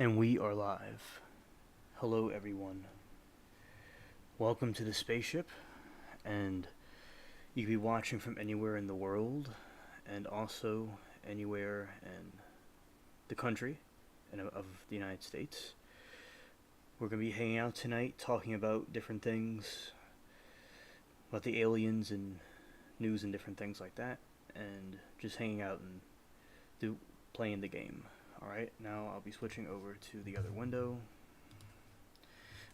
And we are live. Hello, everyone. Welcome to the spaceship, and you can be watching from anywhere in the world, and also anywhere in the country of the United States. We're going to be hanging out tonight, talking about different things, about the aliens and news and different things like that, and just hanging out and playing the game. Alright, now I'll be switching over to the other window.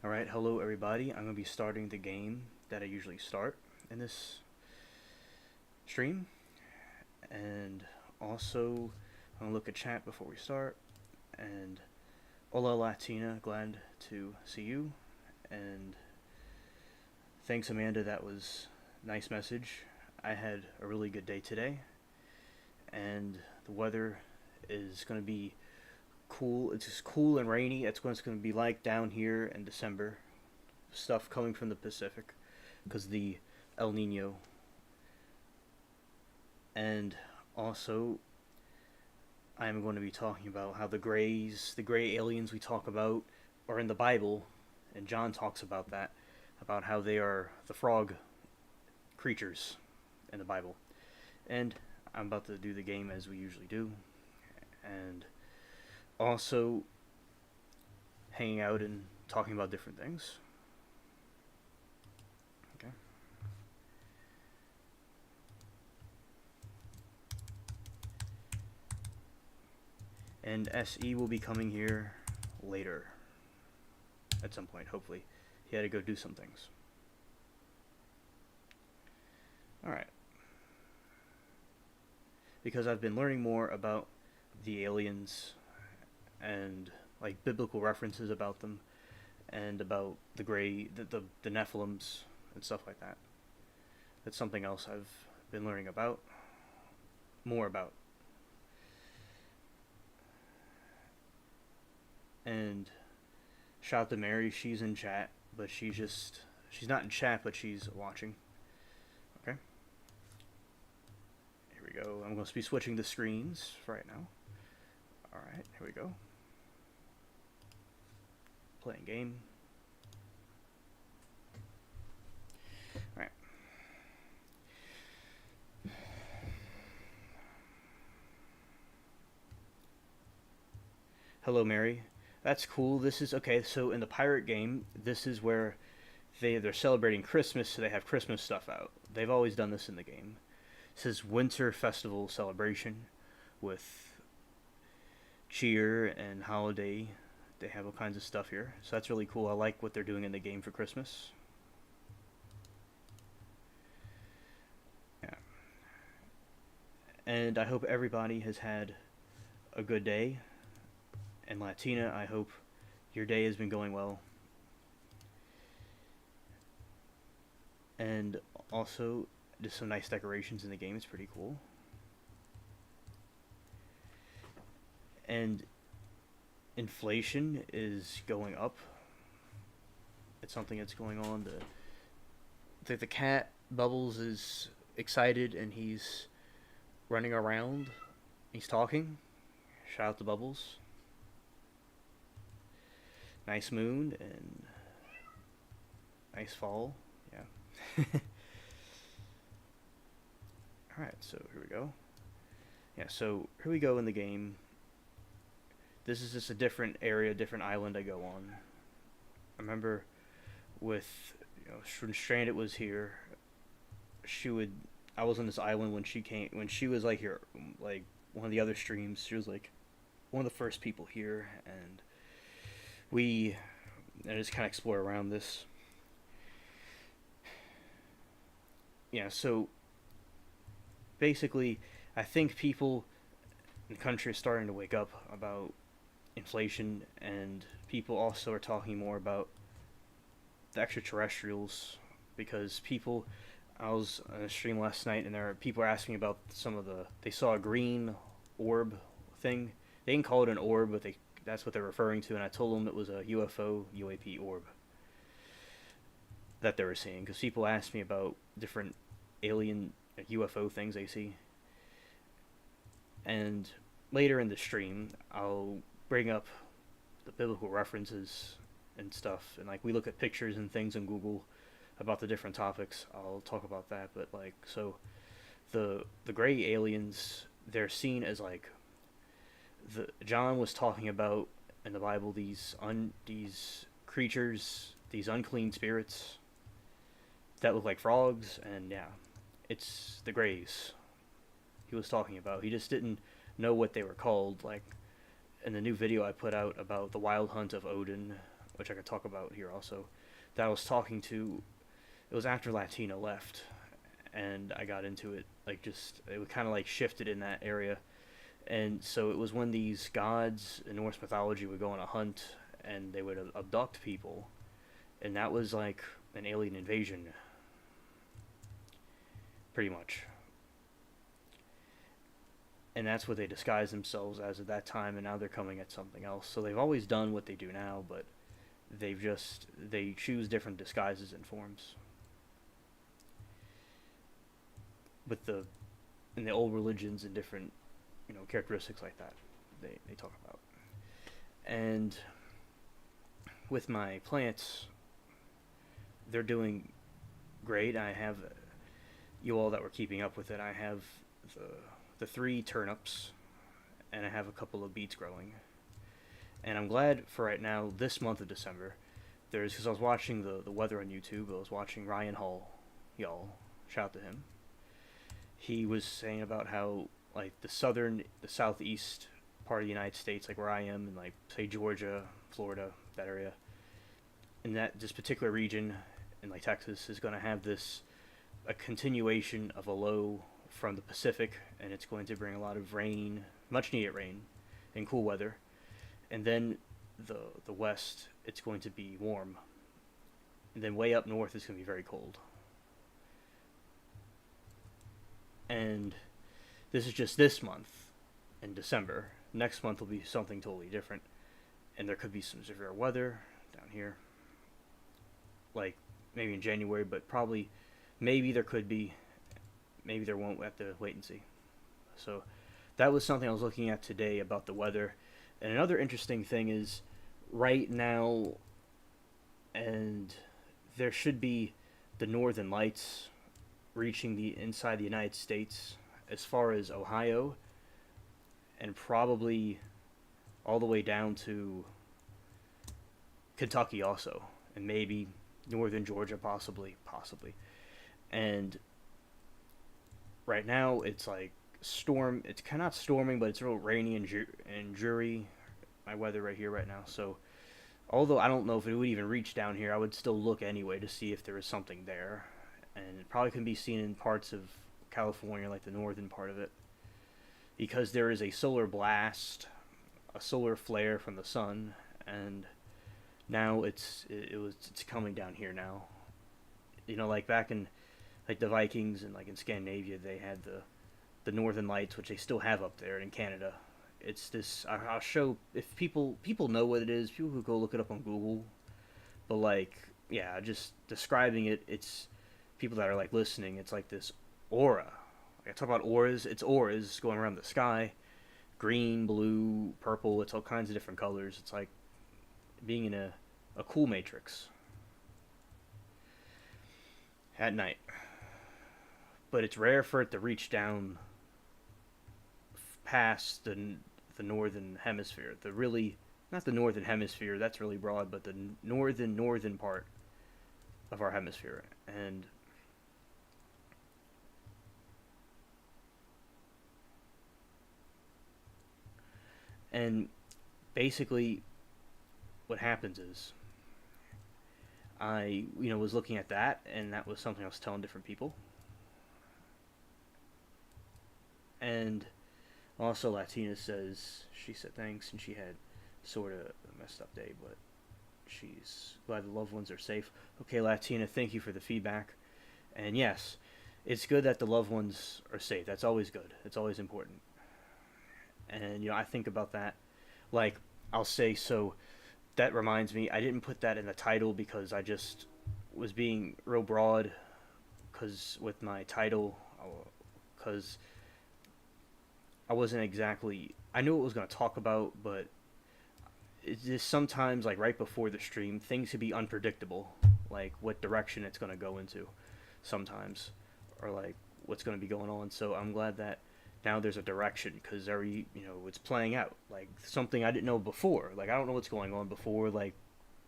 Alright, hello everybody. I'm going to be starting the game that I usually start in this stream. And also, I'm going to look at chat before we start. And hola Latina, glad to see you. And thanks Amanda, that was a nice message. I had a really good day today. And the weather is going to be cool. It's just cool and rainy. That's what it's going to be like down here in December. Stuff coming from the Pacific because the El Nino. And also, I'm going to be talking about how the gray aliens we talk about are in the Bible, and John talks about that, about how they are the frog creatures in the Bible. And I'm about to do the game as we usually do. And also hanging out and talking about different things. Okay. And SE will be coming here later. At some point, hopefully. He had to go do some things. Alright. Because I've been learning more about the aliens and like biblical references about them and about the Nephilims and stuff like that. That's something else I've been learning about more about. And shout out to Mary, she's in chat, but she's not in chat, but she's watching. Okay. Here we go. I'm going to be switching the screens for right now. Alright, here we go. Playing game. Alright. Hello, Mary. That's cool. This is okay. So in the pirate game, this is where they're celebrating Christmas, so they have Christmas stuff out. They've always done this in the game. It says Winter Festival Celebration with cheer and holiday. They have all kinds of stuff here, so that's really cool. I like what they're doing in the game for Christmas. Yeah. And I hope everybody has had a good day. And Latina, I hope your day has been going well. And also, just some nice decorations in the game. It's pretty cool. And inflation is going up. It's something that's going on. The cat Bubbles is excited and he's running around. He's talking. Shout out to Bubbles. Nice moon and nice fall. Yeah. Alright, so here we go. Yeah, so here we go in the game. This is just a different area, different island I go on. I remember with, when Stranded was here, I was on this island when she was like here, like one of the other streams. She was like one of the first people here, and I just kind of explore around this. Yeah, so basically, I think people in the country are starting to wake up about inflation, and people also are talking more about the extraterrestrials because I was on a stream last night and people were asking about they saw a green orb thing. They didn't call it an orb, but that's what they're referring to, and I told them it was a UAP orb that they were seeing, because people asked me about different alien UFO things they see. And later in the stream, I'll bring up the biblical references and stuff, and like we look at pictures and things on Google about the different topics. I'll talk about that, but like so the gray aliens, they're seen as like the John was talking about in the Bible, these creatures, these unclean spirits that look like frogs, and yeah, it's the grays he was talking about. He just didn't know what they were called. Like in the new video I put out about the wild hunt of Odin, which I could talk about here also, that I was talking to, it was after Latina left, and I got into it, like just, it kind of like shifted in that area. And so it was when these gods in Norse mythology would go on a hunt, and they would abduct people, and that was like an alien invasion, pretty much. And that's what they disguised themselves as at that time, and now they're coming at something else. So they've always done what they do now, but they choose different disguises and forms. With in the old religions and different, characteristics like that they talk about. And with my plants, they're doing great. I have, you all that were keeping up with it, I have the 3 turnips, and I have a couple of beets growing. And I'm glad for right now, this month of December, because I was watching the weather on YouTube, I was watching Ryan Hall, y'all, shout out to him. He was saying about how, like, the southeast part of the United States, like where I am, and like, say, Georgia, Florida, that area, in this particular region, in like Texas, is going to have a continuation of a low from the Pacific, and it's going to bring a lot of rain, much needed rain, and cool weather. And then the west, it's going to be warm. And then way up north, it's going to be very cold. And this is just this month, in December. Next month will be something totally different. And there could be some severe weather down here. Like, maybe in January, but probably, maybe there could be, maybe there won't. We have to wait and see. So, that was something I was looking at today about the weather. And another interesting thing is, right now, and there should be the northern lights reaching inside the United States as far as Ohio, and probably all the way down to Kentucky also, and maybe northern Georgia, possibly. And right now it's like it's kind of not storming, but it's real rainy and dreary, my weather right here right now. So although I don't know if it would even reach down here, I would still look anyway to see if there is something there. And it probably can be seen in parts of California, like the northern part of it, because there is a solar blast, a solar flare from the sun, and now it's coming down here now. Like back in like the Vikings and like in Scandinavia, they had the northern lights, which they still have up there in Canada. It's this, I'll show, if people know what it is, people who go look it up on Google, but like, yeah, just describing it, it's people that are like listening, it's like this aura. Like I talk about auras, it's auras going around the sky, green, blue, purple, it's all kinds of different colors. It's like being in a cool matrix at night. But it's rare for it to reach down past the northern hemisphere. Not the northern hemisphere, that's really broad, but the northern part of our hemisphere. And basically what happens is I was looking at that, and that was something I was telling different people. And also Latina she said thanks, and she had sort of a messed up day, but she's glad the loved ones are safe. Okay, Latina, thank you for the feedback. And yes, it's good that the loved ones are safe. That's always good. It's always important. And I think about that. Like, I'll say, so that reminds me, I didn't put that in the title because I just was being real broad, because with my title, because I wasn't exactly, I knew what I was going to talk about, but it's just sometimes like right before the stream, things could be unpredictable, like what direction it's gonna go into, sometimes, or like what's gonna be going on. So I'm glad that now there's a direction because it's playing out like something I didn't know before. Like I don't know what's going on before, like,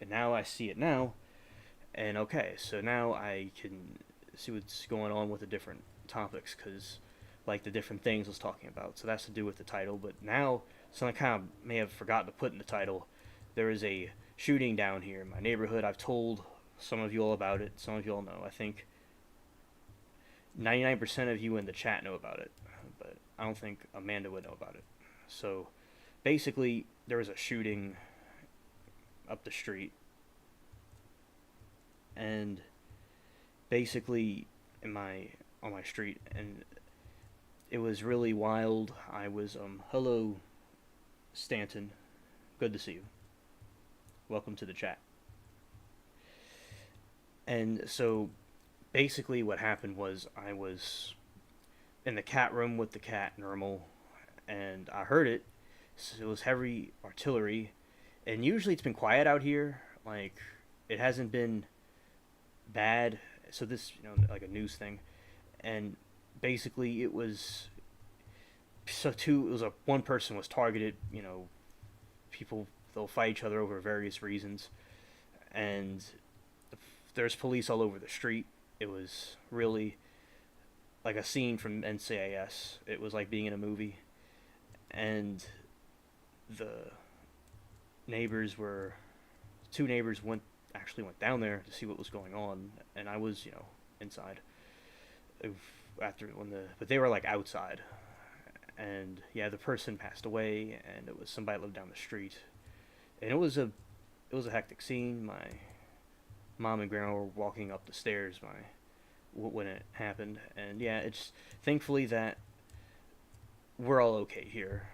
and now I see it now, and okay, so now I can see what's going on with the different topics because like the different things I was talking about. So that's to do with the title. But now, so I kind of may have forgotten to put in the title. There is a shooting down here in my neighborhood. I've told some of you all about it. Some of you all know. I think 99% of you in the chat know about it, but I don't think Amanda would know about it. So basically, there was a shooting up the street, and basically on my street, and it was really wild. I was hello Stanton, good to see you. Welcome to the chat. And so basically what happened was I was in the cat room with the cat normal, and I heard it. So it was heavy artillery, and usually it's been quiet out here. Like it hasn't been bad. So this, like a news thing, and basically it was one person was targeted. People, they'll fight each other over various reasons, and there's police all over the street. It was really like a scene from NCIS. It was like being in a movie, and the two neighbors went down there to see what was going on, and I was inside but they were like outside, and yeah, the person passed away, and it was somebody that lived down the street, and it was a hectic scene. My mom and grandma were walking up the stairs when it happened, and yeah, it's thankfully that we're all okay here,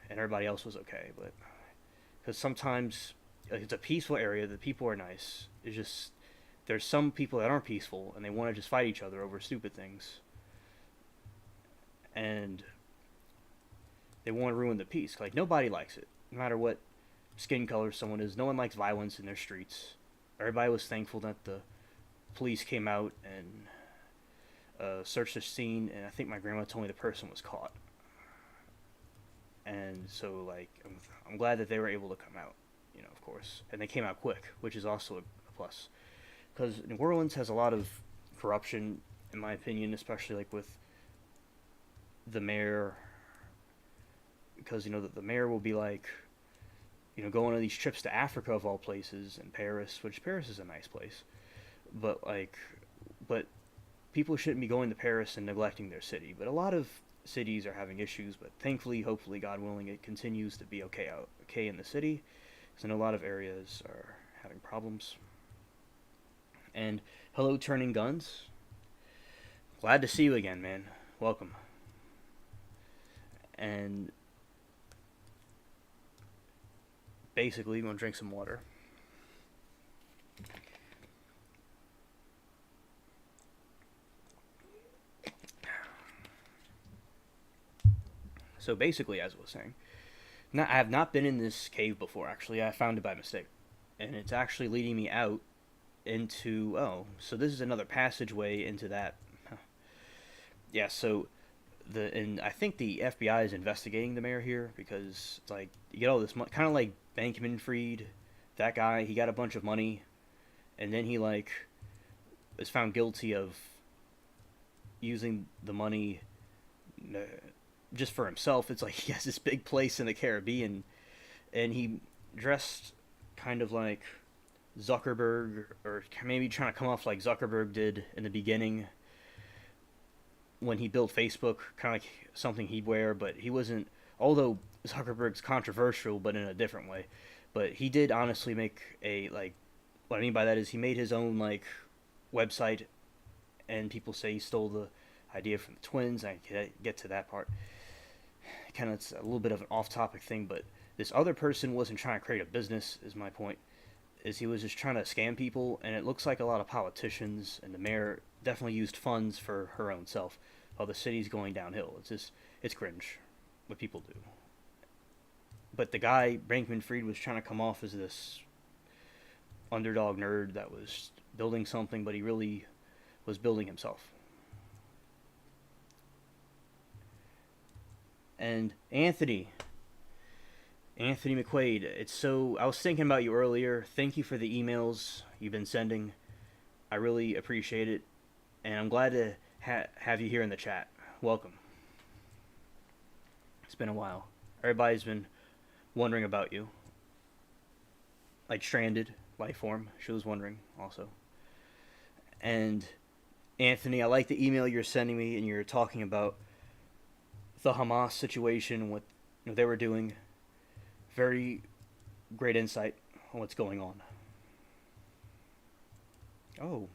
and everybody else was okay, but because sometimes it's a peaceful area, the people are nice. It's just there's some people that aren't peaceful and they want to just fight each other over stupid things, and they want to ruin the peace. Like nobody likes it, no matter what skin color someone is. No one likes violence in their streets. Everybody was thankful that the police came out and searched the scene, and I think my grandma told me the person was caught. And so like I'm glad that they were able to come out, of course, and they came out quick, which is also a plus, because New Orleans has a lot of corruption, in my opinion, especially like with the mayor, because the mayor will be like, going on these trips to Africa of all places, and Paris, which Paris is a nice place, but people shouldn't be going to Paris and neglecting their city. But a lot of cities are having issues, but thankfully, hopefully, God willing, it continues to be okay in the city, because I know a lot of areas are having problems. And hello, Turning Guns. Glad to see you again, man. Welcome. And basically, I'm gonna drink some water. So basically, as I was saying, I have not been in this cave before, actually. I found it by mistake. And it's actually leading me out into... Oh, so this is another passageway into that. Huh. Yeah, so... And I think the FBI is investigating the mayor here, because it's like, you get all this money, kind of like Bankman-Fried, that guy, he got a bunch of money, and then he, like, was found guilty of using the money... just for himself. It's like he has this big place in the Caribbean, and he dressed kind of like Zuckerberg, or maybe trying to come off like Zuckerberg did in the beginning when he built Facebook, kind of like something he'd wear, but he wasn't, although Zuckerberg's controversial, but in a different way. But he did honestly make what I mean by that is he made his own, like, website, and people say he stole the idea from the twins. I get to that part. Kind of, it's a little bit of an off-topic thing, but this other person wasn't trying to create a business, is my point. Is he was just trying to scam people, and it looks like a lot of politicians and the mayor definitely used funds for her own self, while the city's going downhill. It's cringe what people do. but the guy Bankman-Fried was trying to come off as this underdog nerd that was building something, but he really was building himself. And Anthony McQuaid, it's so. I was thinking about you earlier. Thank you for the emails you've been sending. I really appreciate it, and I'm glad to have you here in the chat. Welcome. It's been a while. Everybody's been wondering about you. Like Stranded, Lifeform, she was wondering also. And Anthony, I like the email you're sending me, and you're talking about the Hamas situation, what they were doing. Very great insight on what's going on. Oh,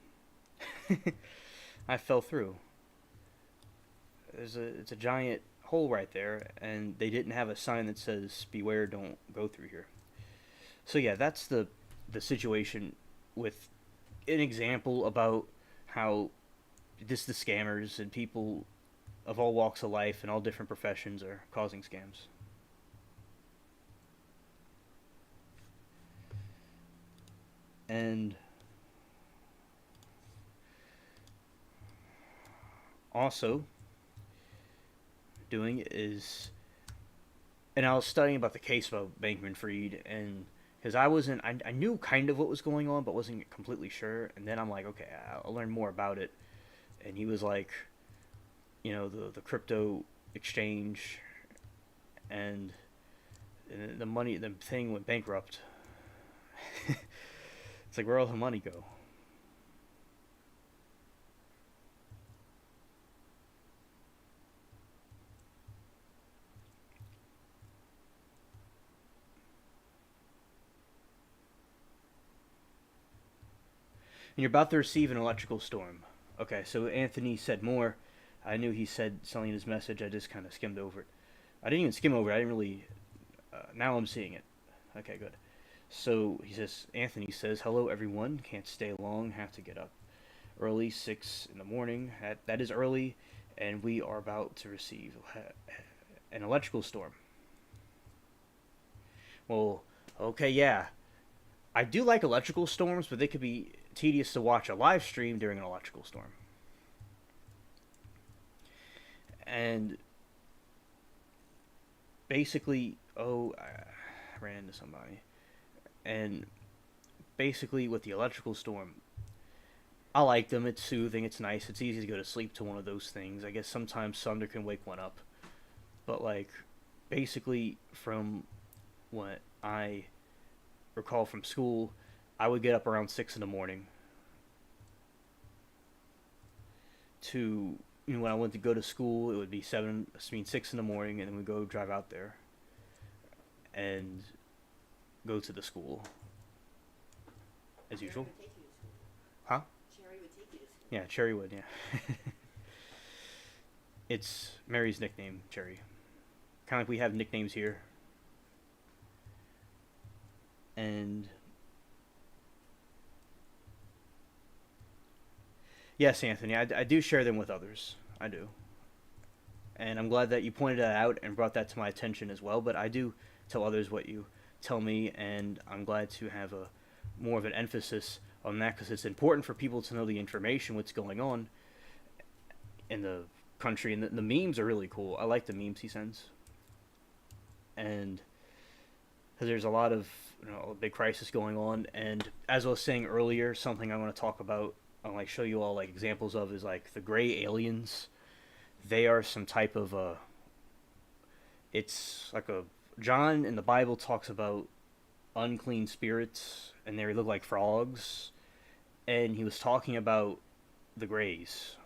I fell through. It's a giant hole right there, and they didn't have a sign that says "Beware, don't go through here." So yeah, that's the situation with an example about how the scammers and people of all walks of life and all different professions are causing scams. And also doing is, and I was studying about the case about Bankman-Fried, and because I knew kind of what was going on, but wasn't completely sure. And then I'm like, okay, I'll learn more about it. And he was like, the crypto exchange, and the thing went bankrupt. It's like, where all the money go? And you're about to receive an electrical storm. Okay, so Anthony said more. I knew he said something in his message. I just kind of skimmed over it. I didn't even skim over it. I didn't really. Now I'm seeing it. Okay, good. So Anthony says, hello everyone. Can't stay long. Have to get up early, 6 in the morning. That is early, and we are about to receive an electrical storm. Well, okay, yeah. I do like electrical storms, but they could be tedious to watch a live stream during an electrical storm. And basically, I ran into somebody. And basically, with the electrical storm, I like them. It's soothing. It's nice. It's easy to go to sleep to one of those things. I guess sometimes thunder can wake one up. But, basically, from what I recall from school, I would get up around 6 in the morning to, when I went to go to school, it would be 6 in the morning, and then we'd go drive out there and go to the school as usual. Huh? Cherry would take you to school. Yeah, Cherry would, yeah. It's Mary's nickname, Cherry. Kind of like we have nicknames here. And yes, Anthony, I do share them with others. I do. And I'm glad that you pointed that out and brought that to my attention as well. But I do tell others what you tell me, and I'm glad to have a more of an emphasis on that because it's important for people to know the information, what's going on in the country. And the memes are really cool. I like the memes he sends. And because there's a lot of a big crisis going on. And as I was saying earlier, something I want to talk about, I'll show you all examples of is the gray aliens. They are some type of it's like a John in the Bible talks about unclean spirits, and they look like frogs. And he was talking about the grays,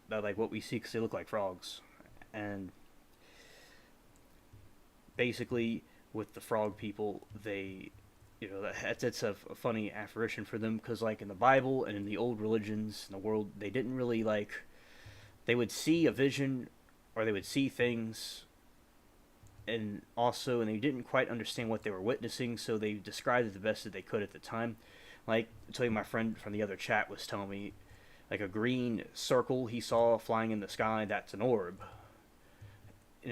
that what we see because they look like frogs. And basically, with the frog people, they, that's a funny apparition for them because in the Bible and in the old religions in the world, they didn't really they would see a vision or they would see things, and they didn't quite understand what they were witnessing, so they described it the best that they could at the time. I tell you, my friend from the other chat was telling me, a green circle he saw flying in the sky, that's an orb.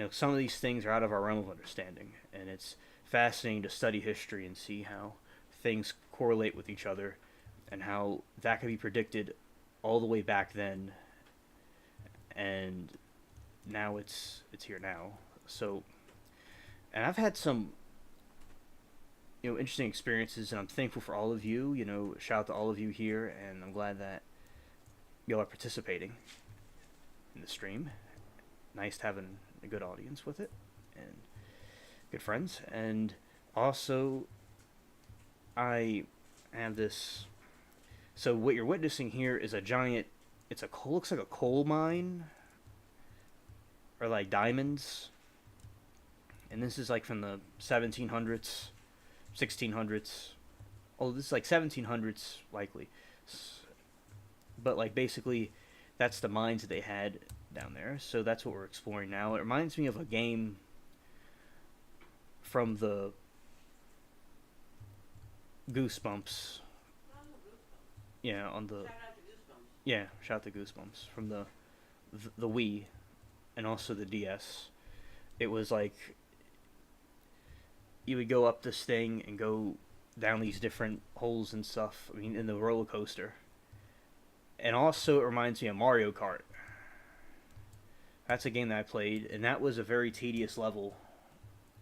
Some of these things are out of our realm of understanding, and it's fascinating to study history and see how things correlate with each other and how that could be predicted all the way back then, and now it's here now. So, and I've had some interesting experiences, and I'm thankful for all of you. Shout out to all of you here, and I'm glad that y'all are participating in the stream. Nice having a good audience with it and good friends. And also, I have this. So what you're witnessing here is a giant. Looks like a coal mine, or like diamonds. And this is like from the 1700s, 1600s. Oh, this is like 1700s likely. But like basically, that's the mines that they had down there. So that's what we're exploring now. It reminds me of a game from the Goosebumps. Yeah, on the. Yeah, shout out to Goosebumps from the Wii, and also the DS. It was like you would go up this thing and go down these different holes and stuff. I mean, in the roller coaster. And also, it reminds me of Mario Kart. That's a game that I played, and that was a very tedious level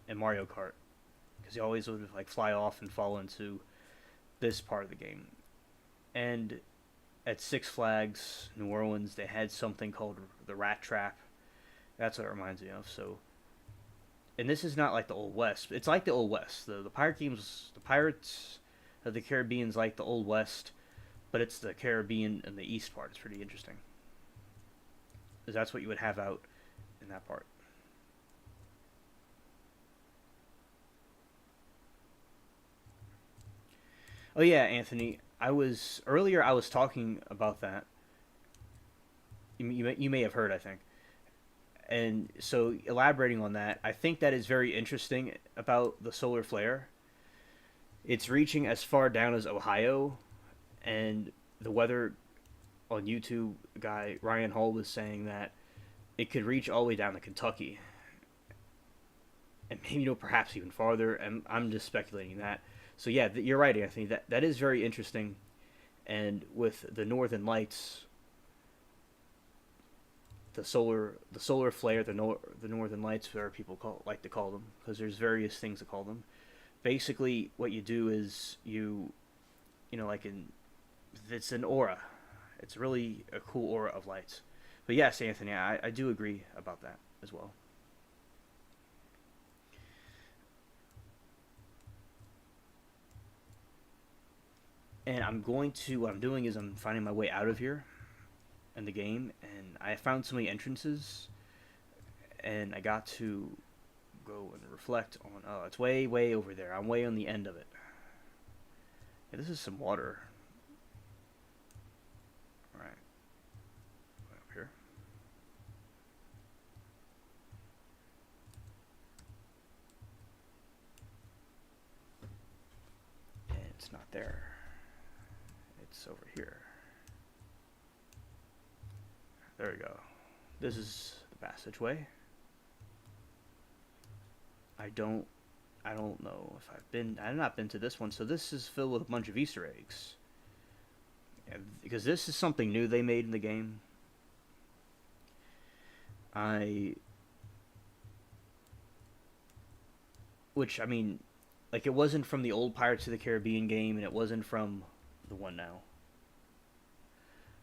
in Mario Kart, because you always would like fly off and fall into this part of the game. And at Six Flags New Orleans, they had something called the Rat Trap. That's what it reminds me of. So, and this is not like the Old West. It's like the Old West. The pirate games, the Pirates of the Caribbean's like the Old West, but it's the Caribbean and the East part. It's pretty interesting, because that's what you would have out in that part. Oh yeah, Anthony. I was talking about that. You may have heard, I think. And so, elaborating on that, I think that is very interesting about the solar flare. It's reaching as far down as Ohio, and the weather on YouTube guy Ryan Hall was saying that it could reach all the way down to Kentucky, and maybe perhaps even farther. And I'm just speculating that. So yeah, you're right, Anthony. That is very interesting, and with the Northern Lights, the solar flare, the Northern Lights, where people like to call them, because there's various things to call them. Basically, what you do is it's an aura. It's really a cool aura of lights. But yes, Anthony, I do agree about that as well. And what I'm doing is I'm finding my way out of here in the game, and I found so many entrances, and I got to go and reflect on, oh, it's way, way over there. I'm way on the end of it. Yeah, this is some water. Right. Up here. And it's not there. It's over here. There we go. This is the passageway. I don't know if I've not been to this one, so this is filled with a bunch of Easter eggs. And because this is something new they made in the game. Which, I mean, like, it wasn't from the old Pirates of the Caribbean game, and it wasn't from the one now.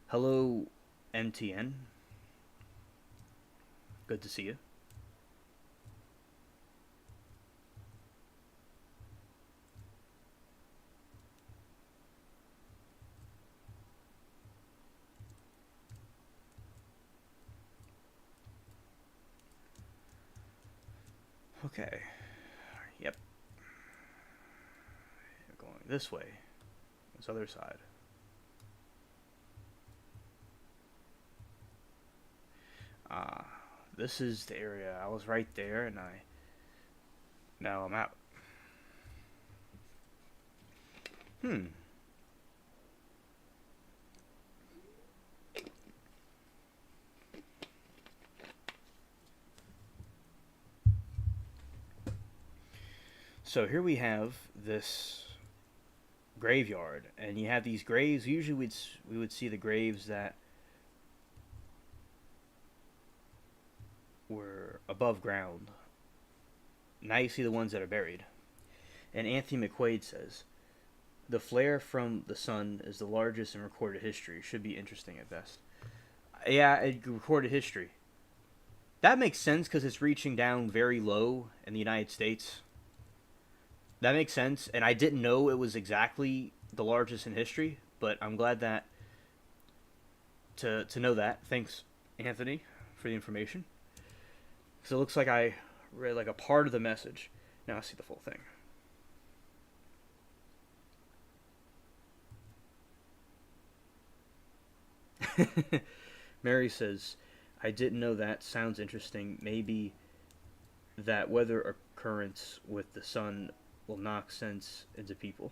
Hello, MTN. Good to see you. Okay. Yep. Going this way. This other side. This is the area. I was right there, and now I'm out. So here we have this graveyard, and you have these graves. Usually we would see the graves that were above ground. Now you see the ones that are buried. And Anthony McQuaid says, the flare from the sun is the largest in recorded history. Should be interesting at best. Yeah, recorded history. That makes sense because it's reaching down very low in the United States. That makes sense, and I didn't know it was exactly the largest in history, but I'm glad that to know that. Thanks, Anthony, for the information. So it looks like I read like a part of the message. Now I see the full thing. Mary says, I didn't know that. Sounds interesting. Maybe that weather occurrence with the sun will knock sense into people.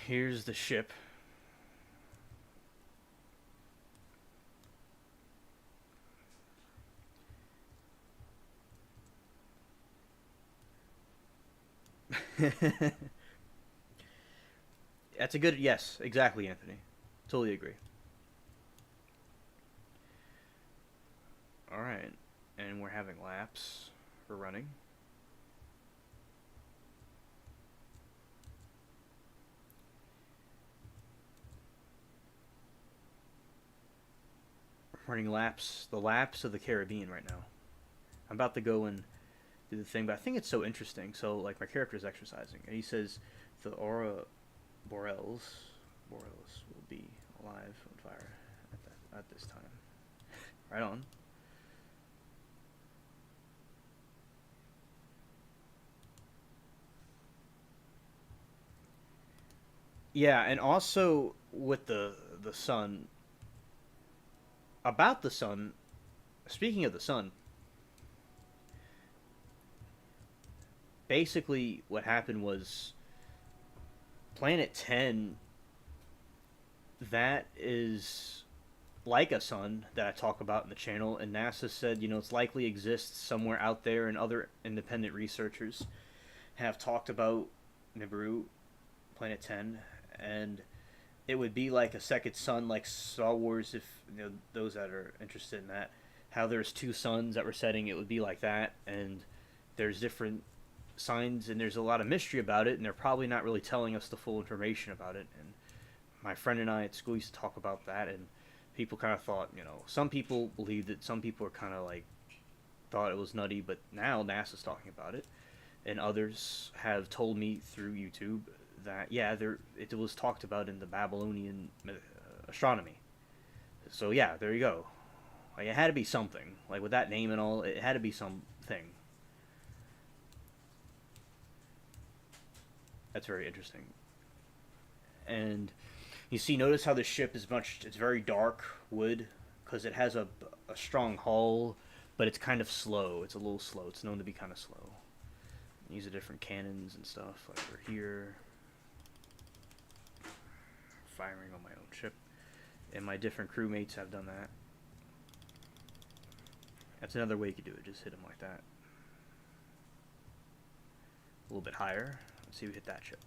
Here's the ship. That's a good yes, exactly, Anthony. Totally agree. All right, and we're having laps for running. Running laps, the laps of the Caribbean right now. I'm about to go and do the thing, but I think it's so interesting. So, like, my character is exercising, and he says the aura borealis will be alive on fire at this time. Right on. Yeah, and also with the sun, about the sun. Speaking of the sun, basically what happened was Planet 10, that is like a sun that I talk about in the channel, and NASA said, it's likely exists somewhere out there, and other independent researchers have talked about Nibiru, Planet 10, and it would be like a second sun, like Star Wars, if those that are interested in that, how there's two suns that were setting, it would be like that, and there's different signs, and there's a lot of mystery about it, and they're probably not really telling us the full information about it. And my friend and I at school used to talk about that, and people kind of thought, some people believed it, some people are kind of like thought it was nutty, but now NASA's talking about it, and others have told me through YouTube that yeah, it was talked about in the Babylonian astronomy. So yeah, there you go. Like, it had to be something. Like, with that name and all, it had to be something. That's very interesting. And notice how the ship is it's very dark wood, because it has a strong hull, but it's kind of slow. It's a little slow. It's known to be kind of slow. These are different cannons and stuff. Like, we're here, firing on my own ship, and my different crewmates have done that. That's another way you could do it. Just hit them like that. A little bit higher. Let's see if we hit that ship.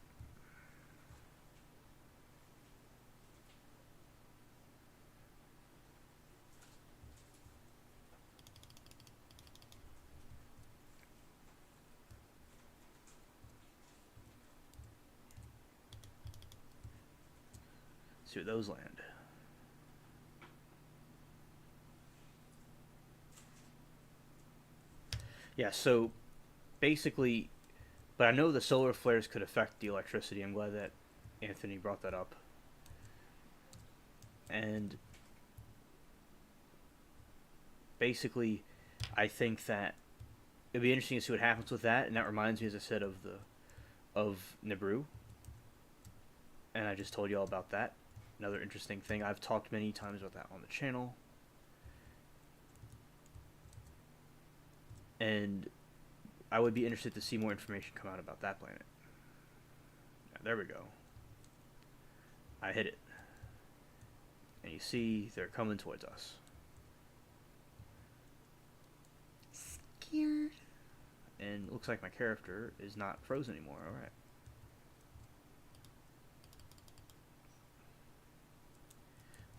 See where those land. Yeah, so basically, but I know the solar flares could affect the electricity. I'm glad that Anthony brought that up. And basically, I think that it'd be interesting to see what happens with that, and that reminds me, as I said, of Nibru, and I just told you all about that. Another interesting thing. I've talked many times about that on the channel, and I would be interested to see more information come out about that planet. There we go. I hit it. And you see they're coming towards us. Scared. And it looks like my character is not frozen anymore. Alright.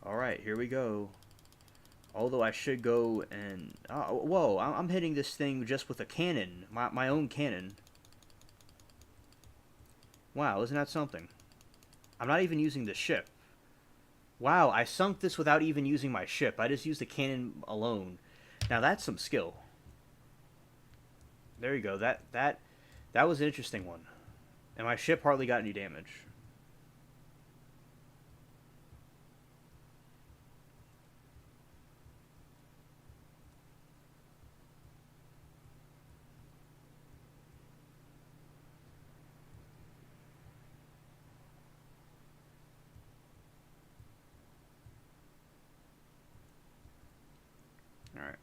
Alright, here we go. Although I should go and... Oh, whoa, I'm hitting this thing just with a cannon. My own cannon. Wow, isn't that something? I'm not even using the ship. Wow, I sunk this without even using my ship. I just used the cannon alone. Now that's some skill. There you go. That was an interesting one. And my ship hardly got any damage. Alright.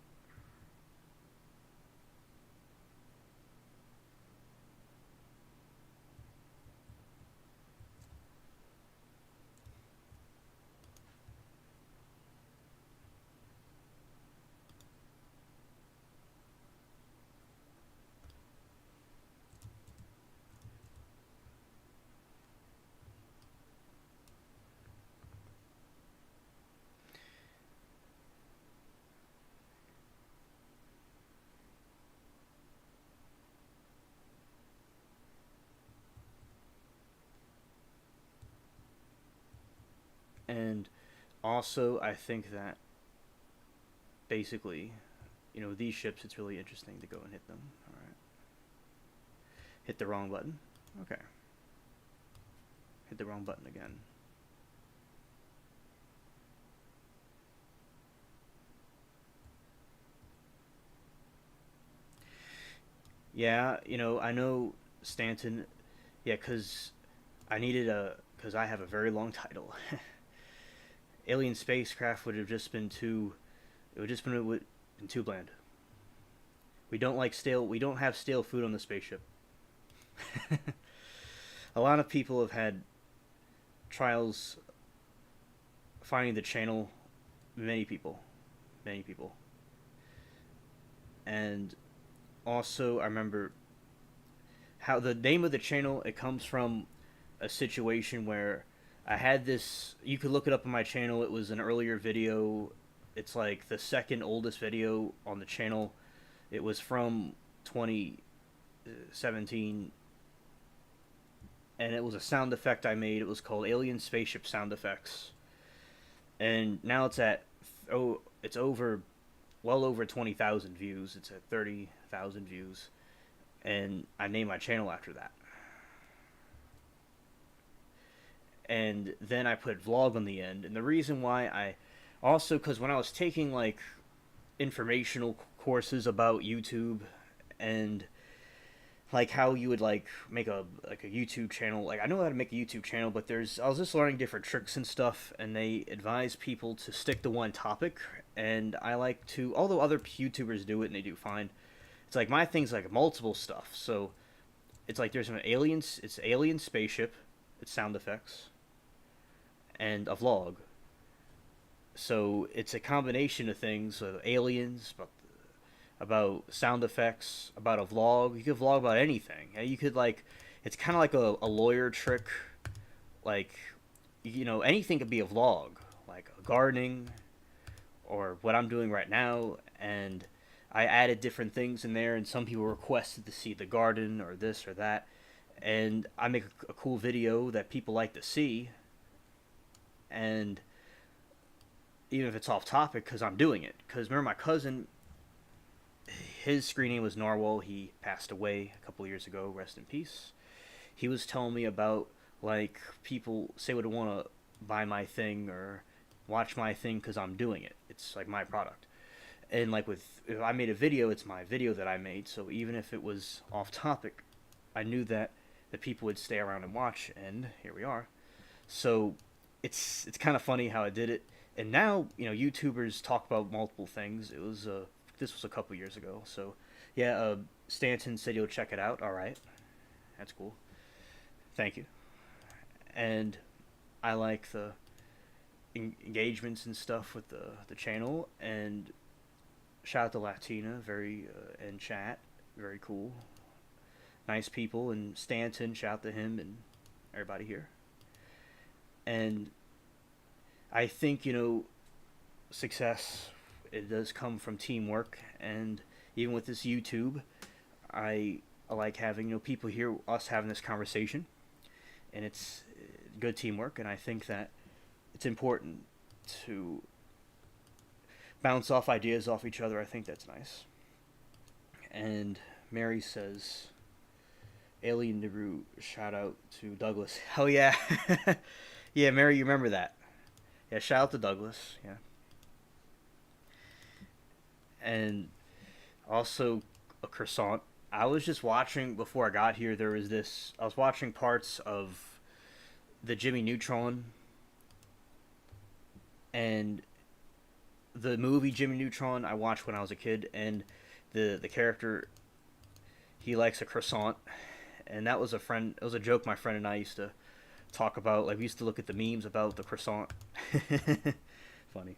And also, I think that basically, these ships, it's really interesting to go and hit them. Alright. Hit the wrong button. Okay. Hit the wrong button again. Yeah, I know Stanton. Yeah, because because I have a very long title. Alien spacecraft would have just been too. It would just been too bland. We don't have stale food on the spaceship. A lot of people have had trials finding the channel. Many people. And also, I remember how the name of the channel, it comes from a situation where I had this. You could look it up on my channel. It was an earlier video. It's like the second oldest video on the channel. It was from 2017, and it was a sound effect I made. It was called Alien Spaceship Sound Effects, and now it's at it's over, well over 20,000 views. It's at 30,000 views, and I named my channel after that. And then I put vlog on the end, and the reason why I also, because when I was taking like informational courses about YouTube and like how you would like make a YouTube channel, like I know how to make a YouTube channel, but I was just learning different tricks and stuff, and they advise people to stick to one topic, and I like to, although other YouTubers do it and they do fine, it's like my thing's like multiple stuff. So it's like there's it's alien spaceship, it's sound effects, and a vlog. So it's a combination of things, aliens, about sound effects, about a vlog. You could vlog about anything. You could it's kind of like a lawyer trick. Like, anything could be a vlog, like gardening, or what I'm doing right now. And I added different things in there, and some people requested to see the garden or this or that. And I make a cool video that people like to see. And even if it's off topic, because I'm doing it. Because remember, my cousin, his screen name was Narwhal. He passed away a couple years ago. Rest in peace. He was telling me about, like, people say would want to buy my thing or watch my thing because I'm doing it. It's like my product. And like if I made a video, it's my video that I made. So even if it was off topic, I knew that the people would stay around and watch. And here we are. So it's kind of funny how I did it. And now YouTubers talk about multiple things. This was a couple years ago. So yeah, Stanton said you'll check it out. All right, that's cool. Thank you. And I like the engagements and stuff with the channel. And shout out to Latina, very in chat, very cool, nice people. And Stanton, shout out to him and everybody here. And I think success, it does come from teamwork. And even with this YouTube, I like having people hear us having this conversation, and it's good teamwork. And I think that it's important to bounce off ideas off each other. I think that's nice. And Mary says, Alien Nehru, shout out to Douglas. Hell yeah. Yeah, Mary, you remember that. Yeah, shout out to Douglas. Yeah. And also a croissant. I was just watching before I got here. I was watching parts of the Jimmy Neutron and the movie Jimmy Neutron. I watched when I was a kid, and the character, he likes a croissant, and that was it was a joke my friend and I used to talk about. Like, we used to look at the memes about the croissant. Funny.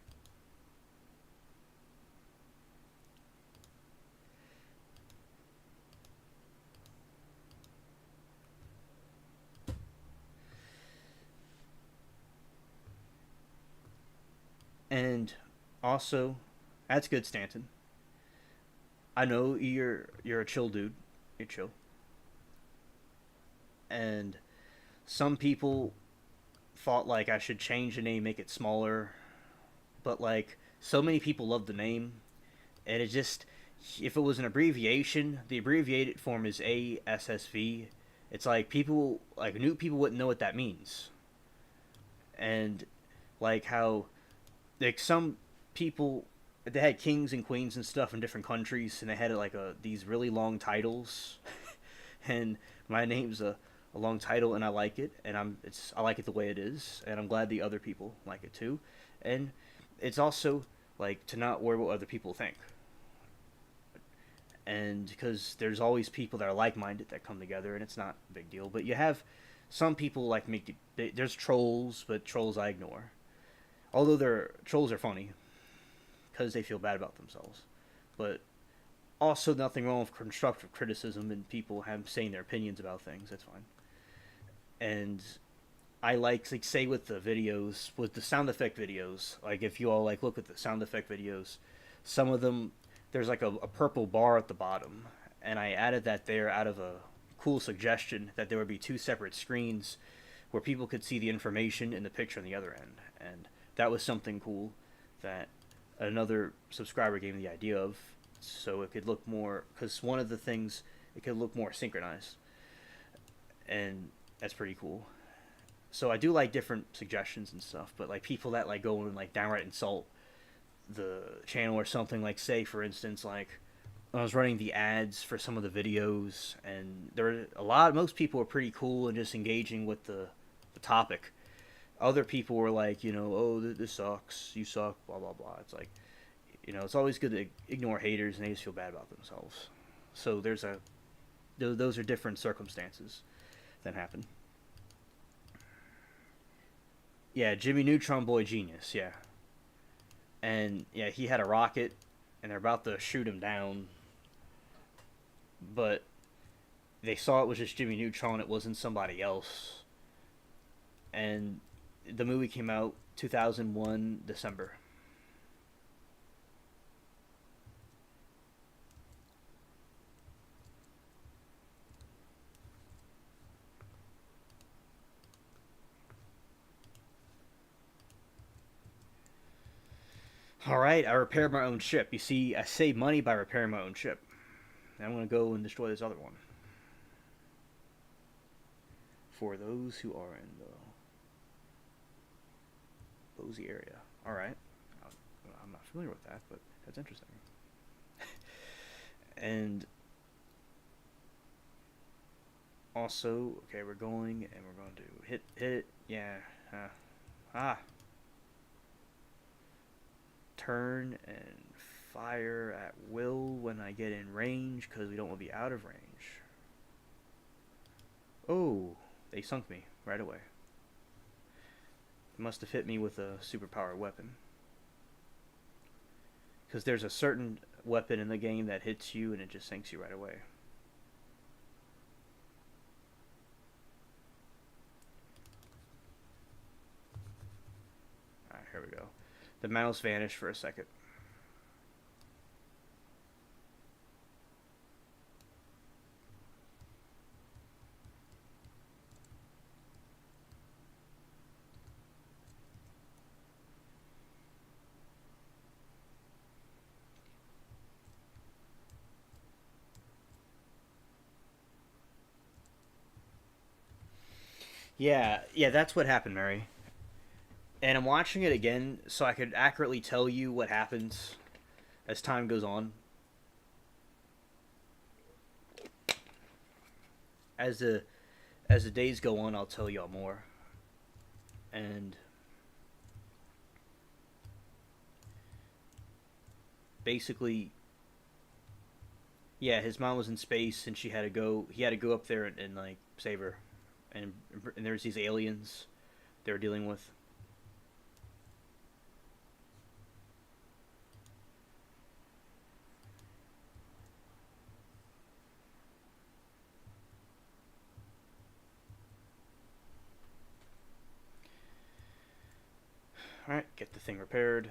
And also, that's good, Stanton. I know you're a chill dude. You're chill. And some people thought like I should change the name, make it smaller, but like so many people love the name, and it just, if it was an abbreviation, the abbreviated form is ASSV. It's like new people wouldn't know what that means, and like how like some people, they had kings and queens and stuff in different countries, and they had like these really long titles, and my name's a long title, and I like it, and I like it the way it is, and I'm glad the other people like it too. And it's also like to not worry what other people think, and because there's always people that are like-minded that come together, and it's not a big deal. But you have some people like there's trolls, but trolls I ignore, although trolls are funny because they feel bad about themselves. But also nothing wrong with constructive criticism and people saying their opinions about things. That's fine. And I like say with the videos, with the sound effect videos, like if you all like look at the sound effect videos, some of them, there's like a purple bar at the bottom, and I added that there out of a cool suggestion that there would be two separate screens where people could see the information in the picture on the other end. And that was something cool that another subscriber gave me the idea of, so it could look more, because one of the things, it could look more synchronized, and that's pretty cool. So I do like different suggestions and stuff, but like people that like go and like downright insult the channel or something, like say for instance, like I was running the ads for some of the videos, and most people were pretty cool and just engaging with the topic. Other people were like, oh, this sucks, you suck, blah blah blah. It's like, it's always good to ignore haters, and they just feel bad about themselves. So those are different circumstances that happen. Yeah, Jimmy Neutron Boy Genius, yeah. And yeah, he had a rocket, and they're about to shoot him down, but they saw it was just Jimmy Neutron, it wasn't somebody else. And the movie came out 2001 December. Alright, I repaired my own ship. You see, I saved money by repairing my own ship. I'm going to go and destroy this other one. For those who are in the Bozy area. Alright. I'm not familiar with that, but that's interesting. And also, okay, we're going and we're going to hit it. Yeah. Ah. Turn and fire at will when I get in range because we don't want to be out of range. Oh, they sunk me right away. They must have hit me with a superpowered weapon. Because there's a certain weapon in the game that hits you and it just sinks you right away. Alright, here we go. The mouse vanished for a second. Yeah, that's what happened, Mary. And I'm watching it again so I could accurately tell you what happens as time goes on. As the days go on, I'll tell y'all more. And basically, yeah, his mom was in space and she had to go. He had to go up there and like save her. And there's these aliens they were dealing with. All right, get the thing repaired.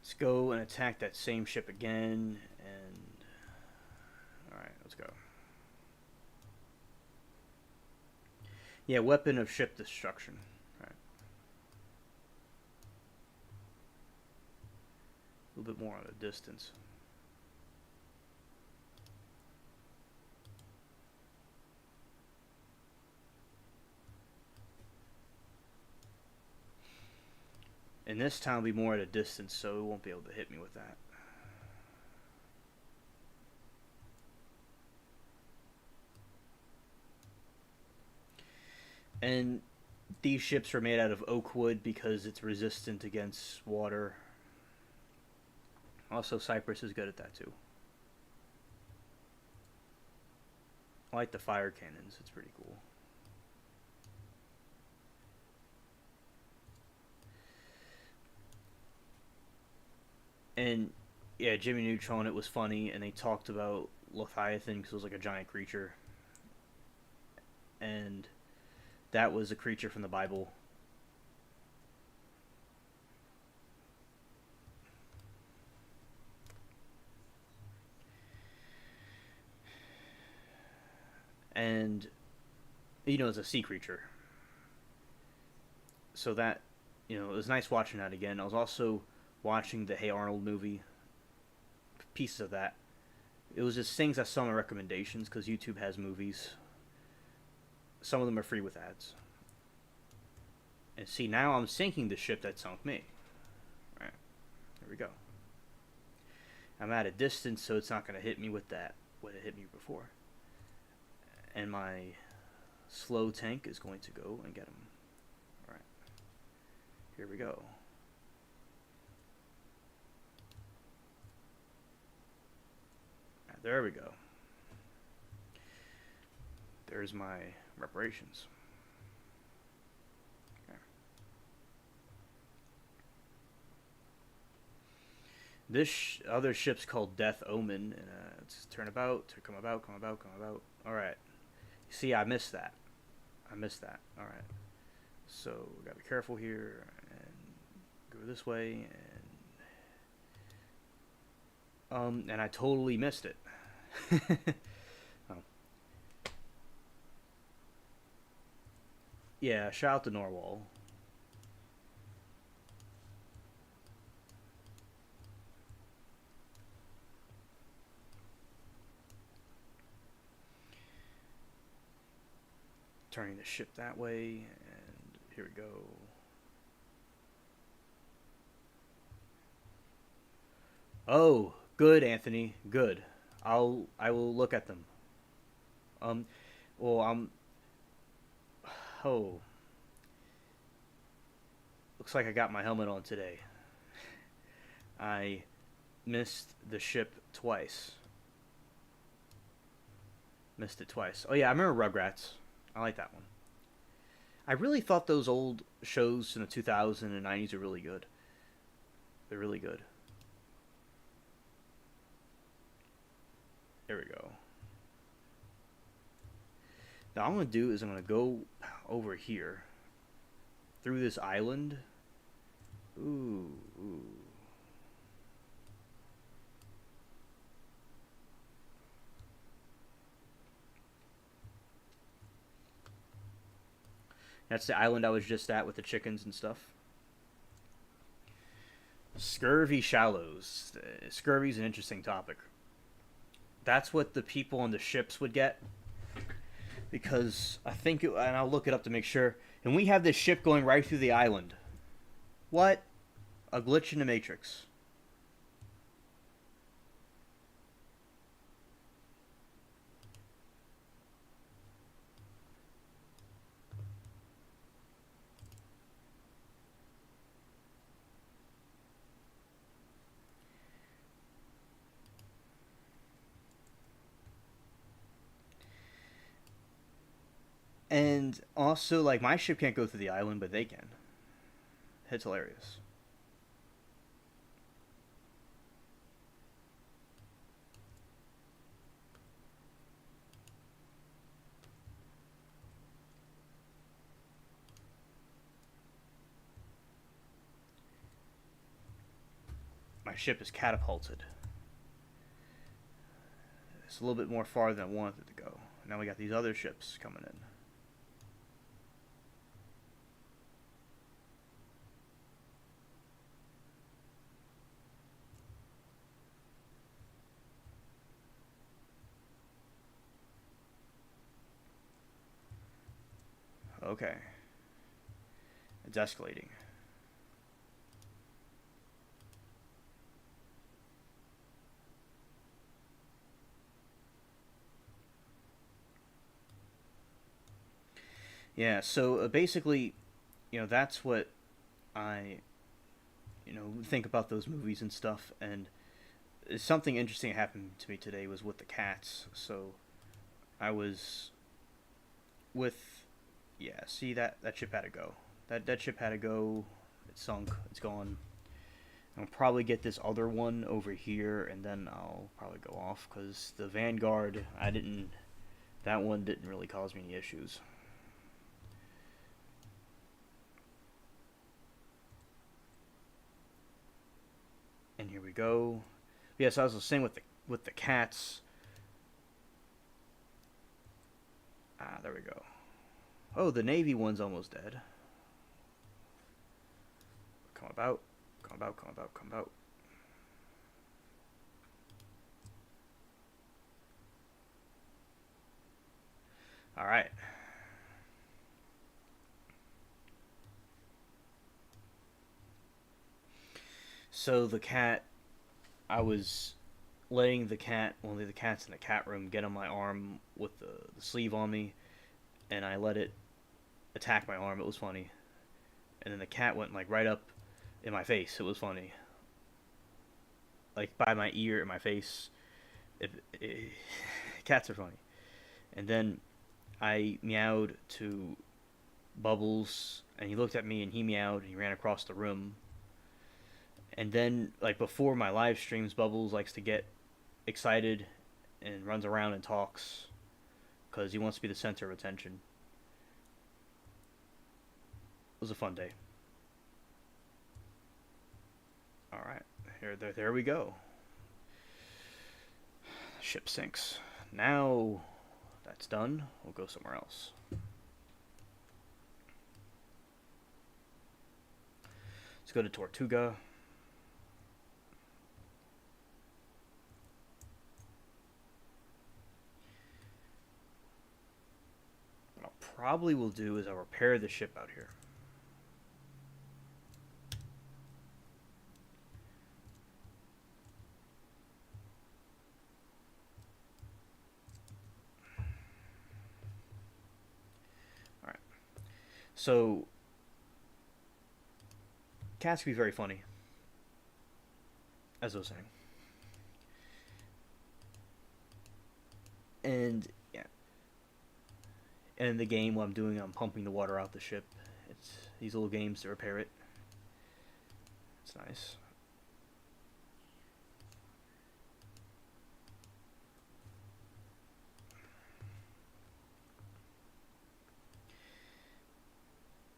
Let's go and attack that same ship again. And all right, let's go. Yeah, weapon of ship destruction. All right. A little bit more on the distance. And this time will be more at a distance, so it won't be able to hit me with that. And these ships are made out of oak wood because it's resistant against water. Also, Cyprus is good at that too. I like the fire cannons, it's pretty cool. And yeah, Jimmy Neutron, it was funny, and they talked about Leviathan because it was like a giant creature. And that was a creature from the Bible. And, you know, it's a sea creature. So that, you know, it was nice watching that again. I was also watching the Hey Arnold movie, pieces of that. It was just things I saw in my recommendations because YouTube has movies. Some of them are free with ads. And see, now I'm sinking the ship that sunk me. Alright, there we go. I'm at a distance, so it's not going to hit me with that, what it hit me before. And my slow tank is going to go and get him. Alright, here we go. Right, there we go. There's my reparations. This other ship's called Death Omen, and let's turn about, to come about, come about, come about. Alright. See, I missed that. I missed that. Alright. So, we gotta be careful here, and go this way, and I totally missed it. Oh. Yeah, shout out to Norwal. Turning the ship that way, and here we go. Oh, good, Anthony. Good. I will look at them. Um, well, oh, looks like I got my helmet on today. I missed the ship twice. Missed it twice. Oh yeah, I remember Rugrats. I like that one. I really thought those old shows in the 2000s and 90s are really good. They're really good. There we go. Now, what I'm going to do is I'm going to go over here through this island. Ooh, ooh. That's the island I was just at with the chickens and stuff. Scurvy shallows. Scurvy's an interesting topic. That's what the people on the ships would get. Because I think, and I'll look it up to make sure, and we have this ship going right through the island. What? A glitch in the Matrix. And also, like, my ship can't go through the island, but they can. It's hilarious. My ship is catapulted. It's a little bit more far than I wanted it to go. Now we got these other ships coming in. Okay. It's escalating. Yeah, so basically, that's what I, think about those movies and stuff. And something interesting happened to me today was with the cats. So I was with, yeah, see that ship had to go. That ship had to go. It sunk. It's gone. I'll probably get this other one over here, and then I'll probably go off because the Vanguard, that one didn't really cause me any issues. And here we go. Yes, I was saying with the cats. There we go. Oh, the Navy one's almost dead. Come about, come about, come about, come about. All right. So the cat, I was letting one of the cats in the cat room get on my arm with the sleeve on me, and I let it attack my arm. It was funny. And then the cat went like right up in my face. It was funny. Like by my ear in my face. Cats are funny. And then I meowed to Bubbles, and he looked at me and he meowed and he ran across the room. And then, like, before my live streams, Bubbles likes to get excited and runs around and talks because he wants to be the center of attention. It was a fun day. All right, there we go. Ship sinks. Now that's done, we'll go somewhere else. Let's go to Tortuga. What I'll probably will do is I'll repair the ship out here. Alright. So cats can be very funny, as I was saying. And yeah, and in the game, what I'm pumping the water out the ship. It's these little games to repair it. It's nice.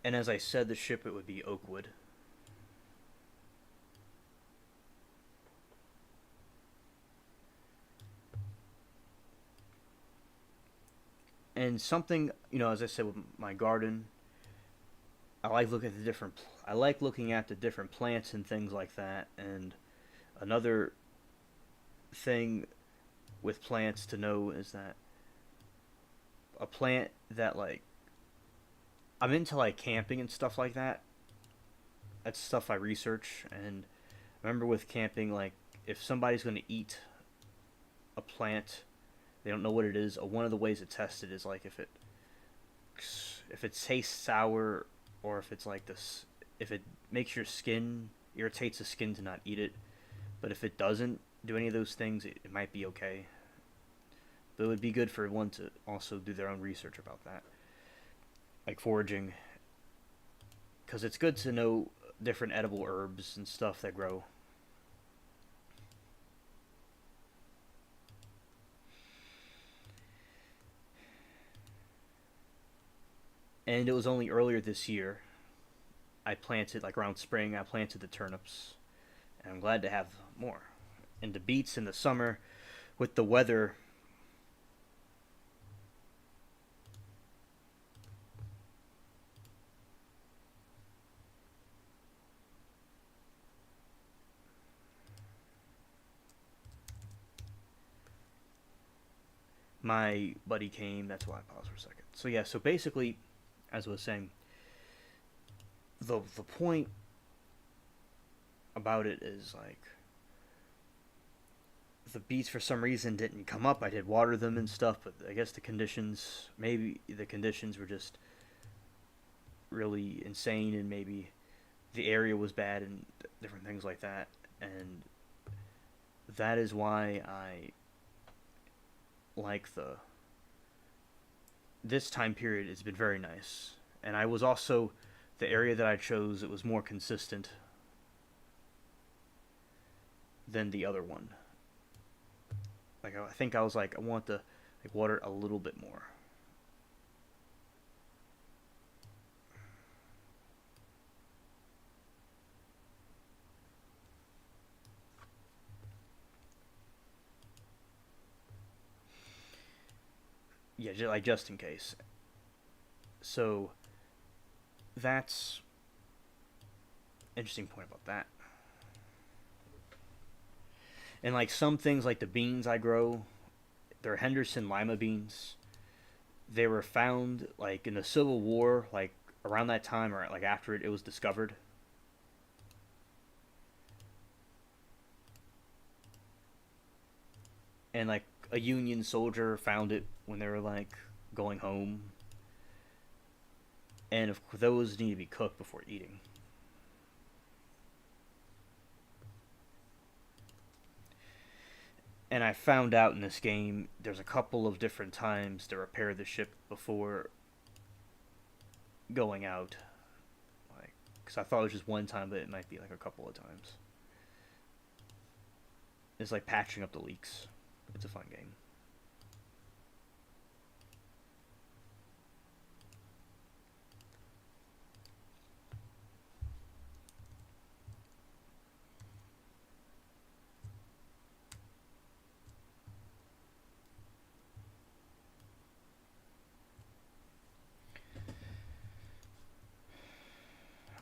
And as I said, the ship, it would be oak wood. And something, as I said with my garden, I like looking at the different plants and things like that. And another thing with plants to know is that a plant that I'm into camping and stuff like that. That's stuff I research. And I remember with camping, if somebody's going to eat a plant, they don't know what it is. One of the ways to test it is if it tastes sour, or if it's this, if it makes your skin, irritates the skin, to not eat it. But if it doesn't do any of those things, it might be okay. But it would be good for one to also do their own research about that, like foraging, because it's good to know different edible herbs and stuff that grow. And it was only earlier this year I planted, around spring, I planted the turnips. And I'm glad to have more. And the beets in the summer, with the weather, my buddy came. That's why I paused for a second. So yeah, so basically, as I was saying, the point about it is the beets for some reason didn't come up. I did water them and stuff, but I guess maybe the conditions were just really insane, and maybe the area was bad and different things like that. And that is why I like this time period. Has been very nice. And I was also, the area that I chose, it was more consistent than the other one. I think I was I want to water a little bit more. Yeah, just in case. So that's interesting point about that. And some things, the beans I grow, they're Henderson lima beans. They were found in the Civil War, around that time, or after it was discovered. And a Union soldier found it when they were going home. And of course, those need to be cooked before eating. And I found out in this game, there's a couple of different times to repair the ship before going out. Because I thought it was just one time, but it might be a couple of times. It's patching up the leaks. It's a fun game.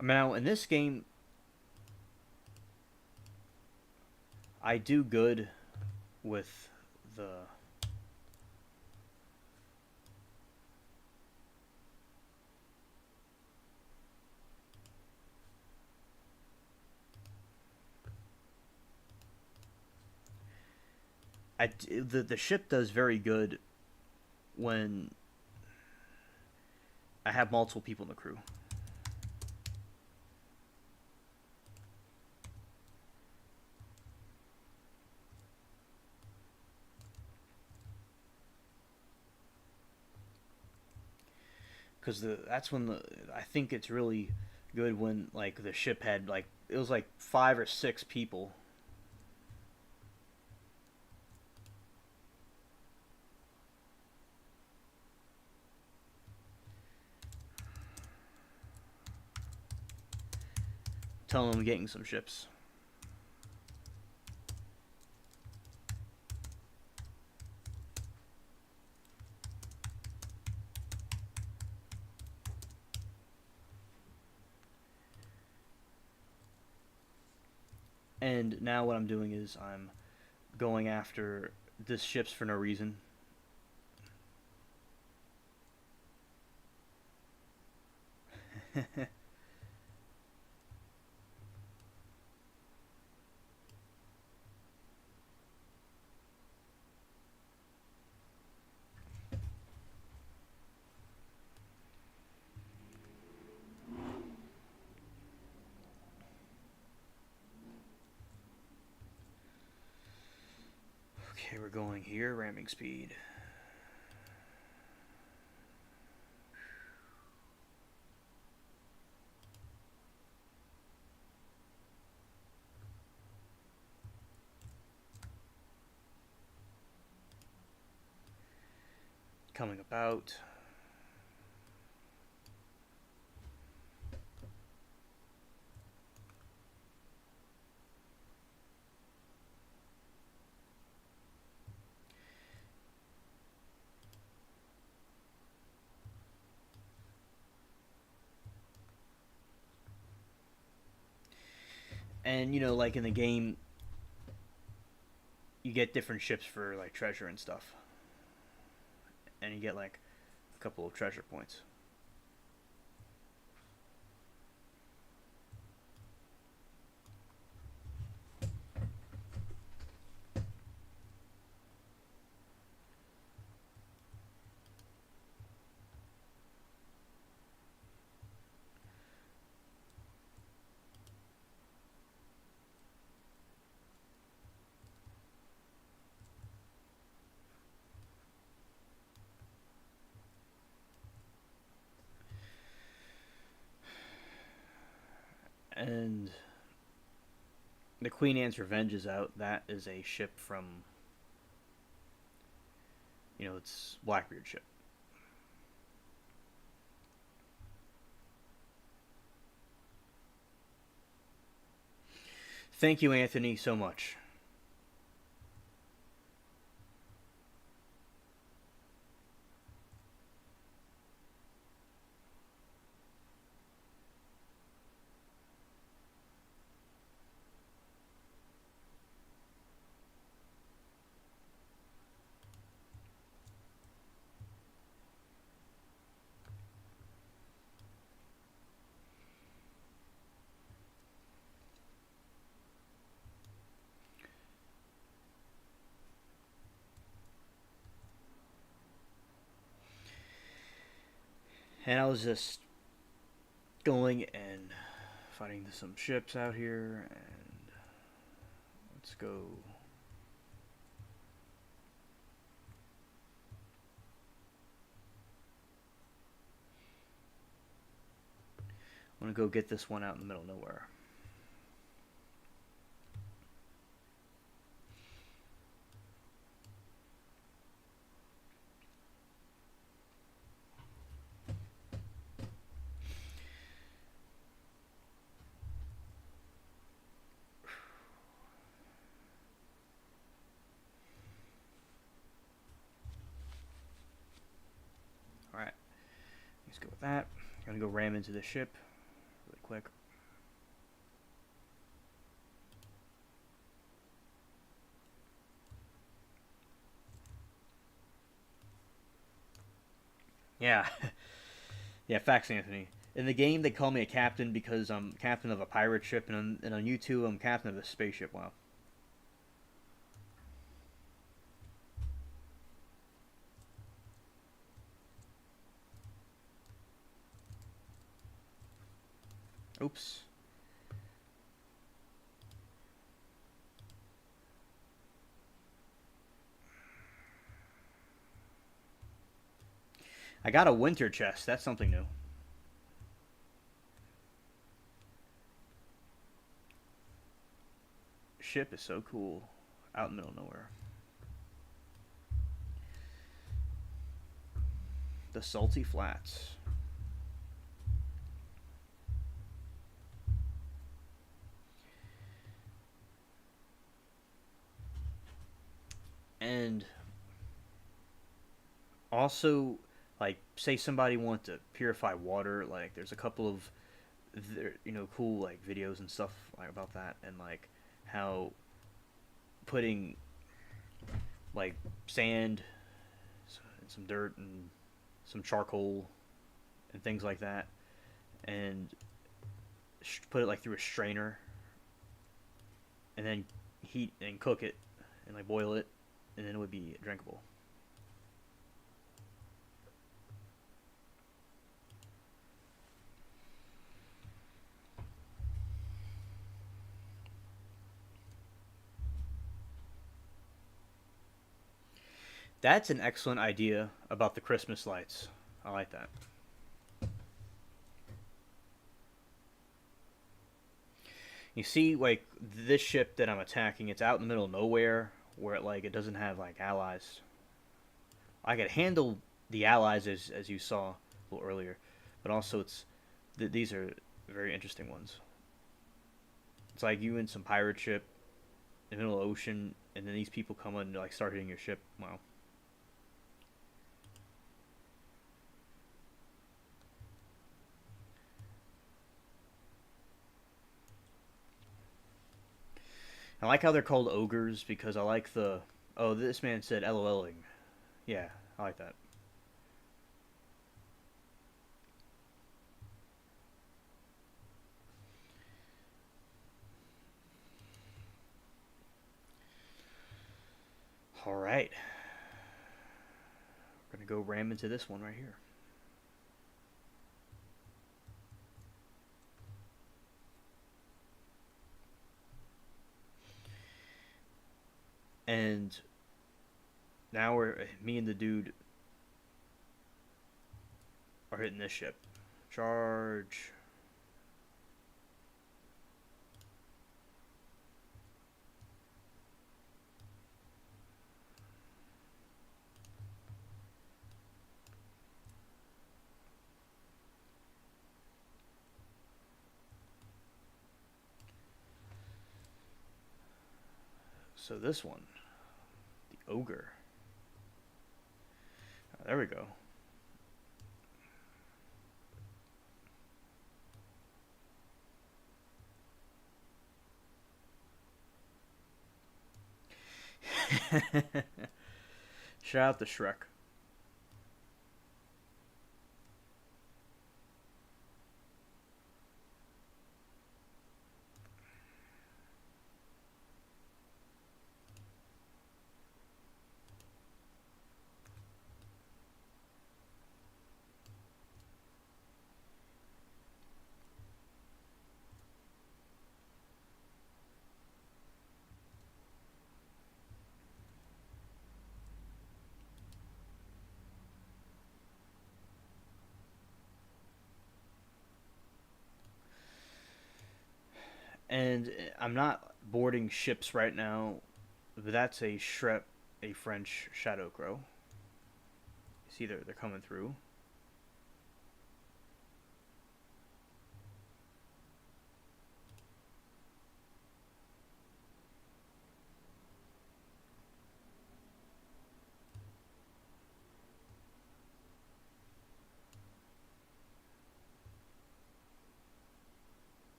Now, in this game, I do good with the... the ship does very good when I have multiple people in the crew. Because that's when I think it's really good when like the ship had like it was like 5 or 6 people. Telling them getting some ships. And now what I'm doing is I'm going after this ships for no reason. Okay, we're going here, ramming speed. Coming about. And you know, like in the game, you get different ships for like treasure and stuff, and you get like a couple of treasure points. And the Queen Anne's Revenge is out. That is a ship from, you know, it's Blackbeard ship. Thank you, Anthony, so much. And I was just going and fighting some ships out here, and let's go. I'm gonna go get this one out in the middle of nowhere. Alright, let's go with that. I'm gonna go ram into the ship really quick. Yeah, yeah. Facts, Anthony. In the game, they call me a captain because I'm captain of a pirate ship, and on YouTube, I'm captain of a spaceship. Wow. Oops. I got a winter chest. That's something new. Ship is so cool. Out in the middle of nowhere. The Salty Flats. And also, like, say somebody wants to purify water, like, there's a couple of, cool, like, videos and stuff like about that, and, like, how putting, like, sand and some dirt and some charcoal and things like that, and put it, like, through a strainer, and then heat and cook it, and, like, boil it, and then it would be drinkable. That's an excellent idea about the Christmas lights. I like that. You see, like this ship that I'm attacking, it's out in the middle of nowhere, where it doesn't have like allies. I could handle the allies as you saw a little earlier, but also these are very interesting ones. It's like you in some pirate ship in the middle of the ocean, and then these people come and like start hitting your ship. Wow. I like how they're called ogres because I like the. Oh, this man said LOLing. Yeah, I like that. All right, we're gonna go ram into this one right here. And now me and the dude are hitting this ship. Charge. So this one, the ogre. There we go. Shout out to Shrek. And I'm not boarding ships right now, but that's a Shrep, a French Shadow Crow. See, they're coming through.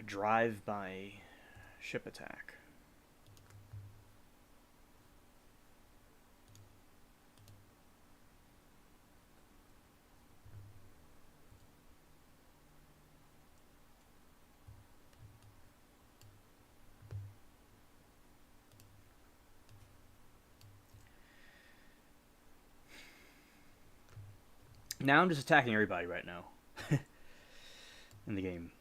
drive-by ship attack. Now I'm just attacking everybody right now in the game.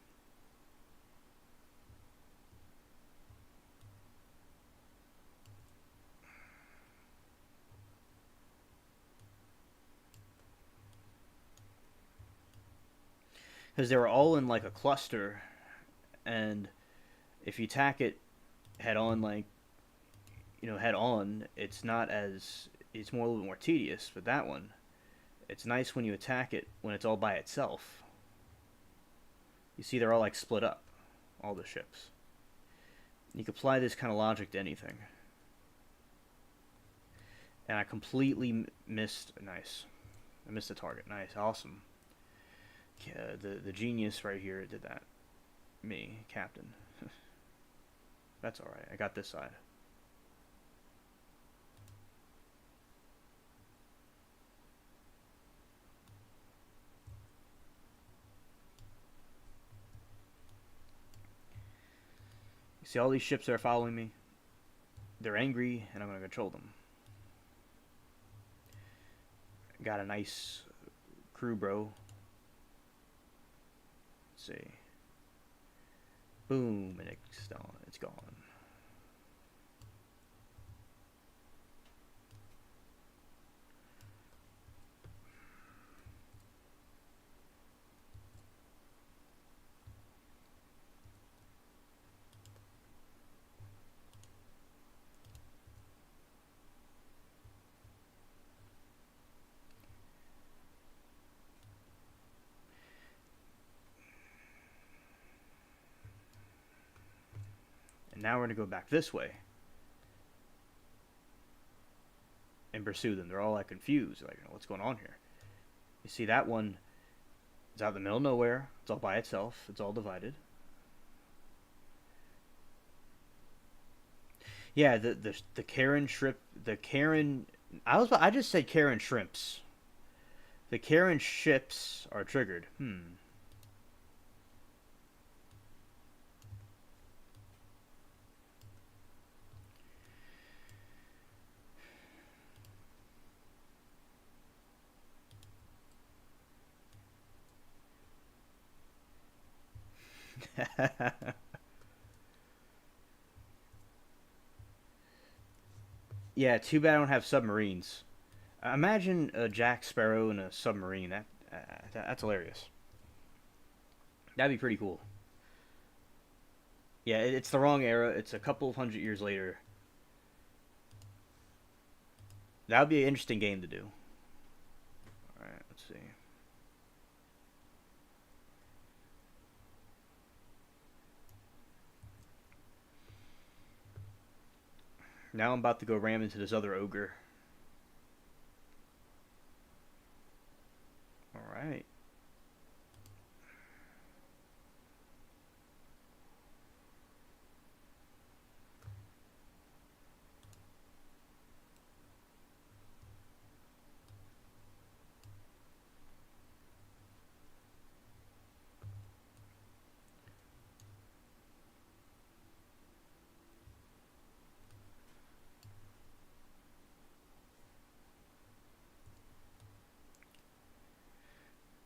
Because they were all in like a cluster, and if you attack it head on, like, head on, it's not as, it's more, a little bit more tedious. But that one, it's nice when you attack it when it's all by itself. You see, they're all like split up, all the ships. You can apply this kind of logic to anything. And I completely missed. Nice. I missed the target. Nice. Awesome. Yeah, the genius right here did that. Me, Captain. That's alright. I got this side. You see all these ships that are following me? They're angry, and I'm going to control them. Got a nice crew, bro. Let's see. Boom, and it's gone. It's gone. And now we're going to go back this way and pursue them. They're all like confused. Like, what's going on here? You see that one is out in the middle of nowhere. It's all by itself. It's all divided. Yeah, the Karen shrimp, the Karen. I just said Karen shrimps. The Karen ships are triggered. Yeah, too bad I don't have submarines. Imagine a Jack Sparrow in a submarine. That's hilarious. That'd be pretty cool. Yeah, it's the wrong era. It's a couple of 100 years later. That would be an interesting game to do. All right, let's see. Now I'm about to go ram into this other ogre. All right.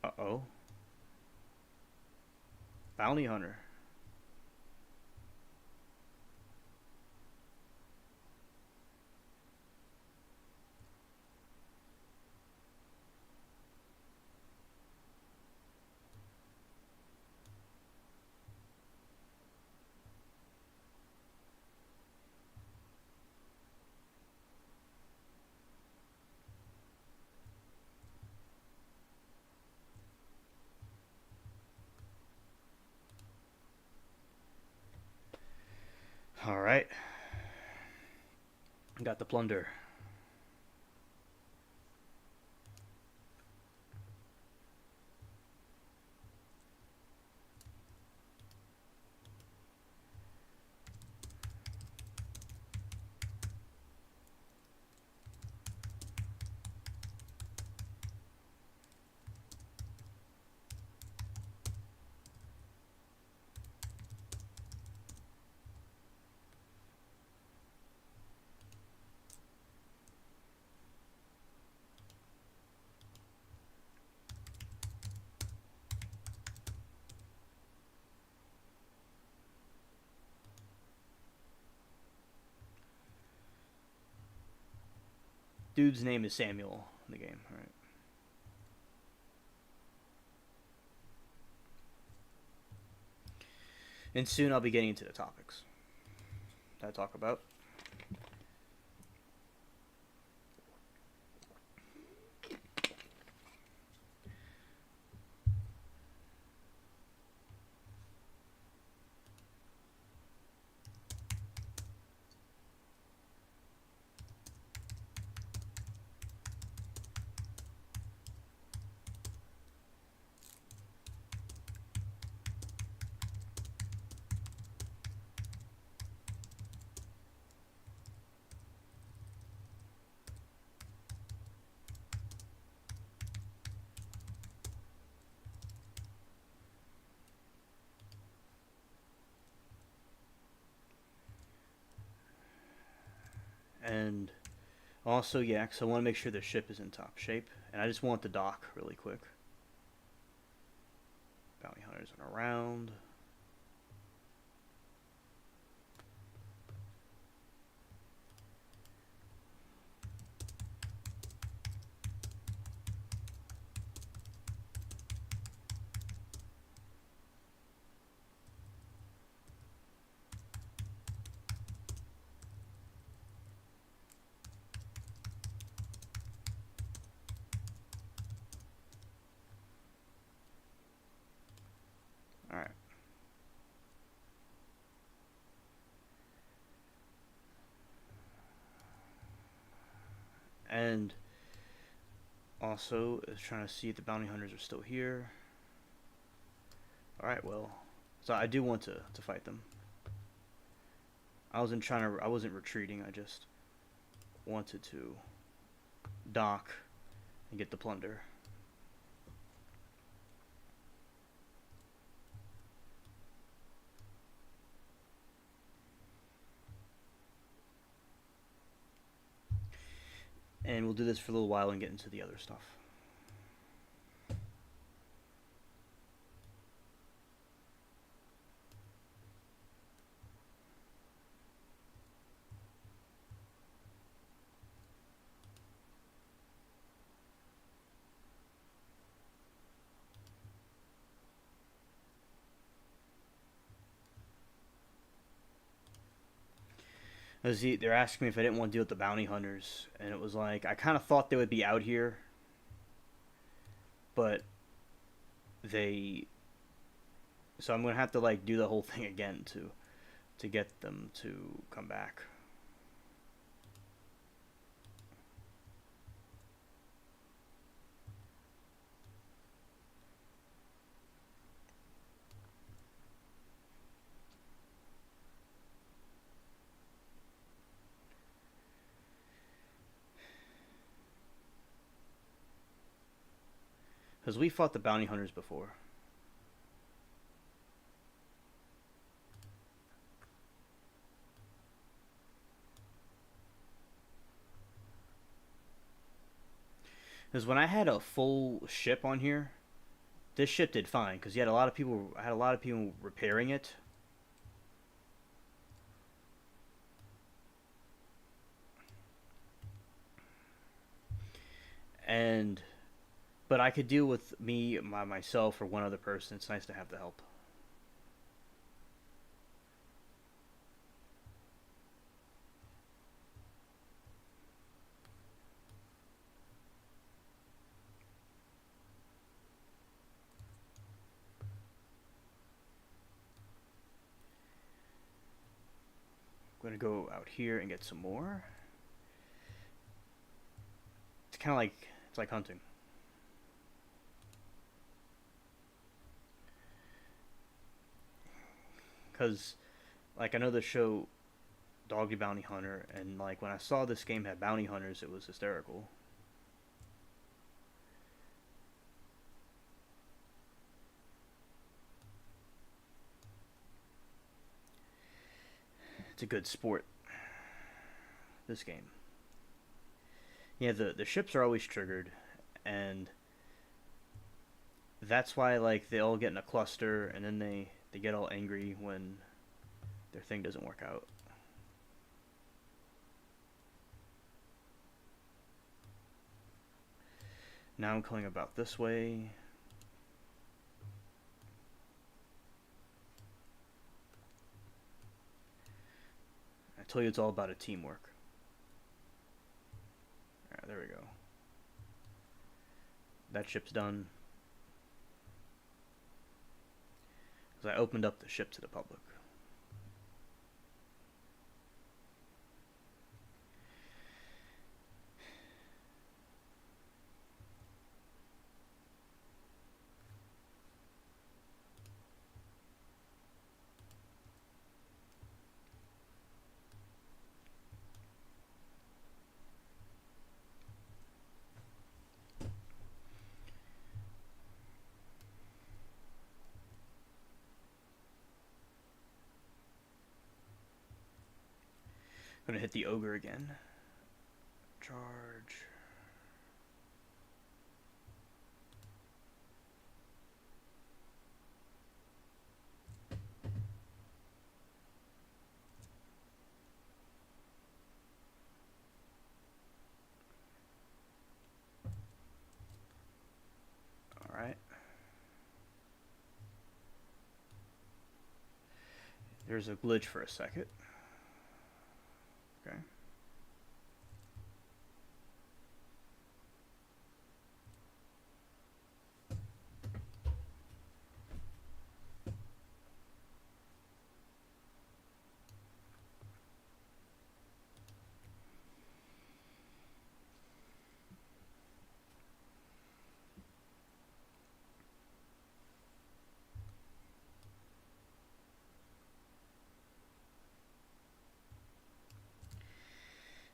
Uh-oh. Bounty hunter. All right. Got the plunder. dude's name is Samuel in the game, right? And soon I'll be getting into the topics that I talk about. And also, yeah, because I want to make sure the ship is in top shape. And I just want the dock really quick. Bounty hunters are around. Alright. And also is trying to see if the bounty hunters are still here. Alright, well, so I do want to fight them. I wasn't retreating, I just wanted to dock and get the plunder. And we'll do this for a little while and get into the other stuff. They're asking me if I didn't want to deal with the bounty hunters, and it was like I kind of thought they would be out here, but they. So I'm gonna have to like do the whole thing again to get them to come back. Because we fought the bounty hunters before. Because when I had a full ship on here, this ship did fine. Because you had a lot of people. I had a lot of people repairing it. And, but I could deal with myself, or one other person. It's nice to have the help. I'm gonna go out here and get some more. It's kind of like hunting. Because, like, I know the show Doggy Bounty Hunter, and like when I saw this game had bounty hunters, it was hysterical. It's a good sport, this game. Yeah, the ships are always triggered, and that's why like they all get in a cluster, and then they get all angry when their thing doesn't work out. Now I'm coming about this way. I told you it's all about a teamwork. Alright, there we go. That ship's done. Because I opened up the ship to the public. I'm gonna hit the ogre again. Charge. Alright. There's a glitch for a second. Okay.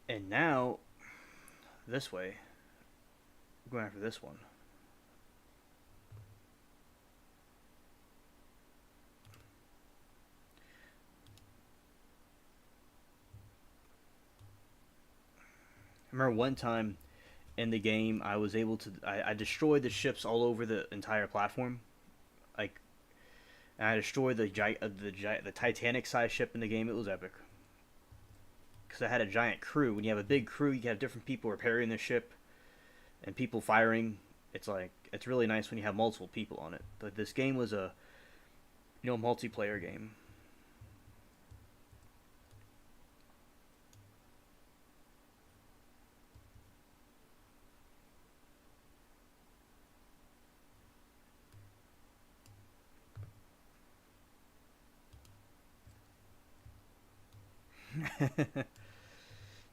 And now, this way, I'm going after this one. I remember one time in the game, I was able to, I destroyed the ships all over the entire platform. Like, and I destroyed the Titanic-sized ship in the game. It was epic. Because I had a giant crew. When you have a big crew, you have different people repairing the ship and people firing. It's like, it's really nice when you have multiple people on it. But this game was a, multiplayer game.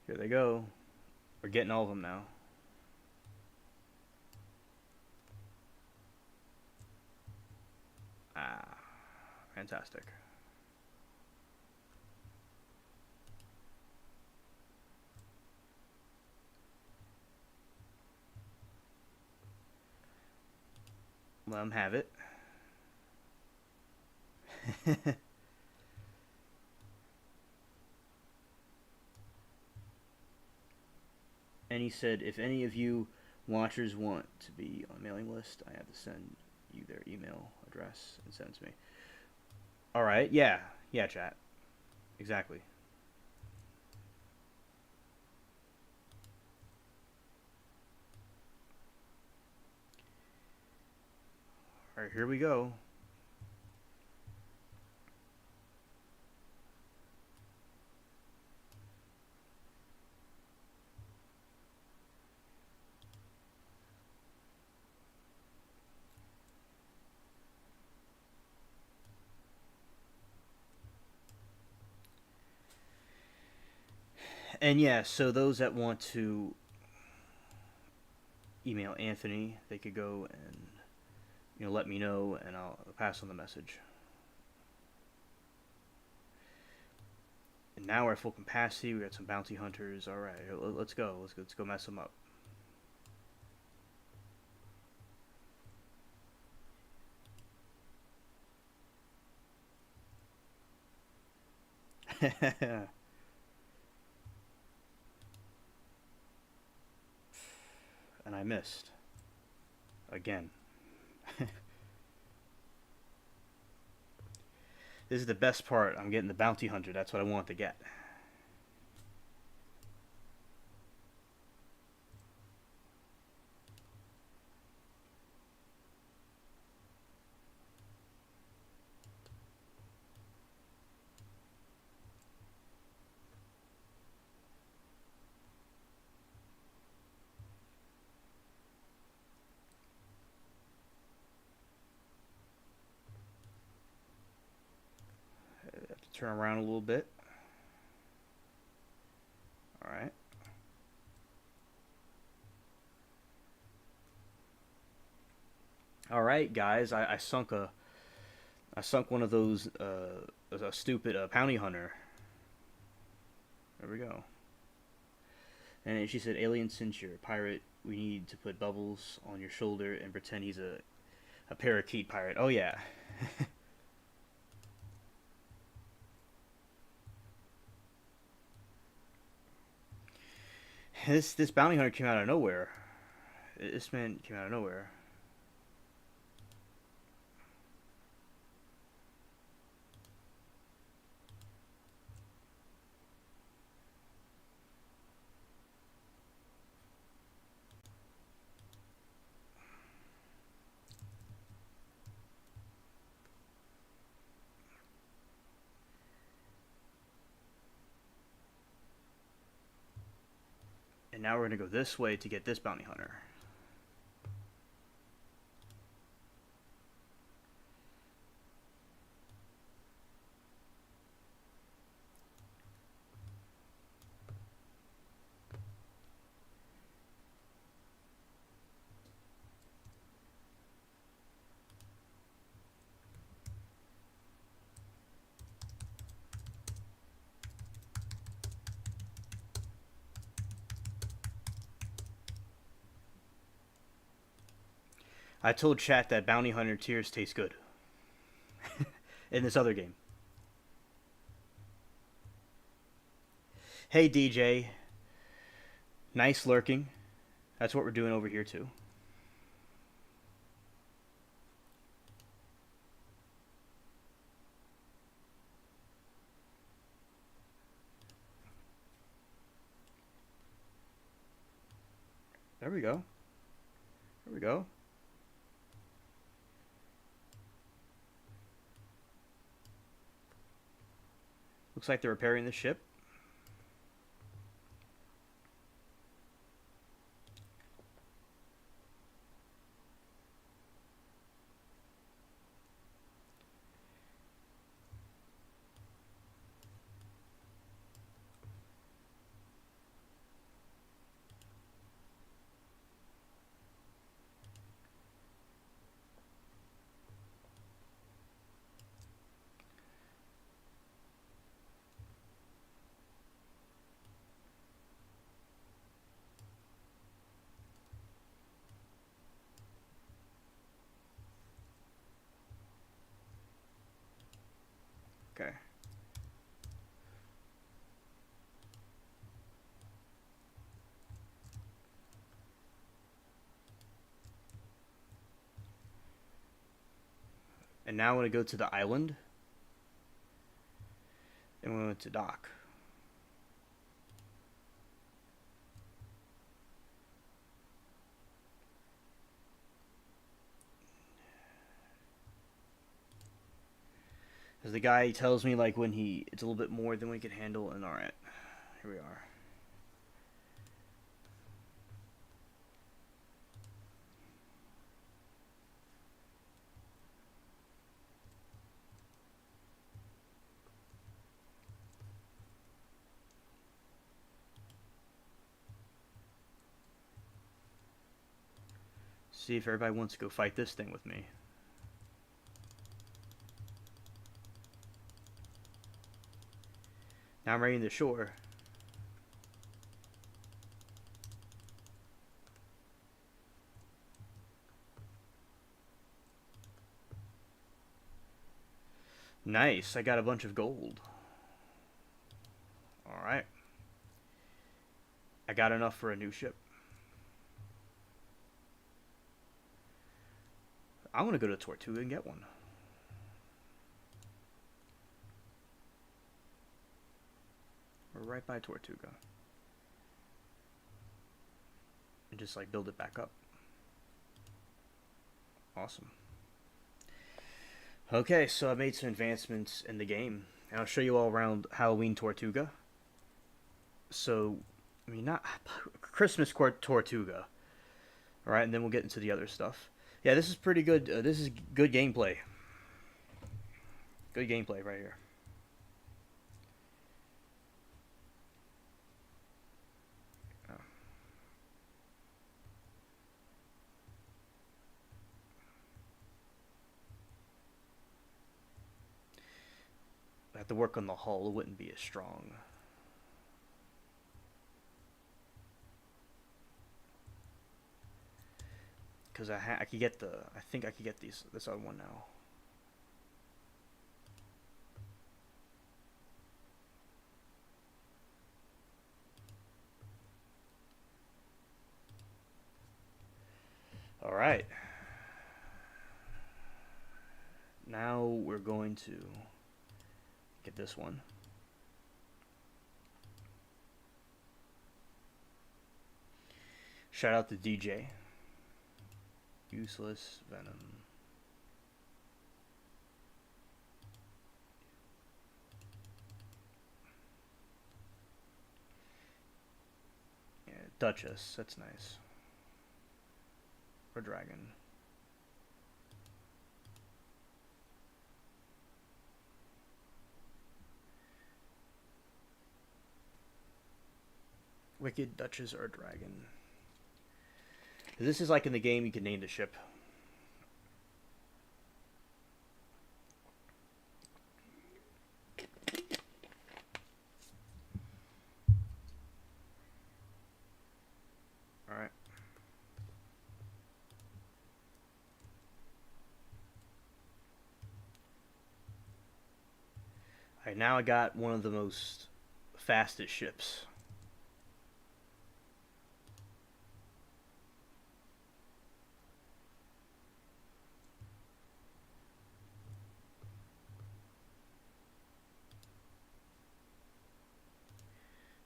Here they go. We're getting all of them now. Ah, fantastic. Let them have it. And he said, if any of you watchers want to be on the mailing list, I have to send you their email address and send it to me. Alright, yeah. Yeah, chat. Exactly. Alright, here we go. And yeah, so those that want to email Anthony, they could go and let me know, and I'll pass on the message. And now we're at full capacity. We got some bounty hunters. All right, let's go. Let's go mess them up. And I missed. Again. This is the best part. I'm getting the bounty hunter. That's what I want to get. Turn around a little bit. Alright. Alright, guys, I sunk one of those a stupid bounty hunter. There we go. And she said, "Alien, since you're a pirate, we need to put Bubbles on your shoulder and pretend he's a parakeet pirate." Oh yeah. This bounty hunter came out of nowhere. This man came out of nowhere. And now we're gonna go this way to get this bounty hunter. I told chat that bounty hunter tears taste good in this other game. Hey DJ, nice lurking. That's what we're doing over here too. There we go. There we go. Looks like they're repairing the ship. Okay. And now I'm going to go to the island. And we went to dock. As the guy tells me, like, when it's a little bit more than we can handle, and alright, here we are. See if everybody wants to go fight this thing with me. Now I'm ready to shore. Nice, I got a bunch of gold. Alright. I got enough for a new ship. I want to go to Tortuga and get one. We're right by Tortuga. And just like build it back up. Awesome. Okay, so I made some advancements in the game. And I'll show you all around Halloween Tortuga. So, I mean, not Christmas Tortuga. Alright, and then we'll get into the other stuff. Yeah, this is pretty good. This is good gameplay. Good gameplay right here. have to work on the hull. It wouldn't be as strong. Because I could get the... I think I could get this other one now. Alright. Now we're going to get this one. Shout out to DJ. Useless Venom. Yeah, Duchess. That's nice. Or Dragon. Wicked, Duchess, or Dragon. This is like in the game you can name the ship. Alright. Alright, now I got one of the most fastest ships.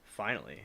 Finally.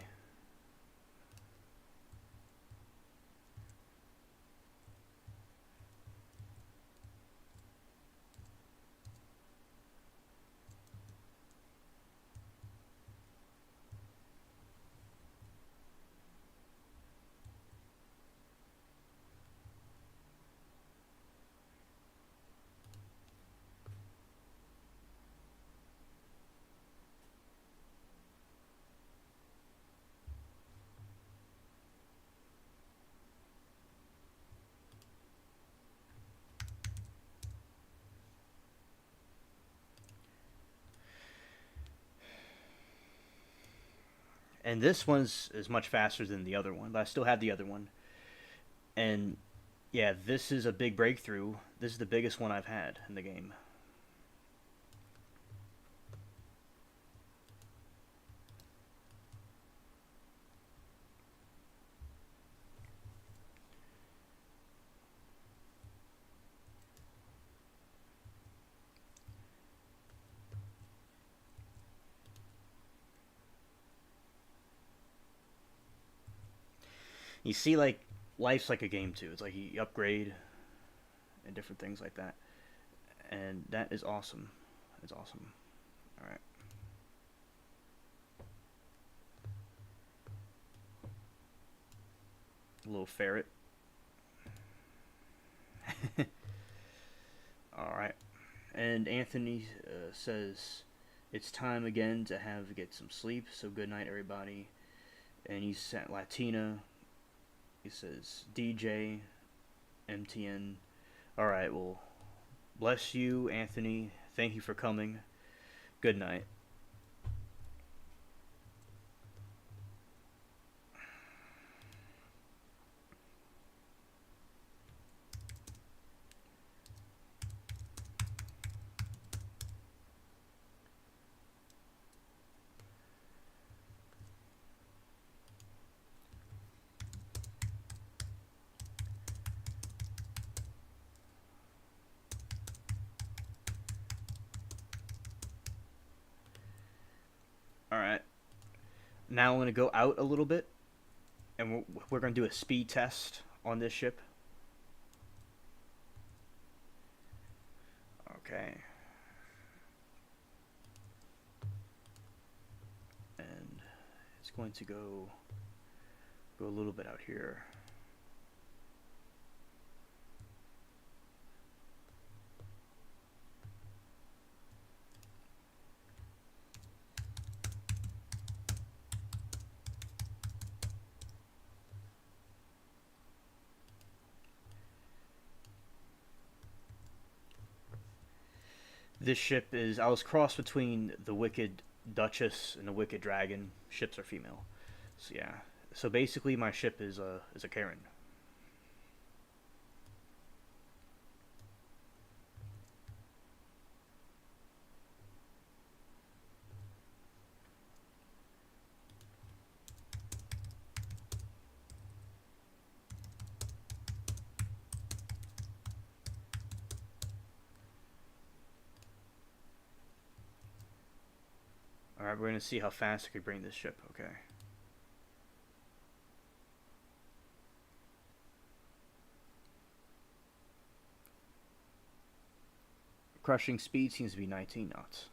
And this one's is much faster than the other one, but I still have the other one. And yeah, this is a big breakthrough. This is the biggest one I've had in the game. You see, like, life's like a game too. It's like you upgrade and different things like that. And that is awesome. It's awesome. Alright. A little ferret. Alright. And Anthony says, it's time again to get some sleep, so good night, everybody. And he sent Latina. He says, DJ, MTN. Alright, well, bless you, Anthony. Thank you for coming. Good night. Alright. Now I'm going to go out a little bit. And we're going to do a speed test on this ship. Okay. And it's going to go a little bit out here. This ship is, I was crossed between the Wicked Duchess and the Wicked Dragon. Ships are female. So yeah. So basically my ship is a Karen. Alright, we're gonna see how fast I can bring this ship, okay. Crushing speed seems to be 19 knots.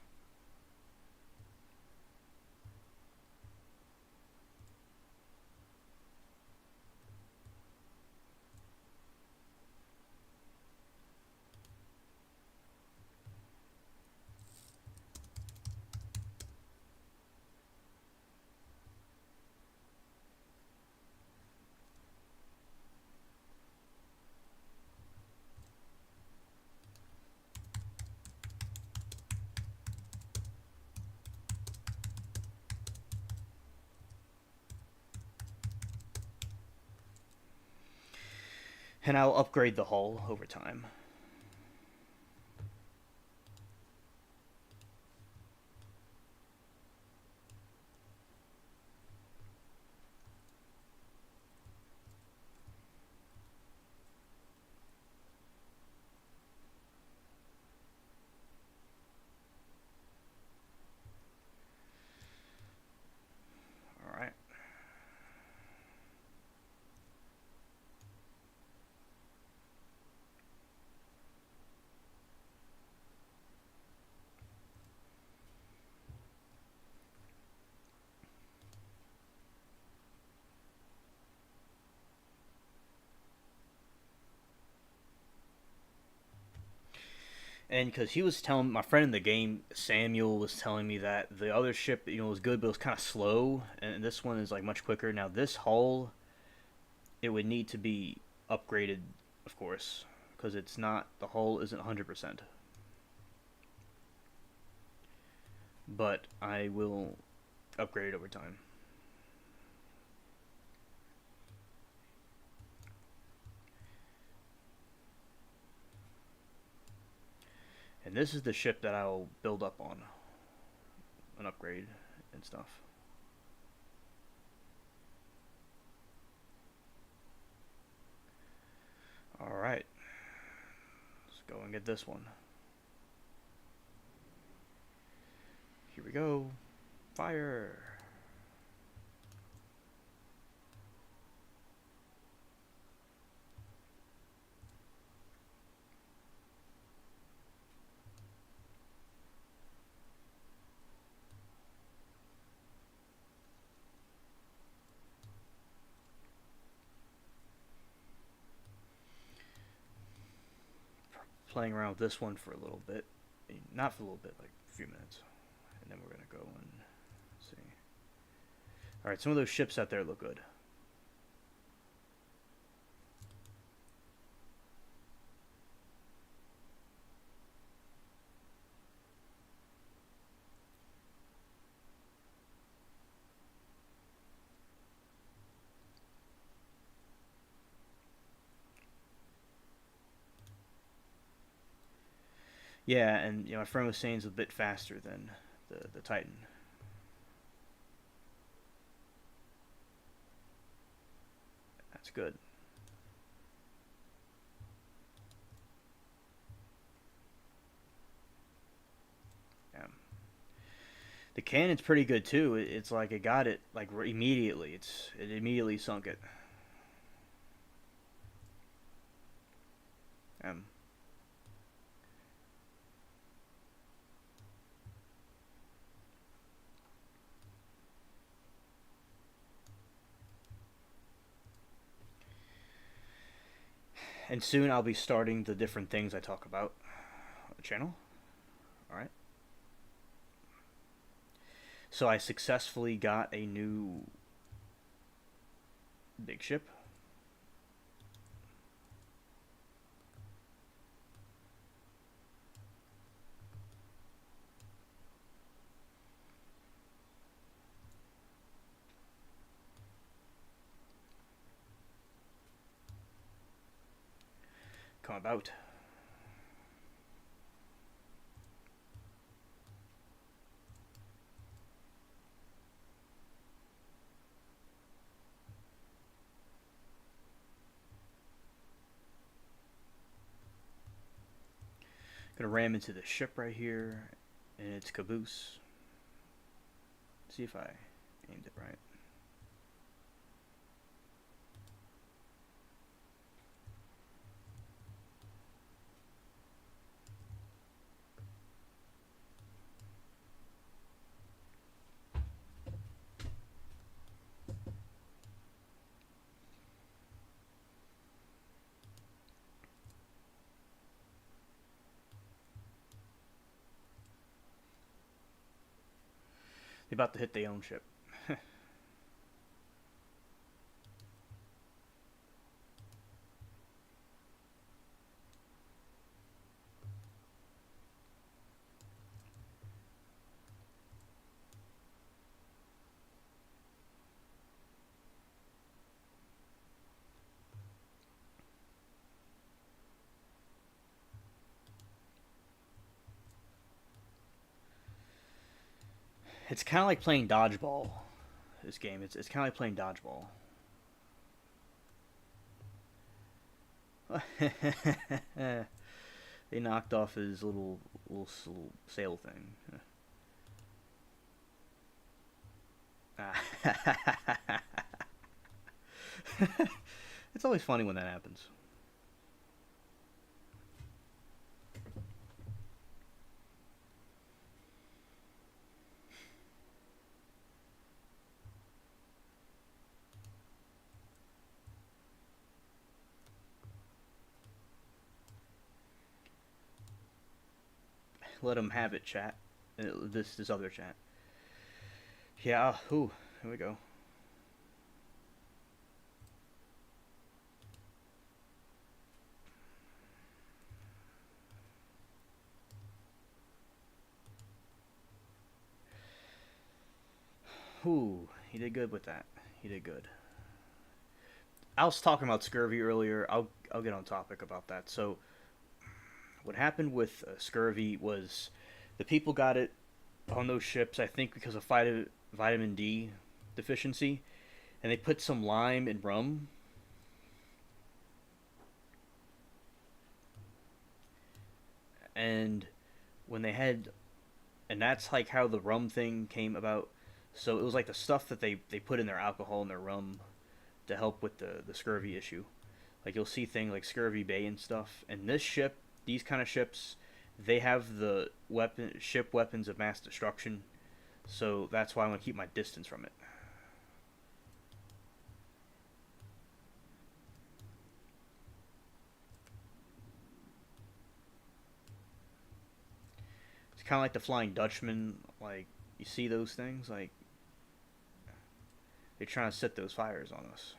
And I'll upgrade the hull over time. Alright. And because he was telling my friend in the game, Samuel was telling me that the other ship, was good, but it was kind of slow, and this one is like much quicker. Now this hull, it would need to be upgraded, of course, because it's not, the hull isn't 100%. But I will upgrade it over time. And this is the ship that I'll build up on an upgrade and stuff. Alright. Let's go and get this one. Here we go. Fire! Playing around with this one for a little bit. Not for a little bit, like a few minutes. And then we're going to go and see. Alright, some of those ships out there look good. Yeah, and my friend was saying it's a bit faster than the Titan. That's good. Yeah. The cannon's pretty good too. It's like it got it like immediately. It immediately sunk it. Um. And soon I'll be starting the different things I talk about on the channel. Alright. So I successfully got a new big ship. come about. Gonna ram into the ship right here and its caboose. See if I aimed it right. They're about to hit their own ship. It's kind of like playing dodgeball. This game, it's kind of like playing dodgeball. They knocked off his little sail thing. It's always funny when that happens. Let him have it, chat. This other chat. Yeah. Ooh. Here we go. Ooh. He did good with that. He did good. I was talking about scurvy earlier. I'll get on topic about that. So, what happened with scurvy was the people got it on those ships, I think, because of vitamin D deficiency, and they put some lime in rum. And when they had, and that's like how the rum thing came about. So it was like the stuff that they put in their alcohol and their rum to help with the scurvy issue. Like you'll see things like Scurvy Bay and stuff. And this ship, these kind of ships, they have the ship weapons of mass destruction. So that's why I want to keep my distance from it. It's kind of like the Flying Dutchman. Like you see those things, like they're trying to set those fires on us.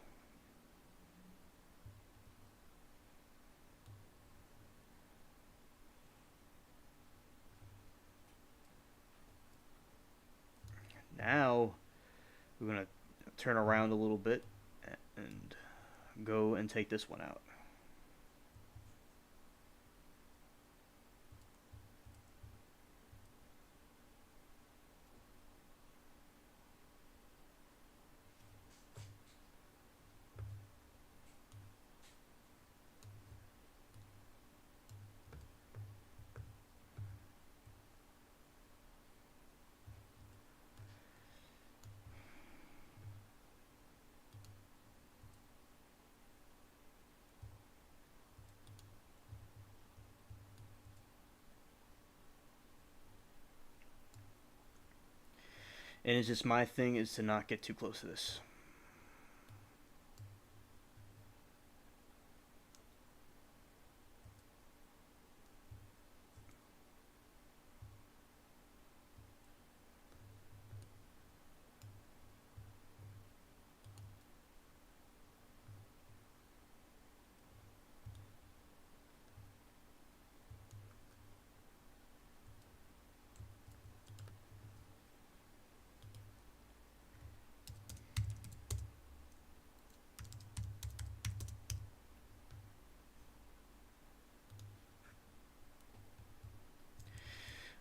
Now we're gonna turn around a little bit and go and take this one out. And it's just my thing is to not get too close to this.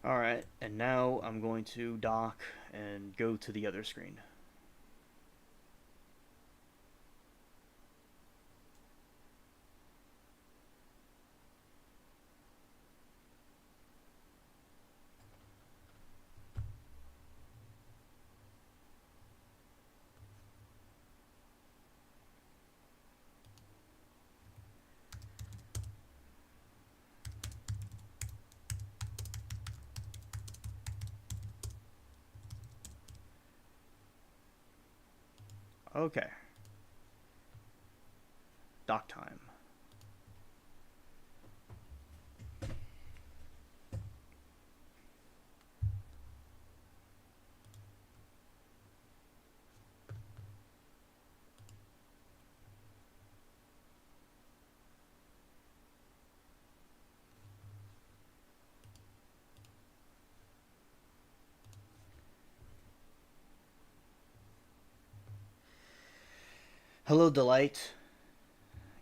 Alright, and now I'm going to dock and go to the other screen. Okay. Dock time. Hello, Delight.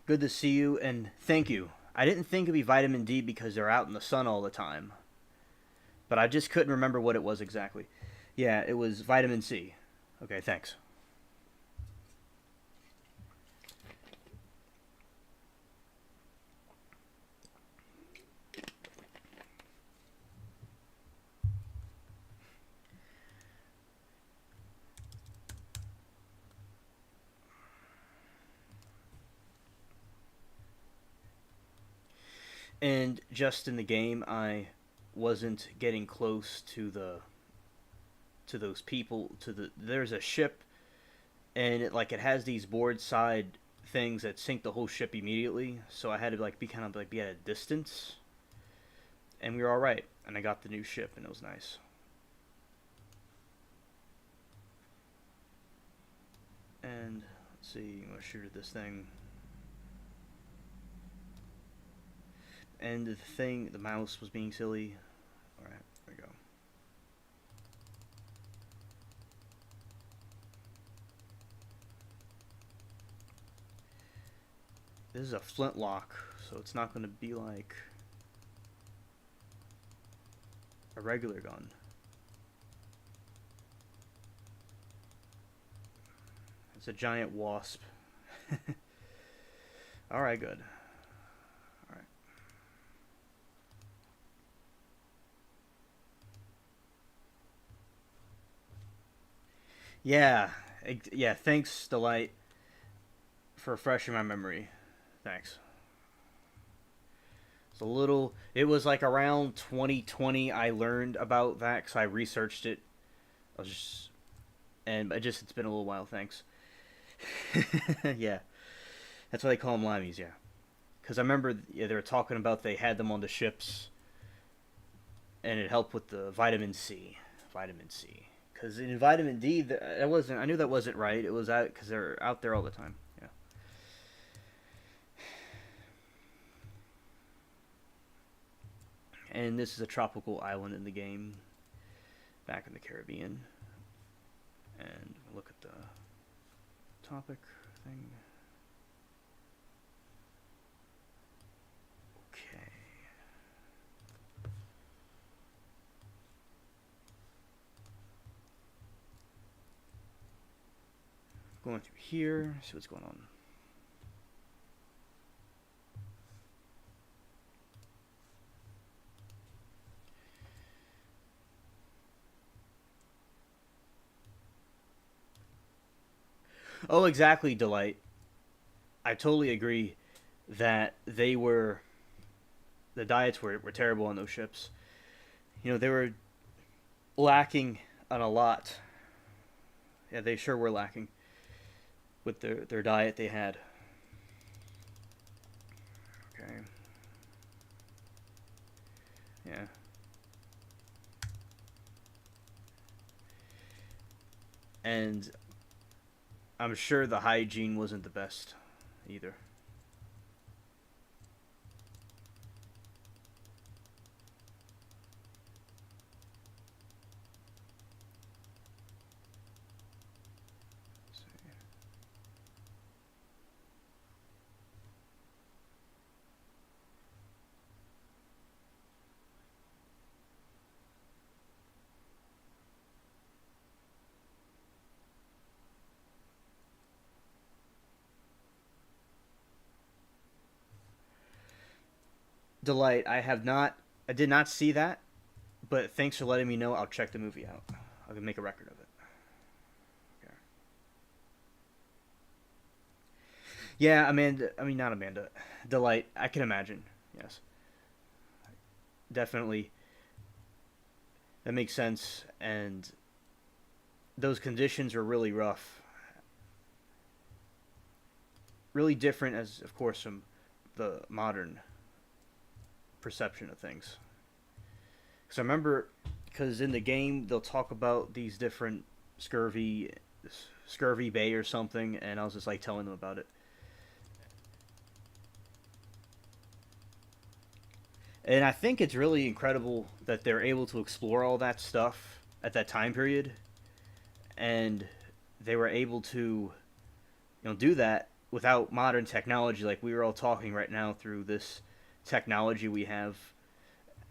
Good to see you, and thank you. I didn't think it'd be vitamin D because they're out in the sun all the time, but I just couldn't remember what it was exactly. Yeah, it was vitamin C. Okay, thanks. And just in the game, I wasn't getting close to those people. There's a ship, and it has these board side things that sink the whole ship immediately. So I had to be kind of be at a distance, and we were all right. And I got the new ship, and it was nice. And let's see, I'm gonna shoot at this thing. And the mouse was being silly. Alright, there we go. This is a flintlock, so it's not going to be like a regular gun. It's a giant wasp. Alright, good. Alright. Yeah, yeah, thanks, Delight, for refreshing my memory. Thanks. It was like around 2020 I learned about that because I researched it. I was just, and it's been a little while, thanks. Yeah, that's why they call them limeys, yeah. Because I remember they were talking about they had them on the ships, and it helped with the vitamin C. Vitamin C. Because in vitamin D, that wasn't. I knew that wasn't right. It was out because they're out there all the time. Yeah. And this is a tropical island in the game, back in the Caribbean. And look at the topic thing. Okay. Going through here, see what's going on. Oh, exactly, Delight. I totally agree that the diets were terrible on those ships. They were lacking on a lot. Yeah, they sure were lacking with their diet they had. Okay. Yeah. And I'm sure the hygiene wasn't the best either. Delight, I did not see that, but thanks for letting me know. I'll check the movie out. I can make a record of it. Okay. Yeah, Amanda. I mean, not Amanda. Delight. I can imagine. Yes, definitely. That makes sense. And those conditions are really rough. Really different, as of course, from the modern perception of things. Because I remember, because in the game they'll talk about these different scurvy, scurvy bay or something, and I was just like telling them about it. And I think it's really incredible that they're able to explore all that stuff at that time period, and they were able to, do that without modern technology, like we were all talking right now through this technology we have.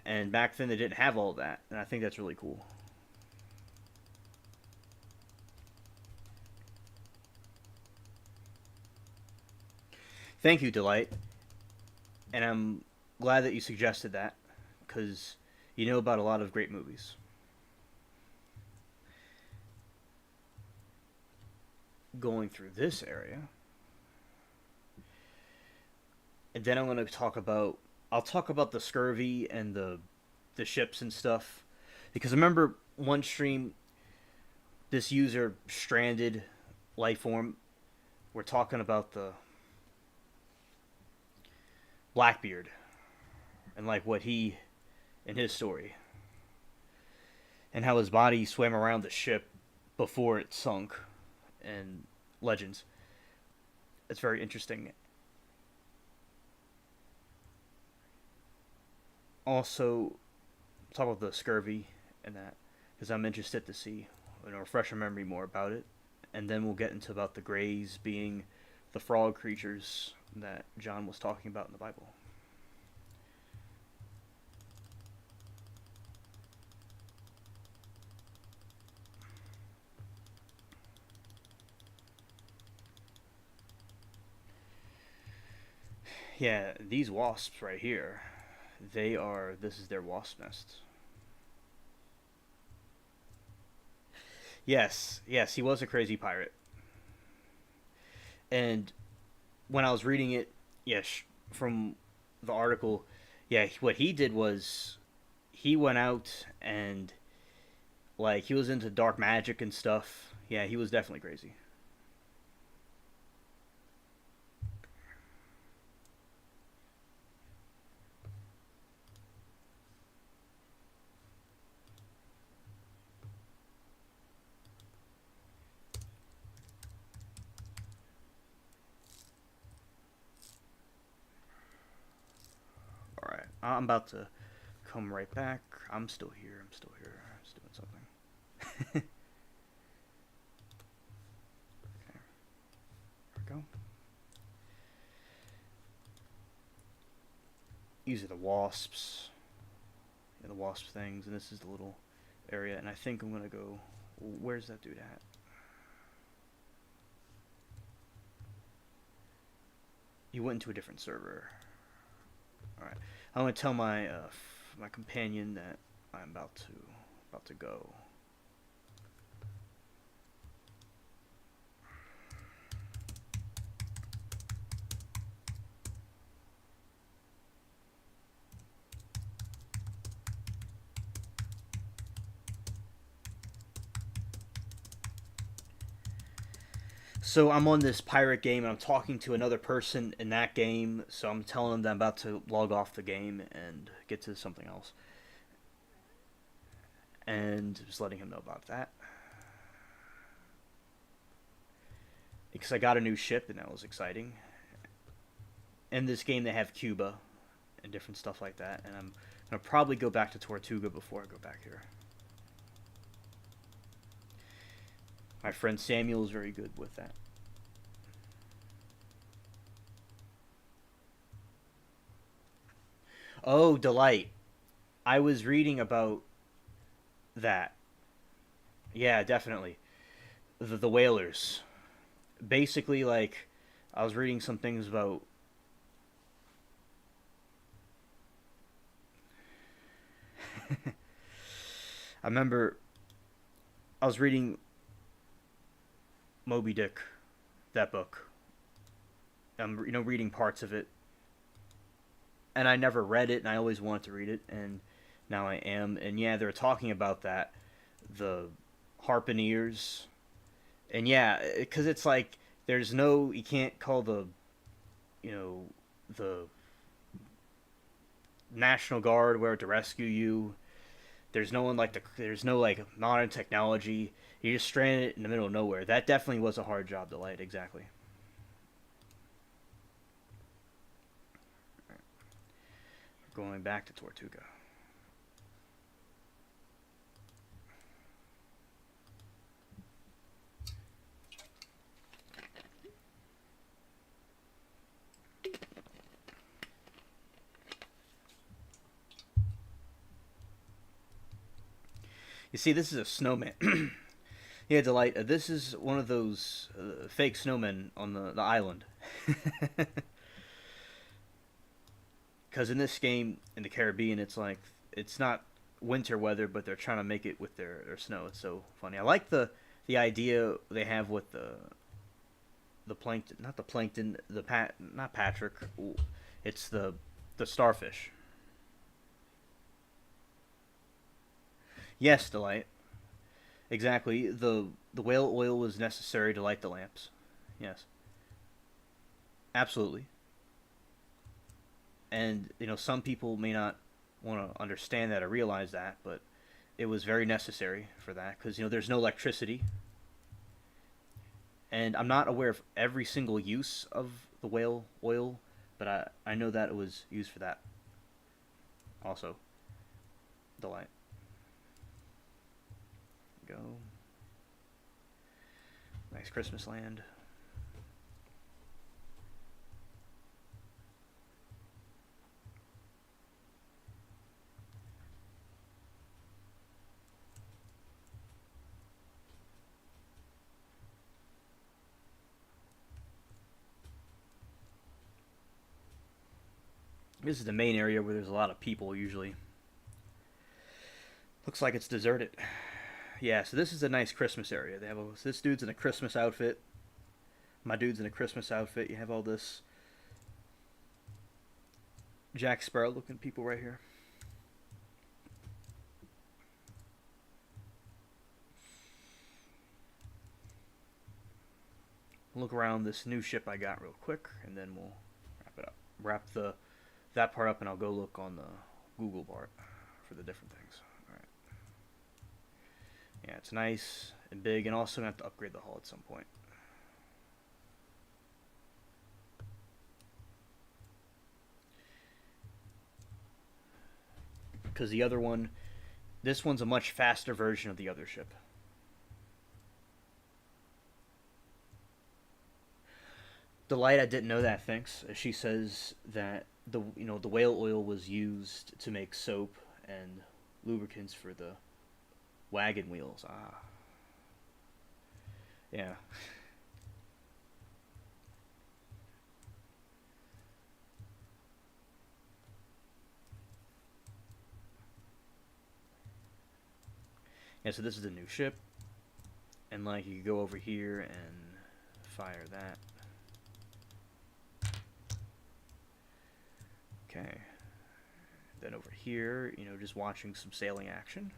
And back then they didn't have all that, and I think that's really cool. Thank you, Delight, and I'm glad that you suggested that because you know about a lot of great movies. Going through this area, and then I'm going to talk about. I'll talk about the scurvy and the ships and stuff because I remember one stream this user stranded life form. We're talking about the Blackbeard and like what he in his story and how his body swam around the ship before it sunk and legends. It's very interesting. Also, talk about the scurvy and that because I'm interested to see refresh my memory more about it, and then we'll get into about the Greys being the frog creatures that John was talking about in the Bible. Yeah, these wasps right here, this is their wasp nest. Yes, he was a crazy pirate. And when I was reading it, yes, from the article, yeah, what he did was he went out and like he was into dark magic and stuff. Yeah, he was definitely crazy. All right, I'm about to come right back. I'm still here. I'm still here. I'm just doing something. Okay, there we go. These are the wasps. Yeah, the wasp things, and this is the little area. And I think I'm gonna go. Where's that dude at? He went into a different server. All right, I'm gonna tell my companion that I'm about to go. So I'm on this pirate game and I'm talking to another person in that game. So I'm telling them that I'm about to log off the game and get to something else, and just letting him know about that. Because I got a new ship and that was exciting. In this game they have Cuba and different stuff like that, and I'm gonna probably go back to Tortuga before I go back here. My friend Samuel is very good with that. Oh, Delight. I was reading about that. Yeah, definitely. The whalers. Basically, like, I was reading some things about I remember I was reading Moby Dick, that book. I'm reading parts of it, and I never read it, and I always wanted to read it, and now I am. And yeah, they're talking about that, the harpooneers, and yeah, because it's like there's no, you can't call you know the National Guard where to rescue you. There's no one like there's no like modern technology. You're just stranded in the middle of nowhere. That definitely was a hard job to light. Exactly. Going back to Tortuga. You see, this is a snowman. Yeah, Delight. This is one of those fake snowmen on the island. Because in this game, in the Caribbean, it's like it's not winter weather, but they're trying to make it with their snow. It's so funny. I like the idea they have with the plankton, not the plankton, not Patrick. It's the starfish. Yes, Delight. Exactly. The whale oil was necessary to light the lamps. Yes, absolutely. And some people may not want to understand that or realize that, but it was very necessary for that because there's no electricity, and I'm not aware of every single use of the whale oil, but I know that it was used for that also. The light. Go. Nice Christmas land. This is the main area where there's a lot of people usually. Looks like it's deserted. Yeah, so this is a nice Christmas area. They have this dude's in a Christmas outfit. My dude's in a Christmas outfit. You have all this Jack Sparrow looking people right here. Look around this new ship I got real quick, and then we'll wrap it up. Wrap that part up, and I'll go look on the Google part for the different things. All right. Yeah, it's nice and big, and also gonna have to upgrade the hull at some point. Because the other one, this one's a much faster version of the other ship. Delight, I didn't know that. Thanks. She says that the whale oil was used to make soap and lubricants for the wagon wheels. Ah, yeah. Yeah. So this is a new ship, and like you could go over here and fire that. Okay. Then over here, just watching some sailing action.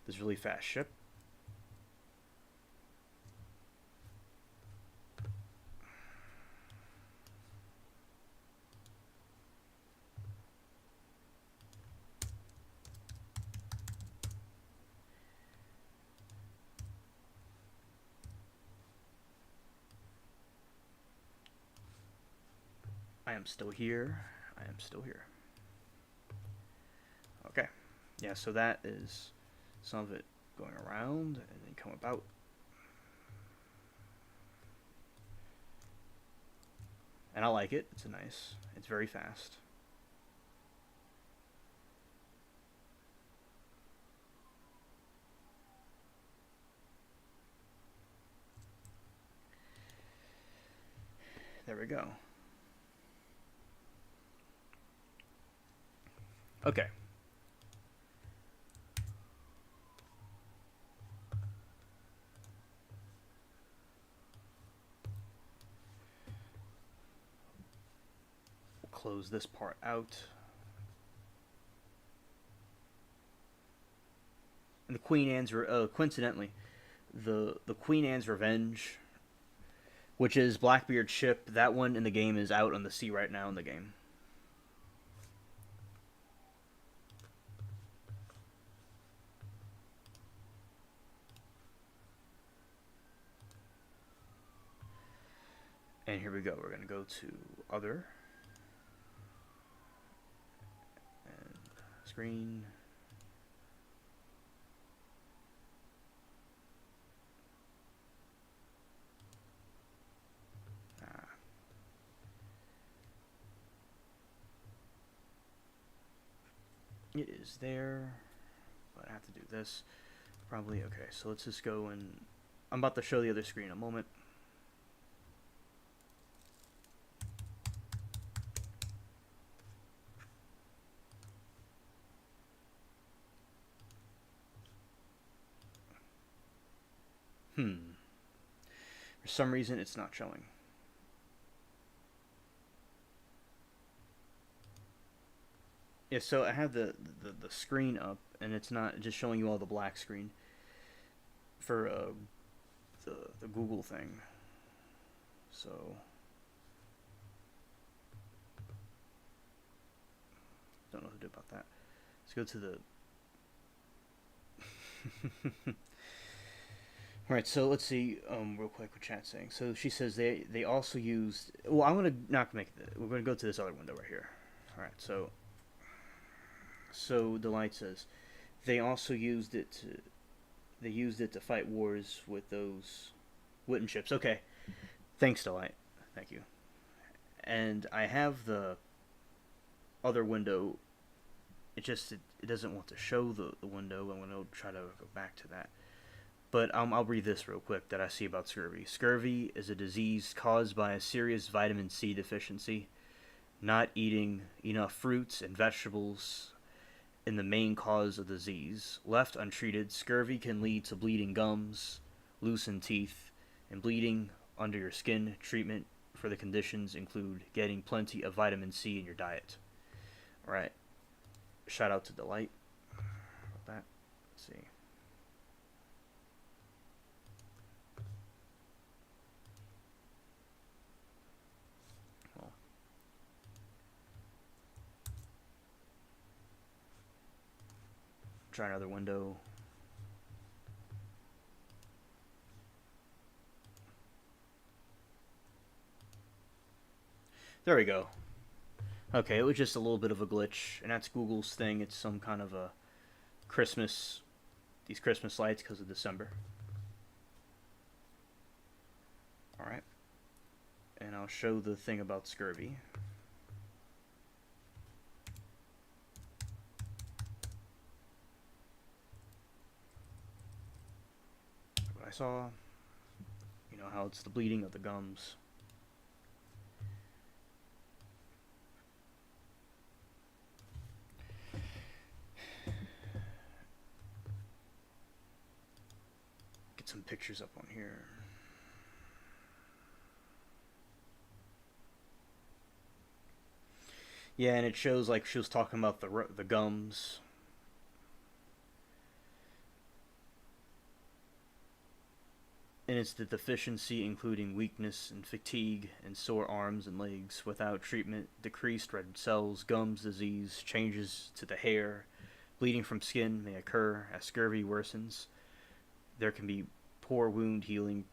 This really fast ship. I am still here. I am still here. Okay. Yeah, so that is some of it going around and then come about. And I like it. It's very fast. There we go. Okay. close this part out. And the Queen Anne's, coincidentally, the Queen Anne's Revenge, which is Blackbeard's ship, that one in the game is out on the sea right now in the game. And here we go. We're going to go to Other. And Screen. It is there, but I have to do this. Probably, okay, so let's just go and... I'm about to show the other screen in a moment. For some reason, it's not showing. Yeah, so I have the screen up, and it's not just showing you all the black screen for the Google thing. So don't know what to do about that. Let's go to the Alright, so let's see real quick what chat's saying. So she says they also used... Well, I'm not gonna make it... We're gonna go to this other window right here. Alright, so Delight says they also used it to fight wars with those wooden ships. Okay, thanks, Delight. Thank you. And I have the other window. It doesn't want to show the window. I'm gonna try to go back to that. But I'll read this real quick that I see about scurvy. Scurvy is a disease caused by a serious vitamin C deficiency. Not eating enough fruits and vegetables in the main cause of disease. Left untreated, scurvy can lead to bleeding gums, loosened teeth, and bleeding under your skin. Treatment for the conditions include getting plenty of vitamin C in your diet. Alright. Shout out to Delight about that. Let's see. Try another window. There we go. Okay, it was just a little bit of a glitch, and that's Google's thing. It's some kind of a these Christmas lights because of December. Alright. And I'll show the thing about scurvy. I saw, you know, how it's the bleeding of the gums. Get some pictures up on here. Yeah, and it shows like she was talking about the gums. And it's the deficiency including weakness and fatigue and sore arms and legs. Without treatment, decreased red cells, gums disease, changes to the hair, bleeding from skin may occur as scurvy worsens. There can be poor wound healing,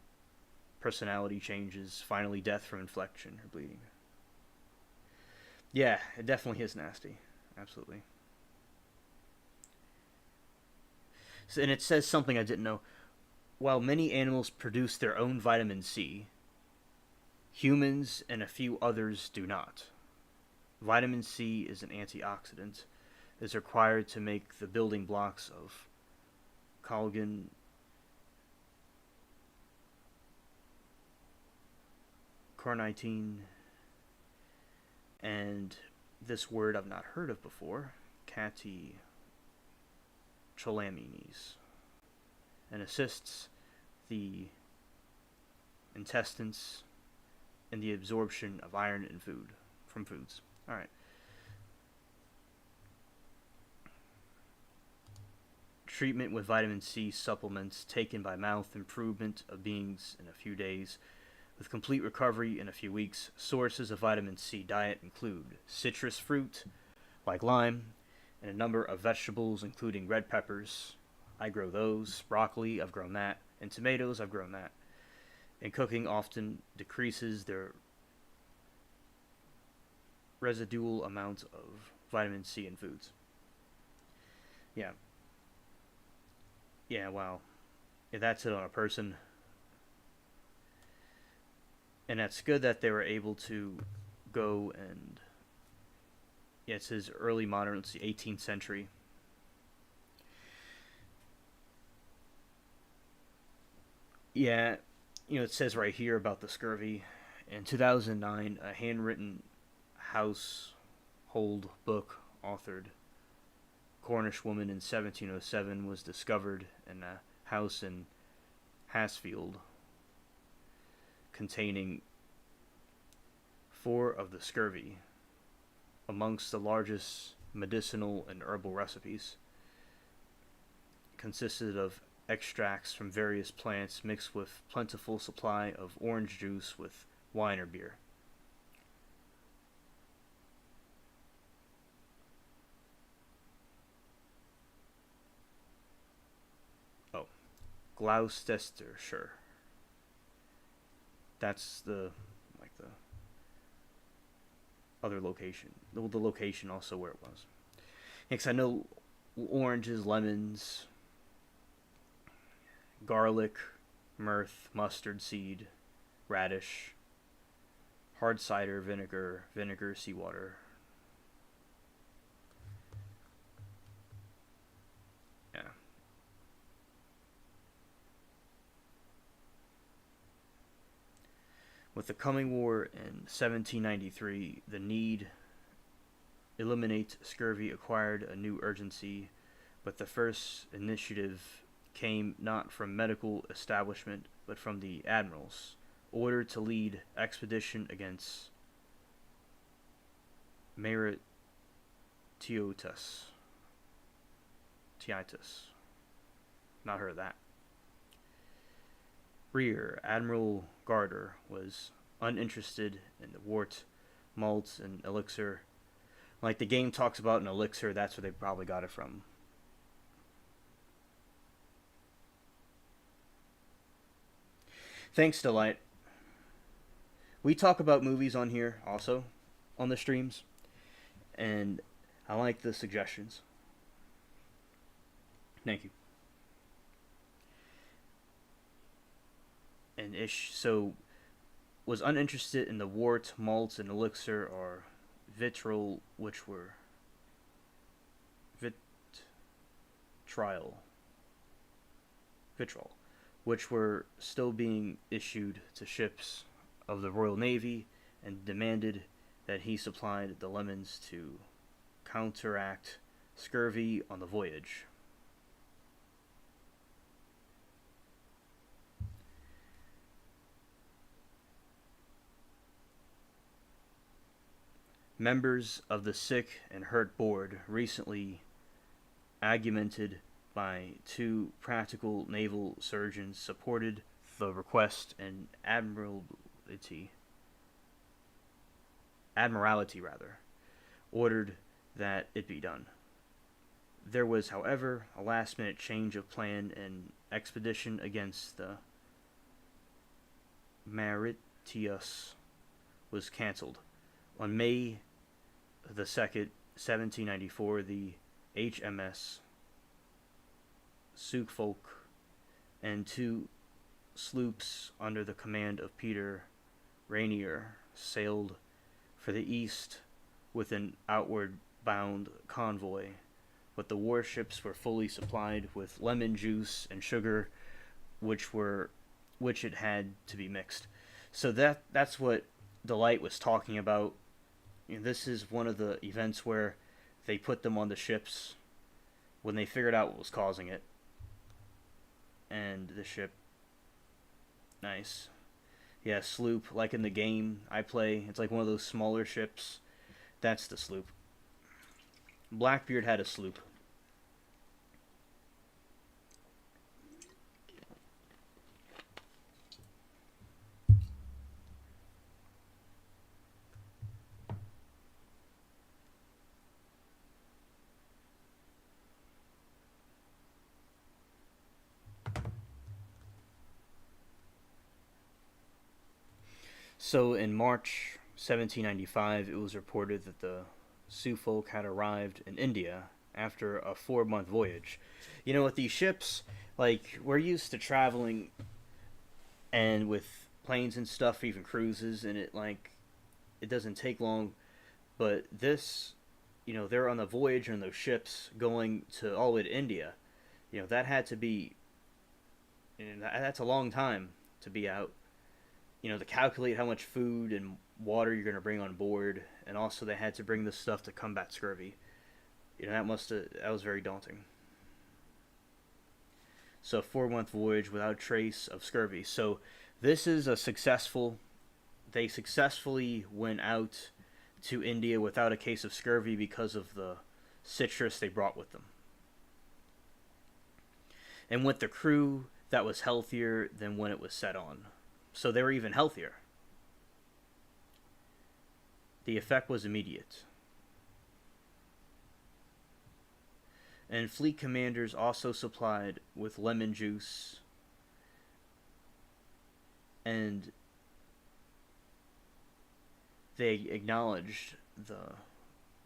personality changes, finally death from infection or bleeding. Yeah, it definitely is nasty. Absolutely. So, and it says something I didn't know. While many animals produce their own vitamin C, humans and a few others do not. Vitamin C is an antioxidant. It is required to make the building blocks of collagen, carnitine, and this word I've not heard of before, catecholamines, and assists the intestines in the absorption of iron from foods. All right. Treatment with vitamin C supplements taken by mouth, improvement of beings in a few days, with complete recovery in a few weeks. Sources of vitamin C diet include citrus fruit, like lime, and a number of vegetables, including red peppers. I grow those. Broccoli, I've grown that. And tomatoes, I've grown that. And cooking often decreases their residual amount of vitamin C in foods. Yeah. Yeah, wow. If that's it on a person. And that's good that they were able to go and. Yeah, it says early modern, it's the 18th century. Yeah, it says right here about the scurvy. In 2009, a handwritten household book authored Cornish woman in 1707 was discovered in a house in Hasfield containing 4 of the scurvy, amongst the largest medicinal and herbal recipes. Consisted of extracts from various plants mixed with plentiful supply of orange juice with wine or beer. Oh, Gloucestershire. That's the other location. The location also where it was. Because I know oranges, lemons, garlic, mirth, mustard seed, radish, hard cider, vinegar, seawater. Yeah. With the coming war in 1793, the need eliminate scurvy acquired a new urgency, but the first initiative came not from medical establishment, but from the admirals, ordered to lead expedition against Mauritius. Titus. Not heard of that. Rear Admiral Garter was uninterested in the wort, malts, and elixir. Like the game talks about an elixir, that's where they probably got it from. Thanks, Delight. We talk about movies on here also, on the streams, and I like the suggestions. Thank you. And Ish was uninterested in the wort, malts, and elixir or vitriol, which were vitriol, which were still being issued to ships of the Royal Navy, and demanded that he supplied the lemons to counteract scurvy on the voyage. Members of the Sick and Hurt Board recently augmented by 2 practical naval surgeons supported the request, and Admiralty ordered that it be done. There was, however, a last-minute change of plan, and expedition against the Mauritius was cancelled. On May the 2nd, 1794, the HMS Suffolk and 2 sloops under the command of Peter Rainier sailed for the east with an outward bound convoy, but the warships were fully supplied with lemon juice and sugar, which it had to be mixed. So that's what Delight was talking about. This is one of the events where they put them on the ships when they figured out what was causing it. And the ship, nice. Yeah, sloop, like in the game I play, it's like one of those smaller ships That's the sloop. Blackbeard had a sloop. So in March 1795, it was reported that the Sioux folk had arrived in India after a 4-month voyage. You know, with these ships, like, we're used to traveling and with planes and stuff, even cruises, and it doesn't take long. But this, they're on a voyage on those ships going to all the way to India. That had to be, that's a long time to be out. To calculate how much food and water you're going to bring on board, and also they had to bring this stuff to combat scurvy. That was very daunting. So, a 4-month voyage without trace of scurvy. So this is a successful. They successfully went out to India without a case of scurvy because of the citrus they brought with them, and with the crew that was healthier than when it was set on. So they were even healthier. The effect was immediate. And fleet commanders also supplied with lemon juice and they acknowledged the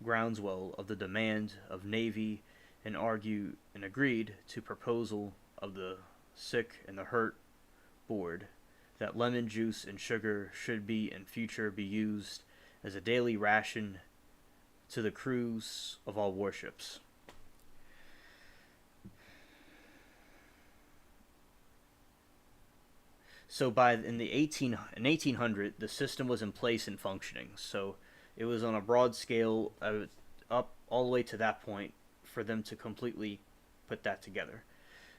groundswell of the demand of Navy and agreed to proposal of the sick and the hurt board that lemon juice and sugar should be in future be used as a daily ration to the crews of all warships. So in 1800, the system was in place and functioning. So it was on a broad scale up all the way to that point for them to completely put that together.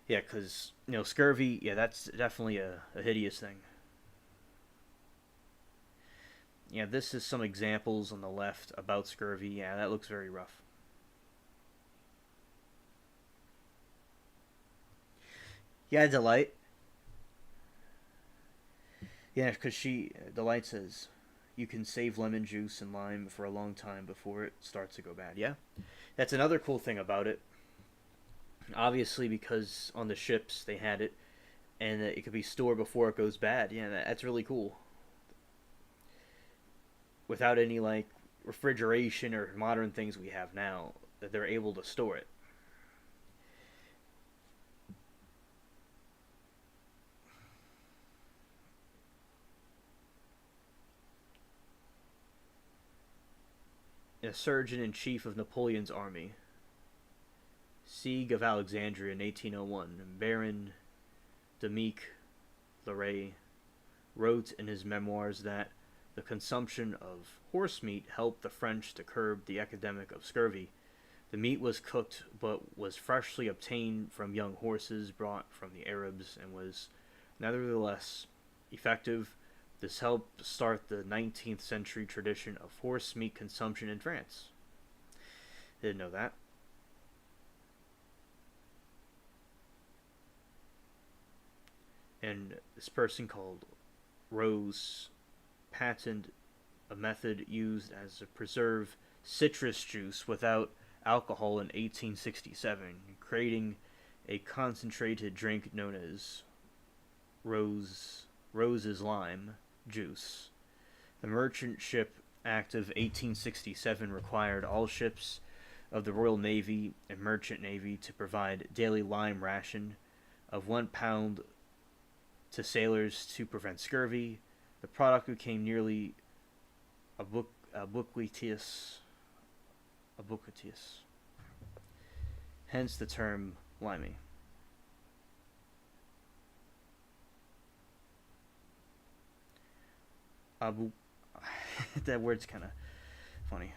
Yeah, because scurvy. Yeah, that's definitely a hideous thing. Yeah, this is some examples on the left about scurvy. Yeah, that looks very rough. Yeah, Delight. Yeah, because Delight says, you can save lemon juice and lime for a long time before it starts to go bad. Yeah, that's another cool thing about it. Obviously, because on the ships they had it, and it could be stored before it goes bad. Yeah, that's really cool. Without any refrigeration or modern things we have now, that they're able to store it. A surgeon-in-chief of Napoleon's army. Siege of Alexandria in 1801. Baron Demick Leray wrote in his memoirs that the consumption of horse meat helped the French to curb the epidemic of scurvy. The meat was cooked but was freshly obtained from young horses brought from the Arabs and was nevertheless effective. This helped start the 19th century tradition of horse meat consumption in France. Didn't know that. And this person called Rose patented a method used as to preserve citrus juice without alcohol in 1867, creating a concentrated drink known as Rose's lime juice. The Merchant Ship Act of 1867 required all ships of the Royal Navy and Merchant Navy to provide daily lime ration of 1 pound to sailors to prevent scurvy. The product became nearly ubiquitous, hence the term limey. That word's kind of funny.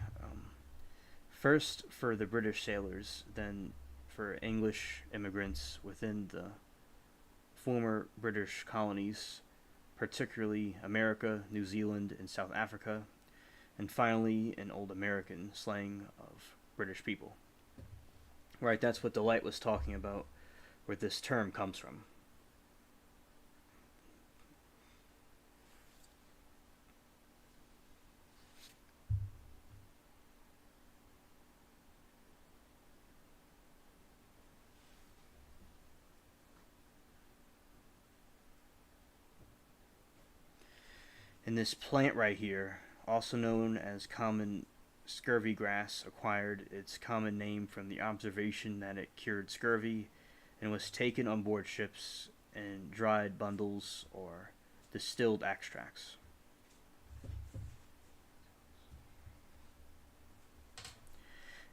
First for the British sailors, then for English immigrants within the former British colonies, particularly America, New Zealand, and South Africa. and finally in Old American slang of British people. Right, that's what Delight was talking about, where this term comes from. And this plant right here, also known as common scurvy grass, acquired its common name from the observation that it cured scurvy and was taken on board ships in dried bundles or distilled extracts.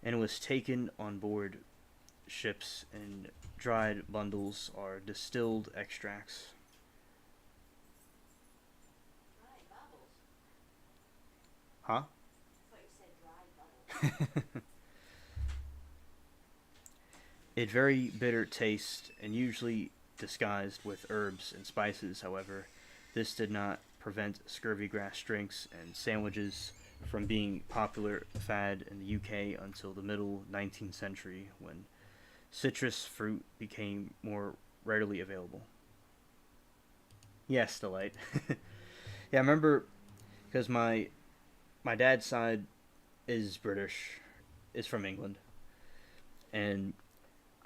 And was taken on board ships in dried bundles or distilled extracts. Huh? It very bitter taste and usually disguised with herbs and spices. However, this did not prevent scurvy grass drinks and sandwiches from being popular fad in the UK until the middle 19th century when citrus fruit became more readily available. Yes, Delight. Yeah, I remember because my dad's side is British, is from England, and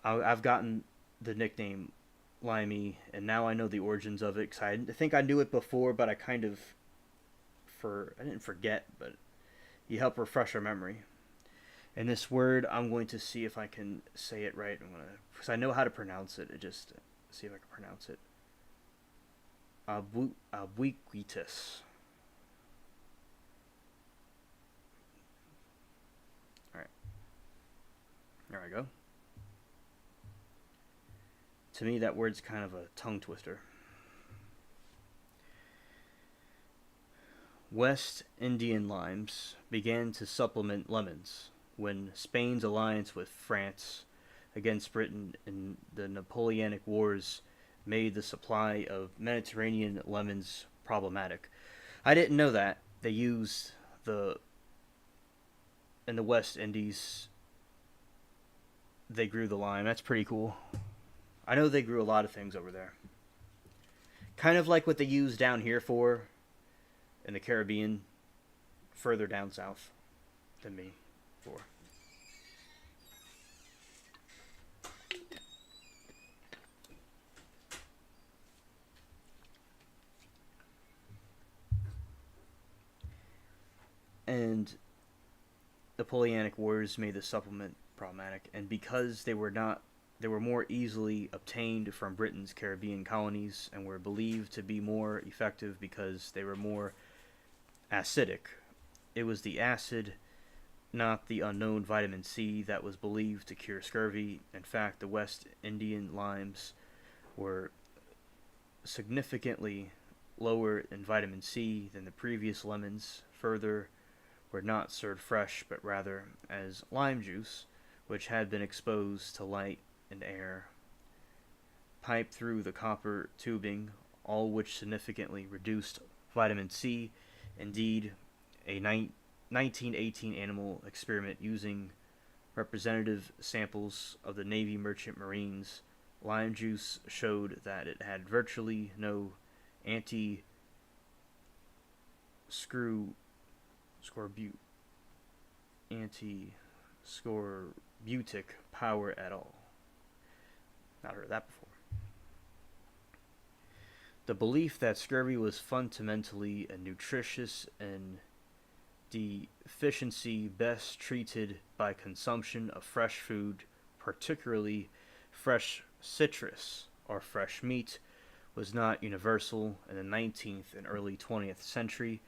I've gotten the nickname Limey, and now I know the origins of it. Cause I think I knew it before, but I kind of I didn't forget, but you help refresh our memory. And this word, I'm going to see if I can say it right. Because I know how to pronounce it. Just see if I can pronounce it. Ubiquitous. All right, there I go. To me, that word's kind of a tongue twister. West Indian limes began to supplement lemons when Spain's alliance with France against Britain in the Napoleonic Wars made the supply of Mediterranean lemons problematic. I didn't know that. They used the in the West Indies they grew the lime. That's pretty cool. I know they grew a lot of things over there. Kind of like what they use down here for in the Caribbean, further down south than me for. And Napoleonic Wars made the supplement problematic, and because they were more easily obtained from Britain's Caribbean colonies and were believed to be more effective because they were more acidic. It was the acid, not the unknown vitamin C, that was believed to cure scurvy. In fact, the West Indian limes were significantly lower in vitamin C than the previous lemons. Further, were not served fresh, but rather as lime juice, which had been exposed to light and air, piped through the copper tubing, all which significantly reduced vitamin C. Indeed, a 1918 animal experiment using representative samples of the Navy Merchant Marines lime juice showed that it had virtually no anti-scorbutic power at all. Not heard that before. The belief that scurvy was fundamentally a nutritious and deficiency best treated by consumption of fresh food, particularly fresh citrus or fresh meat, was not universal in the 19th and early 20th century,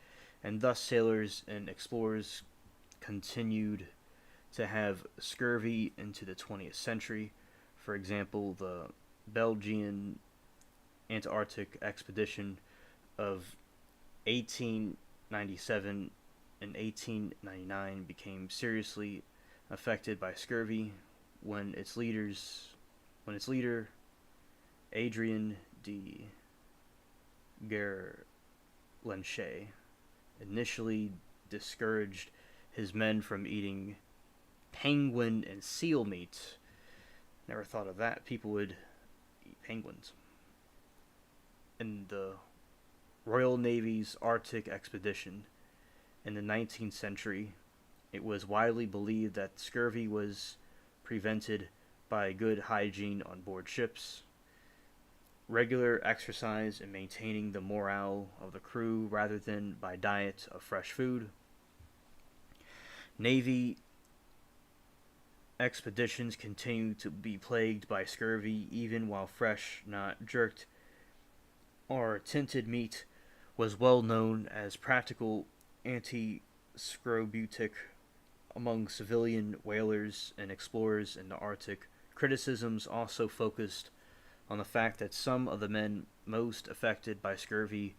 and thus sailors and explorers continued to have scurvy into the 20th century. For example, the Belgian Antarctic expedition of 1897 and 1899 became seriously affected by scurvy when its leader Adrien de Guerlainche initially discouraged his men from eating penguin and seal meat. Never thought of that. People would eat penguins. In the Royal Navy's Arctic expedition in the 19th century, it was widely believed that scurvy was prevented by good hygiene on board ships, regular exercise, and maintaining the morale of the crew rather than by diet of fresh food. Navy expeditions continue to be plagued by scurvy even while fresh, not jerked or tinted meat was well known as practical anti-scorbutic among civilian whalers and explorers in the Arctic. Criticisms also focused on the fact that some of the men most affected by scurvy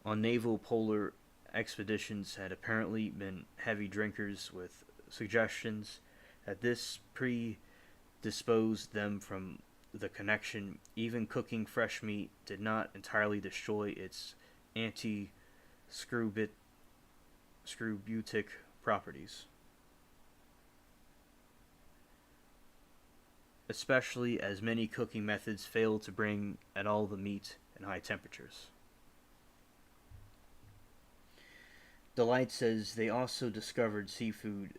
on naval polar expeditions had apparently been heavy drinkers, with suggestions that this predisposed them from the connection. Even cooking fresh meat did not entirely destroy its anti-scorbutic properties, especially as many cooking methods failed to bring at all the meat in high temperatures. Delight says they also discovered seafood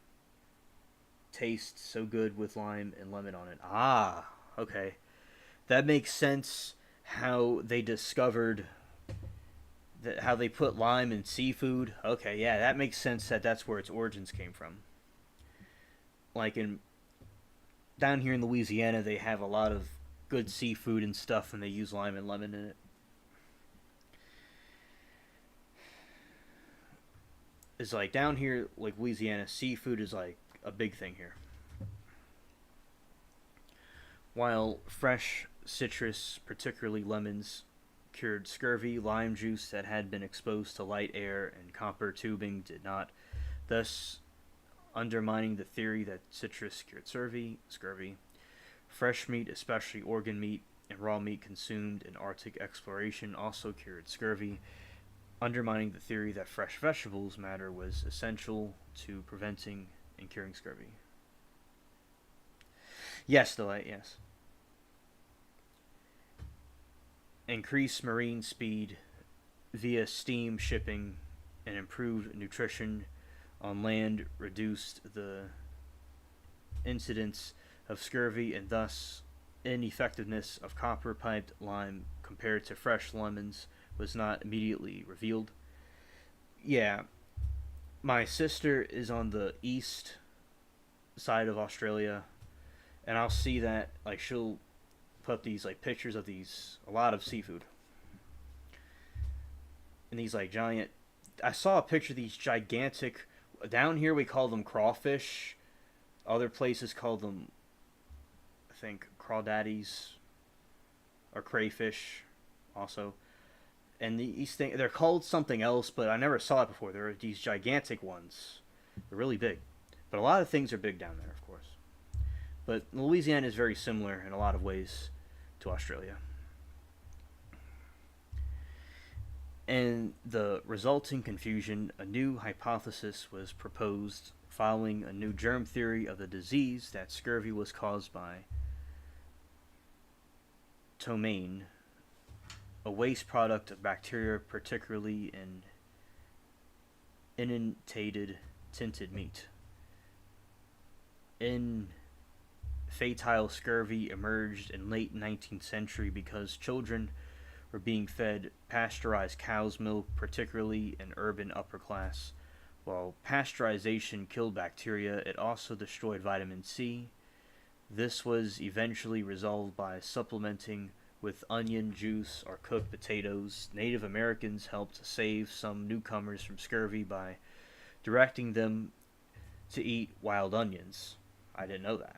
tastes so good with lime and lemon on it. Ah, okay. That makes sense how they discovered that, how they put lime in seafood. Okay, yeah, that makes sense that that's where its origins came from. Like down here in Louisiana, they have a lot of good seafood and stuff, and they use lime and lemon in it. It's like down here, like Louisiana, seafood is like a big thing here. While fresh citrus, particularly lemons, cured scurvy, lime juice that had been exposed to light air and copper tubing did not, thus undermining the theory that citrus cured scurvy. Fresh meat, especially organ meat and raw meat consumed in Arctic exploration, also cured scurvy, undermining the theory that fresh vegetables matter was essential to preventing and curing scurvy. Yes, Delight, yes. Increased marine speed via steam shipping and improved nutrition on land reduced the incidence of scurvy and thus ineffectiveness of copper-piped lime compared to fresh lemons was not immediately revealed. Yeah, my sister is on the east side of Australia, and I'll see that, like, she'll put these, like, pictures of these, a lot of seafood. And these, like, giant, I saw a picture of these gigantic, down here we call them crawfish, other places call them, I think, crawdaddies, or crayfish, also. And these things, they're called something else, but I never saw it before. There are these gigantic ones. They're really big. But a lot of things are big down there, of course. But Louisiana is very similar in a lot of ways to Australia. And the resulting confusion, a new hypothesis was proposed following a new germ theory of the disease that scurvy was caused by ptomaine, a waste product of bacteria, particularly in inundated tinted meat. Infantile scurvy emerged in late 19th century because children were being fed pasteurized cow's milk, particularly in urban upper class. While pasteurization killed bacteria, it also destroyed vitamin C. This was eventually resolved by supplementing with onion juice or cooked potatoes. Native Americans helped save some newcomers from scurvy by directing them to eat wild onions. I didn't know that.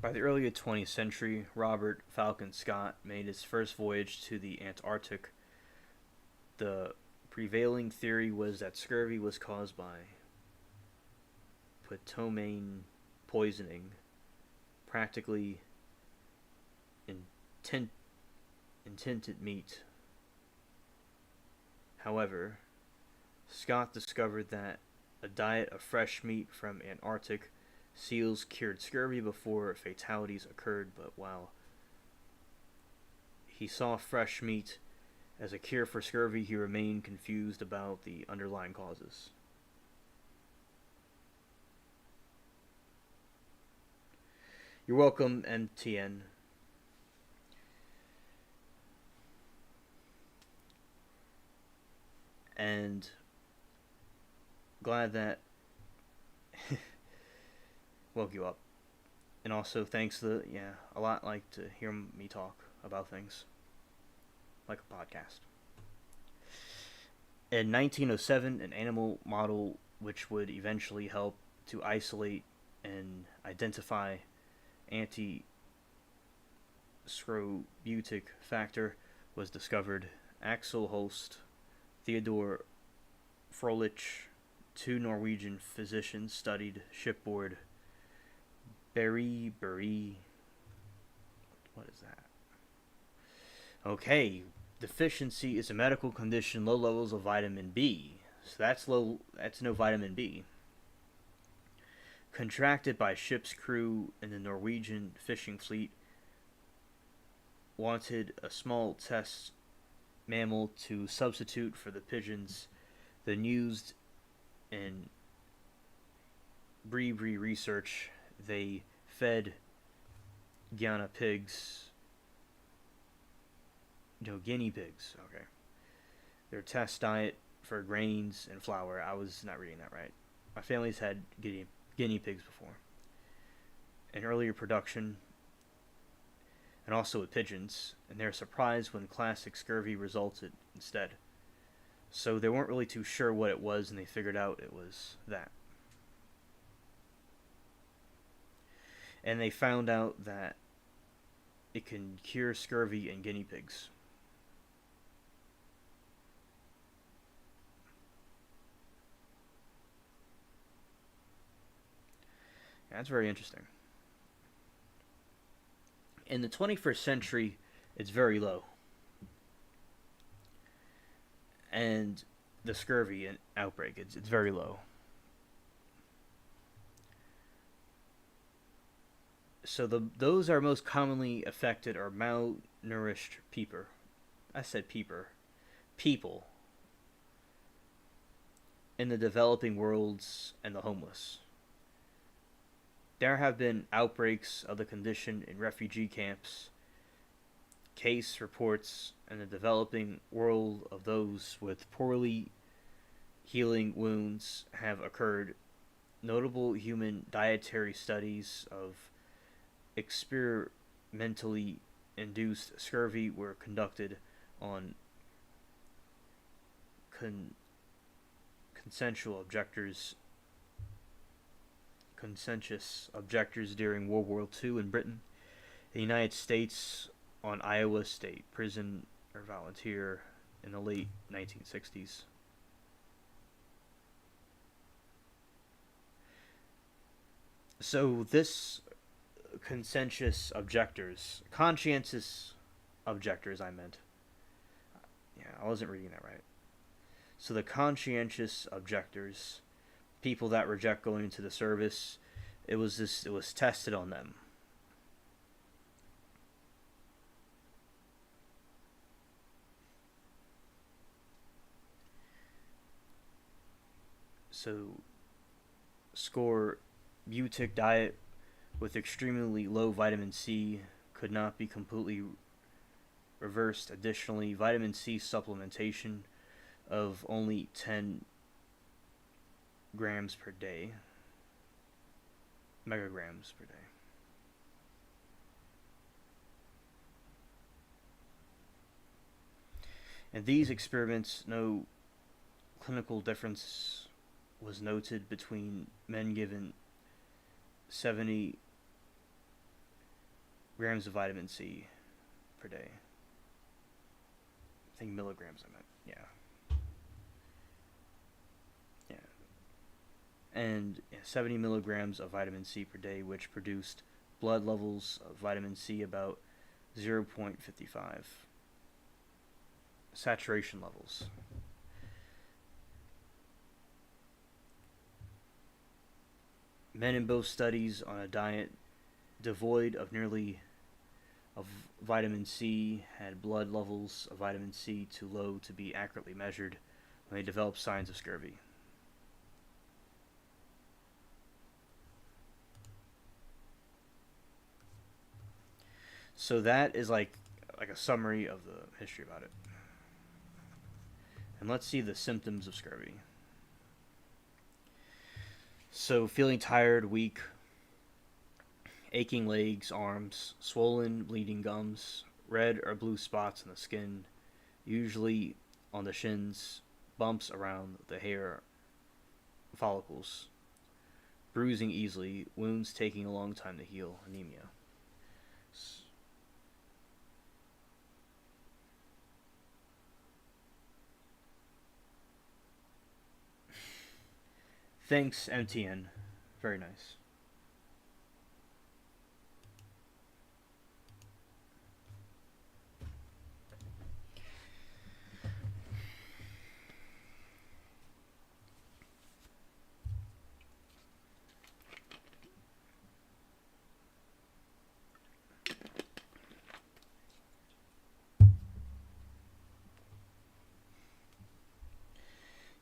By the early 20th century, Robert Falcon Scott made his first voyage to the Antarctic. The prevailing theory was that scurvy was caused by potassium poisoning, practically in tinted meat. However, Scott discovered that a diet of fresh meat from Antarctic seals cured scurvy before fatalities occurred, but while he saw fresh meat as a cure for scurvy, he remained confused about the underlying causes. You're welcome, MTN. And glad that woke you up. And also thanks a lot like to hear me talk about things like a podcast. In 1907, an animal model which would eventually help to isolate and identify anti-scorbutic factor was discovered. Axel Holst, Theodore Froelich, two Norwegian physicians, studied shipboard berry. What is that? Okay, deficiency is a medical condition, low levels of vitamin B. So that's no vitamin B. Contracted by ship's crew in the Norwegian fishing fleet, wanted a small test mammal to substitute for the pigeons then used in Brebri research. They fed guinea pigs. Okay. Their test diet for grains and flour. I was not reading that right. My family's had guinea pigs before. An earlier production, and also with pigeons, and they're surprised when classic scurvy resulted instead. So they weren't really too sure what it was, and they figured out it was that. And they found out that it can cure scurvy in guinea pigs. That's very interesting. In the 21st century, it's very low. And the scurvy outbreak, it's very low. So those are most commonly affected are malnourished people. I said people in the developing worlds and the homeless. There have been outbreaks of the condition in refugee camps. Case reports in the developing world of those with poorly healing wounds have occurred. Notable human dietary studies of experimentally induced scurvy were conducted on conscientious objectors during World War II in Britain. The United States on Iowa State prison or volunteer in the late 1960s. So this conscientious objectors, I meant. Yeah, I wasn't reading that right. So the conscientious objectors, people that reject going into the service, it was tested on them. So scorbutic diet with extremely low vitamin C could not be completely reversed. Additionally, vitamin C supplementation of only 10 grams per day, megagrams per day. In these experiments, no clinical difference was noted between men given 70 grams of vitamin C per day. I think milligrams I meant. Yeah. Yeah. And 70 milligrams of vitamin C per day, which produced blood levels of vitamin C about 0.55. Saturation levels. Men in both studies on a diet devoid of nearly of vitamin C had blood levels of vitamin C too low to be accurately measured when they developed signs of scurvy. So that is like a summary of the history about it. And let's see the symptoms of scurvy. So feeling tired, weak, aching legs, arms, swollen, bleeding gums, red or blue spots on the skin, usually on the shins, bumps around the hair follicles, bruising easily, wounds taking a long time to heal, anemia. Thanks, MTN. Very nice.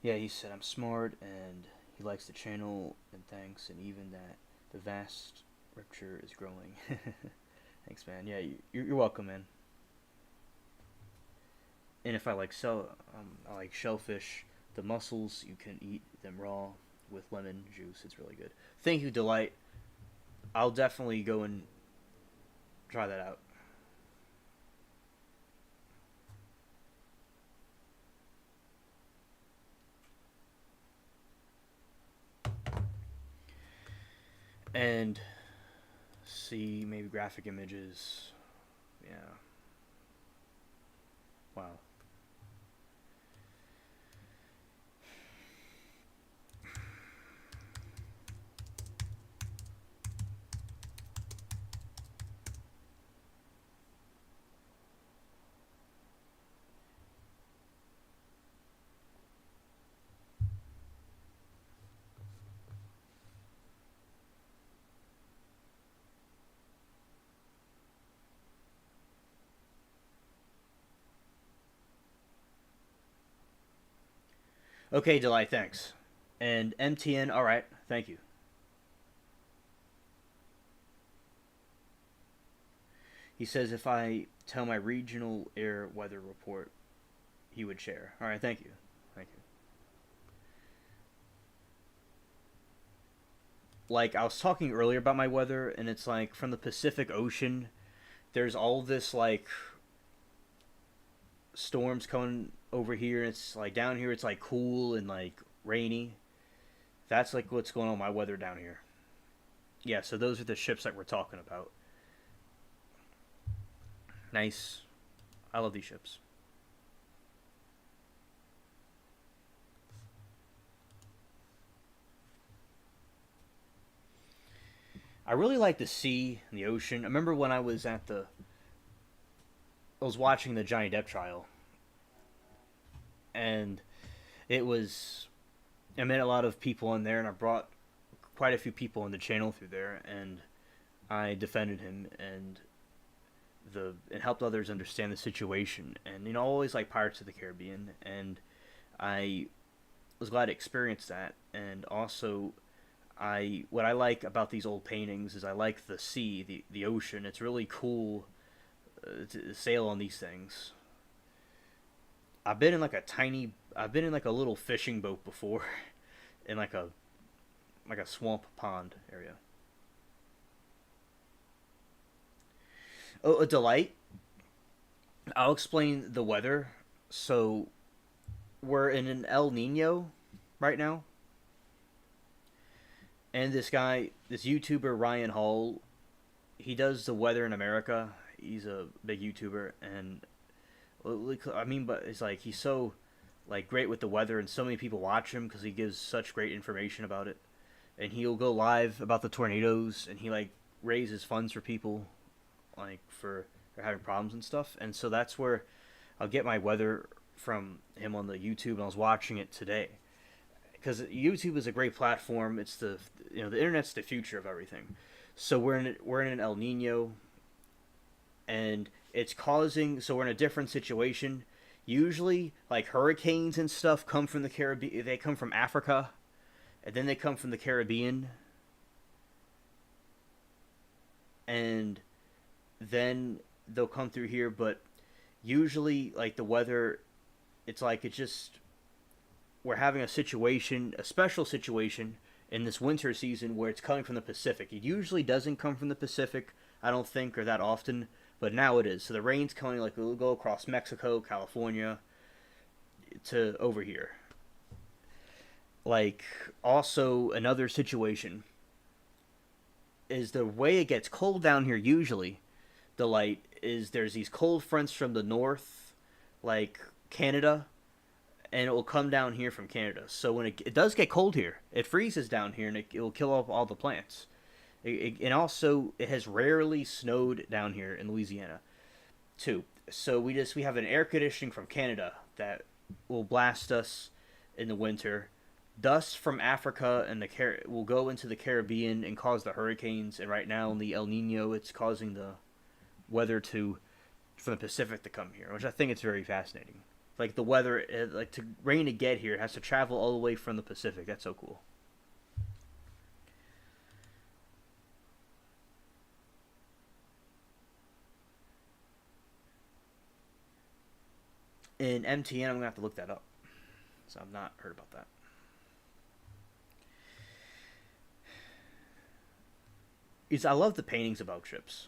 Yeah, he said I'm smart and he likes the channel and thanks, and even that the vast rupture is growing. Thanks, man. Yeah, you're welcome, man. And if I like I like shellfish. The mussels you can eat them raw with lemon juice. It's really good. Thank you, Delight. I'll definitely go and try that out. And see maybe graphic images. Yeah. Wow. Okay, Delight, thanks. And MTN, alright, thank you. He says if I tell my regional air weather report, he would share. Alright, thank you. Thank you. Like, I was talking earlier about my weather, and it's like from the Pacific Ocean, there's all this, like, storms coming over here. It's like down here, it's like cool and like rainy. That's like what's going on with my weather down here. Yeah, so those are the ships that we're talking about. Nice. I love these ships. I really like the sea and the ocean. I remember when I was I was watching the Johnny Depp trial, and it was I met a lot of people in there, and I brought quite a few people on the channel through there, and I defended him and helped others understand the situation. And I always like Pirates of the Caribbean, and I was glad to experience that. And also, I what I like about these old paintings is I like the sea, the ocean. It's really cool to sail on these things. I've been in like a little fishing boat before, in like a swamp pond area. Oh, a delight. I'll explain the weather. So we're in an El Nino right now, and this YouTuber Ryan Hall, he does the weather in America. He's a big YouTuber, and I mean, but it's like he's so like great with the weather, and so many people watch him because he gives such great information about it. And he'll go live about the tornadoes, and he like raises funds for people, like for having problems and stuff. And so that's where I'll get my weather from him on the YouTube. And I was watching it today because YouTube is a great platform. It's the internet's the future of everything. So we're in an El Nino, and it's causing, so we're in a different situation. Usually, like hurricanes and stuff come from the Caribbean. They come from Africa, and then they come from the Caribbean, and then they'll come through here. But usually, like the weather, it's like it's just we're having a situation, a special situation in this winter season where it's coming from the Pacific. It usually doesn't come from the Pacific, I don't think, or that often, but now it is. So the rain's coming, like it'll go across Mexico, California, to over here. Like, also another situation is the way it gets cold down here usually. The light is there's these cold fronts from the north, like Canada, and it will come down here from Canada. So when it does get cold here, it freezes down here, and it will kill off all the plants. And also, it has rarely snowed down here in Louisiana, too. So we have an air conditioning from Canada that will blast us in the winter. Dust from Africa and will go into the Caribbean and cause the hurricanes. And right now in the El Nino, it's causing the weather from the Pacific to come here, which I think it's very fascinating. Like the weather, like to rain to get here, it has to travel all the way from the Pacific. That's so cool. In MTN, I'm gonna have to look that up. So I've not heard about that. I love the paintings about ships.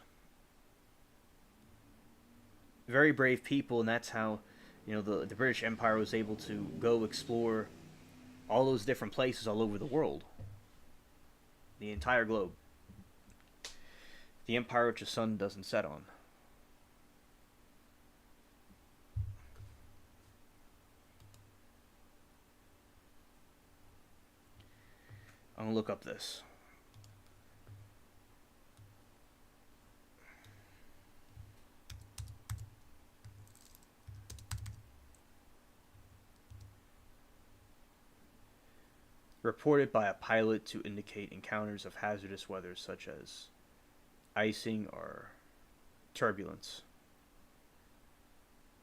Very brave people, and that's how the British Empire was able to go explore all those different places all over the world, the entire globe. The empire which the sun doesn't set on. I'm gonna look up this. Reported by a pilot to indicate encounters of hazardous weather such as icing or turbulence.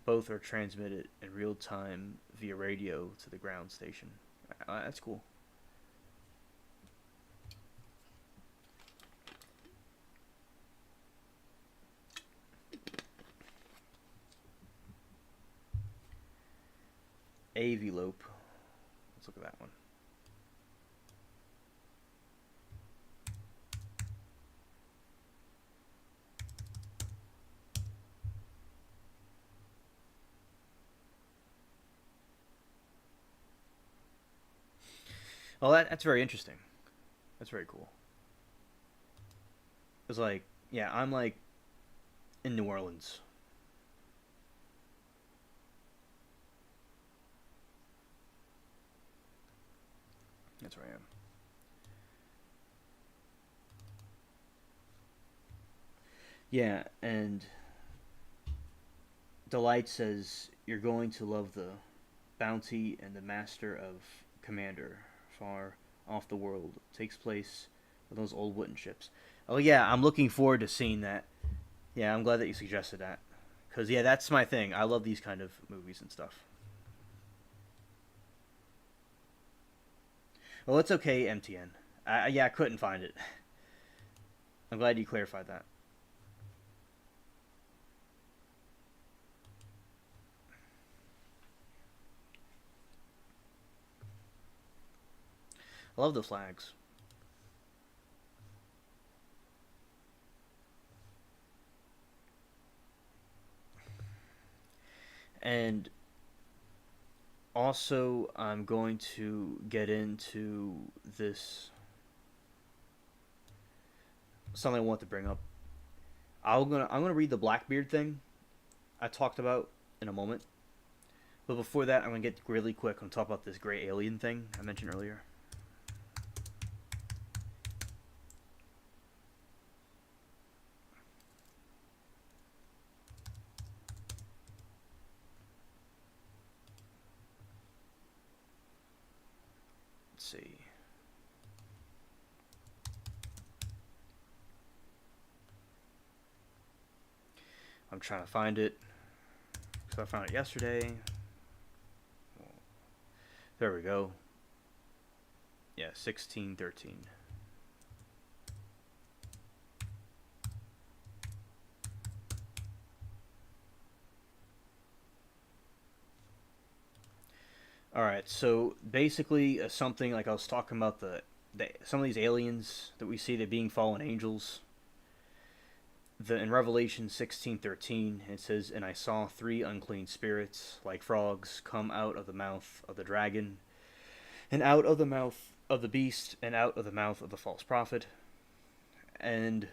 Both are transmitted in real time via radio to the ground station. That's cool. Avilope. Let's look at that one. Well, that's very interesting. That's very cool. It's like, yeah, I'm like in New Orleans. That's where I am. Yeah, and Delight says you're going to love the bounty and the master of commander far off the world. It takes place with those old wooden ships. Oh yeah, I'm looking forward to seeing that. Yeah, I'm glad that you suggested that. Because yeah, that's my thing. I love these kind of movies and stuff. Well, it's okay, MTN. Yeah, I couldn't find it. I'm glad you clarified that. I love the flags. And also, I'm going to get into this something I want to bring up. I'm gonna read the Blackbeard thing I talked about in a moment. But before that, I'm gonna get really quick on top about this gray alien thing I mentioned earlier. Let's see. I'm trying to find it. So I found it yesterday. There we go. Yeah, 1613. All right, so basically, something like I was talking about some of these aliens that we see, that being fallen angels. In Revelation 16:13 it says, "And I saw three unclean spirits like frogs come out of the mouth of the dragon, and out of the mouth of the beast, and out of the mouth of the false prophet." And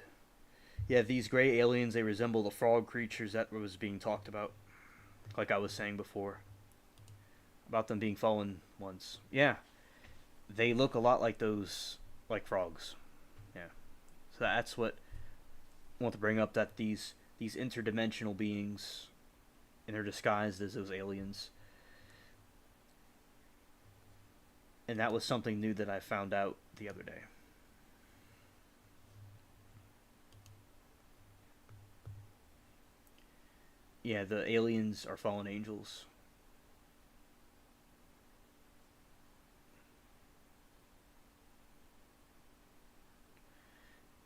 yeah, these gray aliens, they resemble the frog creatures that was being talked about, like I was saying before, about them being fallen ones. Yeah, they look a lot like those, like frogs. Yeah, so that's what I want to bring up, that these interdimensional beings, and they're disguised as those aliens. And that was something new that I found out the other day. Yeah, the aliens are fallen angels.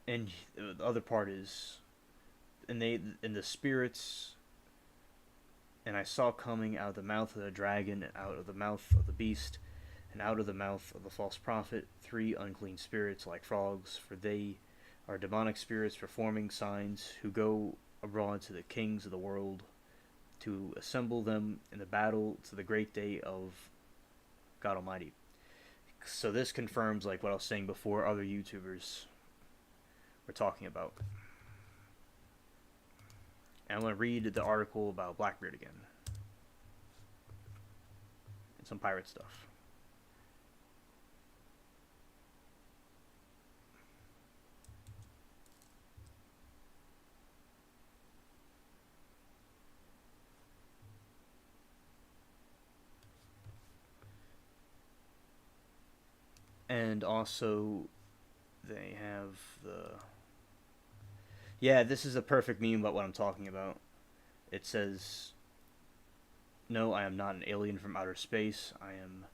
And the other part is, and the spirits, and I saw coming out of the mouth of the dragon, and out of the mouth of the beast, and out of the mouth of the false prophet, three unclean spirits like frogs, for they are demonic spirits performing signs, who go abroad to the kings of the world to assemble them in the battle to the great day of God Almighty. So this confirms, like what I was saying before, other YouTubers were talking about. And I'm going to read the article about Blackbeard again. And some pirate stuff. And also, they have the... Yeah, this is a perfect meme about what I'm talking about. It says, "No, I am not an alien from outer space. I am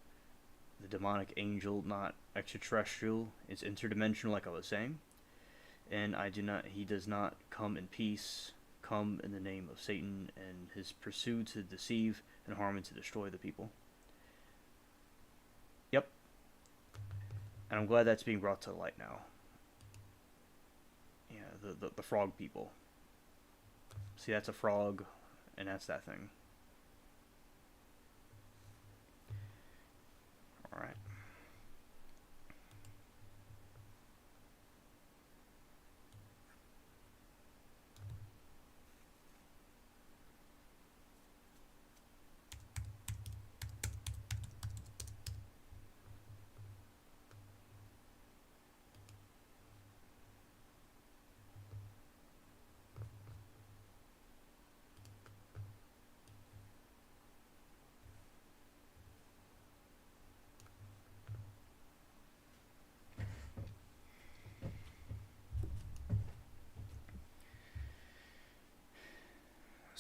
the demonic angel, not extraterrestrial. It's interdimensional, like I was saying. And he does not come in peace, come in the name of Satan and his pursuit to deceive and harm and to destroy the people." Yep. And I'm glad that's being brought to light now. Yeah, the frog people. See, that's a frog, and that's that thing. Alright.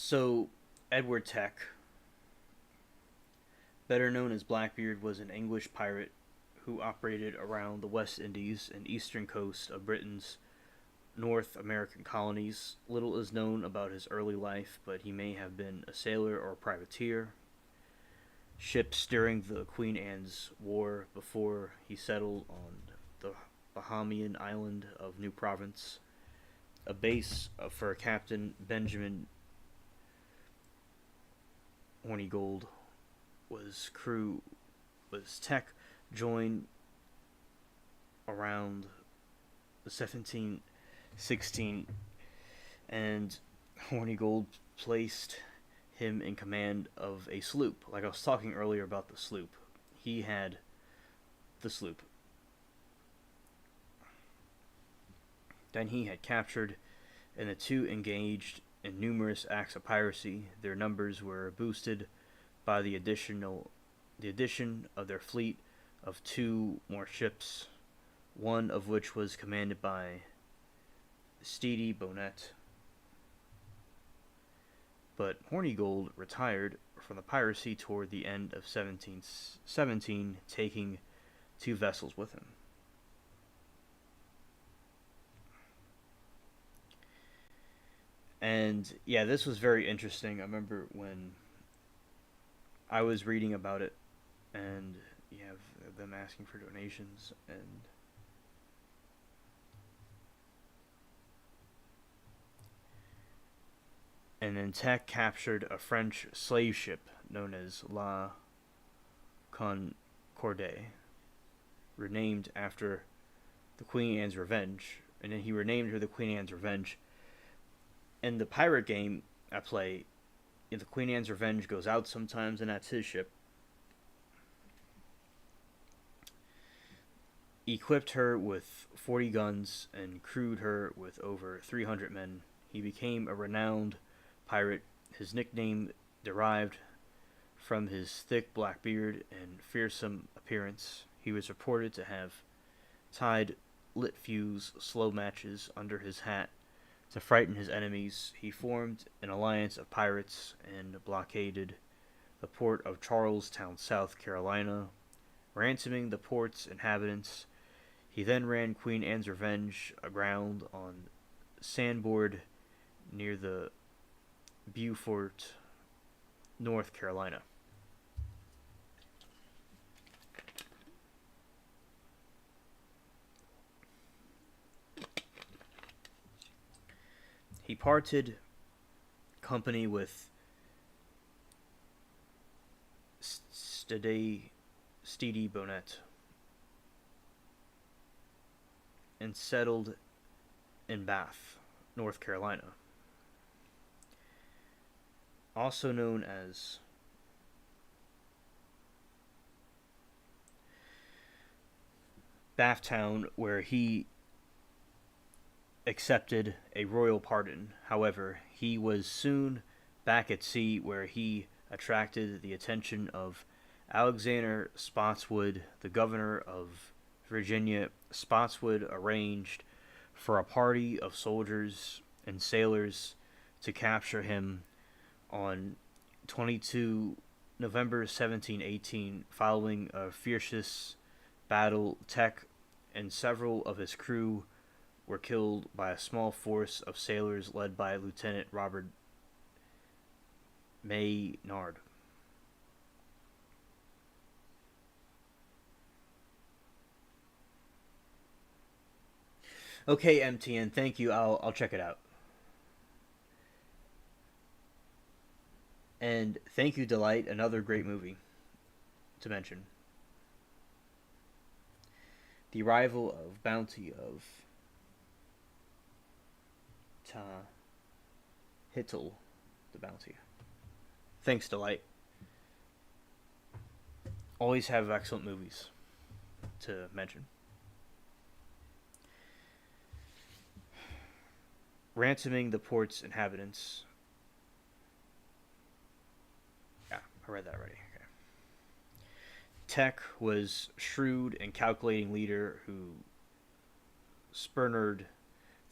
So, Edward Teck, better known as Blackbeard, was an English pirate who operated around the West Indies and eastern coast of Britain's North American colonies. Little is known about his early life, but he may have been a sailor or a privateer. Ships during the Queen Anne's War, before he settled on the Bahamian island of New Province. A base for Captain Benjamin Hornigold was Teck joined around the 1716, and Hornigold placed him in command of a sloop. Like I was talking earlier about the sloop, he had the sloop. Then he had captured, and the two engaged in numerous acts of piracy. Their numbers were boosted by the addition of their fleet of two more ships, one of which was commanded by Stede Bonnet. But Hornigold retired from the piracy toward the end of 1717, taking two vessels with him. And yeah, this was very interesting. I remember when I was reading about it, and you have them asking for donations, and then Tech captured a French slave ship known as La Concorde, renamed after the Queen Anne's Revenge, and then he renamed her the Queen Anne's Revenge. In the pirate game I play, the Queen Anne's Revenge goes out sometimes, and that's his ship. Equipped her with 40 guns and crewed her with over 300 men. He became a renowned pirate. His nickname derived from his thick black beard and fearsome appearance. He was reported to have tied lit fuse slow matches under his hat to frighten his enemies. He formed an alliance of pirates and blockaded the port of Charlestown, South Carolina, ransoming the port's inhabitants. He then ran Queen Anne's Revenge aground on Sandboard near the Beaufort, North Carolina. He parted company with Stede Bonnet and settled in Bath, North Carolina, also known as Bathtown, where he accepted a royal pardon. However, he was soon back at sea, where he attracted the attention of Alexander Spotswood, the governor of Virginia. Spotswood arranged for a party of soldiers and sailors to capture him on 22 November 1718. Following a fierce battle, Tech and several of his crew were killed by a small force of sailors led by Lieutenant Robert Maynard. Okay, MTN, thank you. I'll check it out. And thank you, Delight. Another great movie to mention. The arrival of bounty of Ta Hittel, the bounty. Thanks, Delight. Always have excellent movies to mention. Ransoming the port's inhabitants. Yeah, I read that already. Okay. Tech was shrewd and calculating leader who spurned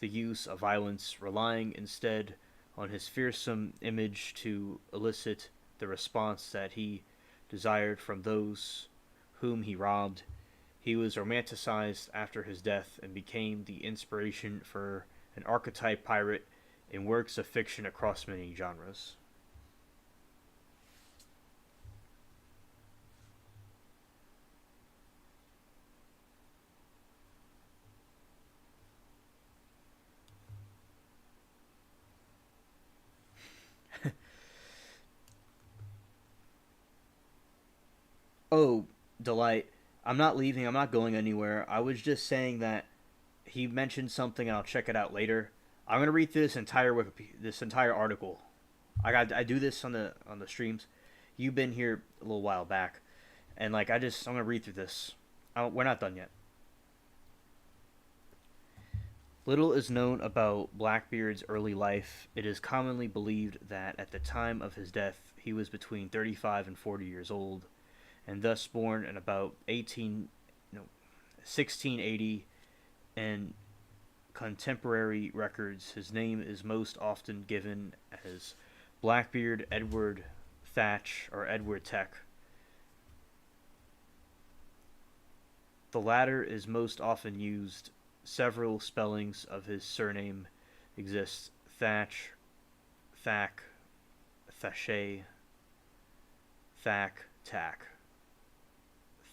the use of violence, relying instead on his fearsome image to elicit the response that he desired from those whom he robbed. He was romanticized after his death and became the inspiration for an archetype pirate in works of fiction across many genres. Oh, Delight, I'm not leaving. I'm not going anywhere. I was just saying that he mentioned something, and I'll check it out later. I'm gonna read through this entire article. I do this on the streams. You've been here a little while back, and like I'm gonna read through this. We're not done yet. Little is known about Blackbeard's early life. It is commonly believed that at the time of his death he was between 35 and 40 years old, and thus born in about 1680. And contemporary records, his name is most often given as Blackbeard Edward Thatch or Edward Tech. The latter is most often used. Several spellings of his surname exist: Thatch, Thack, Thatche, Thack, Tack,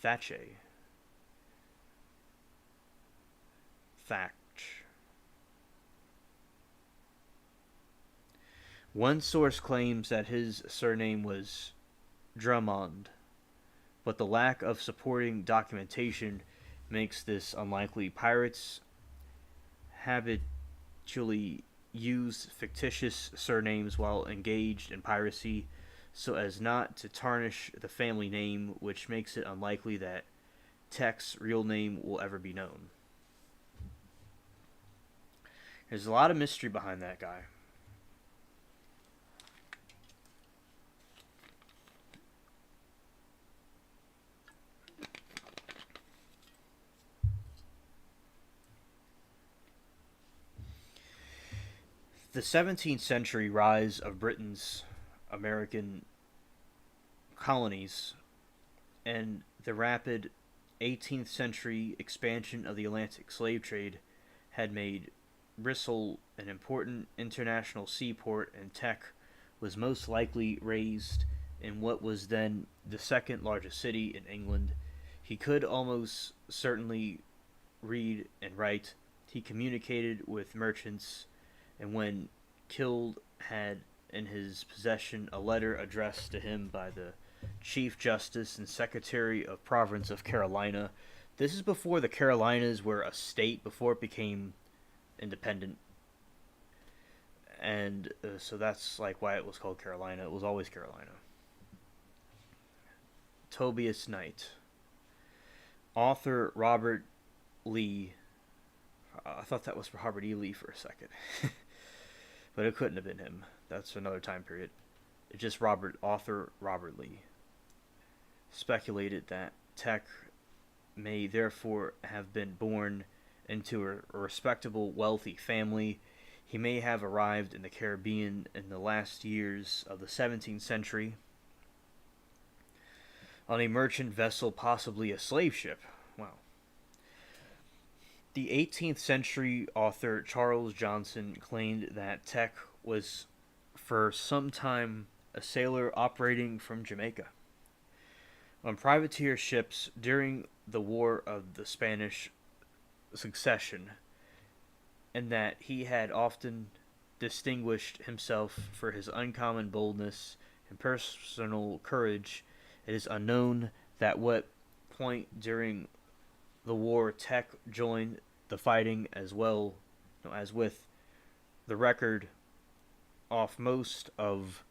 Thatche, Thatch. One source claims that his surname was Drummond, but the lack of supporting documentation makes this unlikely. Pirates habitually use fictitious surnames while engaged in piracy so as not to tarnish the family name, which makes it unlikely that Tech's real name will ever be known. There's a lot of mystery behind that guy. The 17th century rise of Britain's American colonies and the rapid 18th century expansion of the Atlantic slave trade had made Bristol an important international seaport, and Tech was most likely raised in what was then the second largest city in England. He could almost certainly read and write. He communicated with merchants, and when killed had in his possession a letter addressed to him by the Chief Justice and Secretary of Province of Carolina. This is before the Carolinas were a state, before it became independent. And so that's like why it was called Carolina. It was always Carolina. Tobias Knight. Author Robert Lee. I thought that was for Robert E. Lee for a second. But it couldn't have been him. That's another time period. It's just author Robert Lee. Speculated that Tech may therefore have been born into a respectable, wealthy family. He may have arrived in the Caribbean in the last years of the 17th century on a merchant vessel, possibly a slave ship. Wow. The 18th century author Charles Johnson claimed that Tech was for some time a sailor operating from Jamaica on privateer ships during the War of the Spanish Succession, and that he had often distinguished himself for his uncommon boldness and personal courage. It is unknown at what point during the war Tech joined the fighting, as well as with the record off most of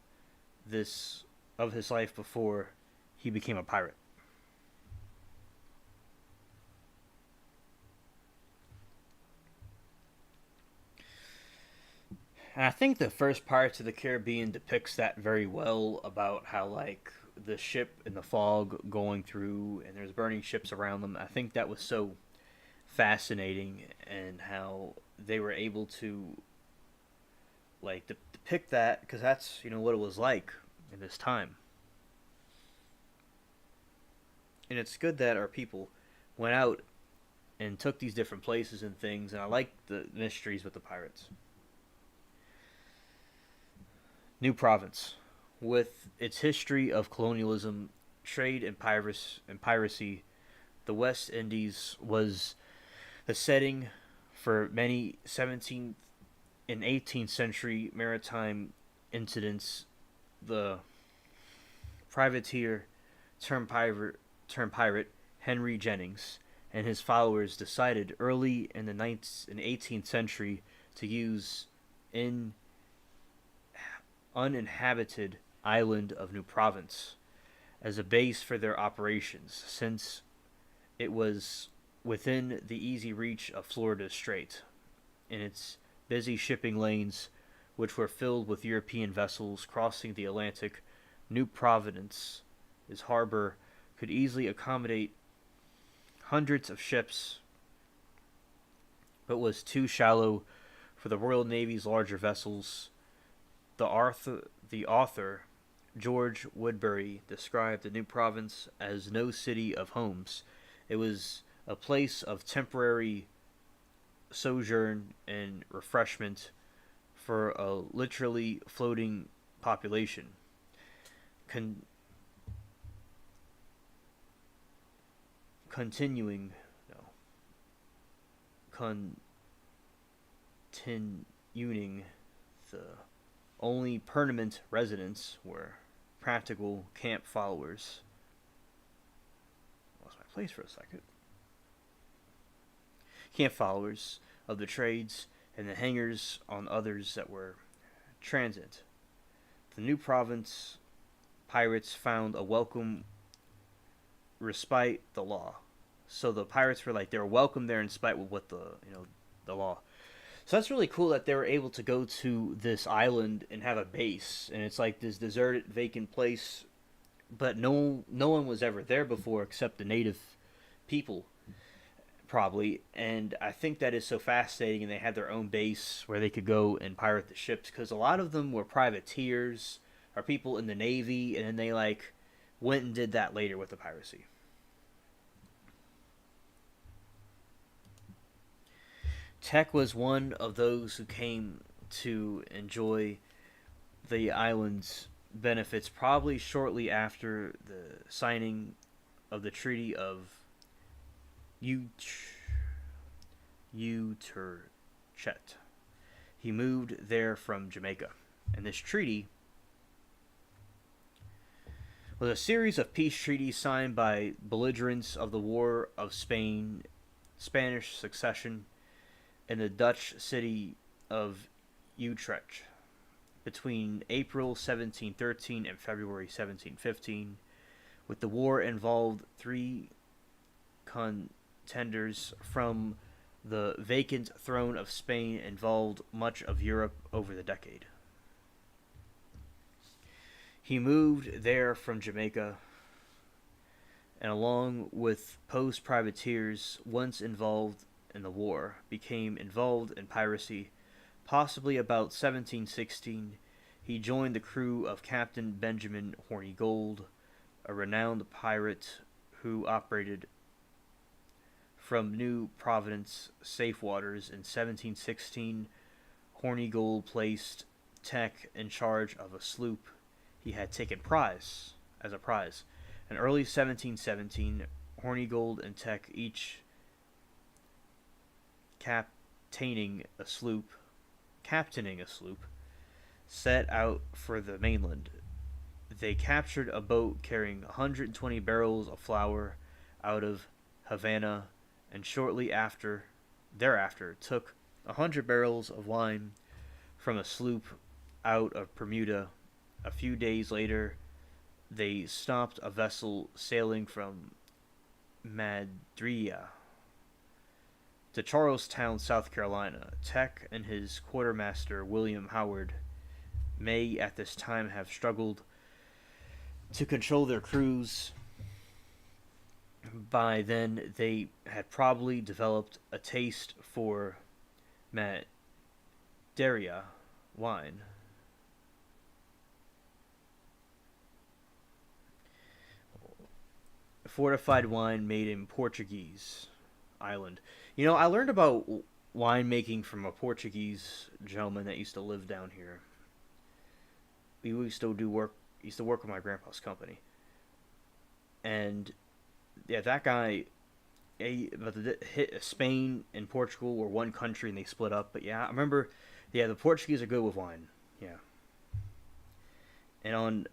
his life before he became a pirate. And I think the first Pirates of the Caribbean depicts that very well, about how like the ship in the fog going through and there's burning ships around them. I think that was so fascinating, and how they were able to like depict that, because that's what it was like in this time. And it's good that our people went out and took these different places and things, and I like the mysteries with the pirates. New Province. With its history of colonialism, trade, and piracy, the West Indies was the setting for many 17th and 18th century maritime incidents. The privateer turned pirate Henry Jennings and his followers decided early in the 18th century to use in uninhabited island of New Province as a base for their operations, since it was within the easy reach of Florida Strait, in its busy shipping lanes, which were filled with European vessels crossing the Atlantic. New Providence's harbor could easily accommodate hundreds of ships, but was too shallow for the Royal Navy's larger vessels. The author George Woodbury described the New Province as no city of homes. It was a place of temporary sojourn and refreshment for a literally floating population. Continuing, no, continuing, the only permanent residents were practical camp followers. Lost my place for a second. Camp followers of the trades and the hangers on others that were transient. The New Province pirates found a welcome respite the law. So the pirates were like, they were welcome there in spite of what the law. So that's really cool that they were able to go to this island and have a base, and it's like this deserted, vacant place, but no one was ever there before except the native people, probably. And I think that is so fascinating, and they had their own base where they could go and pirate the ships, because a lot of them were privateers or people in the Navy, and then they like went and did that later with the piracy. Tech was one of those who came to enjoy the island's benefits probably shortly after the signing of the Treaty of Utrecht. He moved there from Jamaica, and this treaty was a series of peace treaties signed by belligerents of the War of Spanish Succession in the Dutch city of Utrecht between April 1713 and February 1715. With the war involved three contenders from the vacant throne of Spain, involved much of Europe over the decade. He moved there from Jamaica, and along with post privateers once involved in the war, became involved in piracy. Possibly about 1716, he joined the crew of Captain Benjamin Hornigold, a renowned pirate who operated from New Providence safe waters. In 1716, Hornigold placed Tech in charge of a sloop he had taken as a prize. In early 1717, Hornigold and Tech, each captaining a sloop, set out for the mainland. They captured a boat carrying 120 barrels of flour out of Havana, and shortly thereafter took 100 barrels of wine from a sloop out of Bermuda. A few days later, they stopped a vessel sailing from Madrid to Charlestown, South Carolina. Tech and his quartermaster, William Howard, may at this time have struggled to control their crews. By then, they had probably developed a taste for Madeira wine. Fortified wine made in Portuguese island. You know, I learned about winemaking from a Portuguese gentleman that used to live down here. He used to work with my grandpa's company. And yeah, that guy, Spain and Portugal were one country and they split up. But yeah, I remember, yeah, the Portuguese are good with wine. Yeah. And on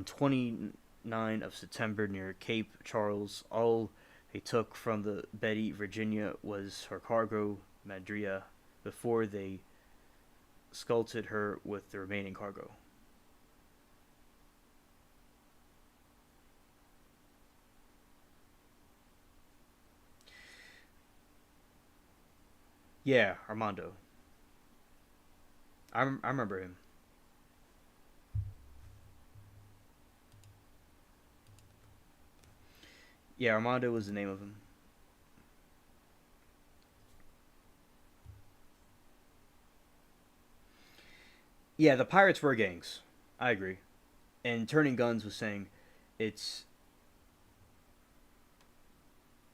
29 of September near Cape Charles, all they took from the Betty Virginia was her cargo, Madria, before they sculpted her with the remaining cargo. Yeah, Armando. I remember him. Yeah, Armando was the name of him. Yeah, the pirates were gangs. I agree. And Turning Guns was saying it's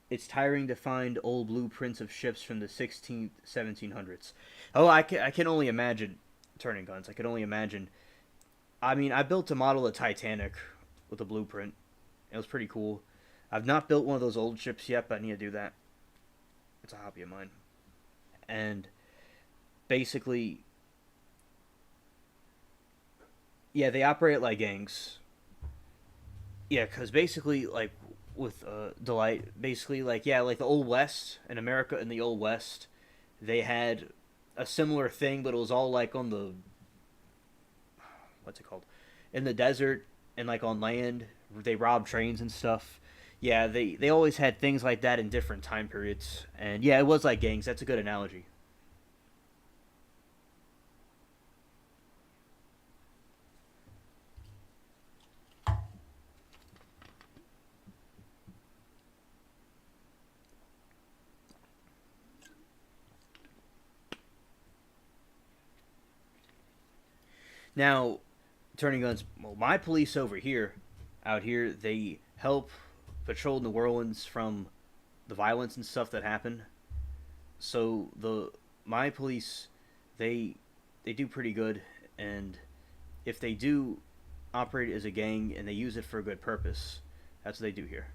it's tiring to find old blueprints of ships from the 16th, 1700s. Oh, I can only imagine Turning Guns. I can only imagine. I mean, I built a model of Titanic with a blueprint. It was pretty cool. I've not built one of those old ships yet, but I need to do that. It's a hobby of mine. And basically, yeah, they operate like gangs. Yeah, because basically, like with Delight, basically, like yeah, like the Old West in America in the Old West, they had a similar thing, but it was all like on the what's it called, in the desert and like on land. They robbed trains and stuff. Yeah, they always had things like that in different time periods, and yeah, it was like gangs. That's a good analogy. Now, Turning Guns. Well, my police over here, out here, they help patrol New Orleans from the violence and stuff that happened. So the my police, they they do pretty good, and if they do operate as a gang and they use it for a good purpose, that's what they do here.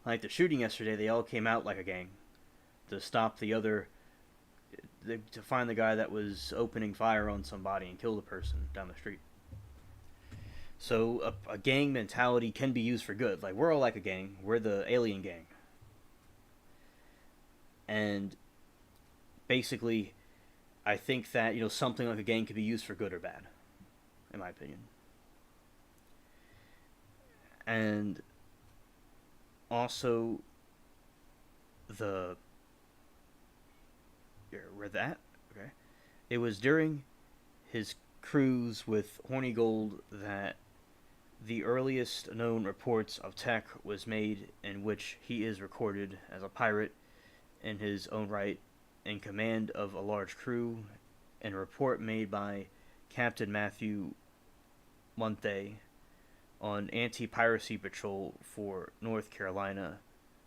Like the shooting yesterday, they all came out like a gang to stop the other, to find the guy that was opening fire on somebody and kill the person down the street. So a gang mentality can be used for good. Like we're all like a gang. We're the alien gang, and basically, I think that something like a gang could be used for good or bad, in my opinion. And also the here, read that. Okay, it was during his cruise with Horny Gold that the earliest known reports of Tech was made, in which he is recorded as a pirate in his own right, in command of a large crew, and a report made by Captain Matthew Monte on anti-piracy patrol for North Carolina.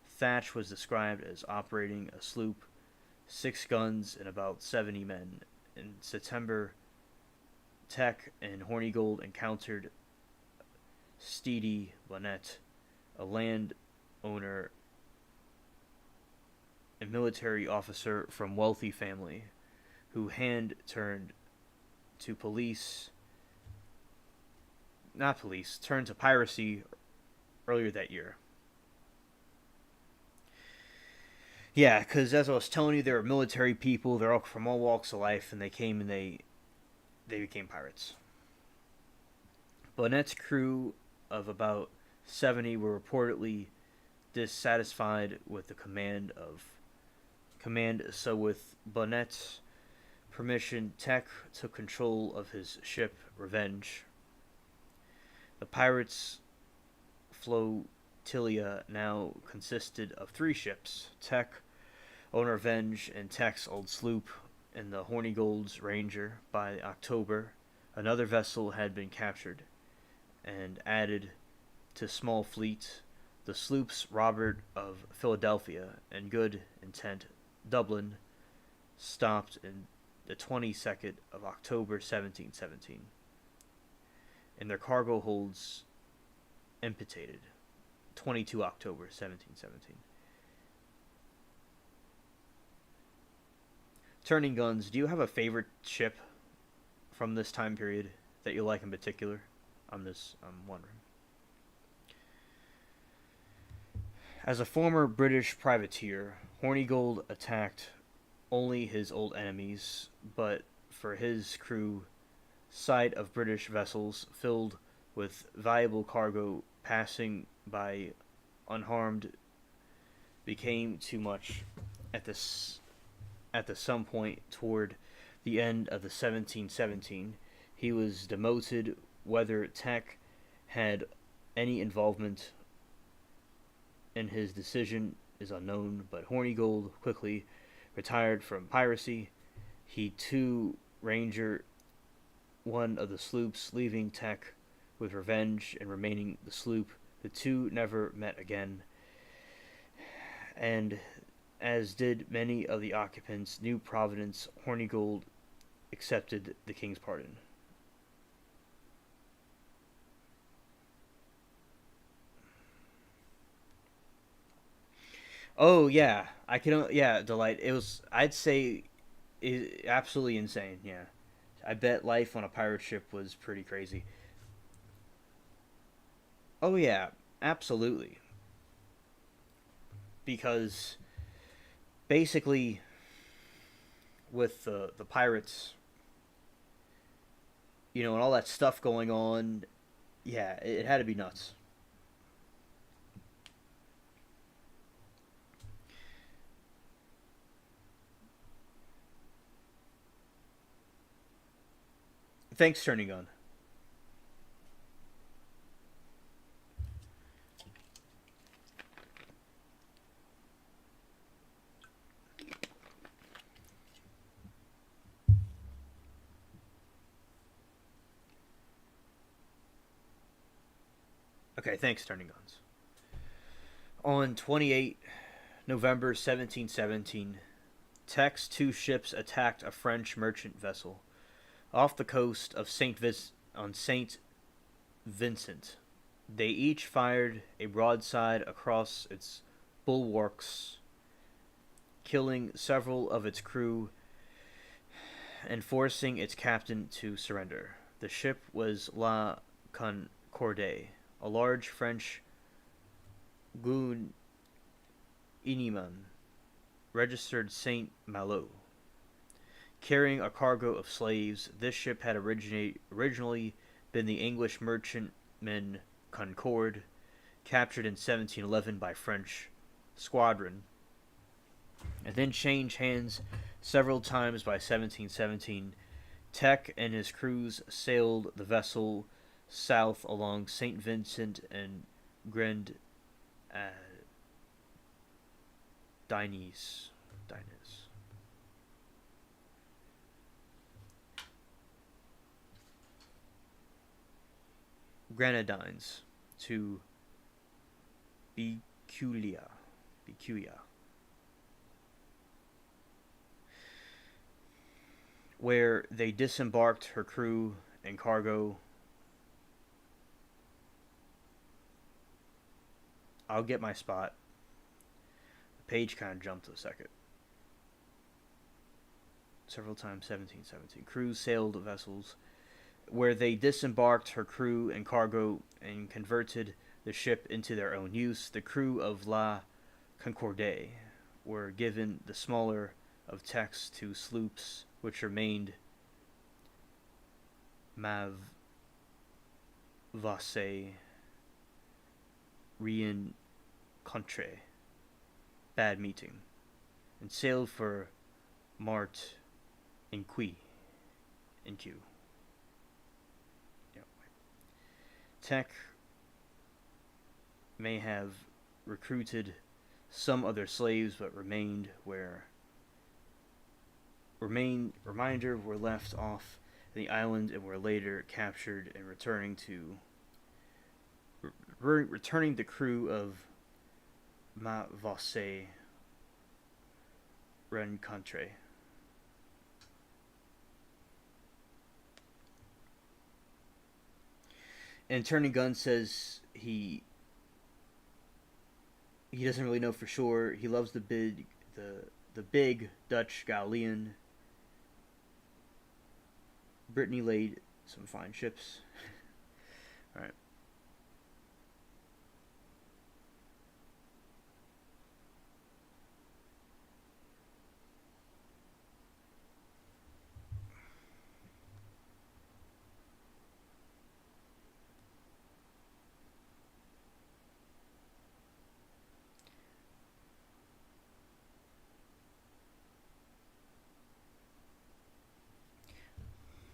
Thatch was described as operating a sloop, 6 guns, and about 70 men. In September, Tech and Hornigold encountered Steedy Bonnet, a landowner and military officer from wealthy family, who hand turned to police, not police, turned to piracy earlier that year. Yeah, because as I was telling you, they were military people. They're all from all walks of life, and they came and they became pirates. Bonnet's crew of about 70 were reportedly dissatisfied with the command. So with Bonnet's permission, Tech took control of his ship Revenge. The pirates' flotilla now consisted of 3 ships: Tech, Owner Revenge, and Tech's old sloop, and the Hornigold's Ranger. By October, another vessel had been captured and added to small fleet. The sloops Robert of Philadelphia and Good Intent Dublin stopped in the 22nd of October 1717, and their cargo holds emptied 22 October 1717. Turning Guns, do you have a favorite ship from this time period that you like in particular? I'm wondering. As a former British privateer, Hornigold attacked only his old enemies, but for his crew, sight of British vessels filled with valuable cargo passing by unharmed became too much at this at the some point toward the end of the 1717. He was demoted. Whether Tech had any involvement in his decision is unknown, but Hornigold quickly retired from piracy. He too Ranger one of the sloops, leaving Tech with Revenge and remaining the sloop. The two never met again, and as did many of the occupants, New Providence, Hornigold accepted the king's pardon. Oh yeah, I can. Yeah, Delight. It was. I'd say, absolutely insane. Yeah, I bet life on a pirate ship was pretty crazy. Oh yeah, absolutely. Because basically, with the pirates, and all that stuff going on, yeah, it had to be nuts. Thanks, Turning Gun. Okay, thanks, Turning Guns. On 28 November 1717, Tech's two ships attacked a French merchant vessel off the coast of Saint Vincent. They each fired a broadside across its bulwarks, killing several of its crew and forcing its captain to surrender. The ship was La Concorde, a large French Gun Iniman, registered Saint Malo. Carrying a cargo of slaves, this ship had originally been the English merchantman Concorde, captured in 1711 by French squadron, and then changed hands several times by 1717. Tech and his crews sailed the vessel south along St. Vincent and Grenadines. Dines. Grenadines to Beculia. Where they disembarked her crew and cargo. I'll get my spot. The page kind of jumped a second. Several times 1717. Crews sailed vessels where they disembarked her crew and cargo and converted the ship into their own use. The crew of La Concorde were given the smaller of Tech's two sloops, which remained Mavasse Rien Contre, bad meeting, and sailed for Mart in Q. Tech may have recruited some other slaves, but reminder were left off the island and were later captured and returning the crew of Mavasse Rencontre. And Turning Gun says he doesn't really know for sure. He loves the big Dutch galleon. Brittany laid some fine ships. All right.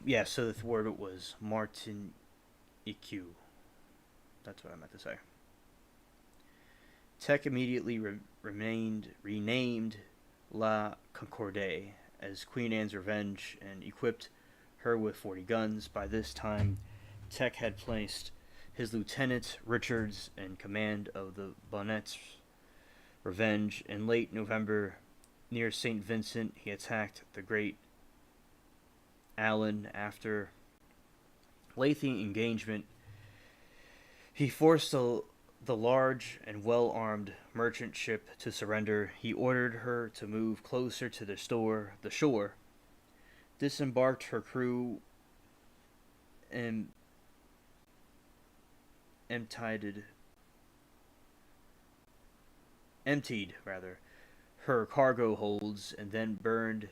Yeah, so the word was Martin EQ. That's what I meant to say. Tech immediately renamed La Concorde as Queen Anne's Revenge and equipped her with 40 guns. By this time, Tech had placed his lieutenant Richards in command of the Bonnet's Revenge. In late November, near St. Vincent, he attacked the Great Allen. After lengthy engagement, he forced the large and well-armed merchant ship to surrender. He ordered her to move closer to the shore, disembarked her crew, and emptied her cargo holds, and then burned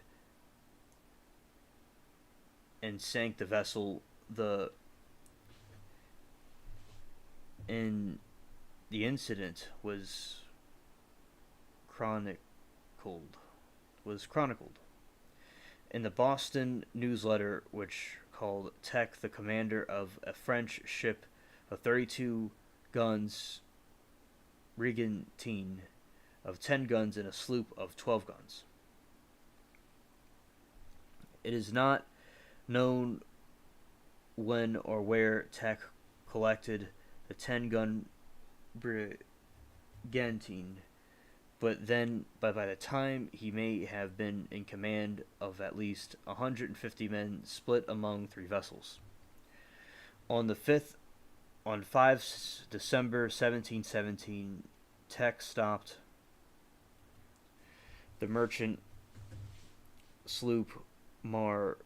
and sank the vessel. The incident was chronicled in the Boston Newsletter, which called Tech the commander of a French ship of 32 guns, brigantine of 10 guns, and a sloop of 12 guns. It is not known when or where Tech collected the 10-gun brigantine, but by the time he may have been in command of at least 150 men split among 3 vessels. On 5 December 1717, Tech stopped the merchant sloop Margaret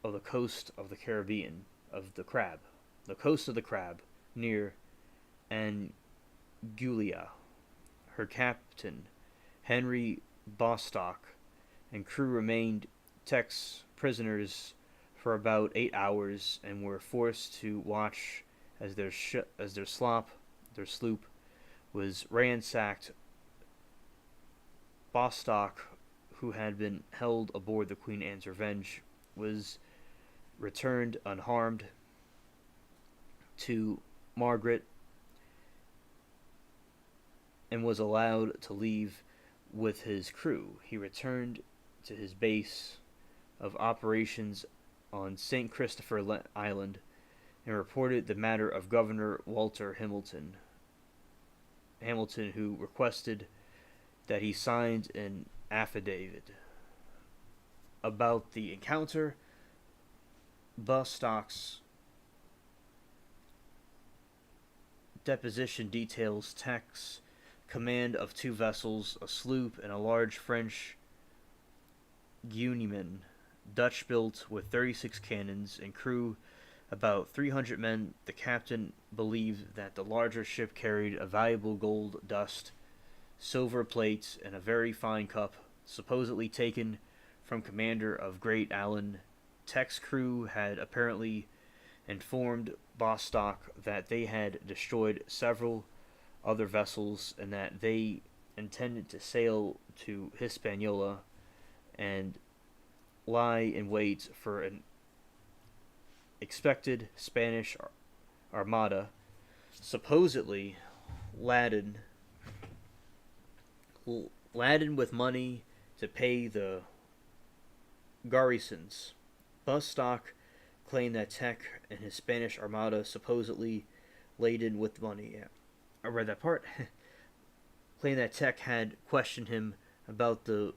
of the coast of the Caribbean, the coast of the Crab, near Anguilla. Her captain, Henry Bostock, and crew remained Tech's prisoners for about 8 hours and were forced to watch as their sloop was ransacked. Bostock, who had been held aboard the Queen Anne's Revenge, was returned unharmed to Margaret and was allowed to leave with his crew. He returned to his base of operations on St. Christopher Island and reported the matter of Governor Walter Hamilton, who requested that he signed an affidavit about the encounter. Bostock's deposition details Tech's command of 2 vessels, a sloop and a large French Guineaman, Dutch-built, with 36 cannons, and crew about 300 men. The captain believed that the larger ship carried a valuable gold dust, silver plates, and a very fine cup, supposedly taken from commander of Great Allen. Tech's crew had apparently informed Bostock that they had destroyed several other vessels and that they intended to sail to Hispaniola and lie in wait for an expected Spanish armada, supposedly laden with money to pay the garrisons. Bostock claimed that Tech and his Spanish armada, supposedly laden with money, I read that part, claimed that Tech had questioned him about the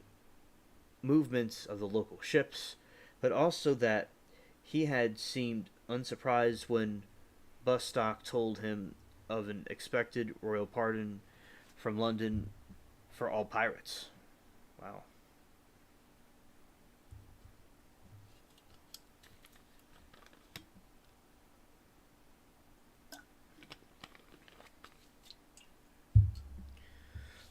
movements of the local ships, but also that he had seemed unsurprised when Bostock told him of an expected royal pardon from London for all pirates. Wow.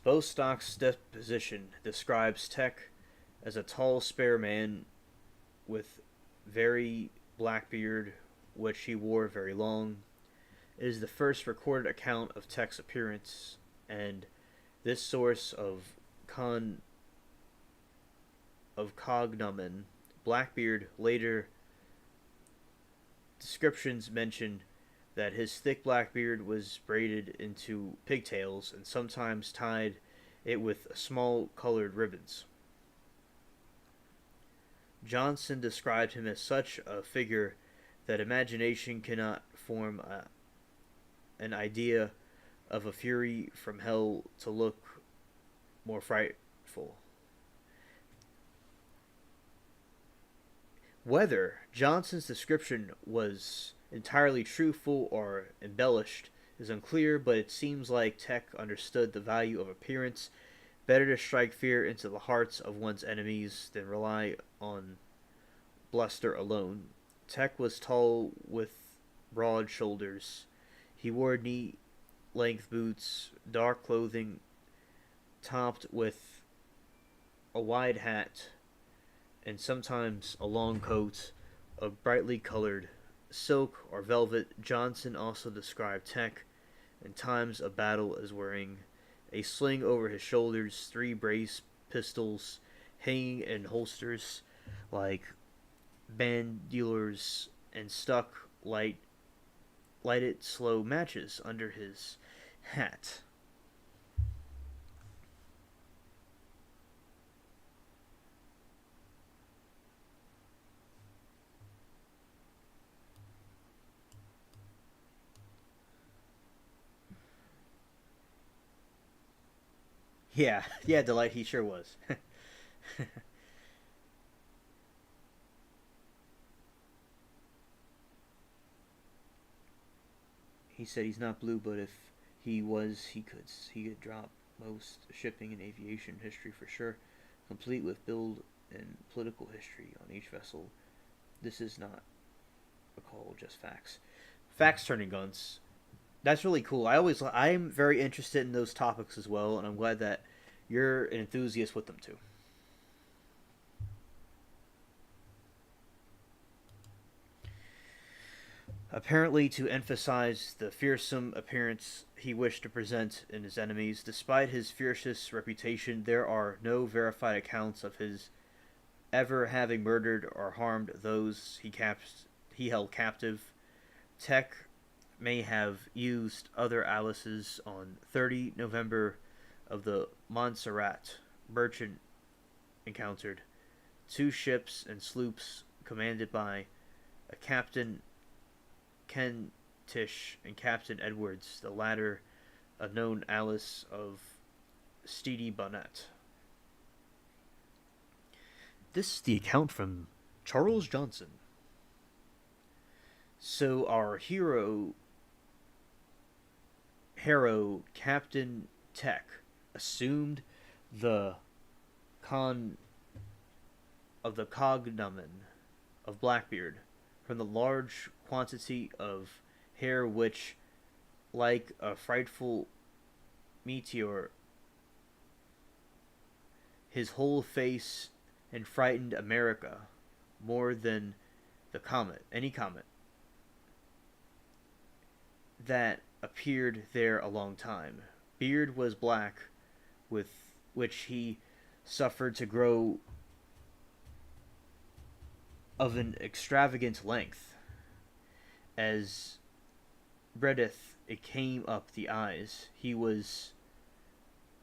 Bostock's deposition describes Tech as a tall, spare man with very black beard, which he wore very long. It is the first recorded account of Tech's appearance, and this source of of cognomen, Blackbeard. Later descriptions mention that his thick black beard was braided into pigtails and sometimes tied it with small colored ribbons. Johnson described him as such a figure that imagination cannot form an idea of a fury from hell to look more frightful. Whether Johnson's description was entirely truthful or embellished is unclear, but it seems like Tech understood the value of appearance. Better to strike fear into the hearts of one's enemies than rely on bluster alone. Tech was tall with broad shoulders. He wore knee-length boots, dark clothing topped with a wide hat, and sometimes a long coat of brightly colored silk or velvet. Johnson also described Tech in times of battle as wearing a sling over his shoulders, 3 brace pistols hanging in holsters like bandoliers, and stuck lighted slow matches under his hat. Yeah, yeah, Delight, he sure was. He said he's not blue, but if he was, he could drop most shipping and aviation history for sure, complete with build and political history on each vessel. This is not a call, just facts. Facts turning guns. That's really cool. I'm very interested in those topics as well, and I'm glad that you're an enthusiast with them too. Apparently, to emphasize the fearsome appearance he wished to present in his enemies. Despite his fierce reputation, there are no verified accounts of his ever having murdered or harmed those he held captive. Tech may have used other aliases. On 30 November of the Montserrat, merchant encountered 2 ships and sloops commanded by a Captain Kentish and Captain Edwards, the latter a known alias of Steedy Bonnet. This is the account from Charles Johnson. So our hero Captain Tech assumed the con of the cognomen of Blackbeard from the large quantity of hair which, like a frightful meteor, his whole face and frightened America more than any comet that appeared there a long time. Beard was black, with which he suffered to grow of an extravagant length. As breadth it came up the eyes, he was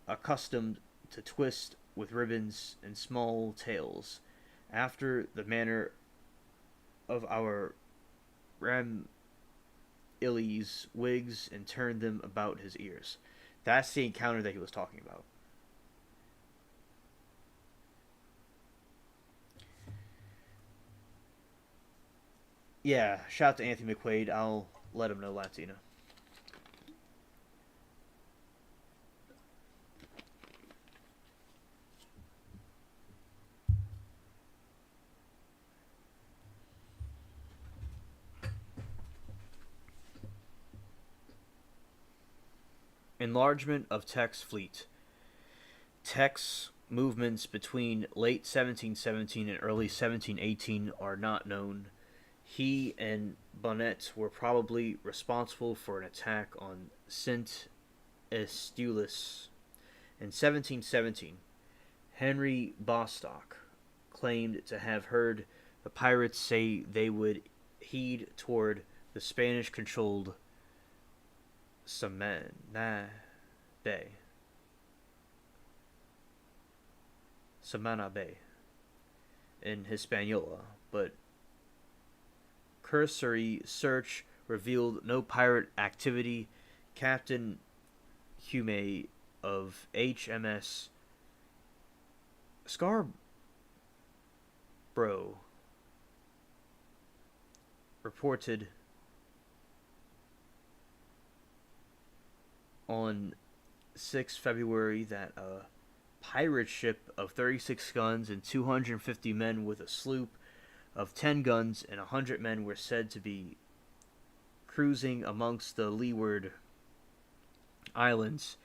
accustomed to twist with ribbons and small tails, after the manner of our Ramillies wigs, and turn them about his ears. That's the encounter that he was talking about. Yeah, shout out to Anthony McQuaid. I'll let him know Latina. Enlargement of Tech's fleet. Tech's movements between late 1717 and early 1718 are not known. He and Bonnet were probably responsible for an attack on St. Eustulus in 1717. Henry Bostock claimed to have heard the pirates say they would head toward the Spanish-controlled Samana Bay. Samana Bay in Hispaniola, but cursory search revealed no pirate activity. Captain Hume of HMS Scarborough reported on 6 February that a pirate ship of 36 guns and 250 men with a sloop of 10 guns and 100 men were said to be cruising amongst the leeward islands.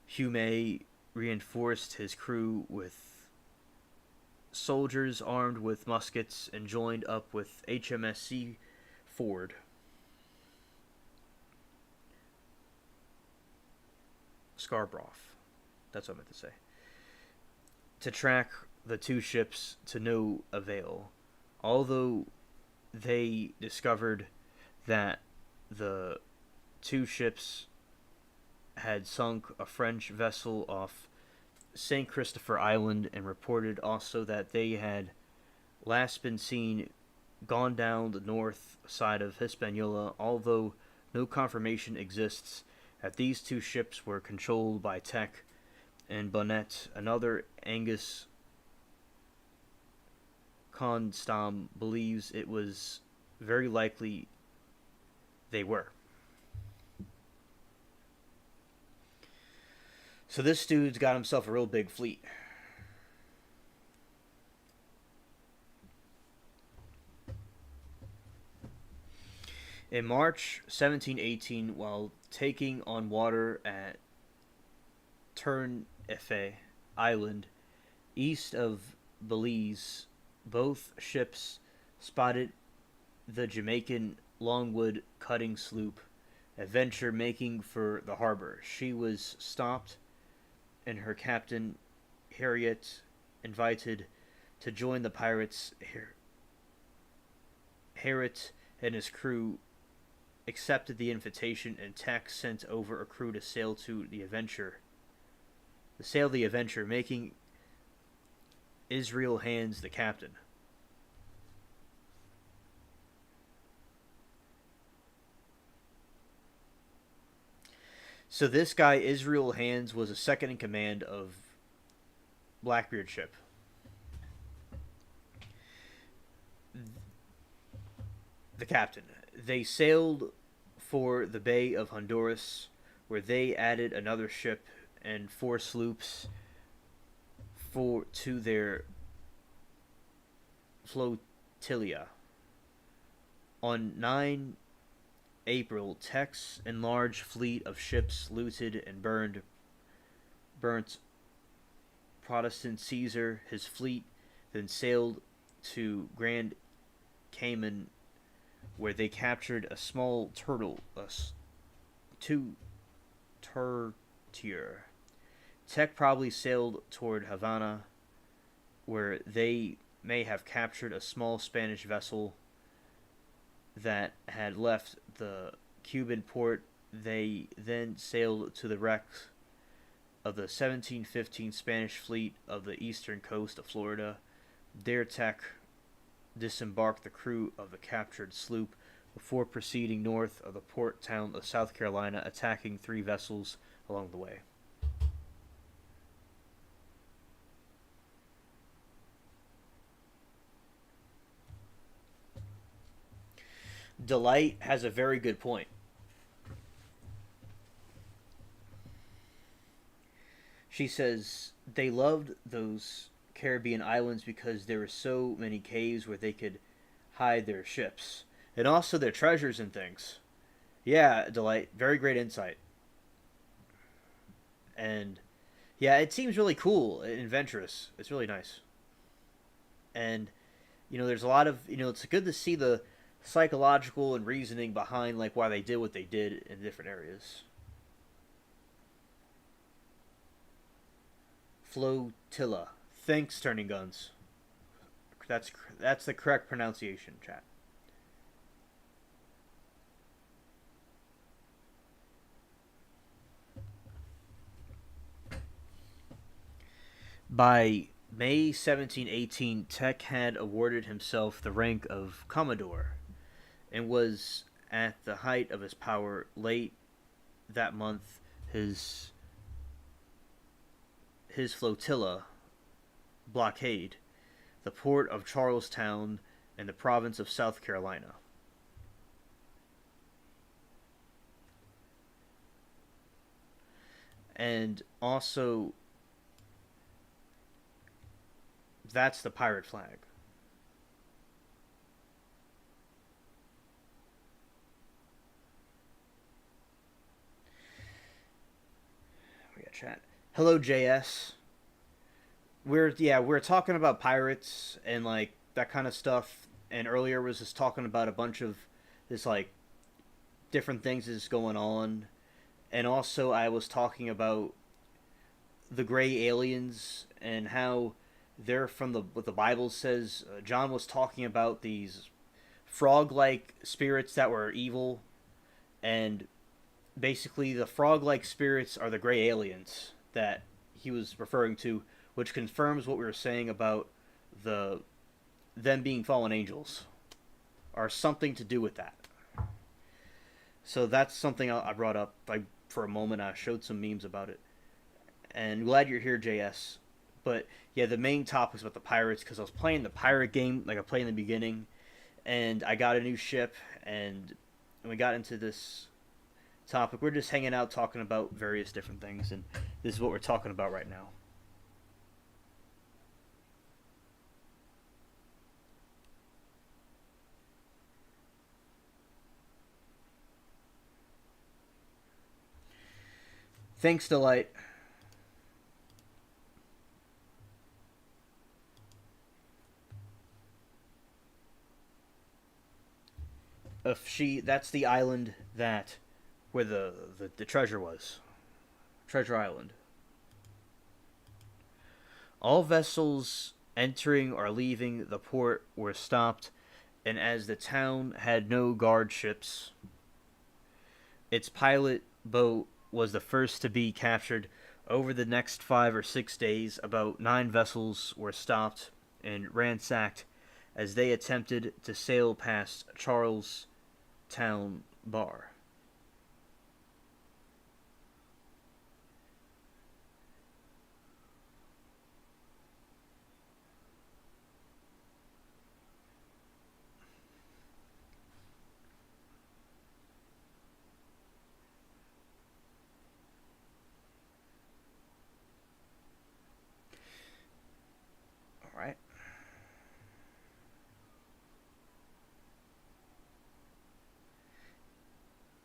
Hume reinforced his crew with soldiers armed with muskets and joined up with HMS Ford. Scarborough. That's what I meant to say. To track the two ships to no avail. Although they discovered that the two ships had sunk a French vessel off St. Christopher Island, and reported also that they had last been seen gone down the north side of Hispaniola, although no confirmation exists that these two ships were controlled by Tech and Bonnet. Another Angus Constam believes it was very likely they were. So this dude's got himself a real big fleet. In March 1718, while taking on water at Tenerife Island, east of Belize, both ships spotted the Jamaican longwood cutting sloop Adventure making for the harbor. She was stopped, and her captain, Harriet, invited to join the pirates. Harriet and his crew accepted the invitation, and Tex sent over a crew to sail the Adventure, making Israel Hands the captain. So this guy, Israel Hands, was a second in command of Blackbeard ship. The captain. They sailed for the Bay of Honduras, where they added another ship and 4 sloops to their flotilla. On 9 April, Tex enlarged fleet of ships looted and burnt Protestant Caesar. His fleet then sailed to Grand Cayman, where they captured a small turtle, two turtier. Tech probably sailed toward Havana, where they may have captured a small Spanish vessel that had left the Cuban port. They then sailed to the wreck of the 1715 Spanish fleet of the eastern coast of Florida. There, Tech disembarked the crew of the captured sloop before proceeding north of the port town of South Carolina, attacking 3 vessels along the way. Delight has a very good point. She says they loved those Caribbean islands because there were so many caves where they could hide their ships, and also their treasures and things. Yeah, Delight, very great insight. And yeah, it seems really cool and adventurous. It's really nice. And there's a lot of it's good to see the psychological and reasoning behind like why they did what they did in different areas. Flotilla. Thanks, Turning Guns. That's the correct pronunciation, chat. By May 1718, Tech had awarded himself the rank of Commodore and was at the height of his power. Late that month, his flotilla blockade the port of Charlestown in the province of South Carolina. And also, that's the pirate flag. We got chat. Hello, JS. We're talking about pirates and like that kind of stuff. And earlier was just talking about a bunch of this like different things that's going on. And also I was talking about the gray aliens and how they're from the what the Bible says. John was talking about these frog-like spirits that were evil, and basically the frog-like spirits are the gray aliens that he was referring to, which confirms what we were saying about the them being fallen angels, or something to do with that. So that's something I brought up. For a moment, I showed some memes about it, and glad you're here, JS. But yeah, the main topic is about the pirates because I was playing the pirate game like I played in the beginning, and I got a new ship, and we got into this topic. We're just hanging out talking about various different things, and this is what we're talking about right now. Thanks, Delight. If that's the island that where the treasure was. Treasure Island. All vessels entering or leaving the port were stopped, and as the town had no guard ships, its pilot boat was the first to be captured. Over the next 5 or 6 days, about 9 vessels were stopped and ransacked as they attempted to sail past Charlestown Bar. All right.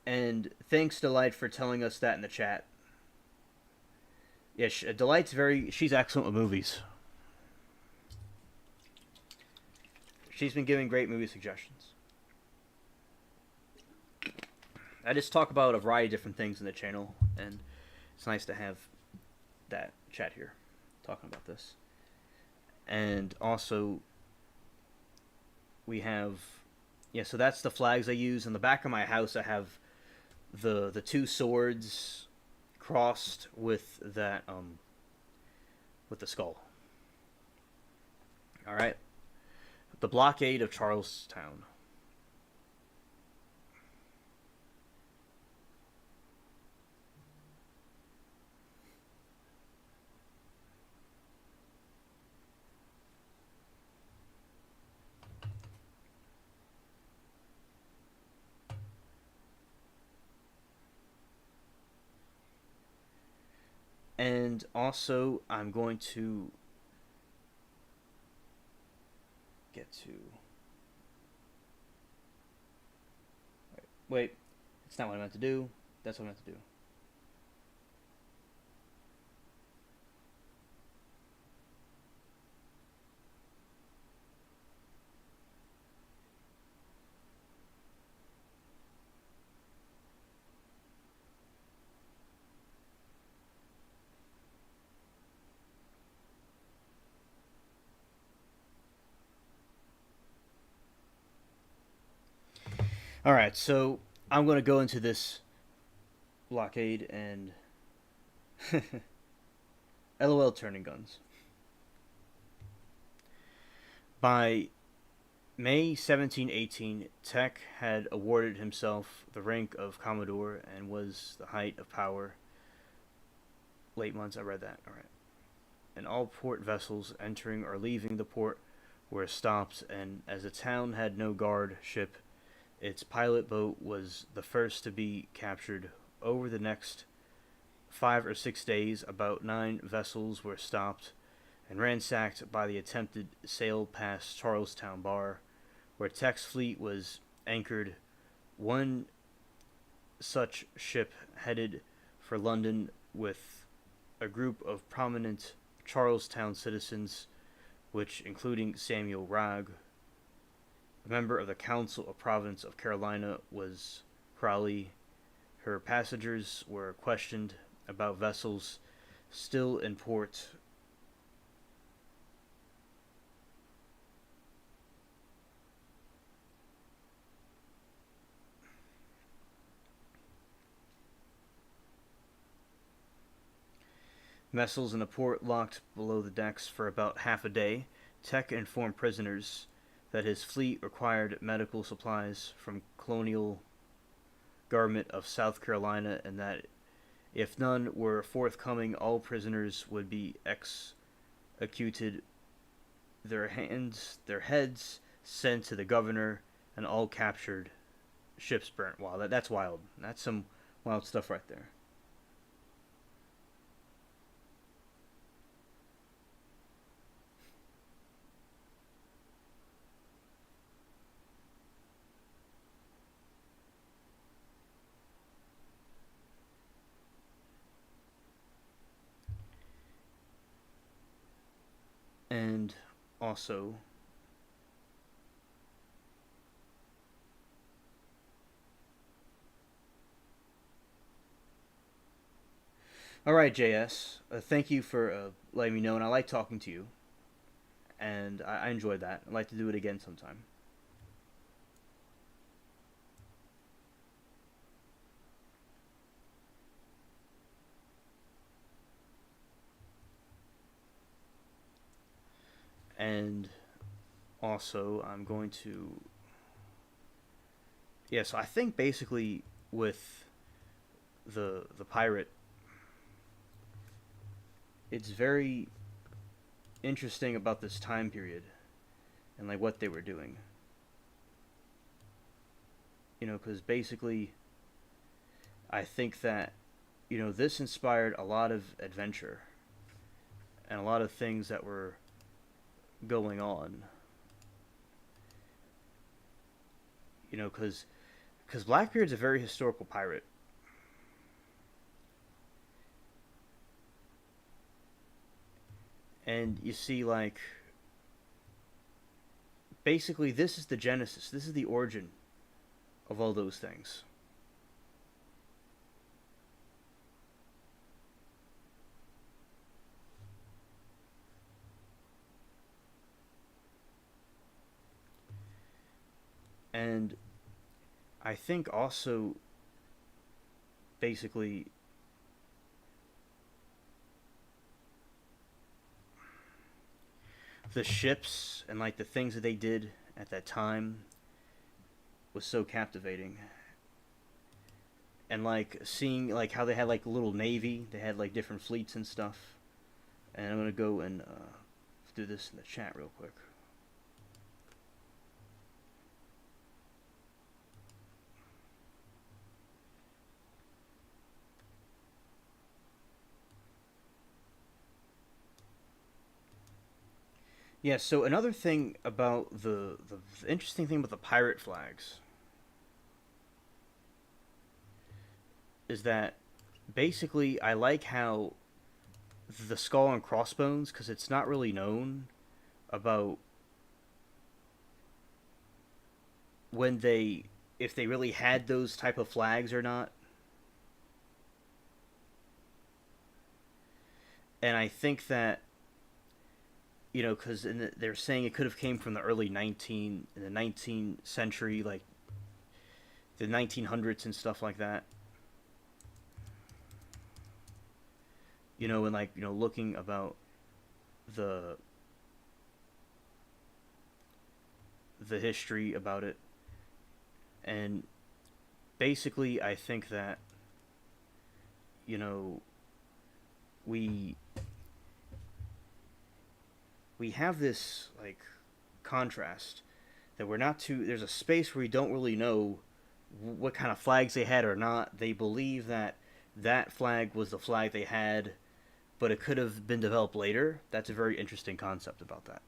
And thanks, Delight, for telling us that in the chat. Yeah, Delight's she's excellent with movies. She's been giving great movie suggestions. I just talk about a variety of different things in the channel, and it's nice to have that chat here talking about this. And also, we have, yeah, so that's the flags I use. In the back of my house, I have the two swords crossed with that with the skull. All right, the blockade of Charlestown. And also, I'm going to get to... Wait, it's not what I meant to do. That's what I meant to do. All right, so I'm going to go into this blockade and LOL turning guns. By May 1718, Tech had awarded himself the rank of Commodore and was the height of power. Late months, I read that. All right. And all port vessels entering or leaving the port were stopped, and as the town had no guard ship, its pilot boat was the first to be captured. Over the next 5 or 6 days, about 9 vessels were stopped and ransacked by the attempted sail past Charlestown Bar, where Tech's fleet was anchored. One such ship headed for London with a group of prominent Charlestown citizens, which including Samuel Wragg, a member of the Council of Province of Carolina, was Crowley. Her passengers were questioned about vessels still in port. Vessels in the port locked below the decks for about half a day. Tech informed prisoners that his fleet required medical supplies from colonial government of South Carolina, and that if none were forthcoming, all prisoners would be executed, their heads sent to the governor, and all captured ships burnt. Wow, that's wild. That's some wild stuff right there. And also, all right, JS. Thank you for letting me know, and I like talking to you, and I enjoyed that. I'd like to do it again sometime. And also, I'm going to, yeah. So I think basically with the pirate, it's very interesting about this time period and like what they were doing. Because basically, I think that this inspired a lot of adventure and a lot of things that were going on. Because Blackbeard's a very historical pirate, and you see like basically this is the genesis. This is the origin of all those things. And I think also basically the ships and like the things that they did at that time was so captivating. And like seeing like how they had like a little navy, they had like different fleets and stuff. And I'm gonna go and do this in the chat real quick. Yeah, so another thing about the interesting thing about the pirate flags is that basically I like how the skull and crossbones, because it's not really known about when they, if they really had those type of flags or not. And I think that because they're saying it could have came from the early 19th century, like the 1900s and stuff like that. And like looking about the the history about it, and basically, I think that you know we we have this like contrast that we're not too. There's a space where we don't really know what kind of flags they had or not. They believe that that flag was the flag they had, but it could have been developed later. That's a very interesting concept about that.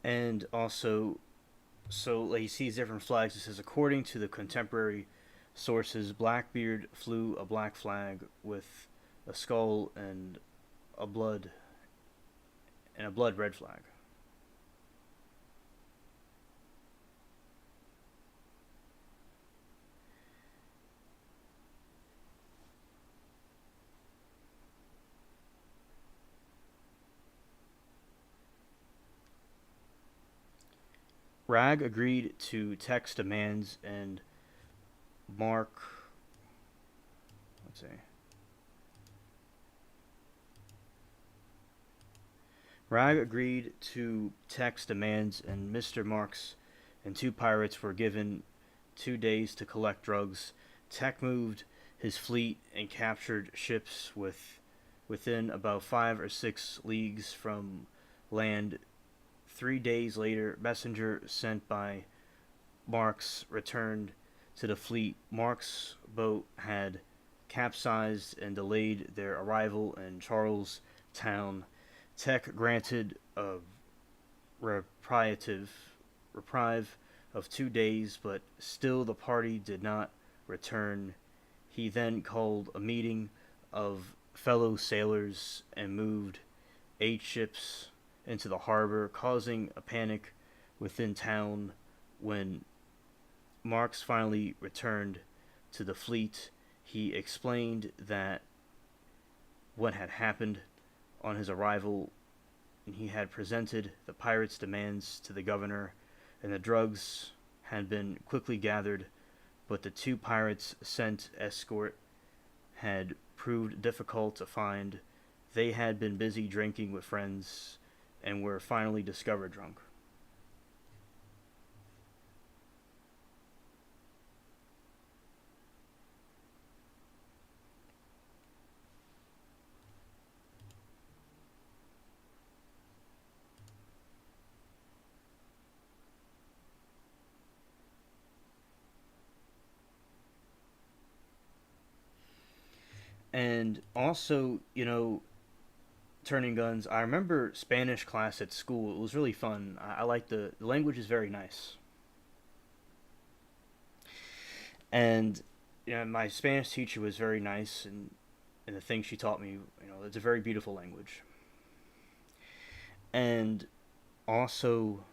And also, so like, he sees different flags. It says, according to the contemporary sources, Blackbeard flew a black flag with a skull a blood and a blood red flag. Rag agreed to Tech's demands, and Mark, let's see, Rag agreed to Tech's demands, and Mr. Marks and two pirates were given 2 days to collect drugs. Tech moved his fleet and captured ships within about 5 or 6 leagues from land. 3 days later, messenger sent by Marks returned to the fleet. Marks' boat had capsized and delayed their arrival in Charles Town. Tech granted a reprieve of 2 days, but still the party did not return. He then called a meeting of fellow sailors and moved 8 ships into the harbor, causing a panic within town. When Marks finally returned to the fleet, he explained that what had happened on his arrival, and he had presented the pirates' demands to the governor, and the drugs had been quickly gathered, but the two pirates sent escort had proved difficult to find. They had been busy drinking with friends and were finally discovered drunk. And also, turning guns. I remember Spanish class at school. It was really fun. I like the language is very nice. And my Spanish teacher was very nice, and the things she taught me, it's a very beautiful language. And also,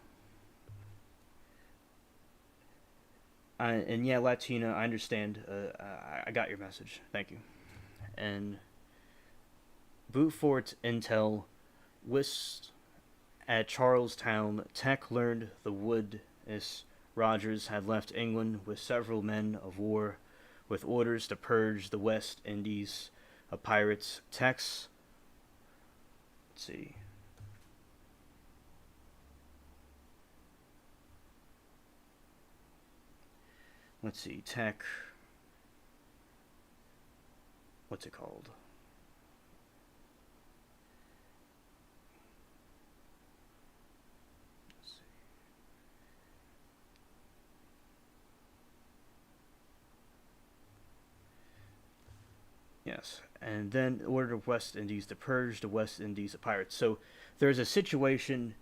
and yeah, Latina, I understand. I got your message. Thank you. And Beaufort Intel whisked at Charlestown. Tech learned the Woodus Rogers had left England with several men of war with orders to purge the West Indies of pirates. Tech's, let's see, Tech, what's it called? Let's see. Yes, and then ordered the West Indies to purge the West Indies of pirates. So there's a situation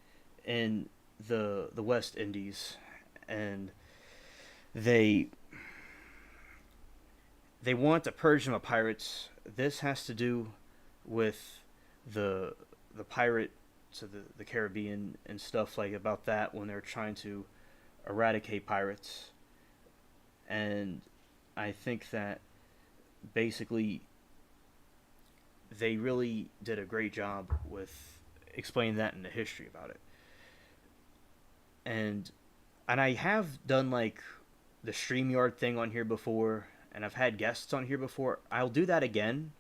in the West Indies, and they they want to purge them of pirates. This has to do with the the pirate, so the Caribbean and stuff like about that when they're trying to eradicate pirates. And I think that basically they really did a great job with explaining that in the history about it. And I have done like the StreamYard thing on here before, and I've had guests on here before. I'll do that again.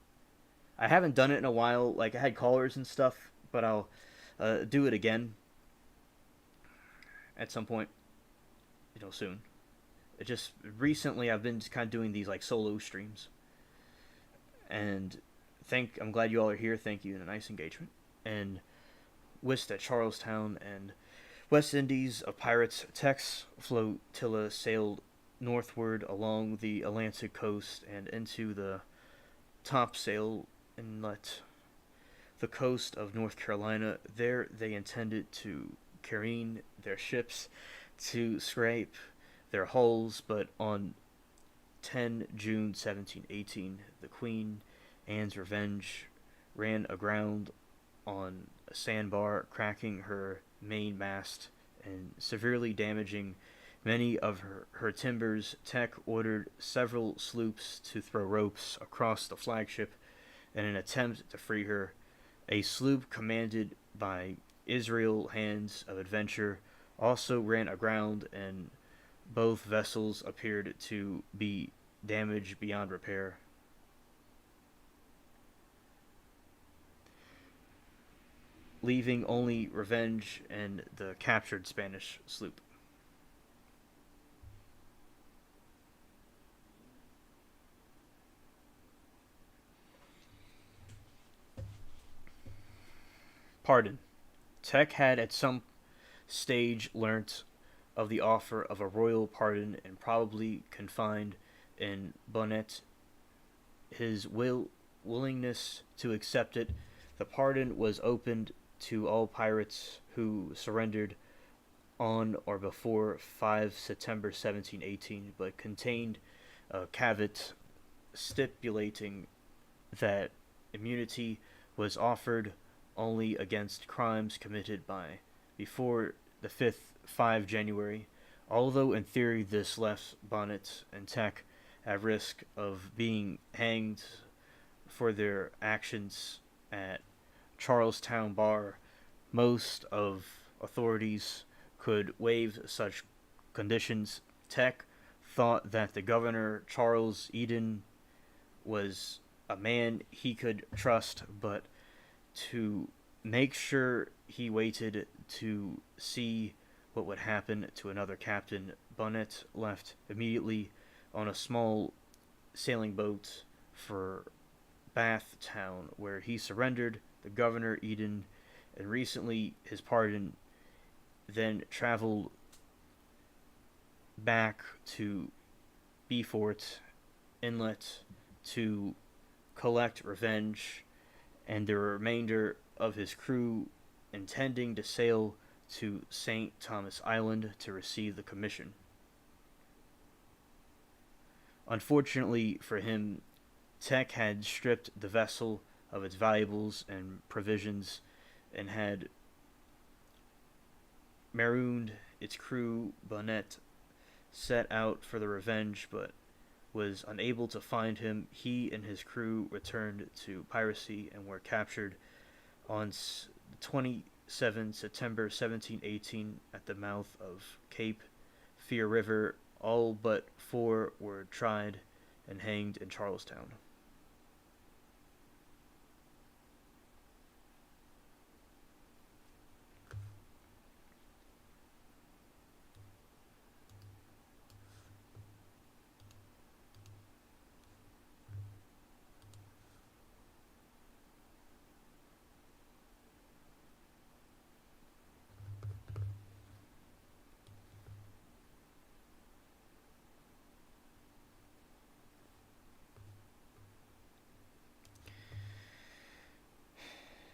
I haven't done it in a while. Like I had callers and stuff, but I'll do it again at some point, soon. It just recently I've been just kind of doing these like solo streams, and I'm glad you all are here. Thank you, and a nice engagement. And whist at Charlestown and West Indies of pirates. Tex flotilla sailed northward along the Atlantic coast and into the Topsail Inlet, the coast of North Carolina. There they intended to careen their ships to scrape their hulls, but on 10 June 1718, the Queen Anne's Revenge ran aground on a sandbar, cracking her main mast and severely damaging many of her timbers. Tech ordered several sloops to throw ropes across the flagship in an attempt to free her. A sloop commanded by Israel Hands of Adventure also ran aground, and both vessels appeared to be damaged beyond repair. Leaving only Revenge and the captured Spanish sloop. Pardon. Tech had at some stage learnt of the offer of a royal pardon and probably confined in Bonnet his willingness to accept it. The pardon was opened to all pirates who surrendered on or before 5 September 1718, but contained a caveat stipulating that immunity was offered only against crimes committed by before the 5 January. Although in theory this left Bonnet and Tech at risk of being hanged for their actions at Charlestown Bar, most of authorities could waive such conditions. Tech thought that the governor, Charles Eden, was a man he could trust, but to make sure he waited to see what would happen to another captain. Bonnet left immediately on a small sailing boat for Bath Town, where he surrendered the governor Eden, and recently his pardon. Then traveled back to Beaufort Inlet to collect Revenge and the remainder of his crew, intending to sail to St. Thomas Island to receive the commission. Unfortunately for him, Tech had stripped the vessel of its valuables and provisions and had marooned its crew. Bonnet set out for the Revenge, but was unable to find him. He and his crew returned to piracy and were captured on 27 September 1718 at the mouth of Cape Fear River. All but 4 were tried and hanged in Charlestown.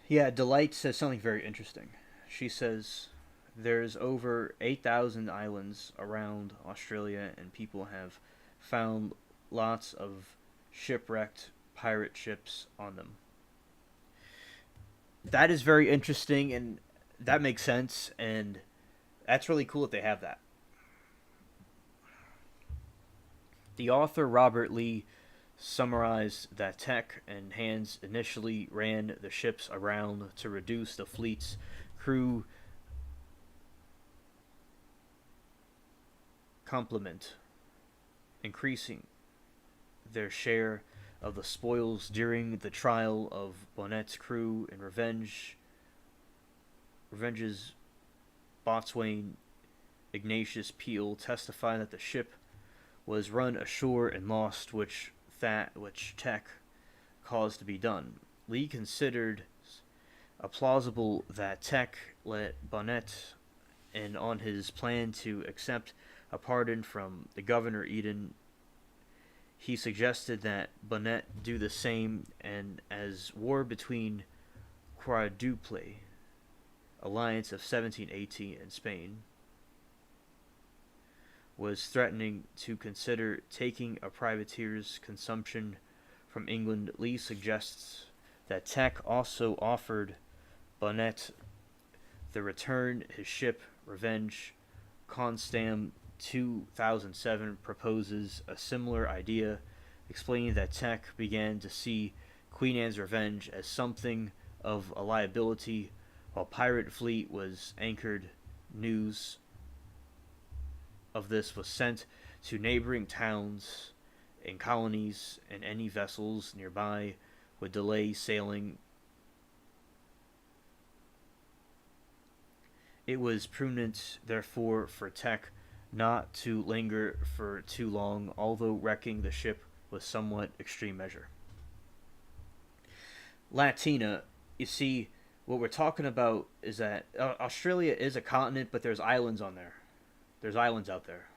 Yeah, Delight says something very interesting. She says there's over 8,000 islands around Australia, and people have found lots of shipwrecked pirate ships on them. That is very interesting, and that makes sense, and that's really cool that they have that. The author Robert Lee summarized that Tech and Hands initially ran the ships around to reduce the fleet's crew complement, increasing their share of the spoils during the trial of Bonnet's crew in Revenge's boatswain Ignatius Peel testified that the ship was run ashore and lost, which Tech caused to be done. Lee considered a plausible that Tech let Bonnet in on his plan to accept a pardon from the Governor Eden. He suggested that Bonnet do the same, and as war between Quadruple alliance of 1718 and Spain was threatening to consider taking a privateer's consumption from England, Lee suggests that Tech also offered Bonnet the return his ship Revenge. Constam 2007 proposes a similar idea, explaining that Tech began to see Queen Anne's Revenge as something of a liability while pirate fleet was anchored. News of this was sent to neighboring towns and colonies, and any vessels nearby would delay sailing. It was prudent, therefore, for Tech not to linger for too long, although wrecking the ship was somewhat extreme measure. Latina, you see, what we're talking about is that Australia is a continent, but there's islands on there. There's islands out there.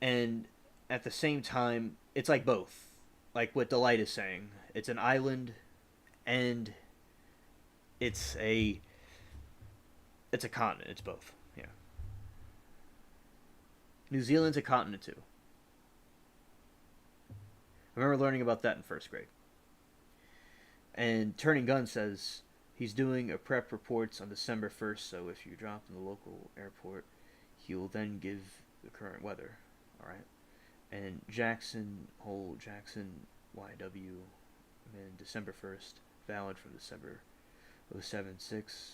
And at the same time, it's like both. Like what Delight is saying. It's an island and it's a it's a continent. It's both. Yeah. New Zealand's a continent too. I remember learning about that in first grade. And Turning Gun says he's doing a prep reports on December 1st, so if you drop in the local airport, he will then give the current weather. Alright? And Jackson YW, and December 1st, valid from December 07/6.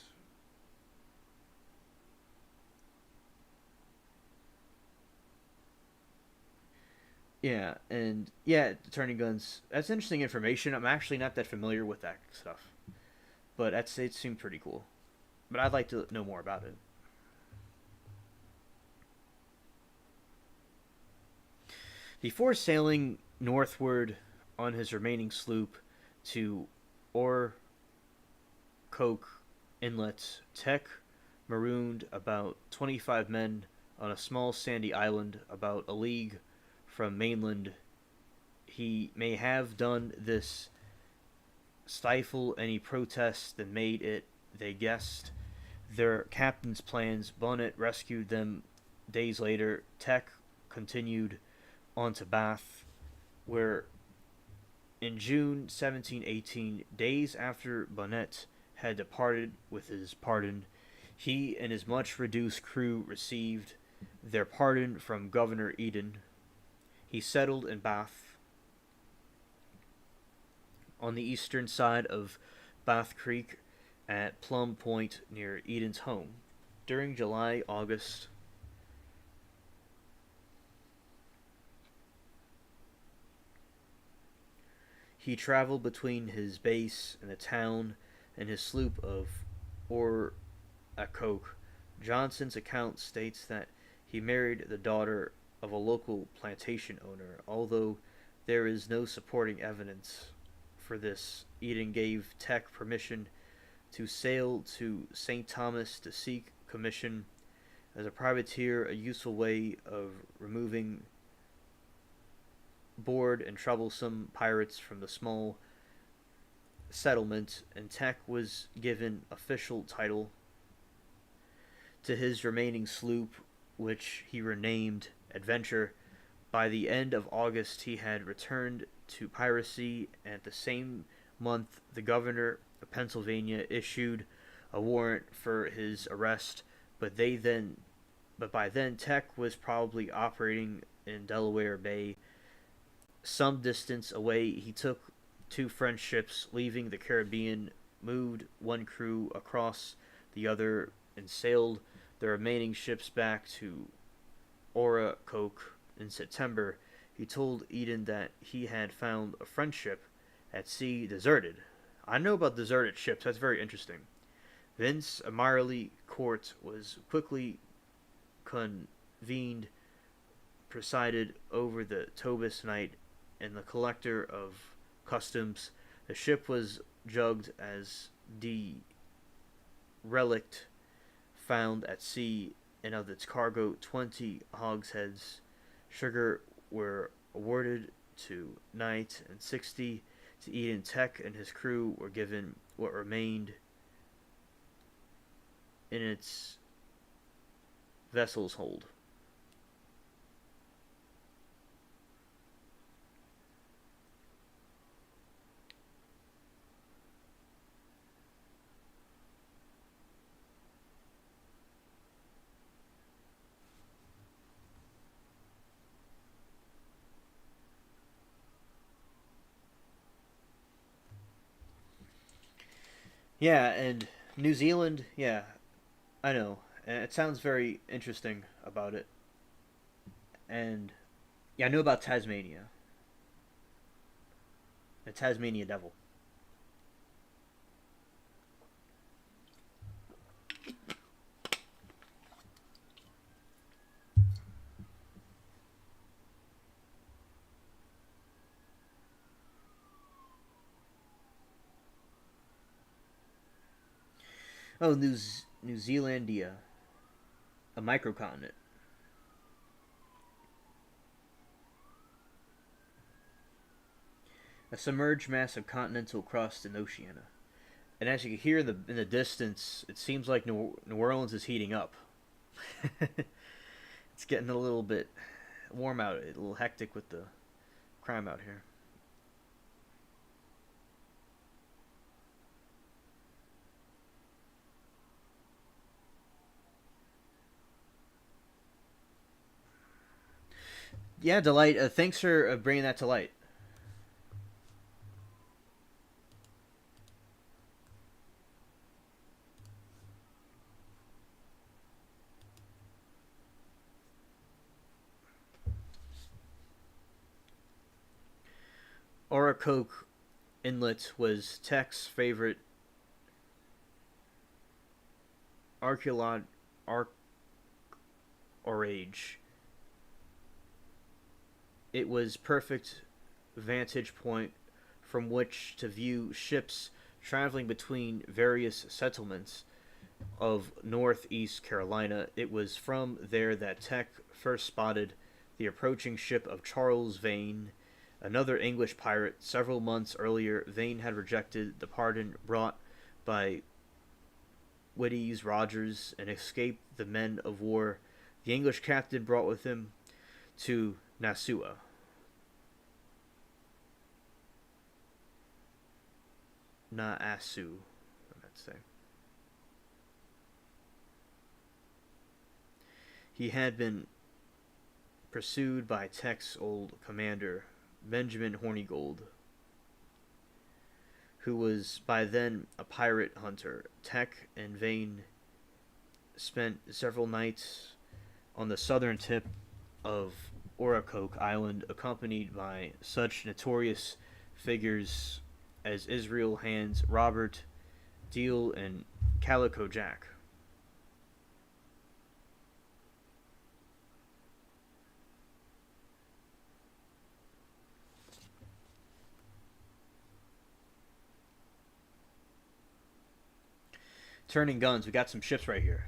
Yeah, and yeah, Turning Guns. That's interesting information. I'm actually not that familiar with that stuff, but it seemed pretty cool. But I'd like to know more about it. Before sailing northward on his remaining sloop to Orcoke Inlet, Tech marooned about 25 men on a small sandy island about a league from mainland. He may have done this stifle any protests that made it, they guessed, their captain's plans. Bonnet rescued them days later. Tech continued on to Bath, where in June 1718, days after Bonnet had departed with his pardon, he and his much reduced crew received their pardon from Governor Eden. He settled in Bath, on the eastern side of Bath Creek at Plum Point near Eden's home. During July, August, he traveled between his base and the town and his sloop of Orcoke. Johnson's account states that he married the daughter of a local plantation owner, although there is no supporting evidence for this. Eden gave Tech permission to sail to St. Thomas to seek commission As a privateer, a useful way of removing bored and troublesome pirates from the small settlement, and Tech was given official title to his remaining sloop, which he renamed Adventure. By the end of August, he had returned to piracy, and at the same month, the governor of Pennsylvania issued a warrant for his arrest. But by then, Tech was probably operating in Delaware Bay. Some distance away, he took two French ships, leaving the Caribbean, moved one crew across the other, and sailed the remaining ships back to Oracoke in September. He told Eden that he had found a French ship at sea deserted. I know about deserted ships, that's very interesting. Thence a Marley court was quickly convened, presided over the Tobus Knight and the collector of customs. The ship was jugged as derelict found at sea, and of its cargo 20 hogsheads sugar were awarded to Knight, and 60 to Eden. Tech and his crew were given what remained in its vessel's hold. Yeah, and New Zealand, yeah, I know. And it sounds very interesting about it. And yeah, I knew about Tasmania. The Tasmania Devil. Oh, New Zealandia, a microcontinent. A submerged mass of continental crust in Oceania. And as you can hear in the distance, it seems like New Orleans is heating up. It's getting a little bit warm out, a little hectic with the crime out here. Yeah, Delight. Thanks for bringing that to light. Oracoke Inlet was Tech's favorite archaeolog orage. It was perfect vantage point from which to view ships traveling between various settlements of northeast Carolina. It was from there that Tech first spotted the approaching ship of Charles Vane, another English pirate. Several months earlier, Vane had rejected the pardon brought by Witty's Rogers and escaped the men of war the English captain brought with him to Nassau. Nassau, I meant to say. He had been pursued by Tech's old commander, Benjamin Hornigold, who was by then a pirate hunter. Tech and Vane spent several nights on the southern tip of Oracoke Island, accompanied by such notorious figures as Israel Hands, Robert Deal, and Calico Jack. Turning guns, we got some ships right here.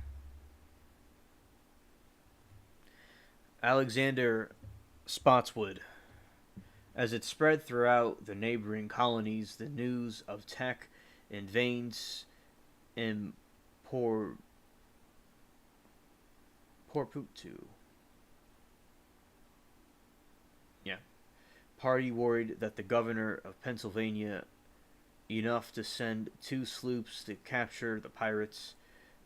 Alexander Spotswood. As it spread throughout the neighboring colonies, the news of tech and veins in Porputu. Yeah. Party worried that the governor of Pennsylvania enough to send 2 sloops to capture the pirates.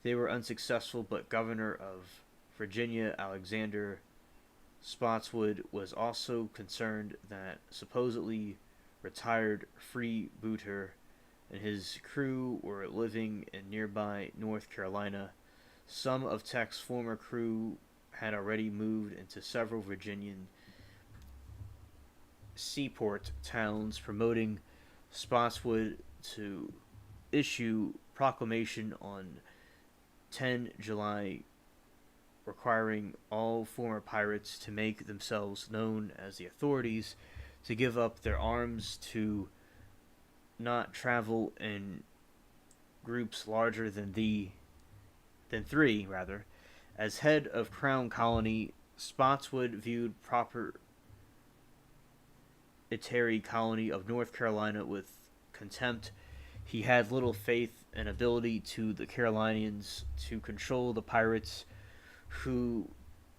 They were unsuccessful, but Governor of Virginia Alexander Spotswood was also concerned that supposedly retired freebooter and his crew were living in nearby North Carolina. Some of Tech's former crew had already moved into several Virginian seaport towns, promoting Spotswood to issue proclamation on 10 July requiring all former pirates to make themselves known as the authorities, to give up their arms, to not travel in groups larger than 3 rather. As head of Crown Colony, Spotswood viewed proprietary colony of North Carolina with contempt. He had little faith and ability to the Carolinians to control the pirates, who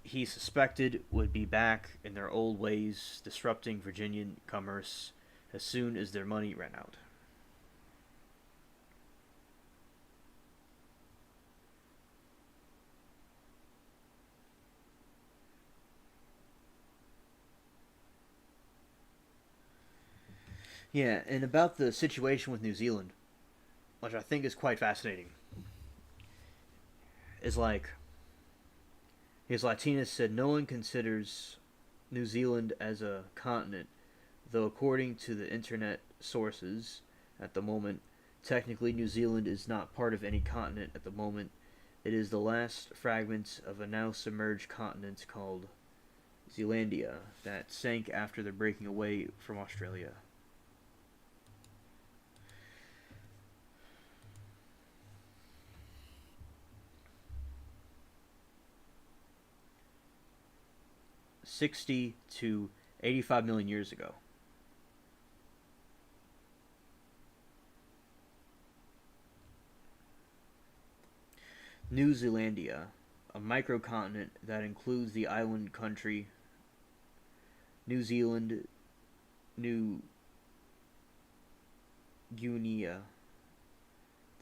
he suspected would be back in their old ways, disrupting Virginian commerce as soon as their money ran out. Yeah, and about the situation with New Zealand, which I think is quite fascinating, is like his Latinus said no one considers New Zealand as a continent, though according to the internet sources at the moment, technically New Zealand is not part of any continent at the moment. It is the last fragment of a now submerged continent called Zealandia that sank after the breaking away from Australia. $60 to $85 million years ago. New Zealandia, a microcontinent that includes the island country New Zealand, New Guinea, the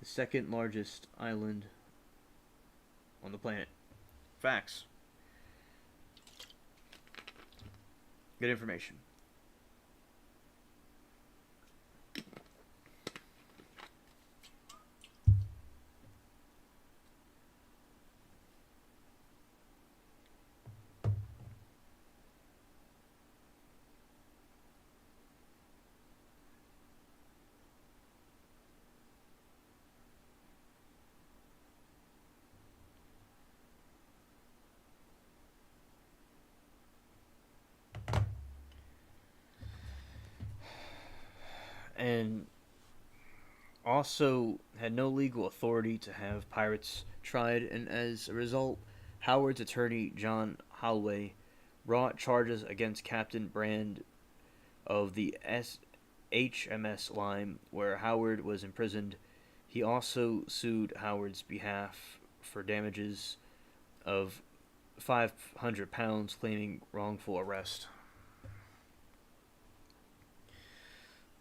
second largest island on the planet. Facts. Good information. And also had no legal authority to have pirates tried, and as a result, Howard's attorney, John Holloway, brought charges against Captain Brand of the HMS Lyme, where Howard was imprisoned. He also sued Howard's behalf for damages of £500, claiming wrongful arrest.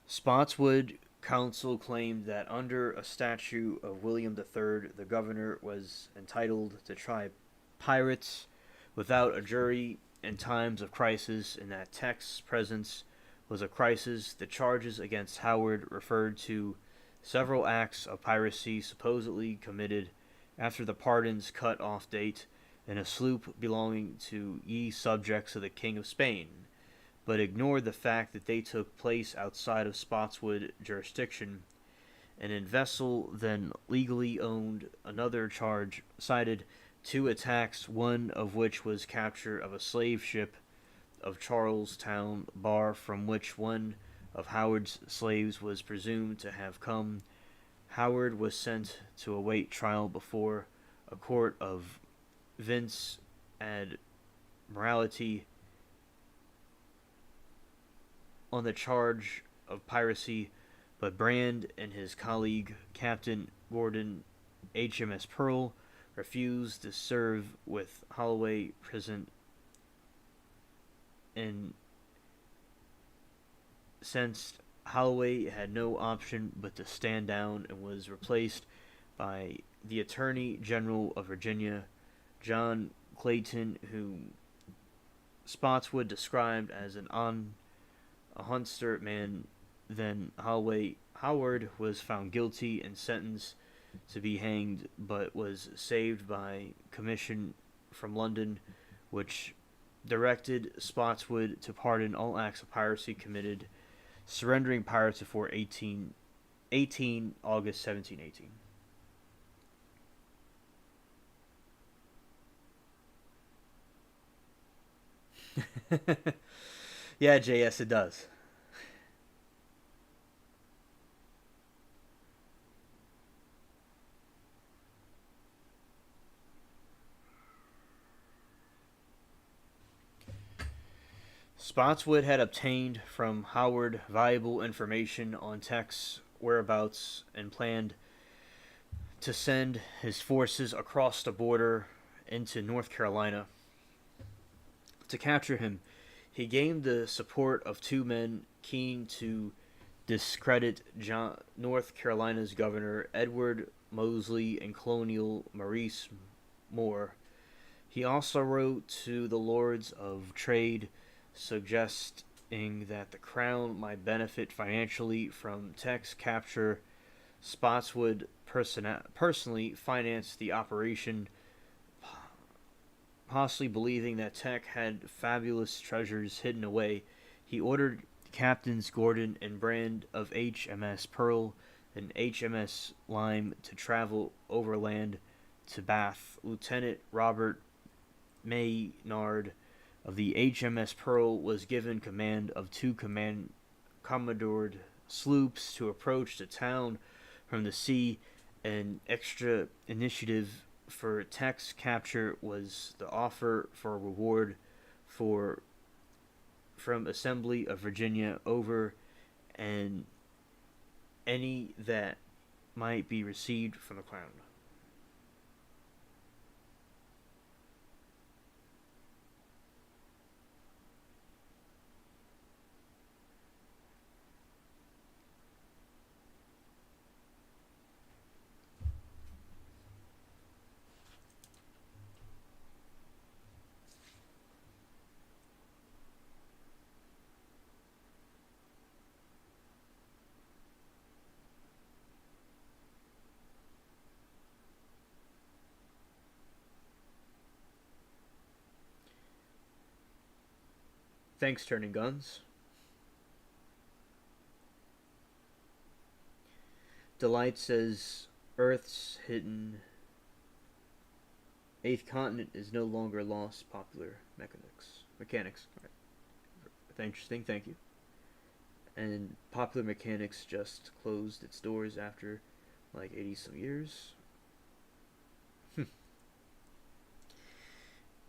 Spotswood counsel claimed that under a statute of William III, the governor was entitled to try pirates without a jury in times of crisis, and that Tech's presence was a crisis. The charges against Howard referred to several acts of piracy supposedly committed after the pardon's cut-off date in a sloop belonging to ye subjects of the King of Spain, but ignored the fact that they took place outside of Spotswood jurisdiction. An vessel then legally owned. Another charge cited 2 attacks, one of which was capture of a slave ship of Charlestown bar, from which one of Howard's slaves was presumed to have come. Howard was sent to await trial before a court of Vince ad morality on the charge of piracy, but Brand and his colleague, Captain Gordon HMS Pearl, refused to serve with Holloway present and sensed Holloway had no option but to stand down and was replaced by the Attorney General of Virginia, John Clayton, whom Spotswood described as a Hunster man. Then Howard was found guilty and sentenced to be hanged, but was saved by commission from London, which directed Spotswood to pardon all acts of piracy committed, surrendering pirates before 18 August 1718. Yeah, JS, it does. Spotswood had obtained from Howard valuable information on Tech's whereabouts and planned to send his forces across the border into North Carolina to capture him. He gained the support of two men keen to discredit North Carolina's governor, Edward Mosley, and Colonial Maurice Moore. He also wrote to the Lords of Trade suggesting that the Crown might benefit financially from Tech's capture. Spotswood personally financed the operation, possibly believing that Tech had fabulous treasures hidden away. He ordered Captains Gordon and Brand of HMS Pearl and HMS Lyme to travel overland to Bath. Lieutenant Robert Maynard of the HMS Pearl was given command of two commodored sloops to approach the town from the sea. An extra initiative for Tech's capture was the offer for a reward from Assembly of Virginia over and any that might be received from the Crown. Thanks, Turning Guns. Delight says Earth's hidden eighth continent is no longer lost. Popular mechanics. All right. Interesting. Thank you. And Popular Mechanics just closed its doors after like 80 some years.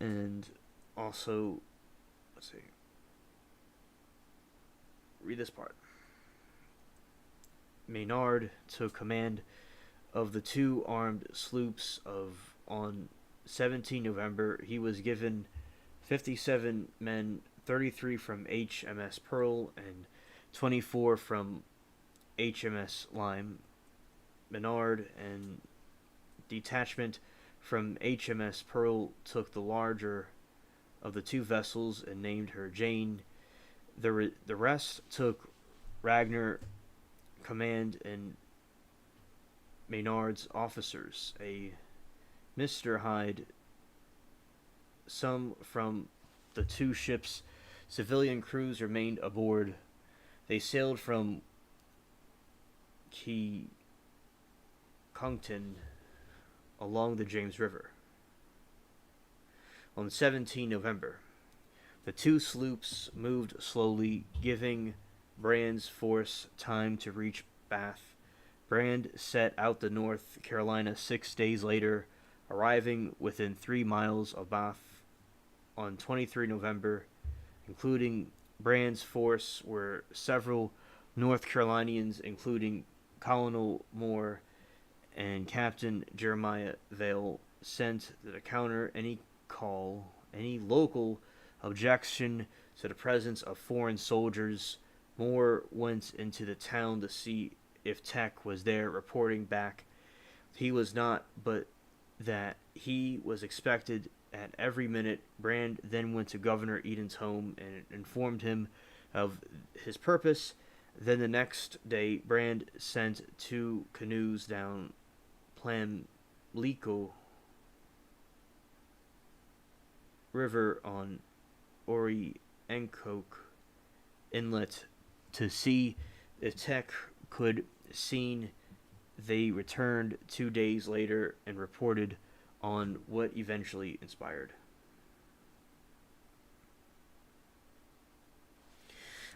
And also, let's see. Read this part. Maynard took command of the two armed sloops on 17 November. He was given 57 men, 33 from HMS Pearl and 24 from HMS Lyme. Maynard and detachment from HMS Pearl took the larger of the two vessels and named her Jane. The rest took Ragnar command and Maynard's officers, a Mr. Hyde, some from the two ships' civilian crews remained aboard. They sailed from Keycongton along the James River. On 17 November, the two sloops moved slowly, giving Brand's force time to reach Bath. Brand set out to North Carolina 6 days later, arriving within 3 miles of Bath on 23 November, including Brand's force, were several North Carolinians, including Colonel Moore and Captain Jeremiah Vale, sent to counter any local objection to the presence of foreign soldiers. Moore went into the town to see if Tech was there, reporting back he was not, but that he was expected at every minute. Brand then went to Governor Eden's home and informed him of his purpose. Then the next day, Brand sent 2 canoes down Plamlico River on Oriencoke Inlet to see if Tech could seen. They returned 2 days later and reported on what eventually inspired.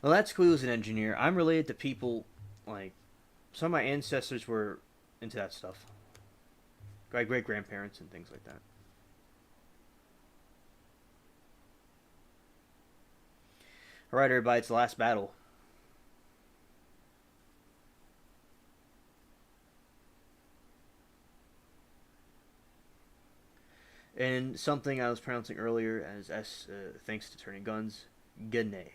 Well, that's cool as an engineer. I'm related to people, like, some of my ancestors were into that stuff. My great-grandparents and things like that. Alright, everybody, it's the last battle. And something I was pronouncing earlier as S, thanks to Turning Guns, Gene.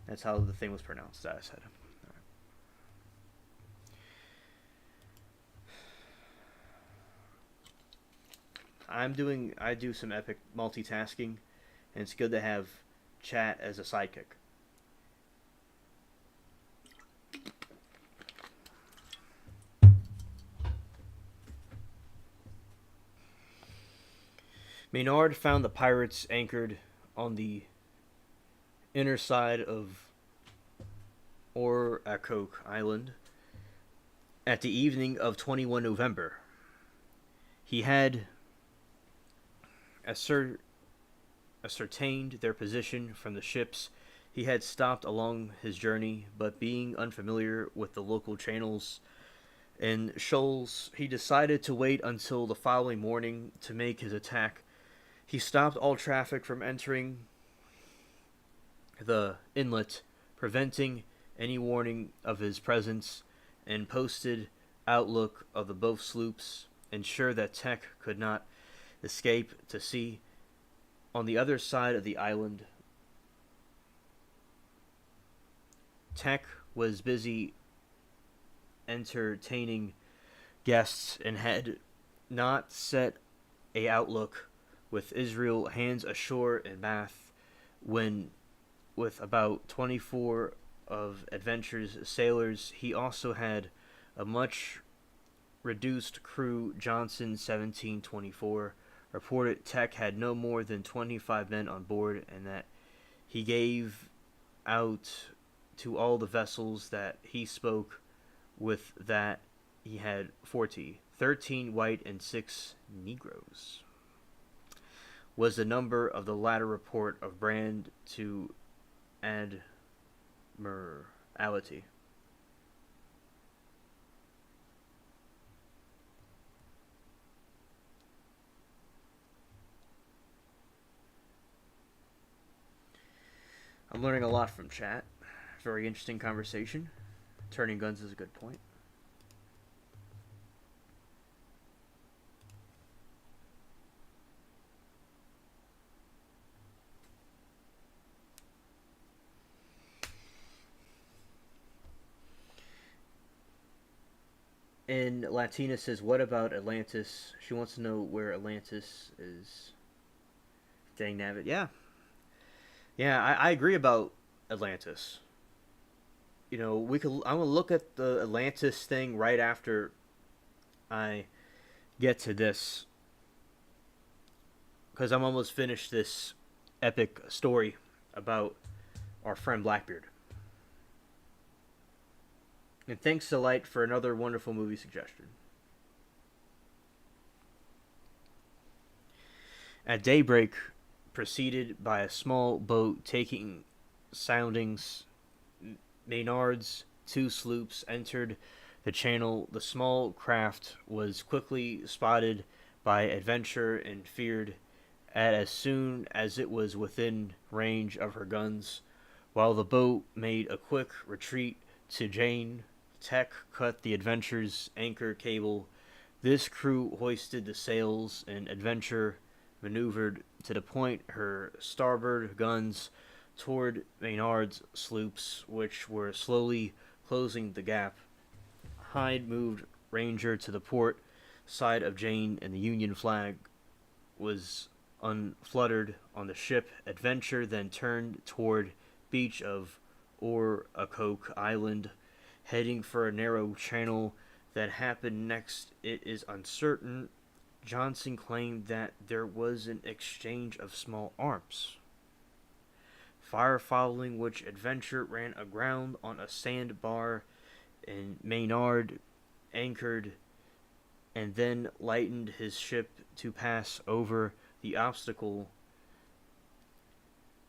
That's how the thing was pronounced that I said. Right. I do some epic multitasking, and it's good to have chat as a sidekick. Maynard found the pirates anchored on the inner side of Oracoke Island at the evening of 21 November. He had ascertained their position from the ships he had stopped along his journey, but being unfamiliar with the local channels and shoals, he decided to wait until the following morning to make his attack. He stopped all traffic from entering the inlet, preventing any warning of his presence, and posted outlook of the both sloops, ensure that Tech could not escape to sea. On the other side of the island, Tech was busy entertaining guests and had not set a outlook with Israel hands ashore in Bath, when, with about 24 of Adventure's sailors, he also had a much reduced crew. Johnson 1724 reported Tech had no more than 25 men on board, and that he gave out to all the vessels that he spoke with that he had 40, 13 white and 6 Negroes. Was the number of the latter report of Brand to Admiralty. I'm learning a lot from chat. Very interesting conversation. Turning Guns is a good point. And Latina says, what about Atlantis? She wants to know where Atlantis is. Dang nabbit. Yeah. Yeah, I agree about Atlantis. You know, I'm gonna look at the Atlantis thing right after I get to this, because I'm almost finished this epic story about our friend Blackbeard. And thanks to Light for another wonderful movie suggestion. At daybreak, preceded by a small boat taking soundings, Maynard's 2 sloops entered the channel. The small craft was quickly spotted by Adventure and feared as soon as it was within range of her guns. While the boat made a quick retreat to Jane, Tech cut the Adventure's anchor cable. This crew hoisted the sails, and Adventure maneuvered to the point her starboard guns toward Maynard's sloops, which were slowly closing the gap. Hyde moved Ranger to the port side of Jane, and the Union flag was unfluttered on the ship. Adventure then turned toward beach of Oracoke Island, heading for a narrow channel that happened next. It is uncertain. Johnson claimed that there was an exchange of small arms. Fire following which Adventure ran aground on a sandbar, and Maynard anchored and then lightened his ship to pass over the obstacle.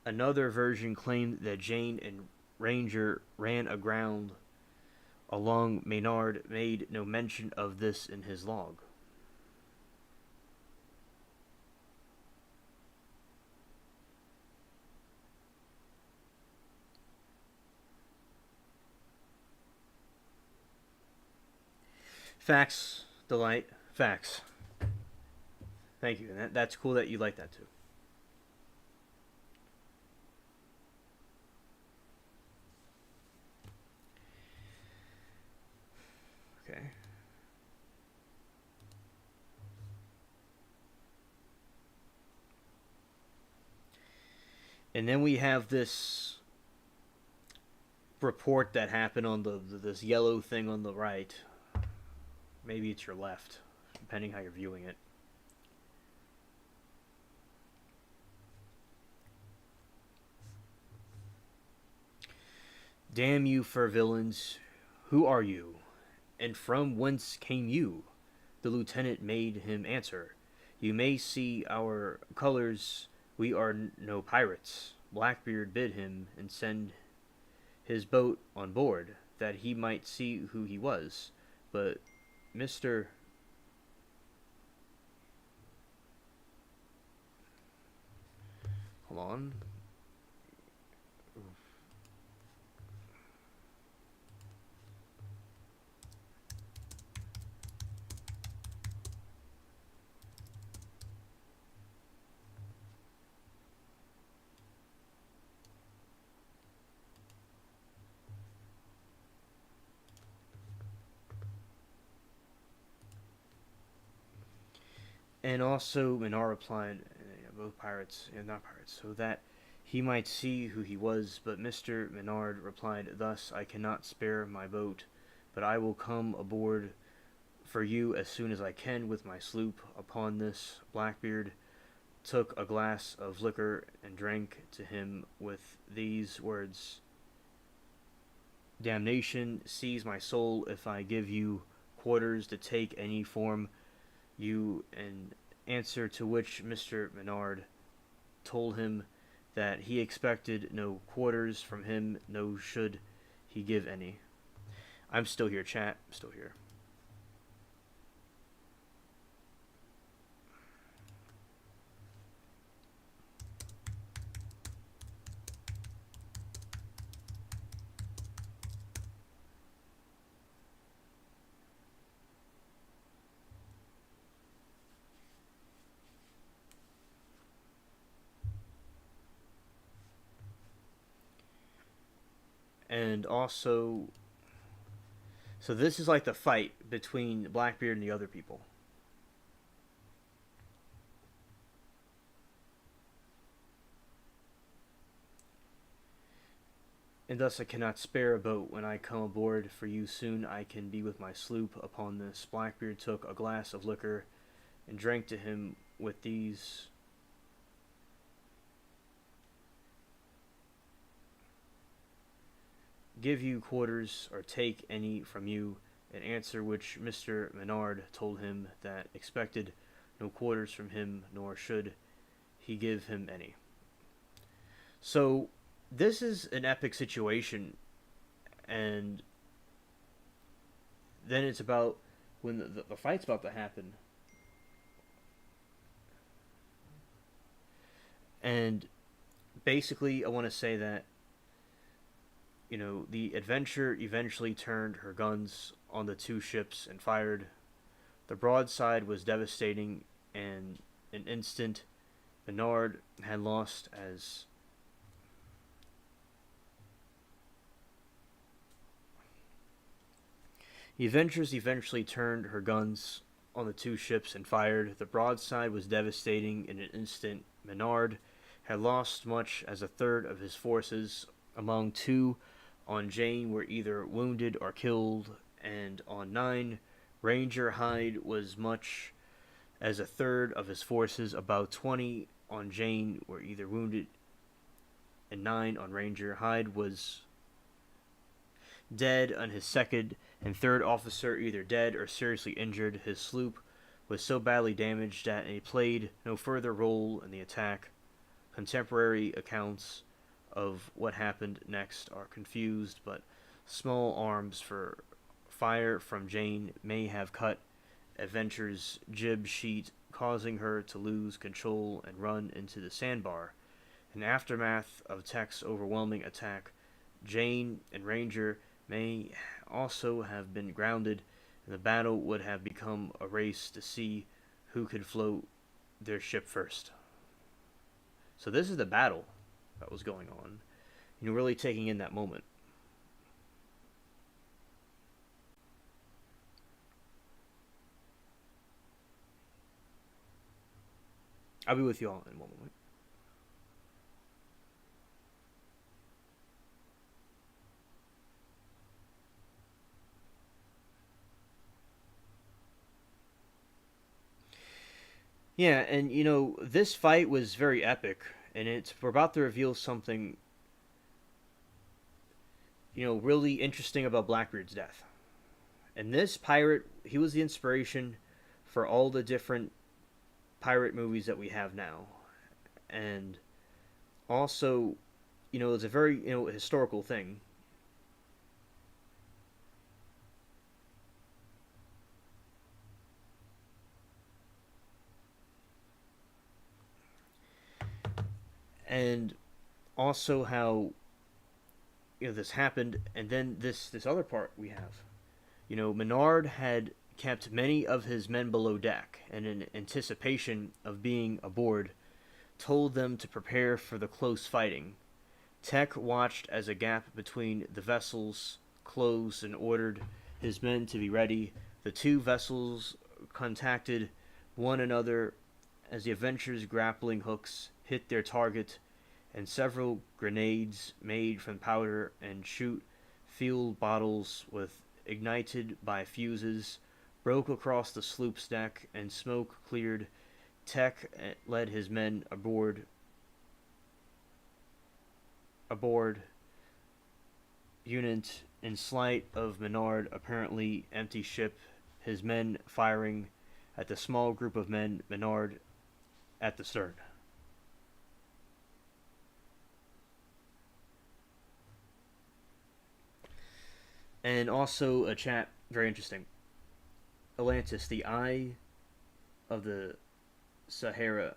Another version claimed that Jane and Ranger ran aground along. Maynard made no mention of this in his log. Facts, Delight. Facts. Thank you. And that's cool that you like that too. Okay. And then we have this report that happened on this yellow thing on the right. Maybe it's your left, depending how you're viewing it. Damn you for villains, who are you, and from whence came you? The lieutenant made him answer, you may see our colors, we are no pirates. Blackbeard bid him and send his boat on board, that he might see who he was. But Mr. Hold on. And also Minar replied, both pirates, not pirates, so that he might see who he was. But Mr. Menard replied, thus I cannot spare my boat, but I will come aboard for you as soon as I can with my sloop. Upon this, Blackbeard took a glass of liquor and drank to him with these words, damnation seize my soul if I give you quarters to take any form you, in answer to which Mr. Menard told him that he expected no quarters from him, no should he give any. I'm still here, chat. I'm still here. And also, so this is like the fight between Blackbeard and the other people. And thus I cannot spare a boat when I come aboard for you soon I can be with my sloop. Upon this, Blackbeard took a glass of liquor and drank to him with these give you quarters or take any from you, in answer which Mr. Menard told him that expected no quarters from him, nor should he give him any. So this is an epic situation, and then it's about when the fight's about to happen. And basically, I want to say that, the Adventure eventually turned her guns on the two ships and fired. The broadside was devastating, and in an instant, Menard had lost as the Avengers eventually turned her guns on the two ships and fired. The broadside was devastating in an instant. Menard had lost much as a third of his forces. Among two on Jane were either wounded or killed, and on 9, Ranger Hyde was much as a third of his forces. About 20 on Jane were either wounded, and 9 on Ranger Hyde was dead, and his second and third officer either dead or seriously injured. His sloop was so badly damaged that he played no further role in the attack. Contemporary accounts of what happened next are confused, but small arms for fire from Jane may have cut Adventure's jib sheet, causing her to lose control and run into the sandbar. In aftermath of Tech's overwhelming attack, Jane and Ranger may also have been grounded, and the battle would have become a race to see who could float their ship first. So this is the battle that was going on. Really taking in that moment. I'll be with you all in one moment. Yeah, and this fight was very epic, and we're about to reveal something, really interesting about Blackbeard's death. And this pirate, he was the inspiration for all the different pirate movies that we have now. And also, it's a very, historical thing. And also how this happened, and then this other part we have. Menard had kept many of his men below deck, and in anticipation of being aboard, told them to prepare for the close fighting. Tech watched as a gap between the vessels closed and ordered his men to be ready. The two vessels contacted one another as the Adventure's grappling hooks hit their target, and several grenades made from powder and shoot filled bottles with ignited by fuses broke across the sloop's deck, and smoke cleared. Tech led his men aboard unit in sight of Menard apparently empty ship, his men firing at the small group of men, Menard at the stern. And also a chat, very interesting. Atlantis, the eye of the Sahara.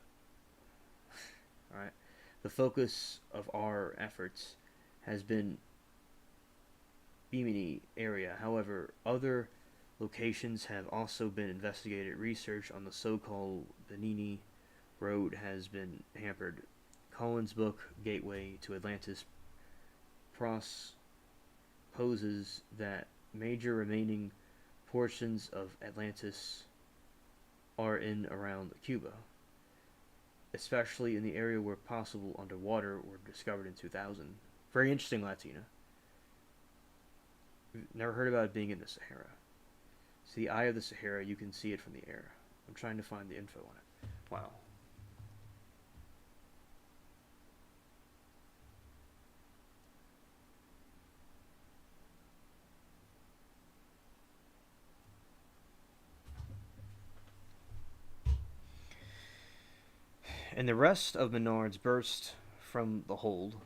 Alright. The focus of our efforts has been Bimini area. However, other locations have also been investigated. Research on the so-called Benini Road has been hampered. Collins' book, Gateway to Atlantis, poses that major remaining portions of Atlantis are in around Cuba, especially in the area where possible underwater were discovered in 2000. Very interesting, Latina. Never heard about it being in the Sahara. It's the eye of the Sahara. You can see it from the air. I'm trying to find the info on it. Wow. And the rest of Menard's burst from the hold.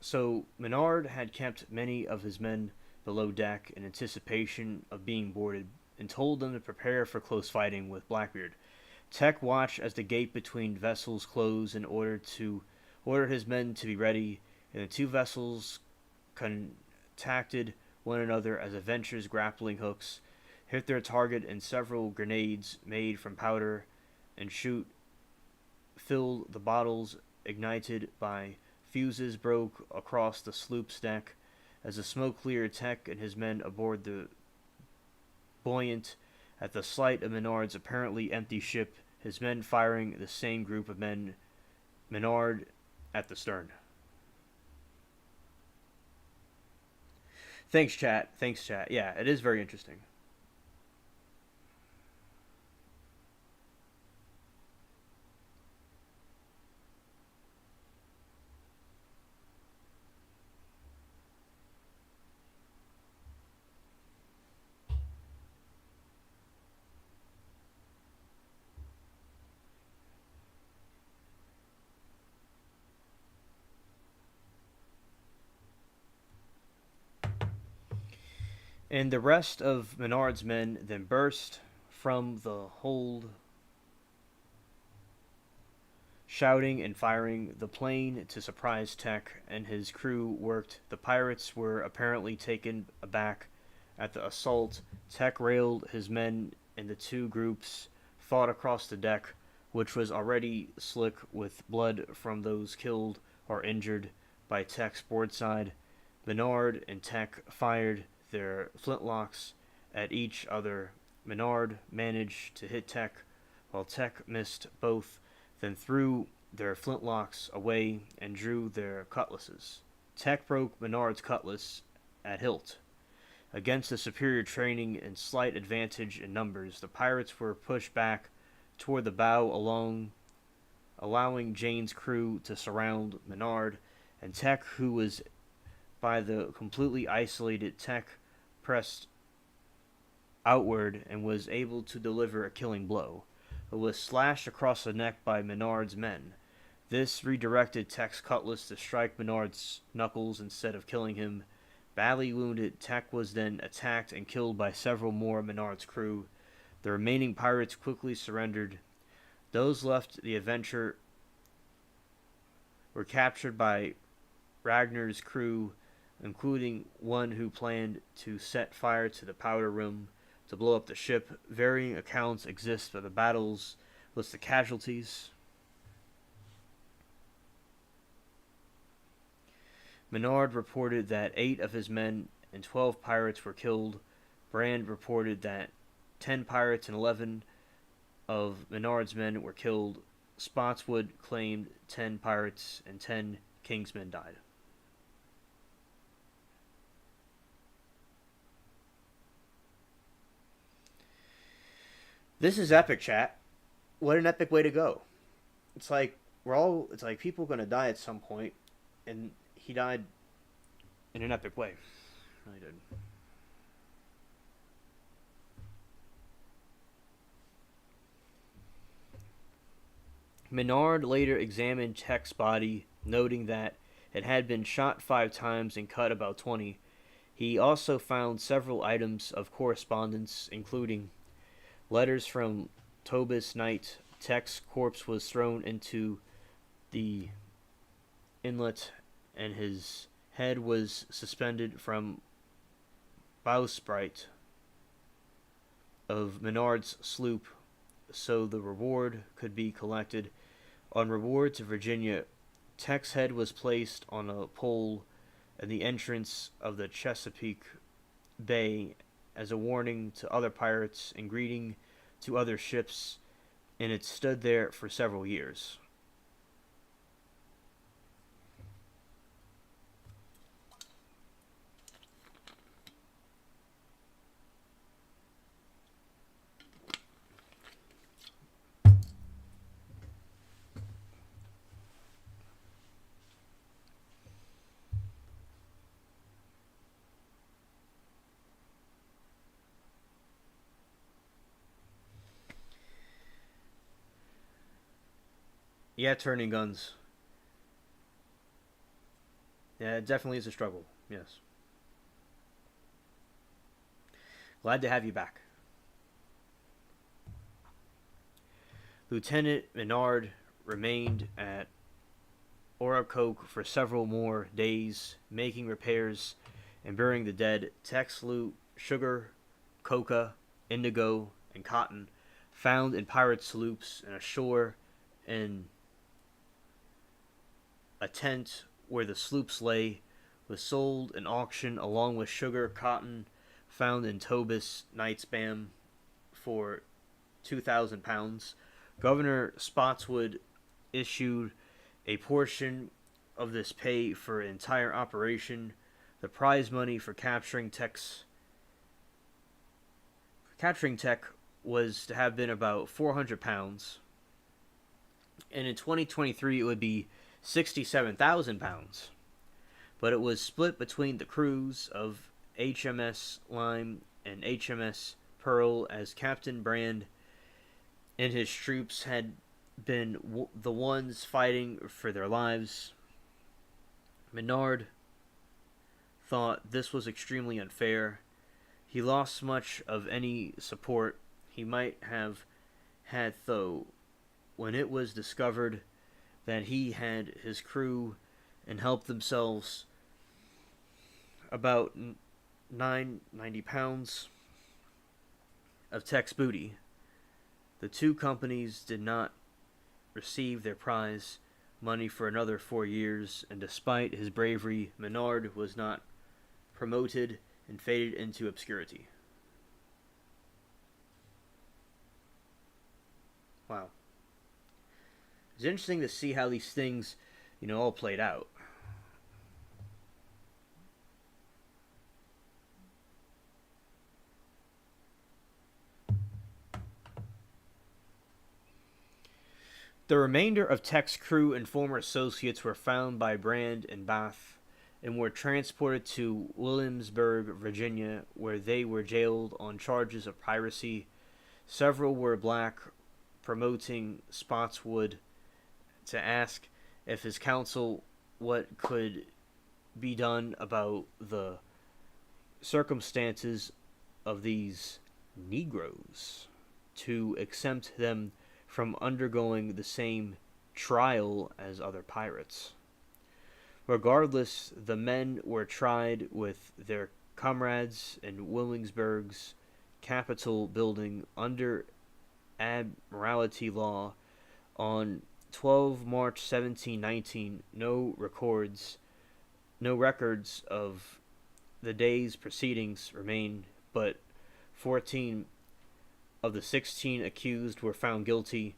So Menard had kept many of his men below deck in anticipation of being boarded, and told them to prepare for close fighting with Blackbeard. Tech watched as the gate between vessels closed in order to order his men to be ready, and the two vessels contacted one another as Adventure's grappling hooks hit their target, and several grenades made from powder and shoot filled the bottles ignited by fuses broke across the sloop's deck. As the smoke cleared, Tech and his men aboard the buoyant at the sight of Menard's apparently empty ship, his men firing the same group of men, Menard at the stern. Thanks, chat. Thanks, chat. Yeah, it is very interesting. And the rest of Menard's men then burst from the hold, shouting and firing. The plane to surprise Tech and his crew worked. The pirates were apparently taken aback at the assault. Tech railed his men, and the two groups fought across the deck, which was already slick with blood from those killed or injured by Tech's broadside. Menard and Tech fired their flintlocks at each other. Menard managed to hit Tech, while Tech missed both, then threw their flintlocks away and drew their cutlasses. Tech broke Menard's cutlass at hilt. Against the superior training and slight advantage in numbers, the pirates were pushed back toward the bow, allowing Jane's crew to surround Menard, and Tech, who was by the completely isolated Tech, pressed outward and was able to deliver a killing blow. It was slashed across the neck by Menard's men. This redirected Tech's cutlass to strike Menard's knuckles instead of killing him. Badly wounded, Tech was then attacked and killed by several more of Menard's crew. The remaining pirates quickly surrendered. Those left the Adventure were captured by Ragnar's crew, including one who planned to set fire to the powder room to blow up the ship. Varying accounts exist for the battles, list the casualties. Menard reported that 8 of his men and 12 pirates were killed. Brand reported that 10 pirates and 11 of Menard's men were killed. Spotswood claimed 10 pirates and 10 Kingsmen died. This is epic, chat. What an epic way to go. It's like people are gonna die at some point, and he died in an epic way. Really did. Menard later examined Tech's body, noting that it had been shot 5 times and cut about 20. He also found several items of correspondence, including letters from Tobis Knight. Tech's corpse was thrown into the inlet, and his head was suspended from bowsprit of Menard's sloop so the reward could be collected. On reward to Virginia, Tech's head was placed on a pole at the entrance of the Chesapeake Bay as a warning to other pirates and greeting to other ships, and it stood there for several years. Yeah, turning guns. Yeah, it definitely is a struggle. Yes. Glad to have you back. Lieutenant Menard remained at Oracoke for several more days, making repairs and burying the dead. Tex loot sugar, coca, indigo, and cotton found in pirate sloops and ashore in a tent where the sloops lay was sold in auction along with sugar, cotton found in Tobis Nightspam for £2,000. Governor Spotswood issued a portion of this pay for entire operation. The prize money for capturing Tech was to have been about £400, and in 2023 it would be £67,000. But it was split between the crews of HMS Lime and HMS Pearl, as Captain Brand and his troops had been the ones fighting for their lives. Menard thought this was extremely unfair. He lost much of any support he might have had, though, when it was discovered that he had his crew and helped themselves about 90 pounds of Tech's booty. The two companies did not receive their prize money for another 4 years, and despite his bravery, Menard was not promoted and faded into obscurity. Wow. It's interesting to see how these things, all played out. The remainder of Tech's crew and former associates were found by Brand and Bath and were transported to Williamsburg, Virginia, where they were jailed on charges of piracy. Several were black, promoting Spotswood to ask if his counsel what could be done about the circumstances of these Negroes to exempt them from undergoing the same trial as other pirates. Regardless, the men were tried with their comrades in Williamsburg's Capitol building under Admiralty law on 12 March 1719. No records of the day's proceedings remain, but 14 of the 16 accused were found guilty.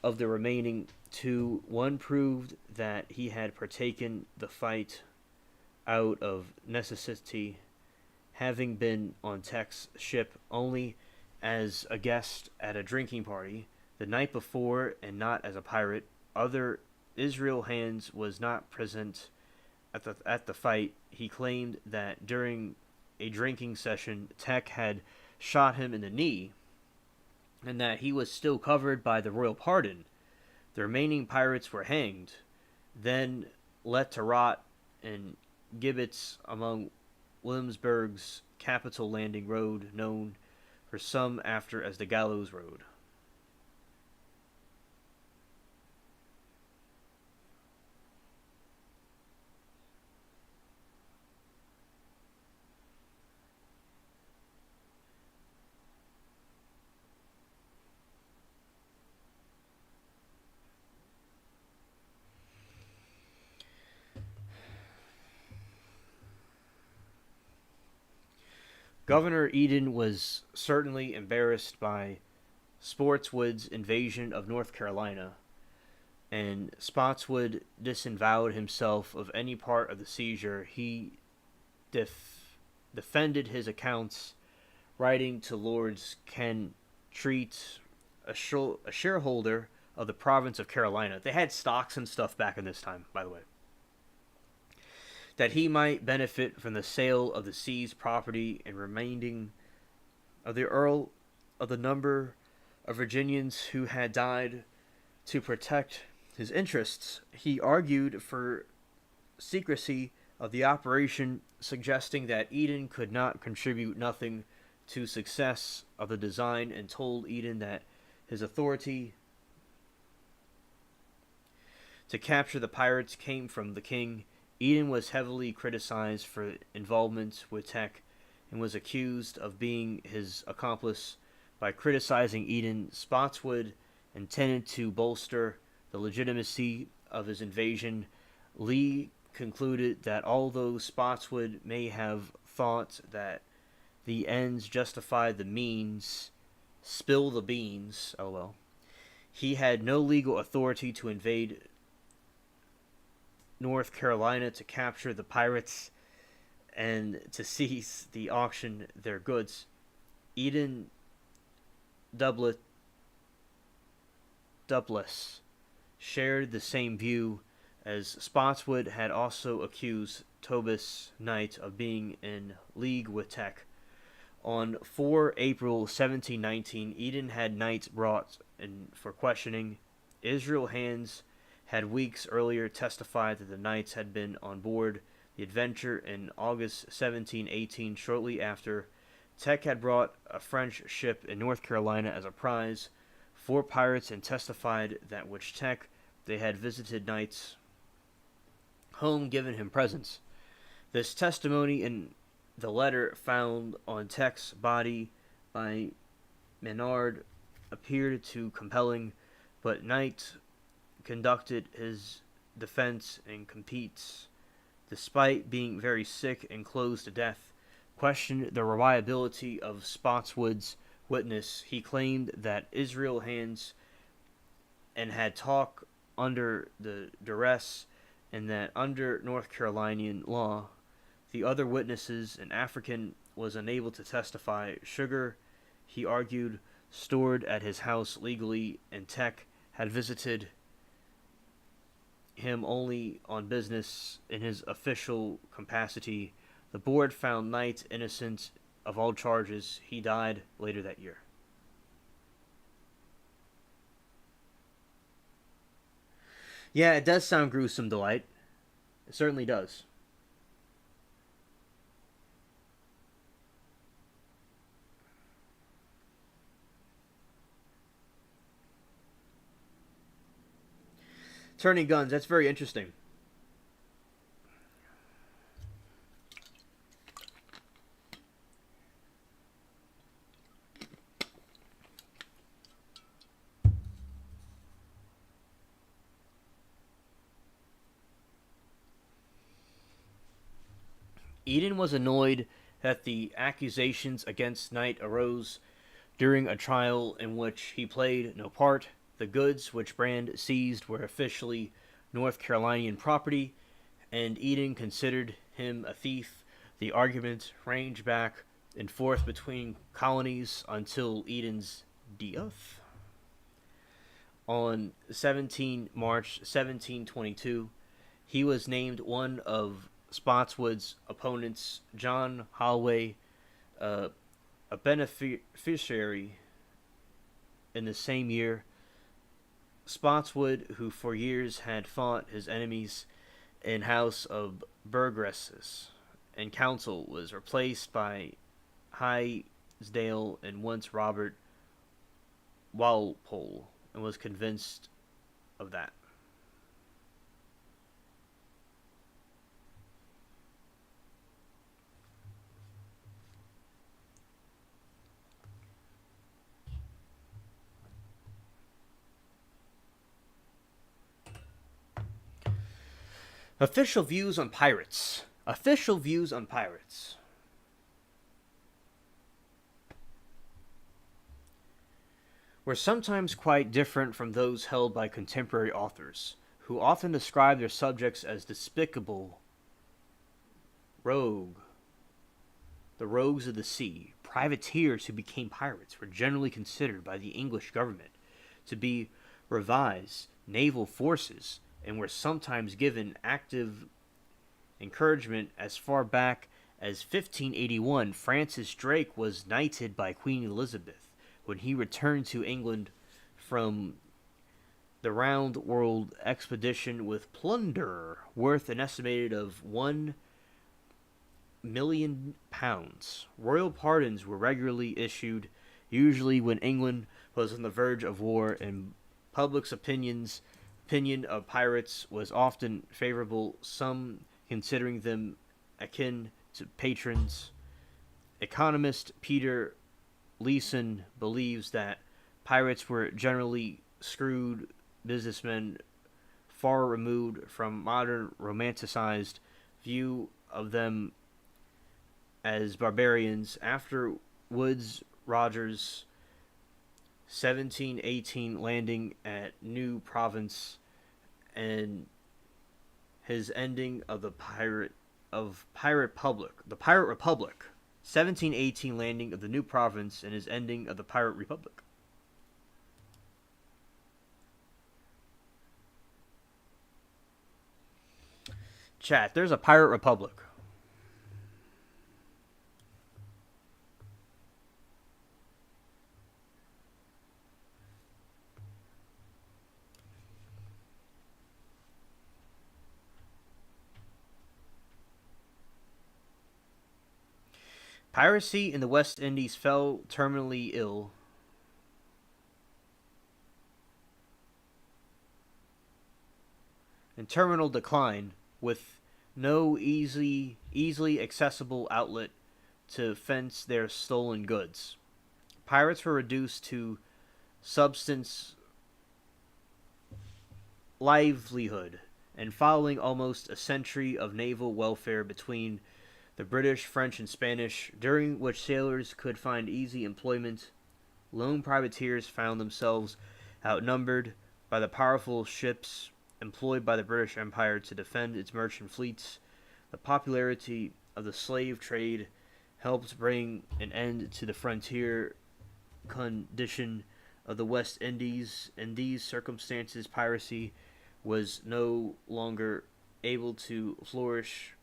Of the remaining two, one proved that he had partaken the fight out of necessity, having been on Tech's ship only as a guest at a drinking party the night before and not as a pirate. Other Israel Hands was not present at the fight. He claimed that during a drinking session, Tech had shot him in the knee, and that he was still covered by the royal pardon. The remaining pirates were hanged, then let to rot in gibbets among Williamsburg's Capitol Landing Road, known for some after as the Gallows Road. Governor Eden was certainly embarrassed by Spotswood's invasion of North Carolina, and Spotswood disavowed himself of any part of the seizure. He defended his accounts, writing to Lords Treat, a shareholder of the province of Carolina. They had stocks and stuff back in this time, by the way, that he might benefit from the sale of the seized property and remaining of the Earl of the number of Virginians who had died to protect his interests. He argued for secrecy of the operation, suggesting that Eden could not contribute nothing to success of the design, and told Eden that his authority to capture the pirates came from the king. Eden was heavily criticized for involvement with Tech and was accused of being his accomplice. By criticizing Eden, Spotswood intended to bolster the legitimacy of his invasion. Lee concluded that although Spotswood may have thought that the ends justified the means, spill the beans, lol, he had no legal authority to invade North Carolina, to capture the pirates, and to seize the auction their goods. Eden Douglas shared the same view, as Spotswood had also accused Tobias Knight of being in league with Tech. On 4 April 1719, Eden had Knight brought in for questioning. Israel Hands had weeks earlier testified that the Knights had been on board the Adventure in August 1718. Shortly after, Tech had brought a French ship in North Carolina as a prize for pirates and testified that which Tech they had visited Knight's home, given him presents. This testimony in the letter found on Tech's body by Menard appeared too compelling, but Knight conducted his defense and competes, despite being very sick and close to death, questioned the reliability of Spotswood's witness. He claimed that Israel Hands and had talked under the duress, and that under North Carolinian law, the other witnesses, an African, was unable to testify. Sugar, he argued, stored at his house legally, and Tech had visited him only on business in his official capacity. The board found Knight innocent of all charges. He died later that year. Yeah, it does sound gruesome, Delight. It certainly does. Turning guns, that's very interesting. Eden was annoyed that the accusations against Knight arose during a trial in which he played no part. The goods which Brand seized were officially North Carolinian property, and Eden considered him a thief. The argument ranged back and forth between colonies until Eden's death. On 17 March 1722, he was named one of Spotswood's opponents. John Holloway, a beneficiary in the same year. Spotswood, who for years had fought his enemies in House of Burgesses and Council, was replaced by Hysdale and once Robert Walpole, and was convinced of that. Official views on pirates. Official views on pirates. Were sometimes quite different from those held by contemporary authors, who often describe their subjects as despicable, rogue, the rogues of the sea. Privateers who became pirates were generally considered by the English government to be revised naval forces, and were sometimes given active encouragement. As far back as 1581, Francis Drake was knighted by Queen Elizabeth when he returned to England from the round world expedition with plunder worth an estimated of £1,000,000. Royal pardons were regularly issued, usually when England was on the verge of war, and public's opinions opinion of pirates was often favorable, some considering them akin to patrons. Economist Peter Leeson believes that pirates were generally screwed businessmen far removed from modern romanticized view of them as barbarians. After Woodes Rogers' 1718 landing at New Province and his ending of the Pirate Republic. 1718 landing of the New Province and his ending of the Pirate Republic. Chat, there's a Pirate Republic. Piracy in the West Indies fell terminally ill. In terminal decline, with no easily accessible outlet to fence their stolen goods. Pirates were reduced to subsistence livelihood, and following almost a century of naval warfare between the British, French, and Spanish, during which sailors could find easy employment, lone privateers found themselves outnumbered by the powerful ships employed by the British Empire to defend its merchant fleets. The popularity of the slave trade helped bring an end to the frontier condition of the West Indies. In these circumstances, piracy was no longer able to flourish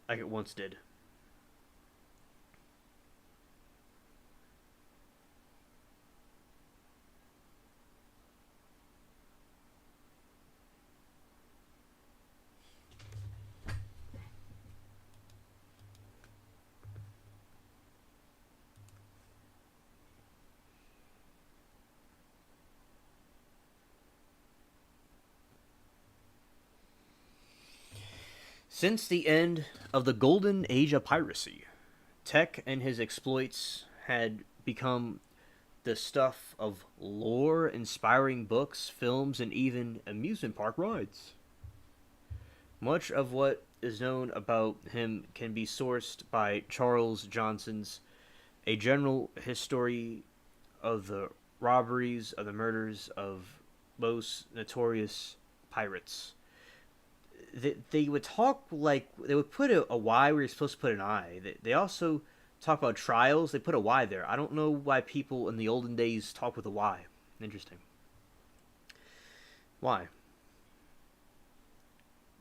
like it once did. Since the end of the golden age of piracy, Tech and his exploits had become the stuff of lore-inspiring books, films, and even amusement park rides. Much of what is known about him can be sourced by Charles Johnson's A General History of the Robberies of the Murders of Most Notorious Pirates. They would talk like they would put a Y where you're supposed to put an I. They also talk about trials. They put a Y there. I don't know why people in the olden days talk with a Y. Interesting. Why?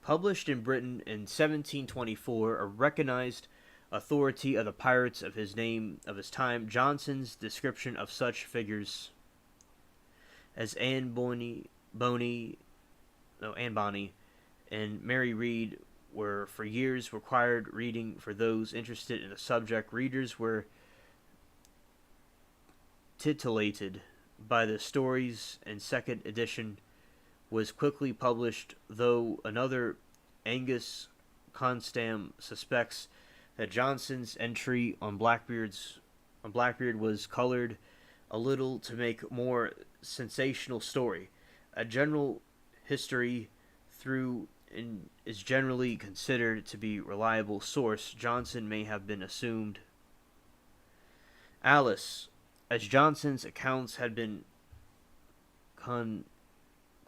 Published in Britain in 1724, a recognized authority of the pirates of his time, Johnson's description of such figures as Anne Bonny, and Mary Read were for years required reading for those interested in the subject. Readers were titillated by the stories, and second edition was quickly published, though another Angus Constam suspects that Johnson's entry on Blackbeard was colored a little to make more sensational story. A general history through and is generally considered to be reliable source. Johnson may have been assumed. Alice, as Johnson's accounts had been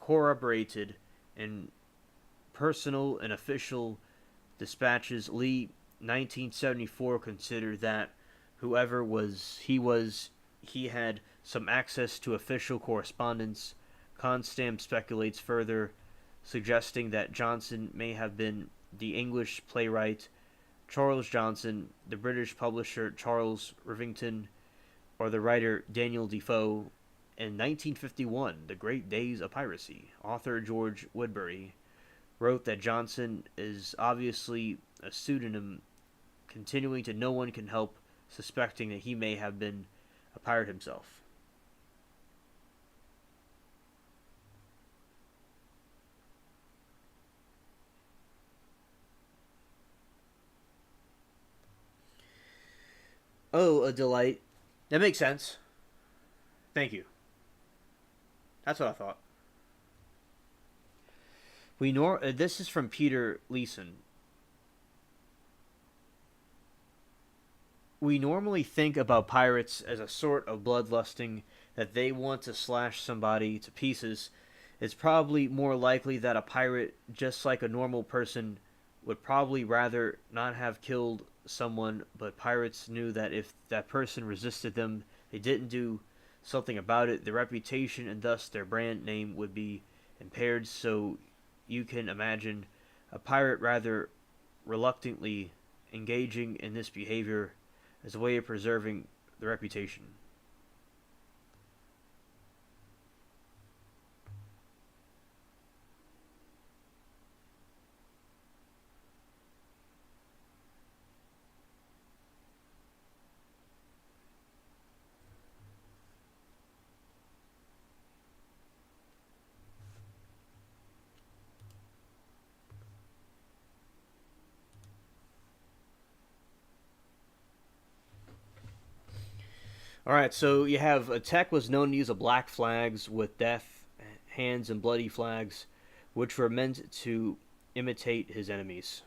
corroborated in personal and official dispatches, Lee, 1974, considered that whoever he had some access to official correspondence. Constam speculates further, suggesting that Johnson may have been the English playwright Charles Johnson, the British publisher Charles Rivington, or the writer Daniel Defoe. In 1951, The Great Days of Piracy, author George Woodbury wrote that Johnson is obviously a pseudonym, continuing to no one can help suspecting that he may have been a pirate himself. 」 . 」 « 」 « 」 « 」 « 」 « 」 « 」 « 」 « 」 « 」 « 」 « 」 « 」 « 」 « 」 « 」 « 」 « 」 « 」 « 」 « 」 « 」 « 」 « 」 « 」 « 」 « 」 « 」 « Oh, a delight. That makes sense. Thank you. That's what I thought. This is from Peter Leeson. We normally think about pirates as a sort of bloodlusting that they want to slash somebody to pieces. It's probably more likely that a pirate, just like a normal person, would probably rather not have killed someone, but pirates knew that if that person resisted them, they didn't do something about it, their reputation and thus their brand name would be impaired. So you can imagine a pirate rather reluctantly engaging in this behavior as a way of preserving the reputation. All right, so you have Tech was known to use a black flags with death, hands, and bloody flags, which were meant to intimidate his enemies.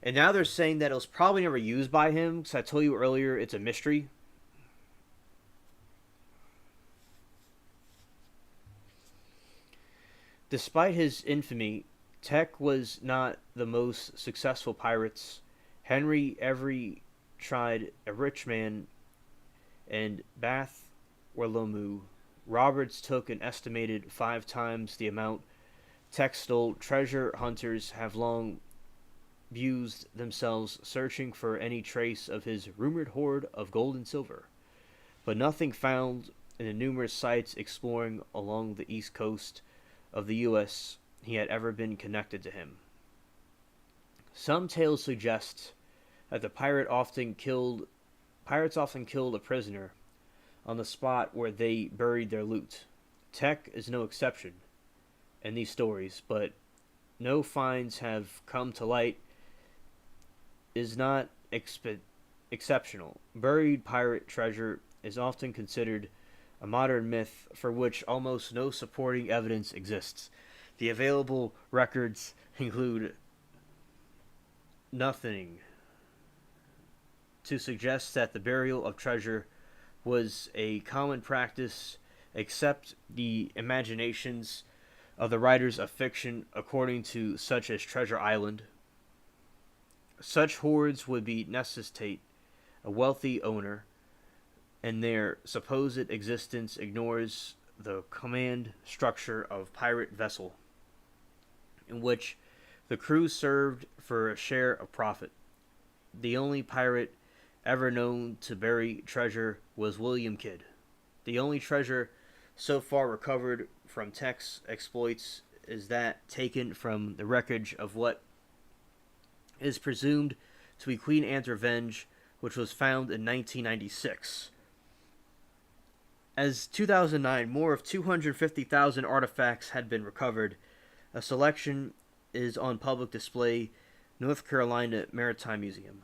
And now they're saying that it was probably never used by him, because I told you earlier it's a mystery. Despite his infamy, Tech was not the most successful pirates. Henry Every tried a rich man and Bath Warlomu. Roberts took an estimated 5 times the amount. Tech stole. Treasure hunters have long abused themselves searching for any trace of his rumored hoard of gold and silver, but nothing found in the numerous sites exploring along the east coast of the U.S. he had ever been connected to him. Some tales suggest that the pirates often killed a prisoner on the spot where they buried their loot. Tech is no exception in these stories, but no finds have come to light is not exceptional. Buried pirate treasure is often considered a modern myth for which almost no supporting evidence exists. The available records include nothing to suggest that the burial of treasure was a common practice except the imaginations of the writers of fiction, according to such as Treasure Island. Such hoards would be necessitate a wealthy owner, and their supposed existence ignores the command structure of pirate vessel, in which the crew served for a share of profit. The only pirate ever known to bury treasure was William Kidd. The only treasure so far recovered from Tech's exploits is that taken from the wreckage of what is presumed to be Queen Anne's Revenge, which was found in 1996. As 2009, more of 250,000 artifacts had been recovered. A selection is on public display, North Carolina Maritime Museum.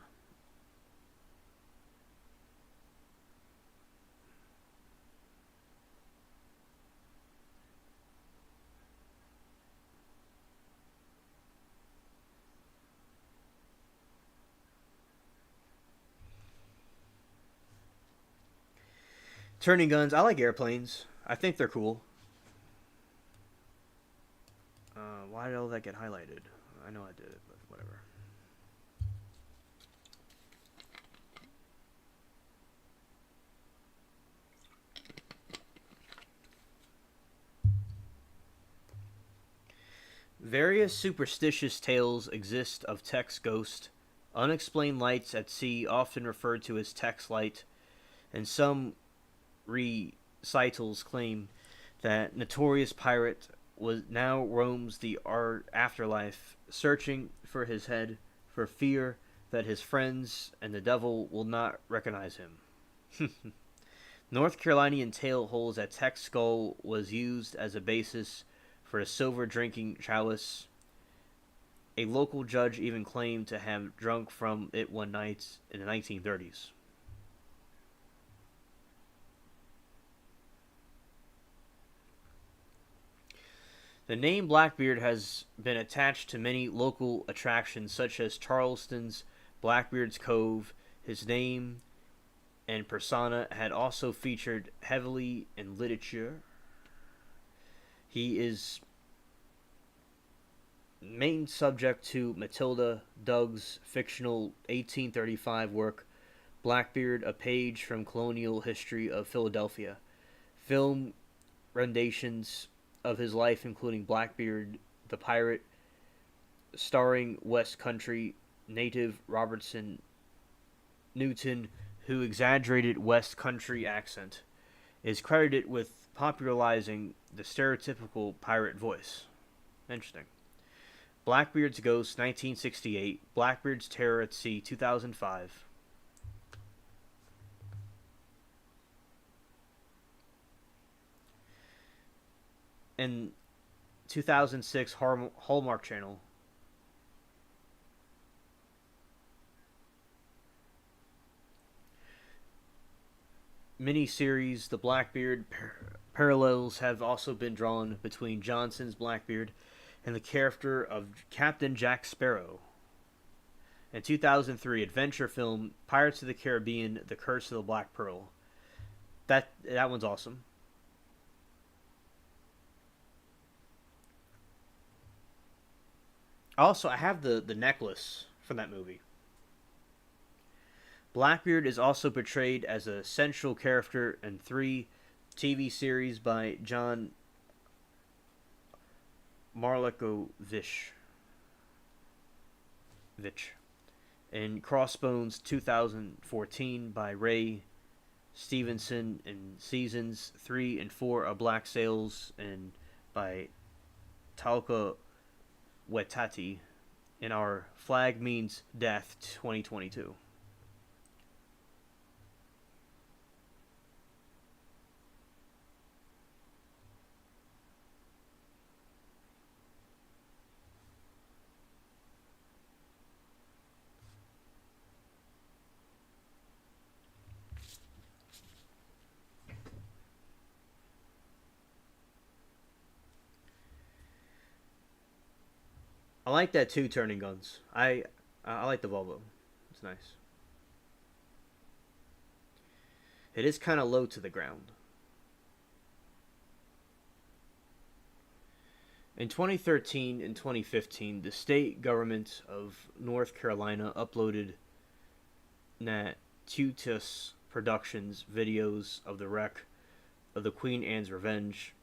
Turning guns. I like airplanes. I think they're cool. Why did all that get highlighted? I know I did it, but whatever. Various superstitious tales exist of Tech's ghost, unexplained lights at sea, often referred to as Tech's light, and some recitals claim that notorious pirate now roams the afterlife, searching for his head, for fear that his friends and the devil will not recognize him. North Carolinian tale holds that Tech's skull was used as a basis for a silver drinking chalice, A local judge even claimed to have drunk from it one night in the 1930s. The name Blackbeard has been attached to many local attractions such as Charleston's Blackbeard's Cove. His name and persona had also featured heavily in literature. He is main subject to Matilda Doug's fictional 1835 work Blackbeard, A Page from Colonial History of Philadelphia. Film renditions of his life, including Blackbeard the Pirate, starring West Country native Robertson Newton, who exaggerated West Country accent, is credited with popularizing the stereotypical pirate voice. Interesting. Blackbeard's Ghost, 1968. Blackbeard's Terror at Sea, 2005. And 2006 Hallmark Channel. Miniseries The Blackbeard. Parallels have also been drawn between Johnson's Blackbeard and the character of Captain Jack Sparrow. In 2003, adventure film Pirates of the Caribbean: The Curse of the Black Pearl. That one's awesome. Also, I have the necklace from that movie. Blackbeard is also portrayed as a central character in 3 TV series by John Marlakovich. In Crossbones 2014 by Ray Stevenson, in seasons 3 and 4 of Black Sails and by Talca Waititi, in Our Flag Means Death 2022. I like that 2 turning guns. I like the Volvo. It's nice. It is kind of low to the ground. In 2013 and 2015, the state government of North Carolina uploaded Atlantis Productions videos of the wreck of the Queen Anne's Revenge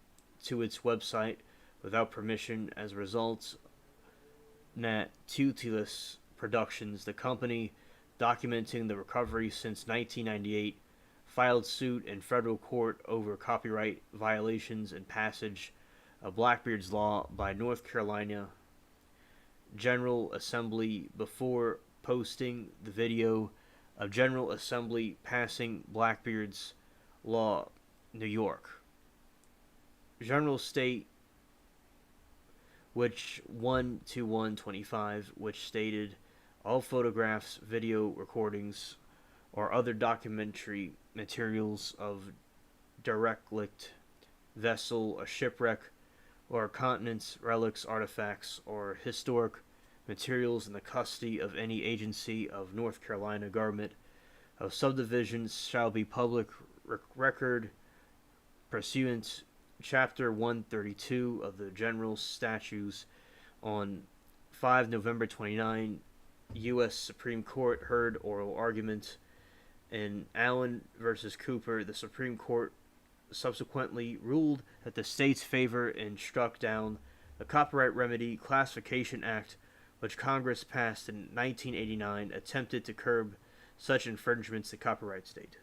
to its website without permission. As a result, Atlantis Productions, the company documenting the recovery since 1998, filed suit in federal court over copyright violations and passage of Blackbeard's Law by North Carolina General Assembly before posting the video of General Assembly passing Blackbeard's Law, New York. General State which 12125, which stated all photographs, video recordings, or other documentary materials of derelict vessel, a shipwreck, or continent's relics, artifacts, or historic materials in the custody of any agency of North Carolina government of subdivisions shall be public record pursuant Chapter 132 of the General Statutes. On 5 November 29, U.S. Supreme Court heard oral argument in Allen versus Cooper. The Supreme Court subsequently ruled that the states favor and struck down the Copyright Remedy Classification Act, which Congress passed in 1989, attempted to curb such infringements to copyright state.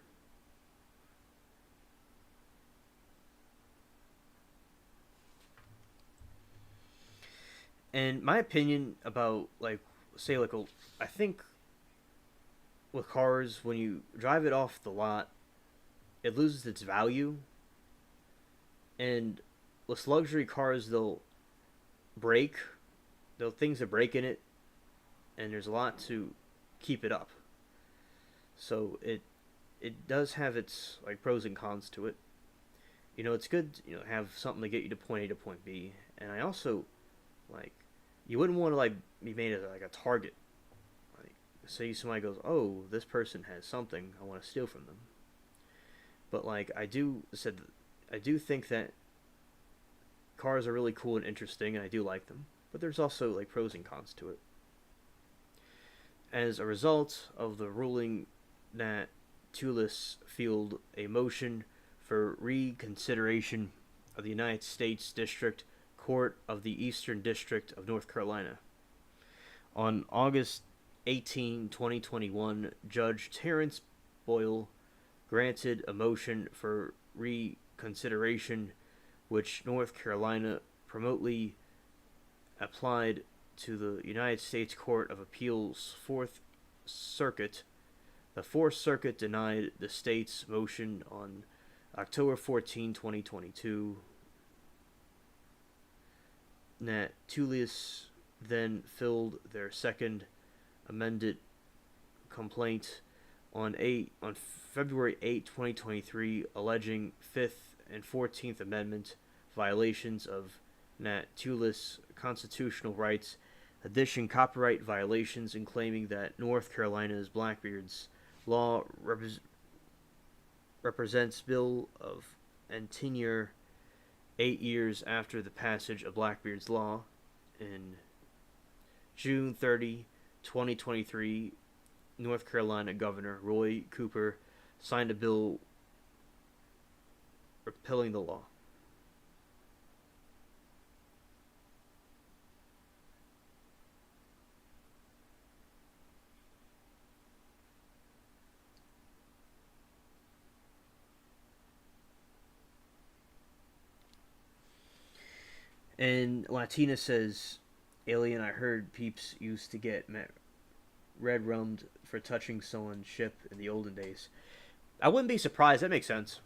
And my opinion about, like, say, like, I think with cars, when you drive it off the lot, it loses its value. And with luxury cars, they'll break there are things that break in it, and there's a lot to keep it up. So it does have its like pros and cons to it. It's good to, have something to get you to point A to point B. And I also like you wouldn't want to like be made as like a target. Like say somebody goes, "Oh, this person has something. I want to steal from them." But like I do think that cars are really cool and interesting, and I do like them. But there's also like pros and cons to it. As a result of the ruling that Tulis filed a motion for reconsideration of the United States District Court of the Eastern District of North Carolina. On August 18, 2021, Judge Terrence Boyle granted a motion for reconsideration, which North Carolina promptly applied to the United States Court of Appeals Fourth Circuit. The Fourth Circuit denied the state's motion on October 14, 2022. Nat Tullius then filed their second amended complaint on February 8, 2023, alleging Fifth and 14th Amendment violations of Nat Tullius' constitutional rights, addition copyright violations, and claiming that North Carolina's Blackbeard's law represents bill of and tenure 8 years after the passage of Blackbeard's law. In June 30, 2023, North Carolina Governor Roy Cooper signed a bill repealing the law. And Latina says, "Alien, I heard peeps used to get red rummed for touching someone's ship in the olden days." I wouldn't be surprised. That makes sense.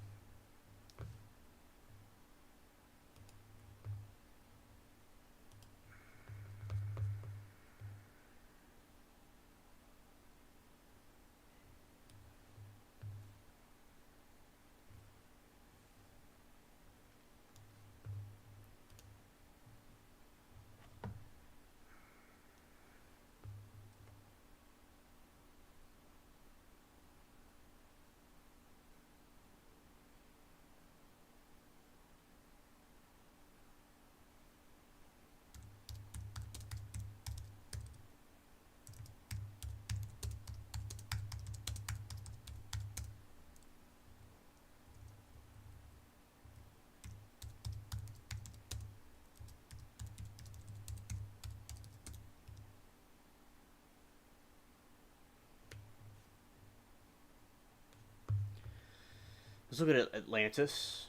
Let's look at Atlantis.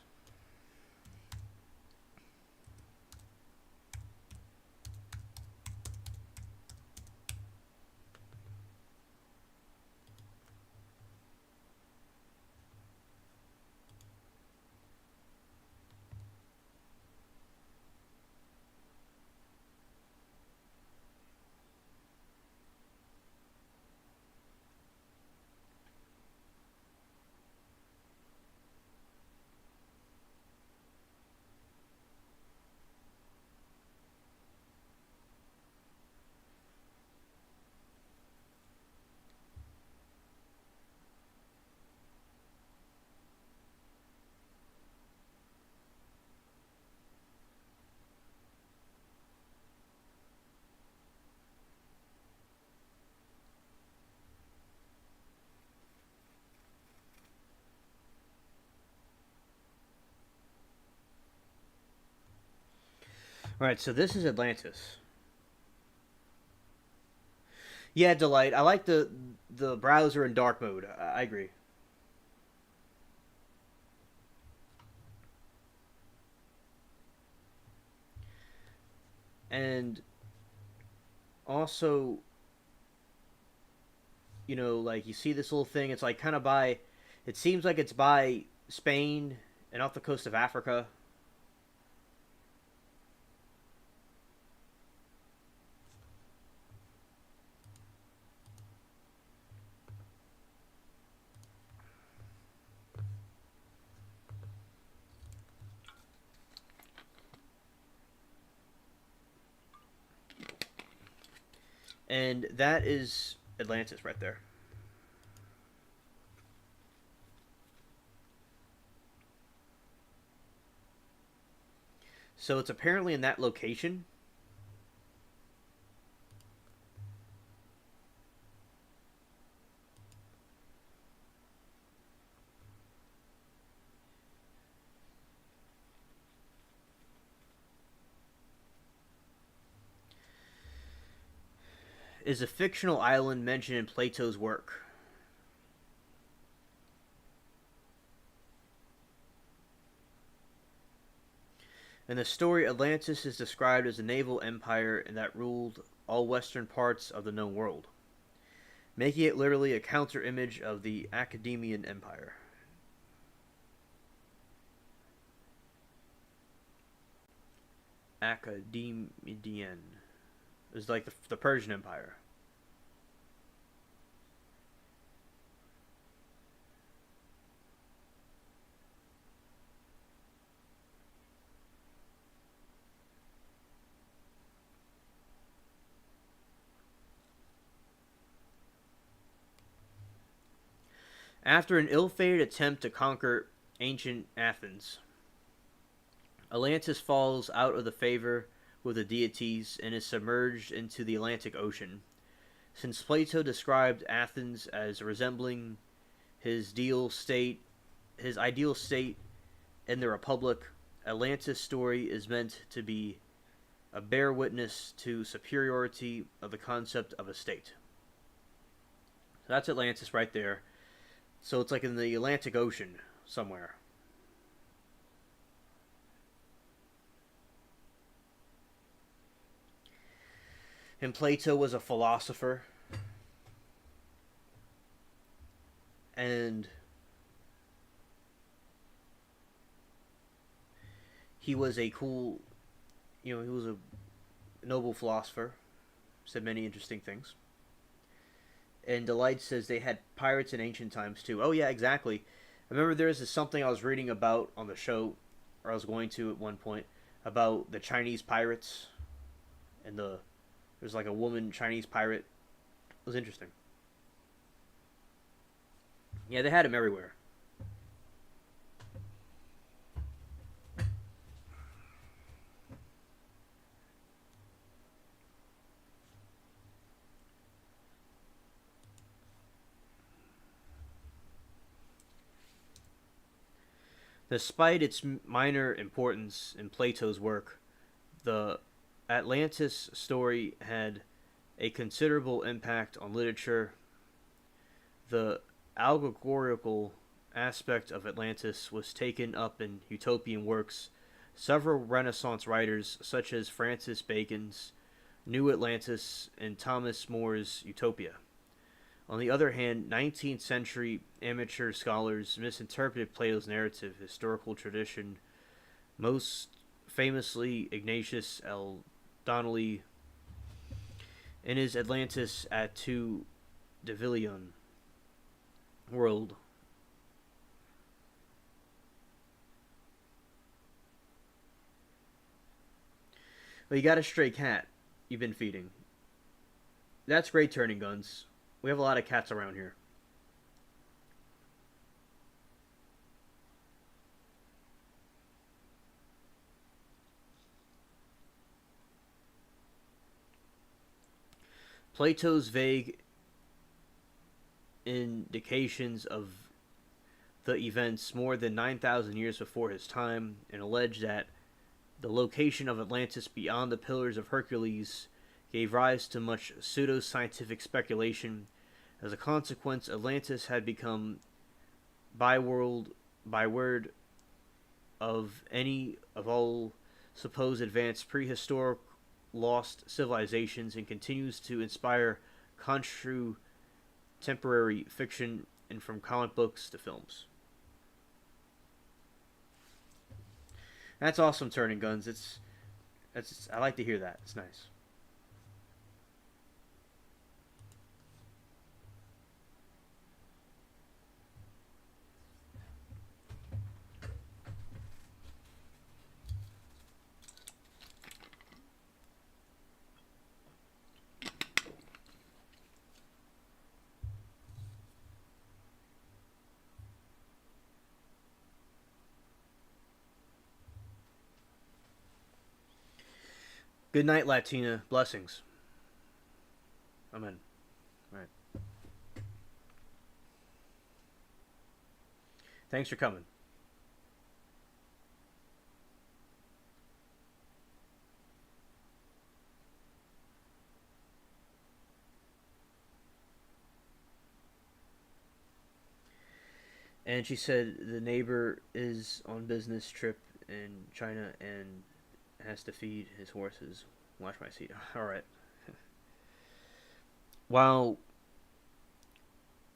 All right, so this is Atlantis. Yeah, Delight. I like the browser in dark mode. I agree. And also, like you see this little thing. It's like kind of by. It seems like it's by Spain and off the coast of Africa. And that is Atlantis right there. So it's apparently in that location. Is a fictional island mentioned in Plato's work. In the story, Atlantis is described as a naval empire that ruled all western parts of the known world, making it literally a counter-image of the Academian Empire. Academian is like the Persian Empire. After an ill-fated attempt to conquer ancient Athens, Atlantis falls out of the favor with the deities and is submerged into the Atlantic Ocean. Since Plato described Athens as resembling his ideal state in the Republic, Atlantis' story is meant to be a bear witness to superiority of the concept of a state. So that's Atlantis right there. So it's like in the Atlantic Ocean somewhere. And Plato was a philosopher. And he was a cool, he was a noble philosopher. Said many interesting things. And Delight says they had pirates in ancient times too. Oh yeah, exactly. I remember there was something I was reading about on the show, or I was going to at one point, about the Chinese pirates, and there's like a woman Chinese pirate. It was interesting. Yeah, they had them everywhere. Despite its minor importance in Plato's work, the Atlantis story had a considerable impact on literature. The allegorical aspect of Atlantis was taken up in utopian works. Several Renaissance writers, such as Francis Bacon's New Atlantis and Thomas More's Utopia. On the other hand, 19th century amateur scholars misinterpreted Plato's narrative historical tradition, most famously Ignatius L. Donnelly in his Atlantis at Tu Devilion world. Well, you got a stray cat you've been feeding. That's great, Turning Guns. We have a lot of cats around here. Plato's vague indications of the events more than 9,000 years before his time and allege that the location of Atlantis beyond the Pillars of Hercules gave rise to much pseudo-scientific speculation. As a consequence, Atlantis had become byword of any of all supposed advanced prehistoric lost civilizations and continues to inspire contemporary fiction and from comic books to films. That's awesome, Turning Guns. I like to hear that. It's nice. Good night, Latina. Blessings. Amen. All right. Thanks for coming. And she said the neighbor is on business trip in China and has to feed his horses. Watch my seat. All right. While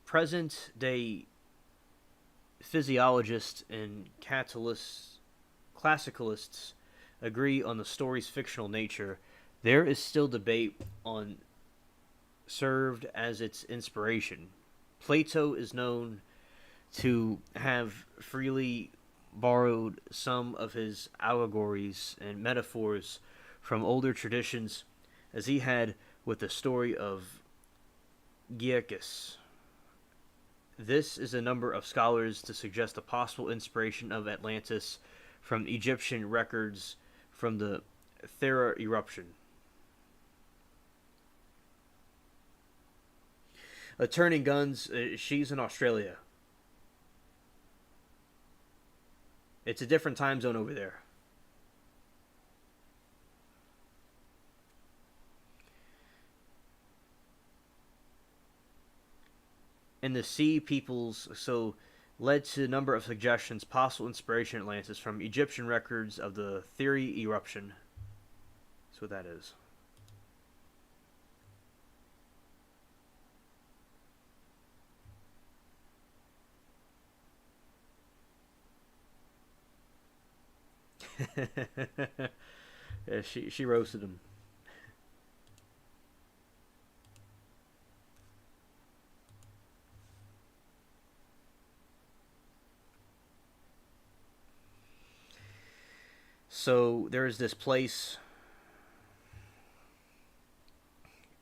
present day physiologists and classicalists agree on the story's fictional nature, there is still debate on served as its inspiration. Plato is known to have freely borrowed some of his allegories and metaphors from older traditions, as he had with the story of Gyacus. This is a number of scholars to suggest a possible inspiration of Atlantis from Egyptian records from the Thera eruption. Turning Guns, she's in Australia. It's a different time zone over there. And the sea peoples led to a number of suggestions, possible inspiration in Atlantis from Egyptian records of the Thera eruption. That's what that is. Yeah, she roasted him. So there is this place.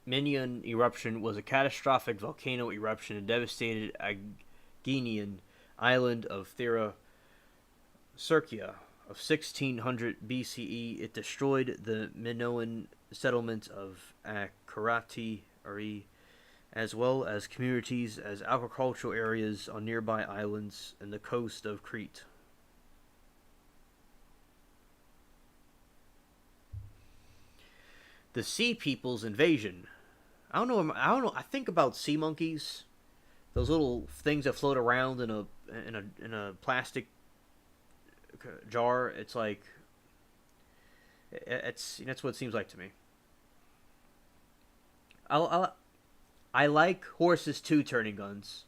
Minion eruption was a catastrophic volcano eruption and devastated Aegean island of Thera Circia of 1600 BCE. It destroyed the Minoan settlement of Akrati, as well as communities as agricultural areas on nearby islands and the coast of Crete. The Sea People's invasion. I don't know. I think about sea monkeys, those little things that float around in a plastic jar. It's like that's what it seems like to me. I like horses too. Turning Guns.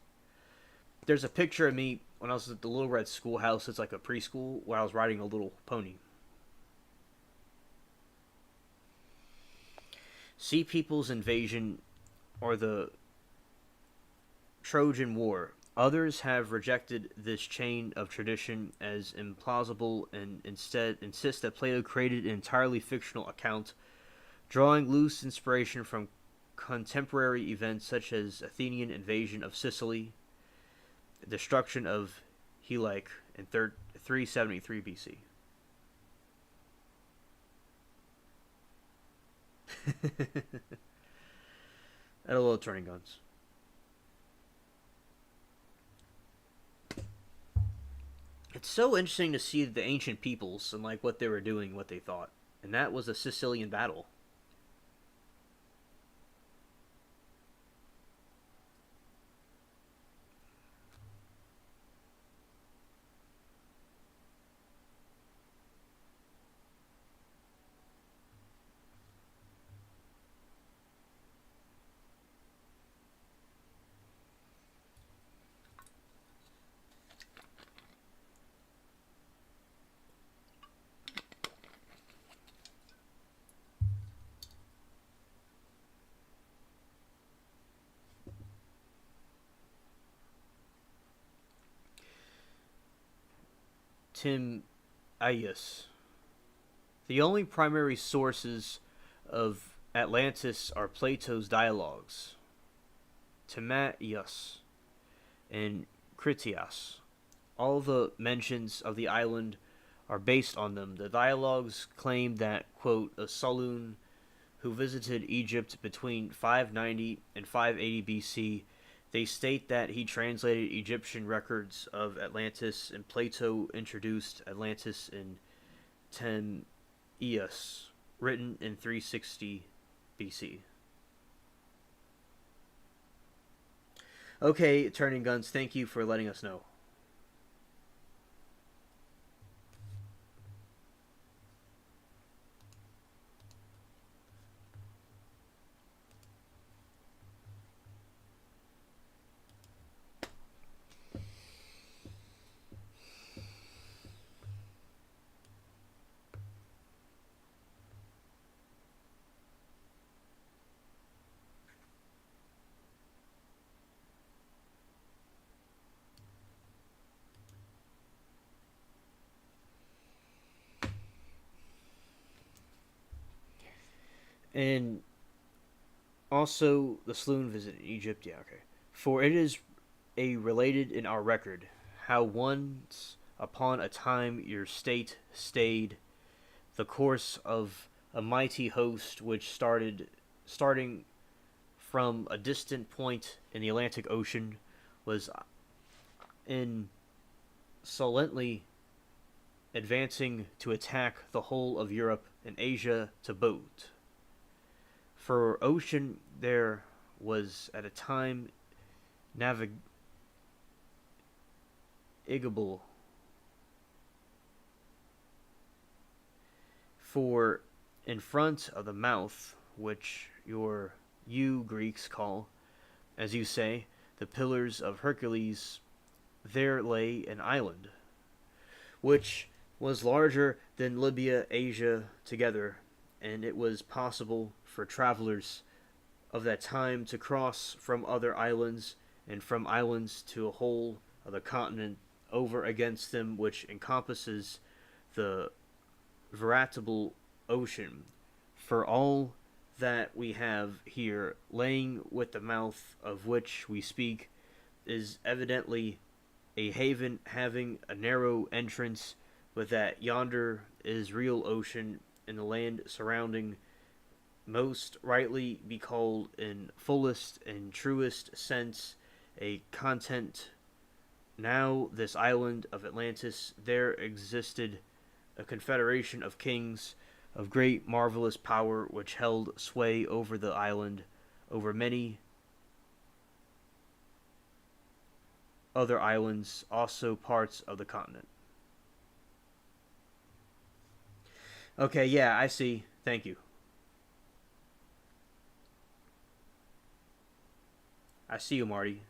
There's a picture of me when I was at the Little Red Schoolhouse. It's like a preschool where I was riding a little pony. Sea People's invasion or the Trojan War. Others have rejected this chain of tradition as implausible and instead insist that Plato created an entirely fictional account, drawing loose inspiration from contemporary events such as Athenian invasion of Sicily, the destruction of Helike in 373 BC. At a little Turning Guns. It's so interesting to see the ancient peoples and like what they were doing, what they thought, and that was a Sicilian battle. Tim Ayus. The only primary sources of Atlantis are Plato's dialogues, Timaeus and Critias. All the mentions of the island are based on them. The dialogues claim that, quote, a Saloon who visited Egypt between 590 and 580 BC. They state that he translated Egyptian records of Atlantis, and Plato introduced Atlantis in Timaeus, written in 360 BC. Okay, Turning Guns, thank you for letting us know. And also, the Sloon visited Egypt. Yeah, okay. For it is a related in our record how once upon a time your state stayed the course of a mighty host which starting from a distant point in the Atlantic Ocean was insolently advancing to attack the whole of Europe and Asia to boot. For ocean there was at a time navigable. For in front of the mouth, which you Greeks call, as you say, the Pillars of Hercules, there lay an island, which was larger than Libya, Asia together, and it was possible for travelers of that time to cross from other islands, and from islands to a whole of the continent over against them, which encompasses the veritable ocean. For all that we have here laying with the mouth of which we speak is evidently a haven having a narrow entrance, but that yonder is real ocean, and the land surrounding most rightly be called in fullest and truest sense a content. Now this island of Atlantis, there existed a confederation of kings of great marvelous power which held sway over the island, over many other islands, also parts of the continent. Okay, yeah, I see. Thank you. I see you, Marty.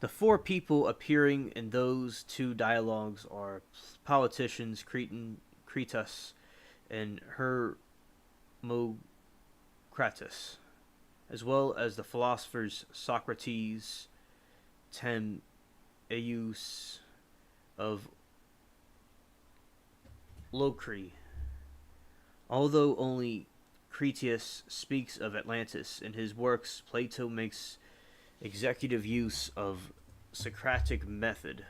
The four people appearing in those two dialogues are politicians Cretus and Hermocrates, as well as the philosophers Socrates, Timaeus of Locri. Although only Critias speaks of Atlantis in his works, Plato makes executive use of Socratic method.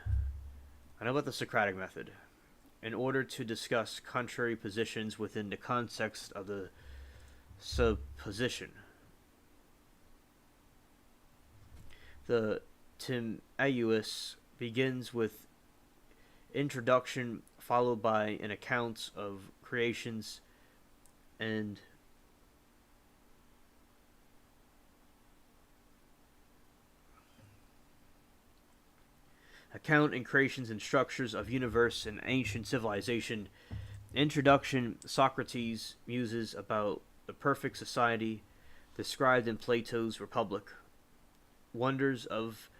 I know about the Socratic method. In order to discuss contrary positions within the context of the supposition. The Timaeus begins with introduction followed by an account of creations and account and creations and structures of universe and ancient civilization. Introduction, Socrates muses about the perfect society described in Plato's Republic. Wonders of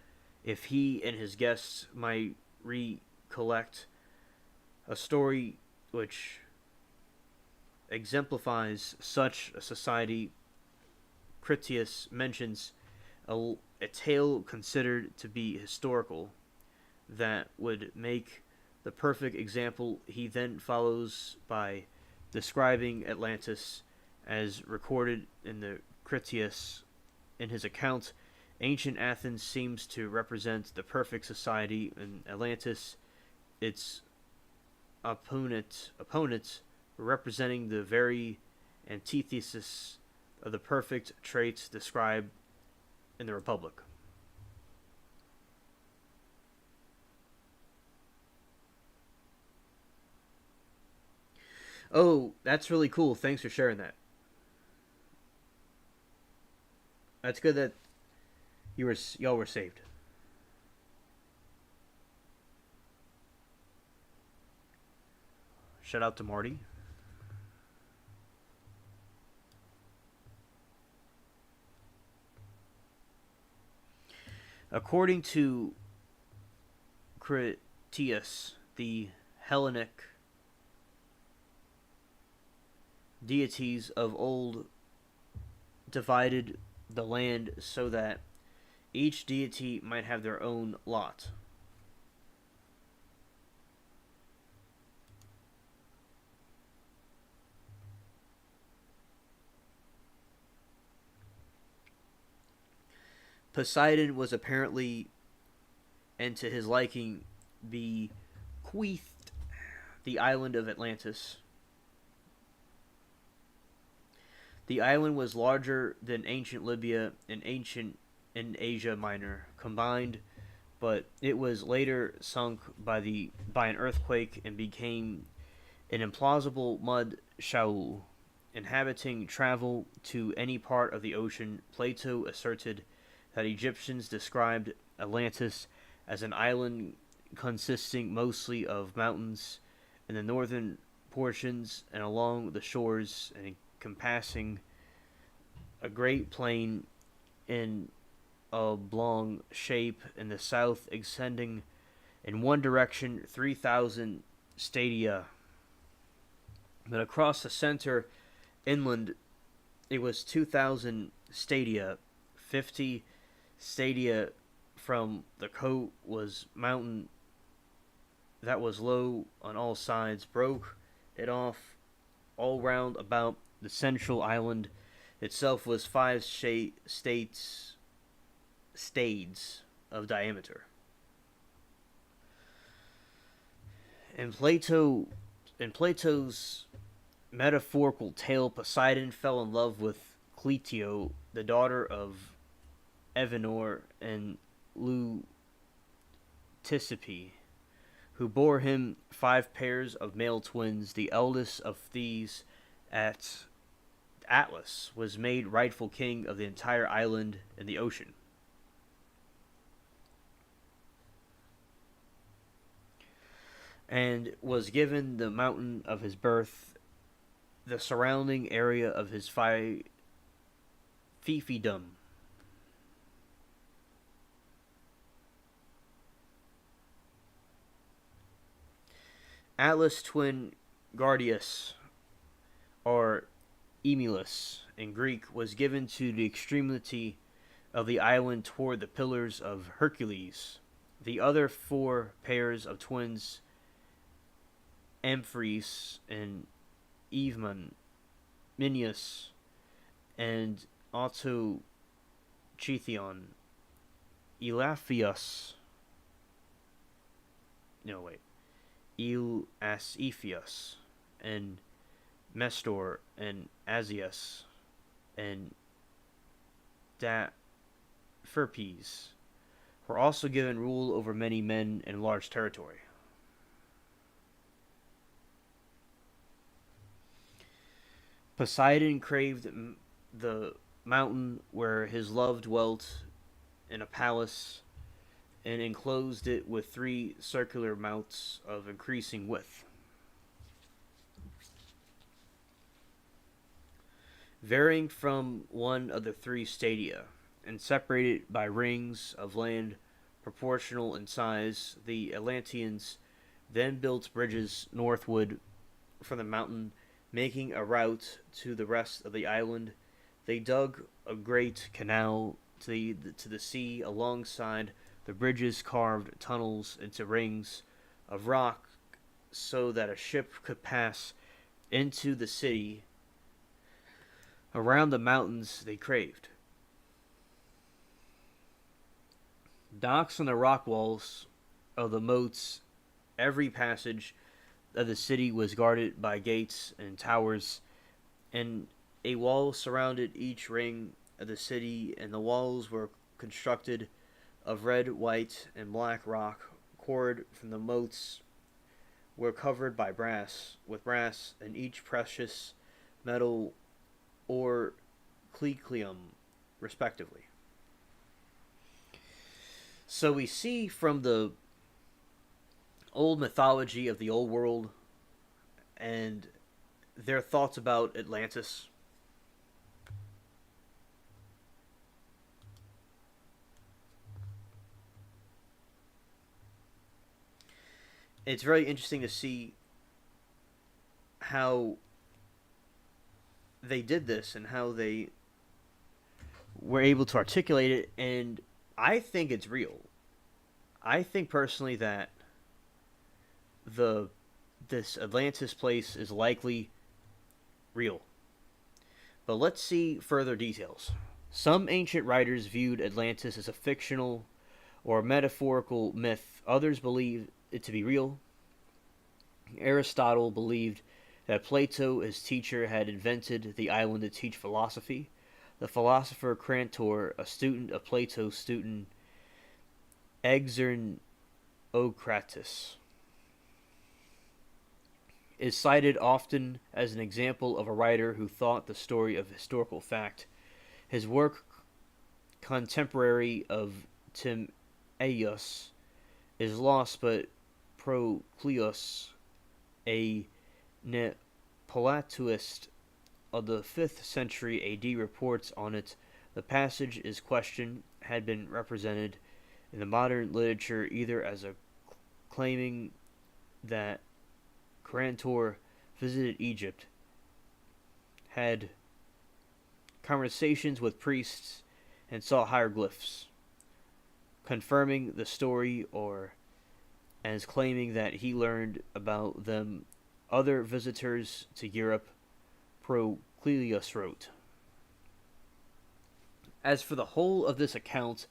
if he and his guests might recollect a story which exemplifies such a society. Critias mentions a tale considered to be historical that would make the perfect example. He then follows by describing Atlantis as recorded in the Critias. In his account, ancient Athens seems to represent the perfect society, and Atlantis, its opponent representing the very antithesis of the perfect traits described in the Republic. Oh, that's really cool. Thanks for sharing that. That's good that y'all were saved. Shout out to Marty. According to Critias, the Hellenic deities of old divided the land so that each deity might have their own lot. Poseidon was apparently, and to his liking, bequeathed the island of Atlantis. The island was larger than ancient Libya and ancient in Asia Minor combined, but it was later sunk by an earthquake and became an implausible mud shoal. Inhabiting travel to any part of the ocean, Plato asserted that Egyptians described Atlantis as an island consisting mostly of mountains in the northern portions and along the shores, and encompassing a great plain in oblong shape in the south, extending in one direction 3,000 stadia, but across the center inland it was 2,000 stadia. 50 stadia from the coast was mountain that was low on all sides, broke it off all round about. The central island itself was 5 stades of diameter. In Plato's metaphorical tale, Poseidon fell in love with Cleito, the daughter of Evenor and Leucippe, who bore him 5 pairs of male twins. The eldest of these, Atlas, was made rightful king of the entire island in the ocean. And was given the mountain of his birth, the surrounding area of his fiefdom. Atlas' twin Gardius, or Emulus in Greek, was given to the extremity of the island toward the Pillars of Hercules. The other 4 pairs of twins, Amphiris and Eveman, Minius, and Autochethion, Elaphus, Elasiphius, and Mestor, and Asius, and Daphirpes, were also given rule over many men and large territory. Poseidon craved the mountain where his love dwelt in a palace, and enclosed it with 3 circular mounts of increasing width, varying from one of the 3 stadia, and separated by rings of land proportional in size. The Atlanteans then built bridges northward from the mountain, making a route to the rest of the island. They dug a great canal to the sea alongside the bridges carved tunnels into rings of rock so that a ship could pass into the city around the mountains they craved. Docks on the rock walls of the moats, every passage of the city was guarded by gates and towers, and a wall surrounded each ring of the city, and the walls were constructed of red, white, and black rock quarried from the moats were covered by brass, and each precious metal or cleclium, respectively. So we see from the old mythology of the old world and their thoughts about Atlantis. It's very interesting to see how they did this and how they were able to articulate it, and I think it's real. I think personally that the this Atlantis place is likely real. But let's see further details. Some ancient writers viewed Atlantis as a fictional or metaphorical myth. Others believe it to be real. Aristotle believed that Plato, his teacher, had invented the island to teach philosophy. The philosopher Crantor, a student of Plato's student Exernocrates, is cited often as an example of a writer who thought the story of historical fact. His work, contemporary of Timaeus, is lost, but Proclus, a Neoplatist of the 5th century AD, reports on it. The passage is questioned, had been represented in the modern literature either as a claiming that Crantor visited Egypt, had conversations with priests, and saw hieroglyphs, confirming the story, or as claiming that he learned about them. Other visitors to Europe, Proclus wrote. As for the whole of this account,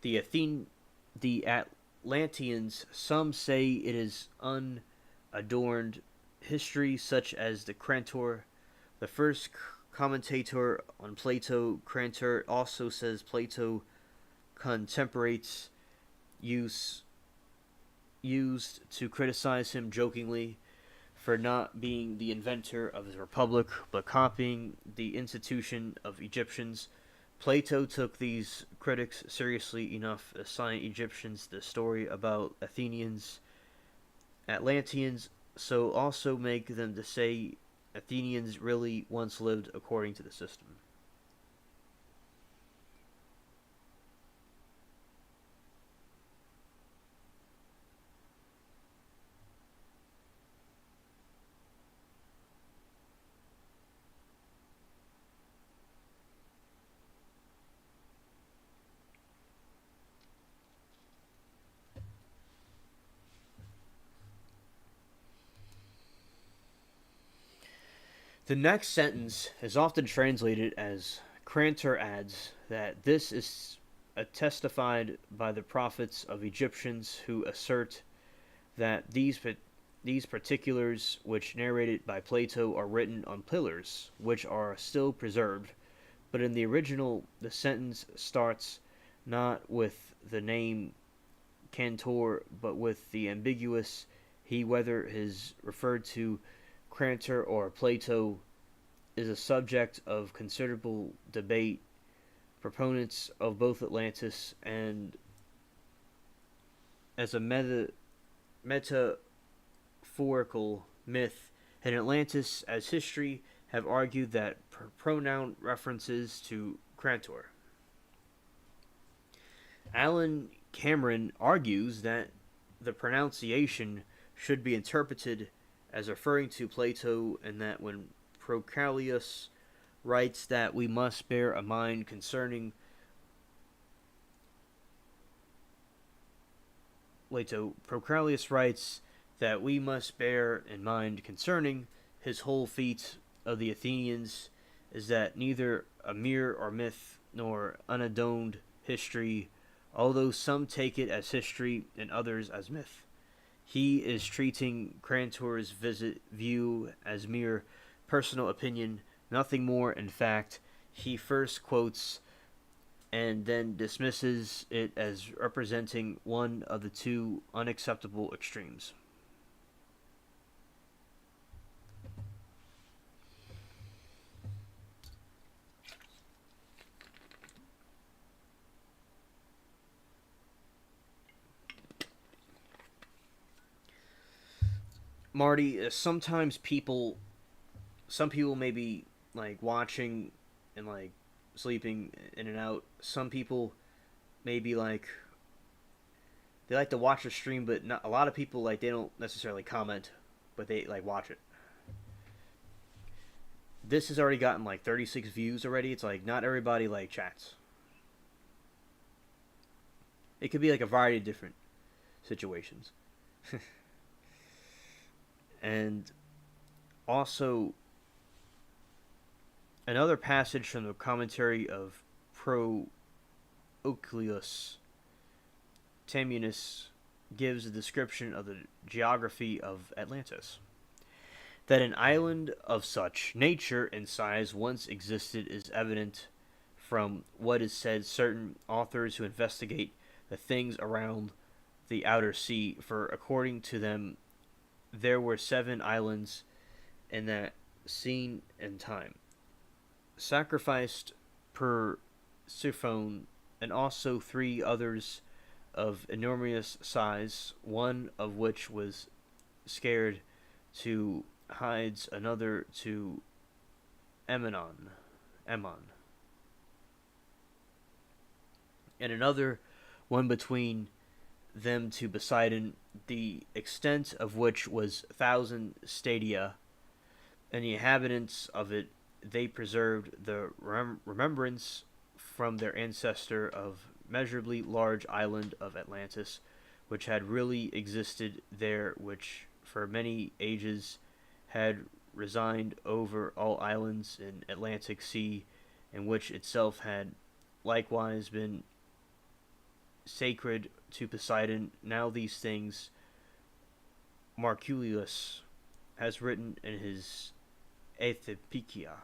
the Atlanteans, some say it is unadorned history, such as the Crantor. The first commentator on Plato, Crantor, also says Plato contemporates used to criticize him jokingly for not being the inventor of the Republic, but copying the institution of Egyptians. Plato took these critics seriously enough to assign Egyptians the story about Atlanteans, so also make them to say Athenians really once lived according to the system. The next sentence is often translated as Crantor adds that this is testified by the prophets of Egyptians who assert that these particulars which narrated by Plato are written on pillars which are still preserved, but in the original the sentence starts not with the name Cantor but with the ambiguous he, whether is referred to Crantor or Plato, is a subject of considerable debate. Proponents of both Atlantis and as a metaphorical myth and Atlantis as history have argued that pronoun references to Crantor. Alan Cameron argues that the pronunciation should be interpreted as referring to Plato, and that when Proclus writes that we must bear a mind concerning Procralius writes that we must bear in mind concerning his whole feat of the Athenians is that neither a mere or myth nor unadorned history, although some take it as history and others as myth. He is treating Crantor's view as mere personal opinion, nothing more. In fact, he first quotes and then dismisses it as representing one of the two unacceptable extremes. Marty, some people may be like watching and like sleeping in and out. Some people may be like they like to watch the stream, but not a lot of people like they don't necessarily comment, but they like watch it. This has already gotten like 36 views already. It's like not everybody like chats. It could be like a variety of different situations. And also another passage from the commentary of Procleus Tamunus gives a description of the geography of Atlantis. That an island of such nature and size once existed is evident from what is said certain authors who investigate the things around the outer sea, for according to them there were 7 islands in that scene and time, sacrificed Persephone, and also 3 others of enormous size, one of which was scared to hides, another to Ammon, and another one between them to Poseidon, the extent of which was 1,000 stadia, and the inhabitants of it they preserved the remembrance from their ancestor of measurably large island of Atlantis, which had really existed there, which for many ages had resigned over all islands in Atlantic Sea, and which itself had likewise been sacred to Poseidon. Now these things Marculius has written in his Aethipicia.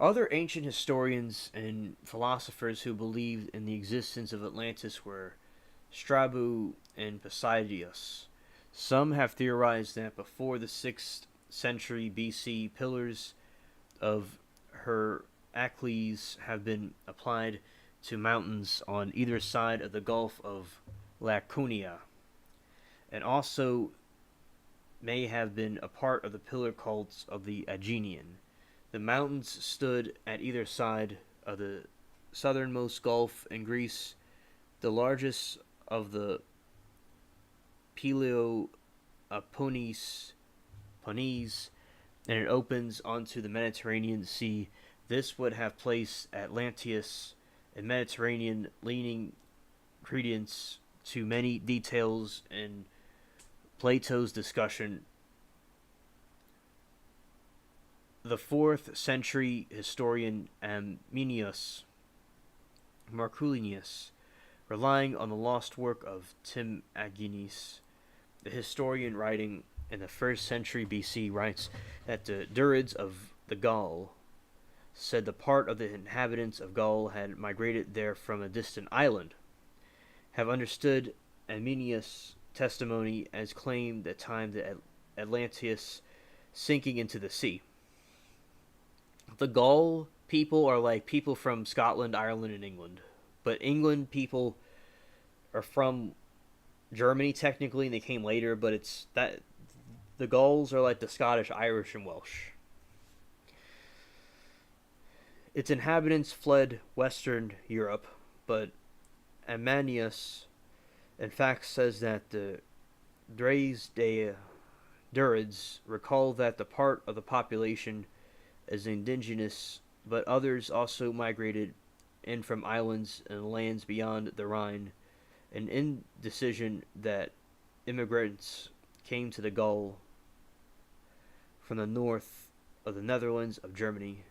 Other ancient historians and philosophers who believed in the existence of Atlantis were Strabo and Poseidius. Some have theorized that before the 6th century BC, pillars of Heracles have been applied to mountains on either side of the Gulf of Laconia, and also may have been a part of the pillar cults of the Aegean. The mountains stood at either side of the southernmost gulf in Greece, the largest of the Peloponnese, and it opens onto the Mediterranean Sea. This would have placed Atlantis and Mediterranean leaning credence to many details in Plato's discussion. The 4th century historian Ammianus Marculinus, relying on the lost work of Timagenes, the historian writing in the 1st century BC, writes that the Druids of the Gaul said the part of the inhabitants of Gaul had migrated there from a distant island, have understood Ammianus' testimony as claimed the time the Atlantis sinking into the sea. The Gaul people are like people from Scotland, Ireland, and England. But England people are from Germany technically, and they came later, but it's that the Gauls are like the Scottish, Irish, and Welsh. Its inhabitants fled Western Europe, but Ammianus In fact, says that the Dres de Durids recall that the part of the population is indigenous, but others also migrated in from islands and lands beyond the Rhine, an indecision that immigrants came to the Gaul from the north of the Netherlands of Germany,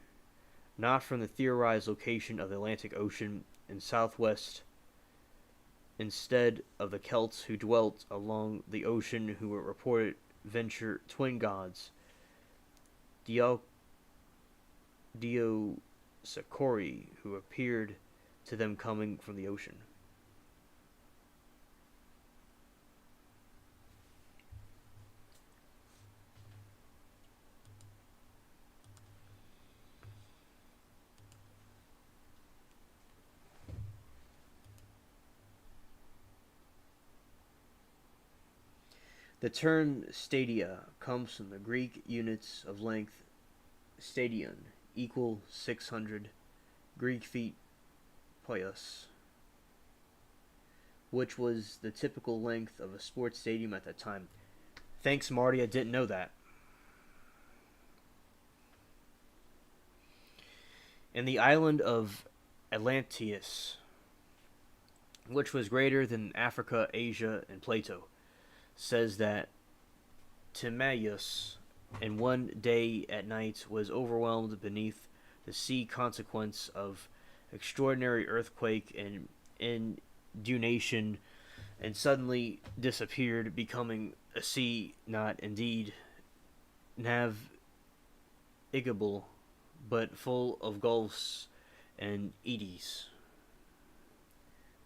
not from the theorized location of the Atlantic Ocean in southwest, instead of the Celts who dwelt along the ocean who were reported venture twin gods, Dioscuri, who appeared to them coming from the ocean. The term stadia comes from the Greek units of length stadion, equal 600 Greek feet poios, which was the typical length of a sports stadium at that time. Thanks, Marty, I didn't know that. And the island of Atlantis, which was greater than Africa, Asia, and Plato, says that Timaeus in one day at night was overwhelmed beneath the sea consequence of extraordinary earthquake and inundation, and suddenly disappeared, becoming a sea not indeed navigable, but full of gulfs and eddies.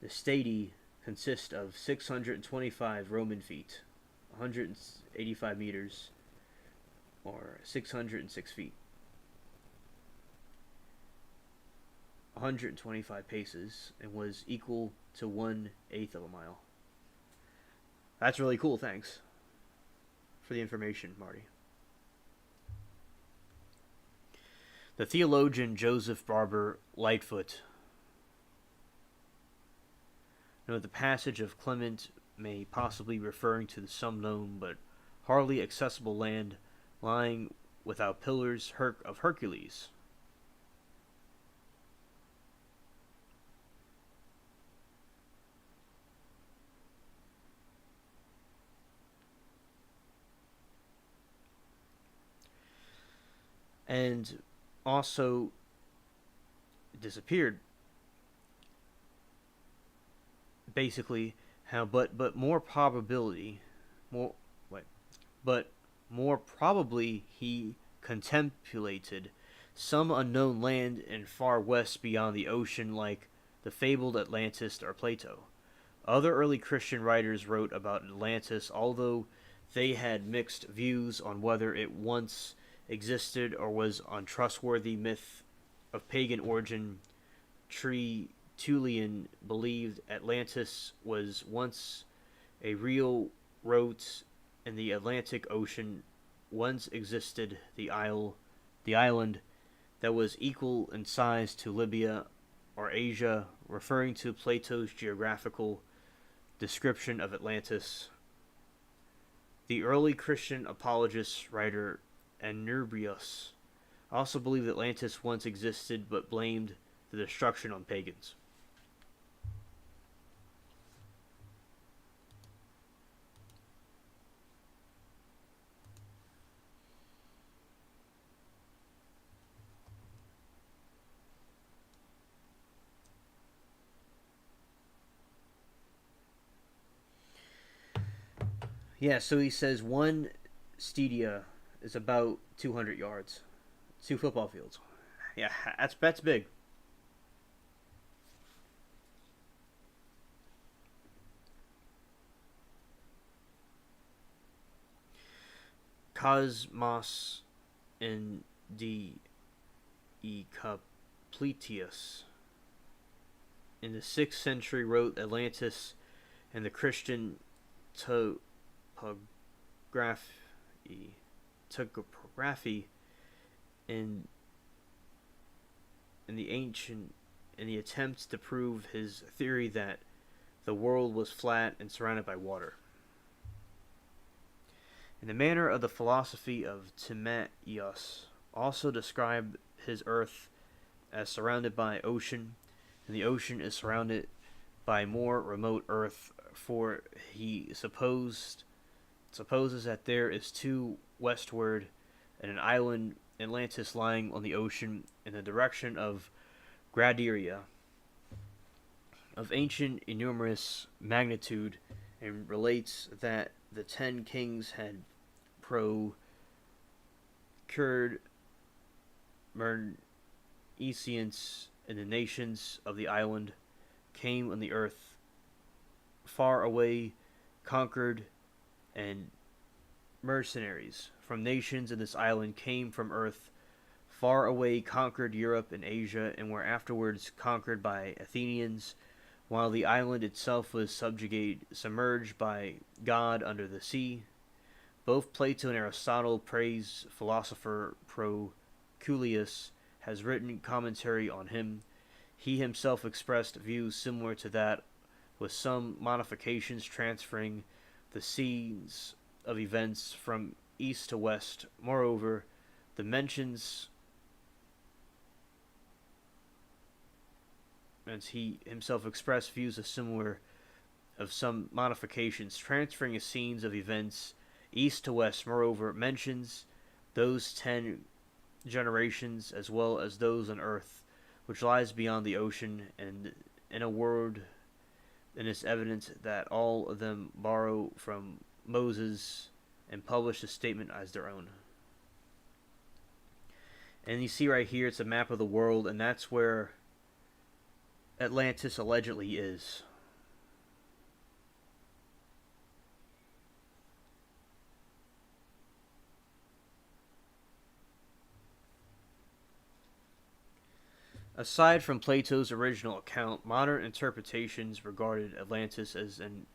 The stadi consist of 625 Roman feet, 185 meters, or 606 feet, 125 paces, and was equal to 1/8 of a mile. That's really cool, thanks for the information, Marty. The theologian Joseph Barber Lightfoot noted the passage of Clement may possibly referring to some known but hardly accessible land lying without pillars of Hercules. And also disappeared. Basically, how but more probability, but more probably he contemplated some unknown land in far west beyond the ocean, like the fabled Atlantis or Plato. Other early Christian writers wrote about Atlantis, although they had mixed views on whether it once existed or was untrustworthy myth of pagan origin. Tertullian believed Atlantis was once a real wrote in the Atlantic Ocean. Once existed the island that was equal in size to Libya or Asia, referring to Plato's geographical description of Atlantis. The early Christian apologist writer Anubrius also believed Atlantis once existed, but blamed the destruction on pagans. Yeah, so he says one stadia is about 200 yards. 2 football fields. Yeah, that's big. Cosmos and Ecopletius in the 6th century wrote Atlantis and the Christian topography in the ancient in the attempts to prove his theory that the world was flat and surrounded by water. In the manner of the philosophy of Timaeus, also described his earth as surrounded by ocean, and the ocean is surrounded by more remote earth, for he supposes that there is to westward and an island Atlantis lying on the ocean in the direction of Graderia, of ancient enormous magnitude, and relates that the 10 kings had procured Mernesians, and the nations of the island came on the earth far away, conquered, and mercenaries from nations in this island came from earth far away, conquered Europe and Asia, and were afterwards conquered by Athenians, while the island itself was submerged by God under the sea. Both Plato and Aristotle praise philosopher Proclus has written commentary on him. He himself expressed views similar to that, with some modifications transferring the scenes of events from east to west. Moreover, the mentions as he himself expressed views of some modifications transferring the scenes of events east to west. Moreover, mentions those 10 generations as well as those on earth, which lies beyond the ocean, and in a word, and it's evident that all of them borrow from Moses and publish the statement as their own. And you see right here, it's a map of the world, and that's where Atlantis allegedly is. Aside from Plato's original account, modern interpretations regarded Atlantis as an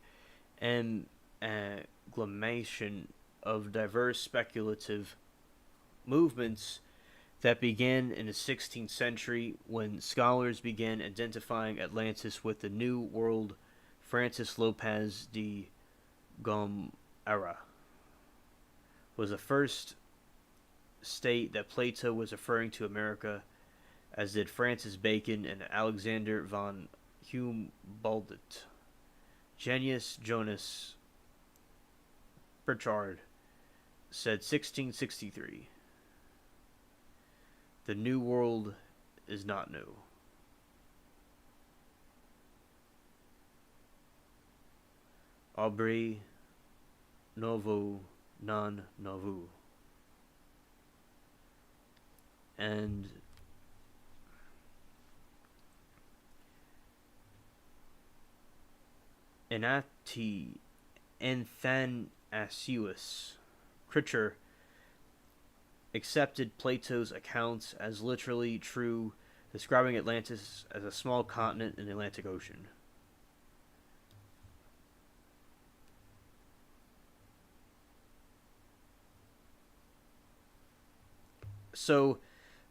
amalgamation of diverse speculative movements that began in the 16th century, when scholars began identifying Atlantis with the New World. Francis Lopez de Gomara was the first state that Plato was referring to America, as did Francis Bacon and Alexander von Humboldt. Junius Jonas Burchard said 1663. The New World is not new. Aubrey Novo non novu. And Athanasius Kircher accepted Plato's accounts as literally true, describing Atlantis as a small continent in the Atlantic Ocean. So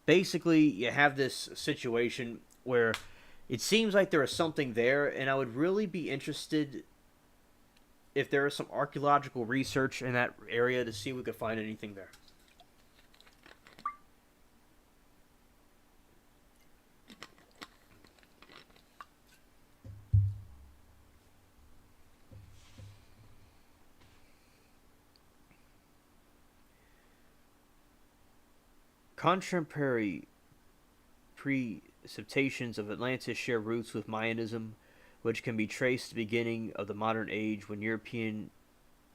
basically, you have this situation where it seems like there is something there, and I would really be interested if there is some archaeological research in that area to see if we could find anything there. Contemporary precipitations of Atlantis share roots with Mayanism, which can be traced to the beginning of the modern age, when European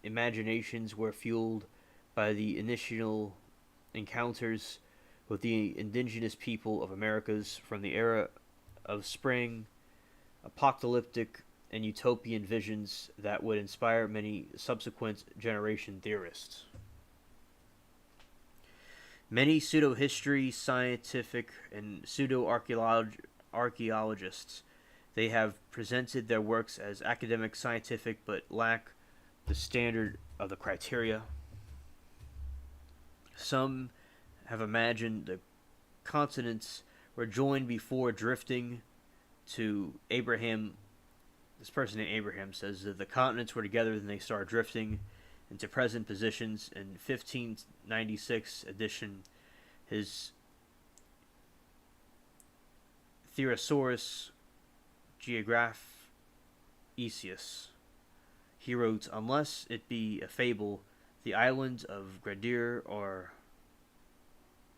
imaginations were fueled by the initial encounters with the indigenous people of Americas from the era of spring, apocalyptic, and utopian visions that would inspire many subsequent generation theorists. Many pseudo-history, scientific, and pseudo-archaeologists, they have presented their works as academic, scientific, but lack the standard of the criteria. Some have imagined the continents were joined before drifting to Abraham this person named Abraham says that the continents were together, then they started drifting into present positions. In 1596 edition, his Thesaurus Geographicus, he wrote, "Unless it be a fable, the island of Gradir or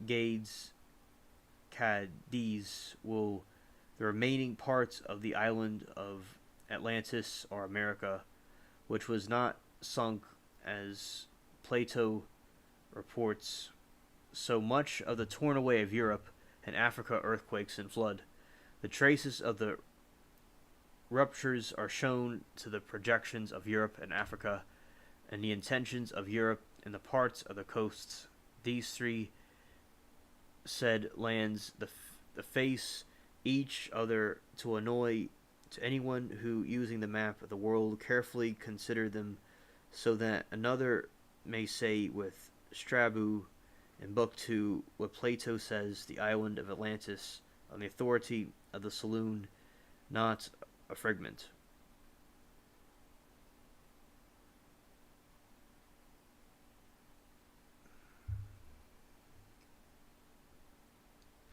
Gades Cadiz will the remaining parts of the island of Atlantis or America, which was not sunk as Plato reports, so much of the torn away of Europe and Africa earthquakes and flood. The traces of the ruptures are shown to the projections of Europe and Africa, and the intentions of Europe and the parts of the coasts. These three said lands the face each other to annoy to anyone who, using the map of the world, carefully consider them, so that another may say with Strabo in Book 2 what Plato says, the island of Atlantis, on the authority of the saloon, not a fragment."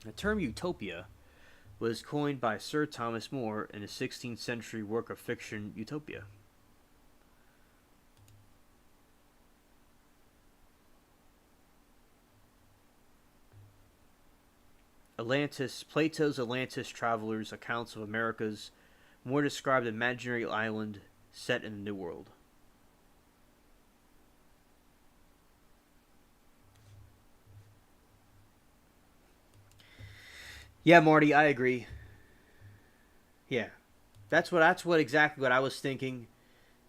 The term utopia was coined by Sir Thomas More in his 16th century work of fiction, Utopia. Atlantis. Plato's Atlantis travelers' accounts of Americas more described an imaginary island set in the New World. Yeah, Marty, I agree. Yeah, that's what exactly what I was thinking.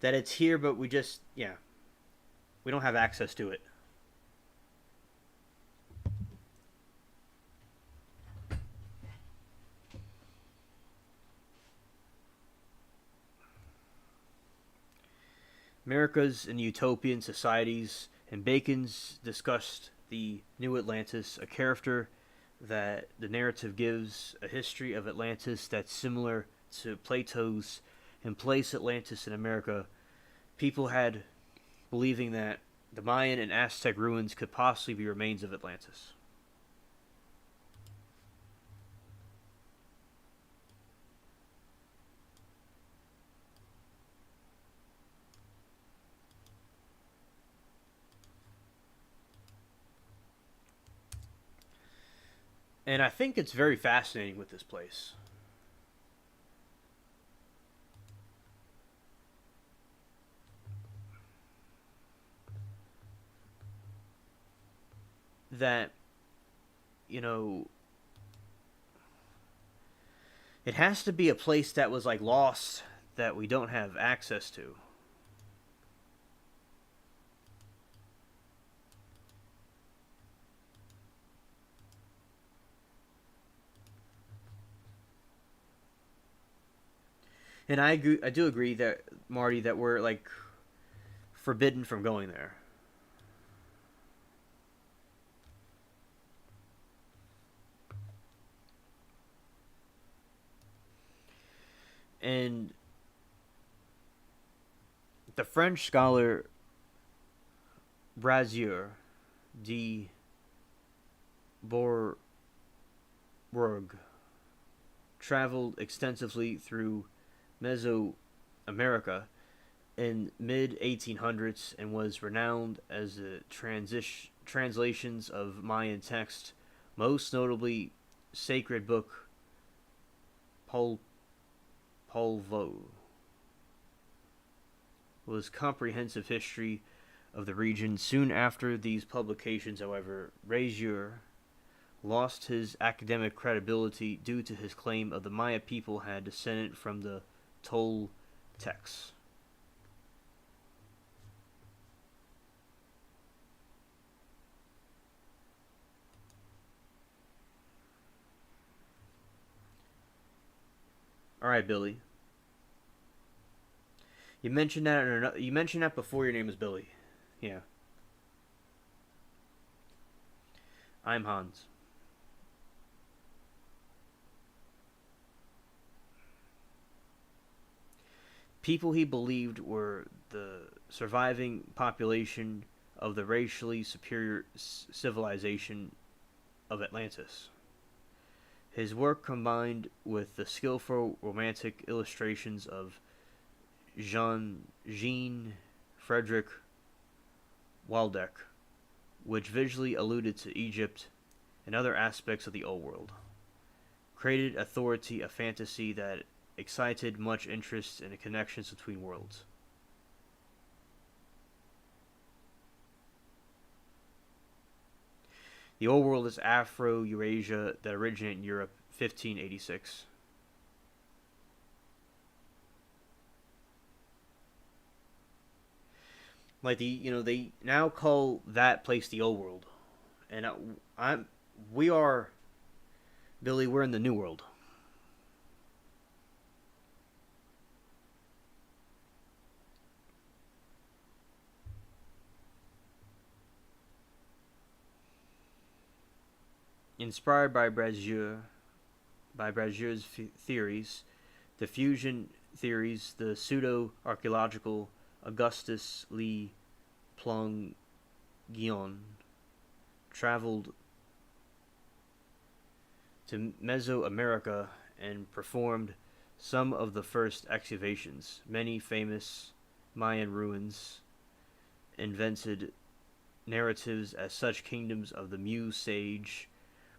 That it's here, but we just we don't have access to it. America's in utopian societies, and Bacon's discussed the New Atlantis, a character that the narrative gives a history of Atlantis that's similar to Plato's, and place Atlantis in America. People had believing that the Mayan and Aztec ruins could possibly be remains of Atlantis. And I think it's very fascinating with this place. That, you know, it has to be a place that was like lost that we don't have access to. And I do agree that Marty that we're like forbidden from going there. And the French scholar Brazier de Bourg traveled extensively through Mesoamerica in mid 1800s and was renowned as the translations of Mayan text, most notably sacred book Polvo was comprehensive history of the region. Soon after these publications, however, Brazier lost his academic credibility due to his claim of the Maya people had descended from the Toltecs. All right, Billy. You mentioned that before your name was Billy. Yeah. I'm Hans. people he believed were the surviving population of the racially superior civilization of Atlantis. His work combined with the skillful romantic illustrations of Jean Frederick Waldeck, which visually alluded to Egypt and other aspects of the old world, created authority a fantasy that excited much interest in the connections between worlds. The old world is Afro-Eurasia that originated in Europe, 1586. Like they now call that place the old world, and we are, Billy. We're in the new world. Inspired by Brazier's theories, the fusion theories, the pseudo-archaeological Augustus Lee Plongeon traveled to Mesoamerica and performed some of the first excavations. Many famous Mayan ruins invented narratives as such kingdoms of the Muse sage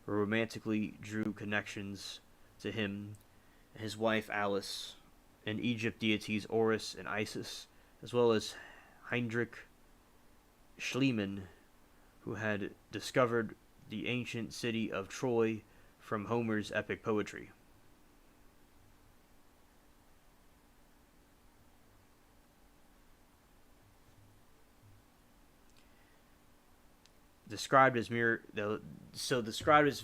romantically drew connections to him and his wife Alice, and Egypt deities Horus and Isis, as well as Heinrich Schliemann, who had discovered the ancient city of Troy from Homer's epic poetry. Described as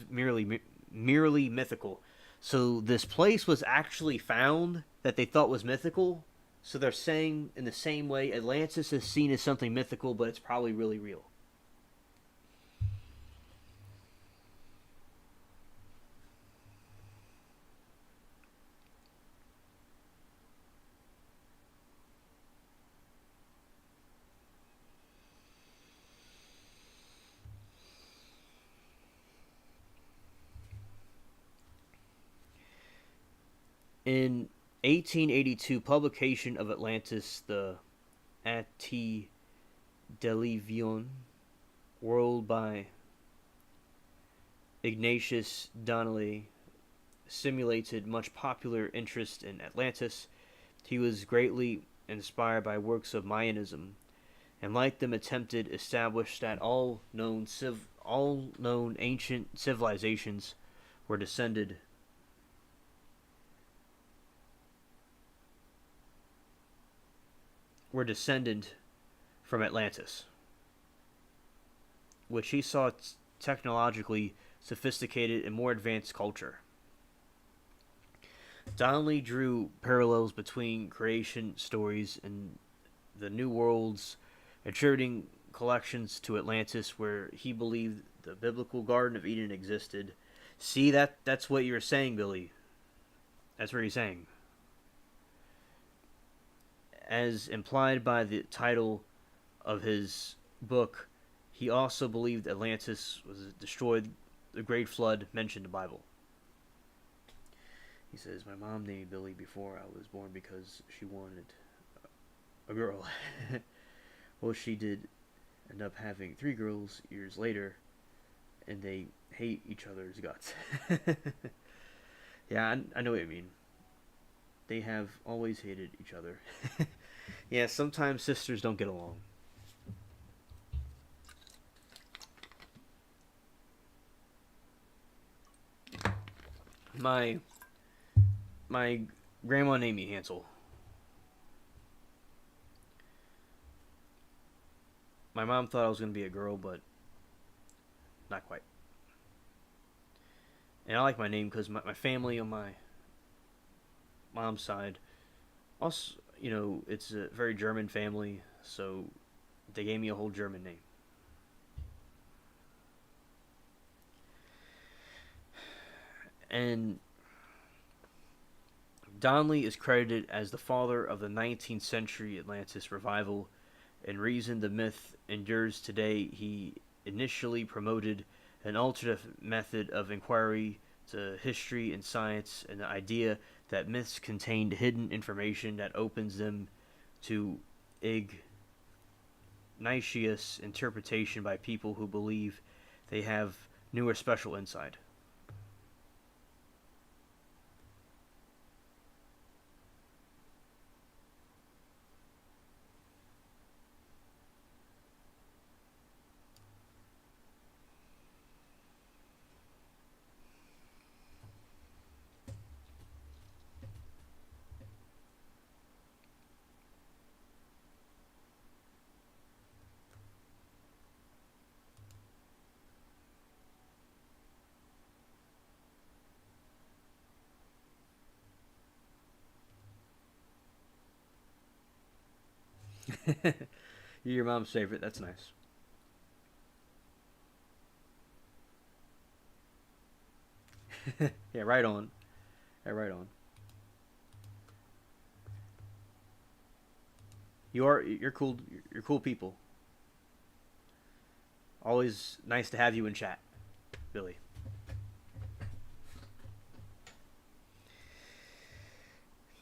merely mythical. So this place was actually found that they thought was mythical. So they're saying in the same way Atlantis is seen as something mythical, but it's probably really real. In 1882, publication of Atlantis, the Antediluvian World by Ignatius Donnelly simulated much popular interest in Atlantis. He was greatly inspired by works of Mayanism, and like them attempted establish that all known ancient civilizations were descended from Atlantis, which he saw technologically sophisticated and more advanced culture. Donnelly drew parallels between creation stories and the New Worlds, attributing collections to Atlantis where he believed the biblical Garden of Eden existed. See, that's what you were saying, Billy. That's what you're saying. As implied by the title of his book, he also believed Atlantis was destroyed, the Great Flood mentioned in the Bible. He says, my mom named Billy before I was born because she wanted a girl. Well, she did end up having 3 girls years later, and they hate each other's guts. Yeah, I know what you mean. They have always hated each other. Yeah, sometimes sisters don't get along. My grandma named me Hansel. My mom thought I was going to be a girl, but not quite. And I like my name because my family on my mom's side, also, it's a very German family, so they gave me a whole German name. And Donnelly is credited as the father of the 19th century Atlantis revival, and reason the myth endures today. He initially promoted an alternate method of inquiry to history and science, and the idea that myths contained hidden information that opens them to igneous interpretation by people who believe they have new or special insight. You're your mom's favorite. That's nice. Yeah, right on. Yeah, right on. You're cool. You're cool people. Always nice to have you in chat, Billy.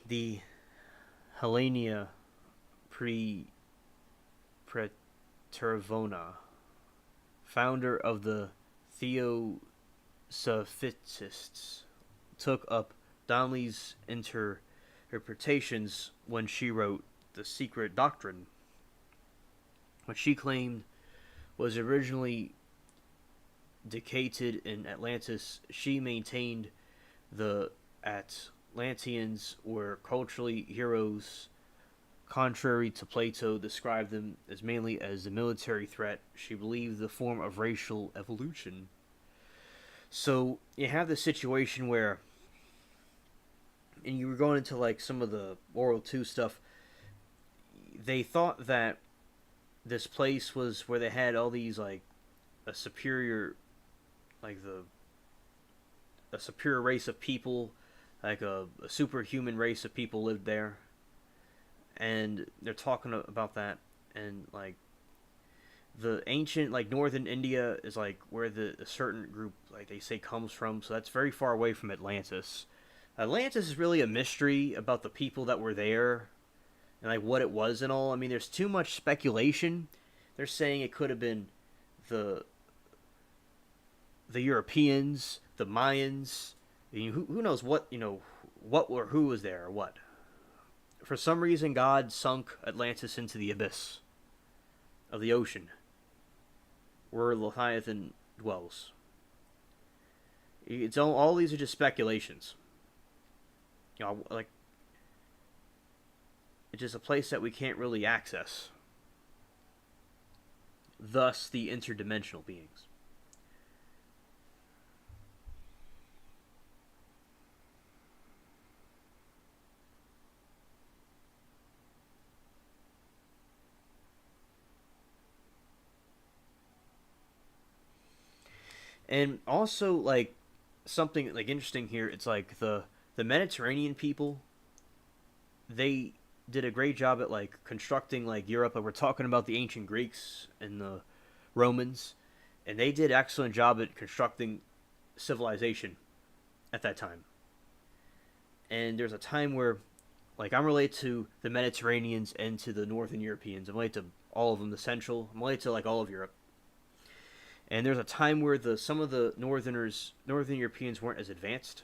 The Helenia Pretervona, founder of the Theosophists, took up Donnelly's interpretations when she wrote The Secret Doctrine, which she claimed was originally dictated in Atlantis. She maintained the Atlanteans were culturally heroes. Contrary to Plato, described them as mainly as a military threat. She believed the form of racial evolution. So you have this situation where, and you were going into like some of the World War II stuff, they thought that this place was where they had all these like a superior, like a superior race of people, like a superhuman race of people lived there, and they're talking about that, and like the ancient like northern India is like where a certain group like they say comes from, so that's very far away from Atlantis. Atlantis is really a mystery about the people that were there and like what it was and all. I mean, there's too much speculation. They're saying it could have been the Europeans, the Mayans. I mean, who knows what, what or who was there or what. For some reason, God sunk Atlantis into the abyss of the ocean, where Leviathan dwells. It's all these are just speculations. Like it's just a place that we can't really access. Thus, the interdimensional beings. And also, like, something like interesting here, it's like the Mediterranean people, they did a great job at like constructing like Europe. Like we're talking about the ancient Greeks and the Romans, and they did an excellent job at constructing civilization at that time. And there's a time where, like, I'm related to the Mediterraneans and to the Northern Europeans. I'm related to all of them. The Central, I'm related to like all of Europe. And there's a time where some of the Northern Europeans weren't as advanced.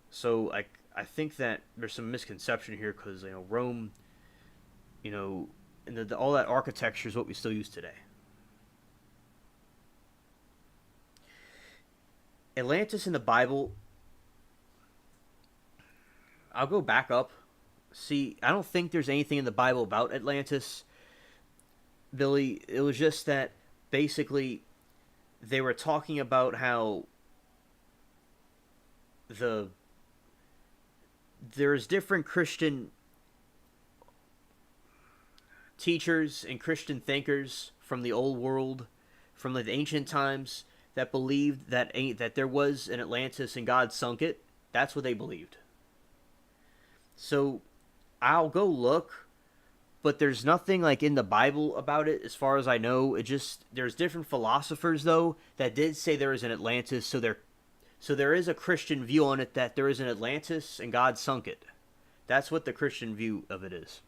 So I think that there's some misconception here because Rome, and all that architecture is what we still use today. Atlantis in the Bible. I'll go back up. See, I don't think there's anything in the Bible about Atlantis, Billy. It was just that basically they were talking about how there's different Christian teachers and Christian thinkers from the old world, from the ancient times, that believed that there was an Atlantis and God sunk it. That's what they believed. So I'll go look, but there's nothing like in the Bible about it as far as I know. It just there's different philosophers though that did say there is an Atlantis, so there is a Christian view on it that there is an Atlantis and God sunk it. That's what the Christian view of it is.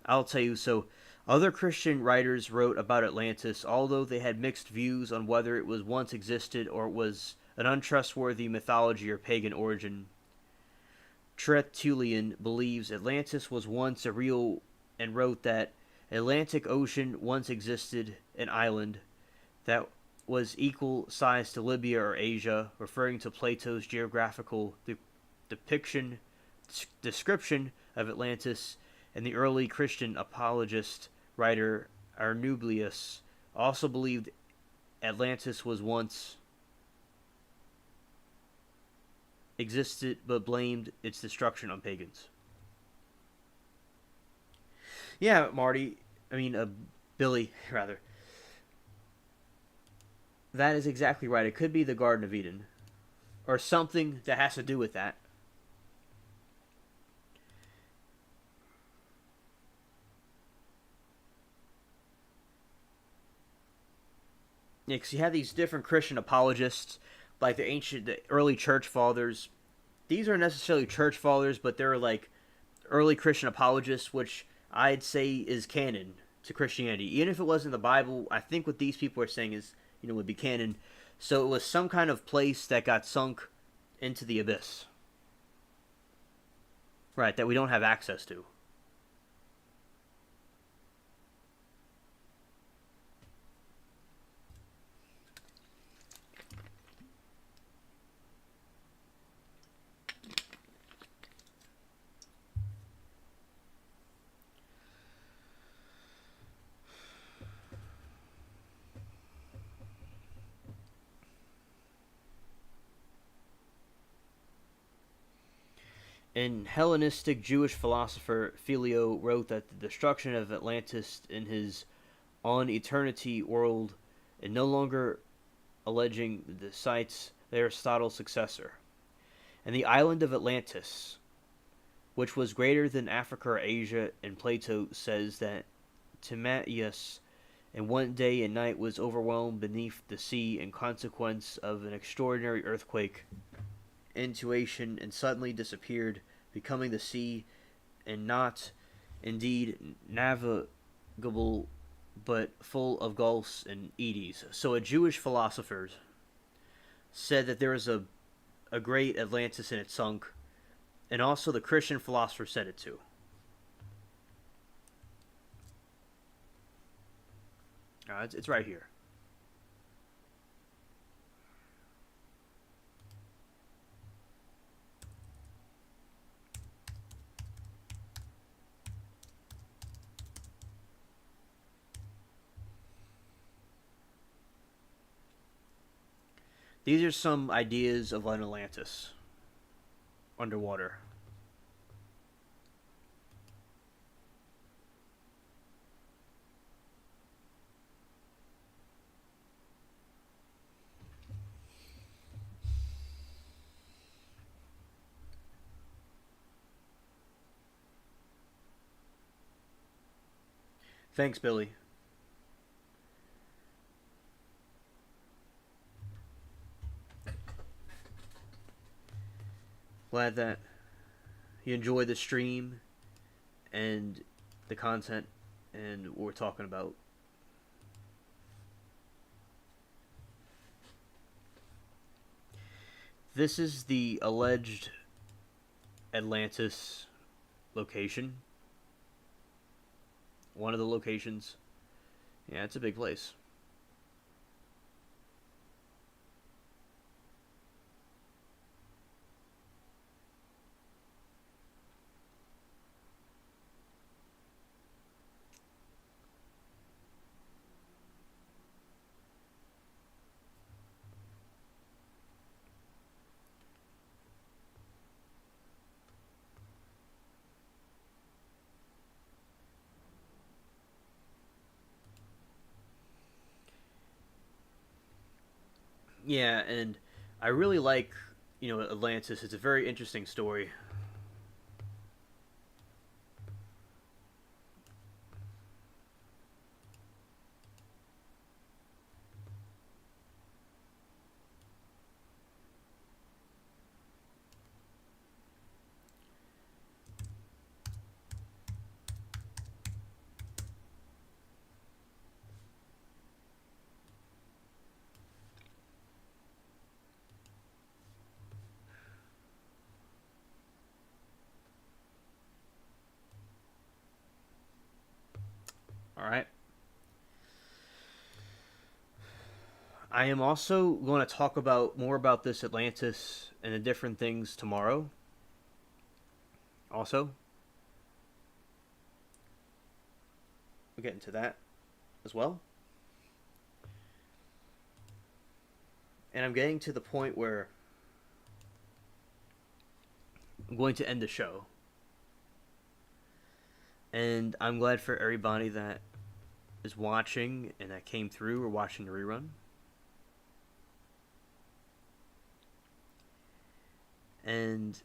I'll tell you. So, other Christian writers wrote about Atlantis, although they had mixed views on whether it was once existed or it was an untrustworthy mythology or pagan origin. Tertullian believes Atlantis was once a real and wrote that Atlantic Ocean once existed, an island that was equal size to Libya or Asia, referring to Plato's geographical depiction description of Atlantis, and the early Christian apologist writer Arnobius also believed Atlantis was once existed but blamed its destruction on pagans. Yeah, Marty, I mean, Billy, rather. That is exactly right. It could be the Garden of Eden. Or something that has to do with that. Yeah, because you have these different Christian apologists, like the early church fathers. These aren't necessarily church fathers, but they're like early Christian apologists, which I'd say is canon to Christianity. Even if it wasn't the Bible, I think what these people are saying is, would be canon. So it was some kind of place that got sunk into the abyss. Right, that we don't have access to. And Hellenistic Jewish philosopher Philo wrote that the destruction of Atlantis in his On Eternity world and no longer alleging the cites Aristotle's successor. And the island of Atlantis, which was greater than Africa or Asia, and Plato says that Timaeus in one day and night was overwhelmed beneath the sea in consequence of an extraordinary earthquake, intuition, and suddenly disappeared, becoming the sea, and not indeed navigable, but full of gulfs and eddies. So a Jewish philosopher said that there was a great Atlantis and it sunk, and also the Christian philosopher said it too. It's right here. These are some ideas of an Atlantis underwater. Thanks, Billy. Glad that you enjoyed the stream and the content and what we're talking about. This is the alleged Atlantis location. One of the locations. Yeah, it's a big place. Yeah, and I really like, Atlantis. It's a very interesting story. Alright. I am also going to talk about more about this Atlantis and the different things tomorrow. Also, we'll get into that as well. And I'm getting to the point where I'm going to end the show. And I'm glad for everybody that is watching and that came through or watching the rerun. And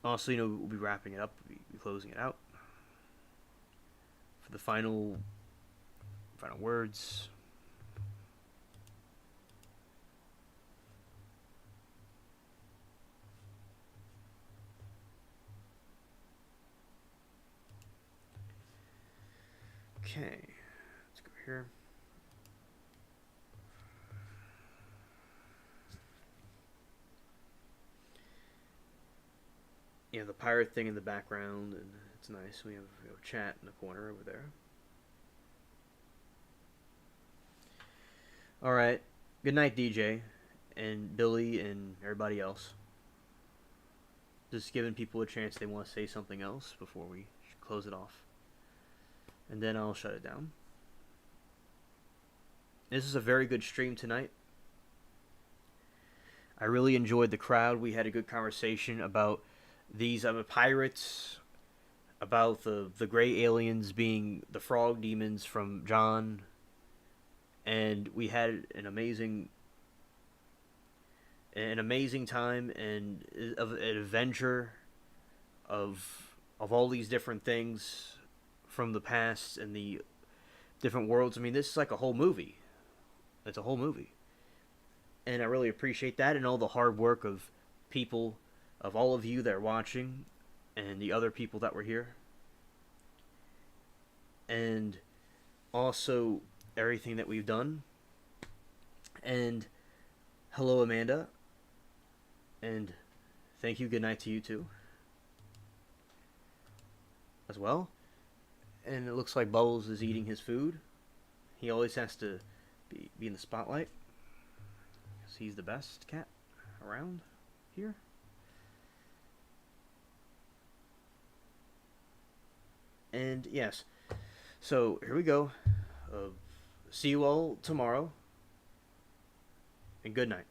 also, we'll be wrapping it up, we'll be closing it out. For the final words. Okay, let's go here. The pirate thing in the background, and it's nice. We have a chat in the corner over there. Alright, good night, DJ, and Billy, and everybody else. Just giving people a chance they want to say something else before we close it off. And then I'll shut it down. This is a very good stream tonight. I really enjoyed the crowd. We had a good conversation about these pirates, about the gray aliens being the frog demons from John, and we had an amazing time and of an adventure of all these different things from the past and the different worlds. I mean, this is like a whole movie. It's a whole movie. And I really appreciate that and all the hard work of people, of all of you that are watching, and the other people that were here. And also everything that we've done. And hello, Amanda. And thank you. Good night to you too. As well. And it looks like Bubbles is eating his food. He always has to be in the spotlight. Because he's the best cat around here. And yes, so here we go. See you all tomorrow. And good night.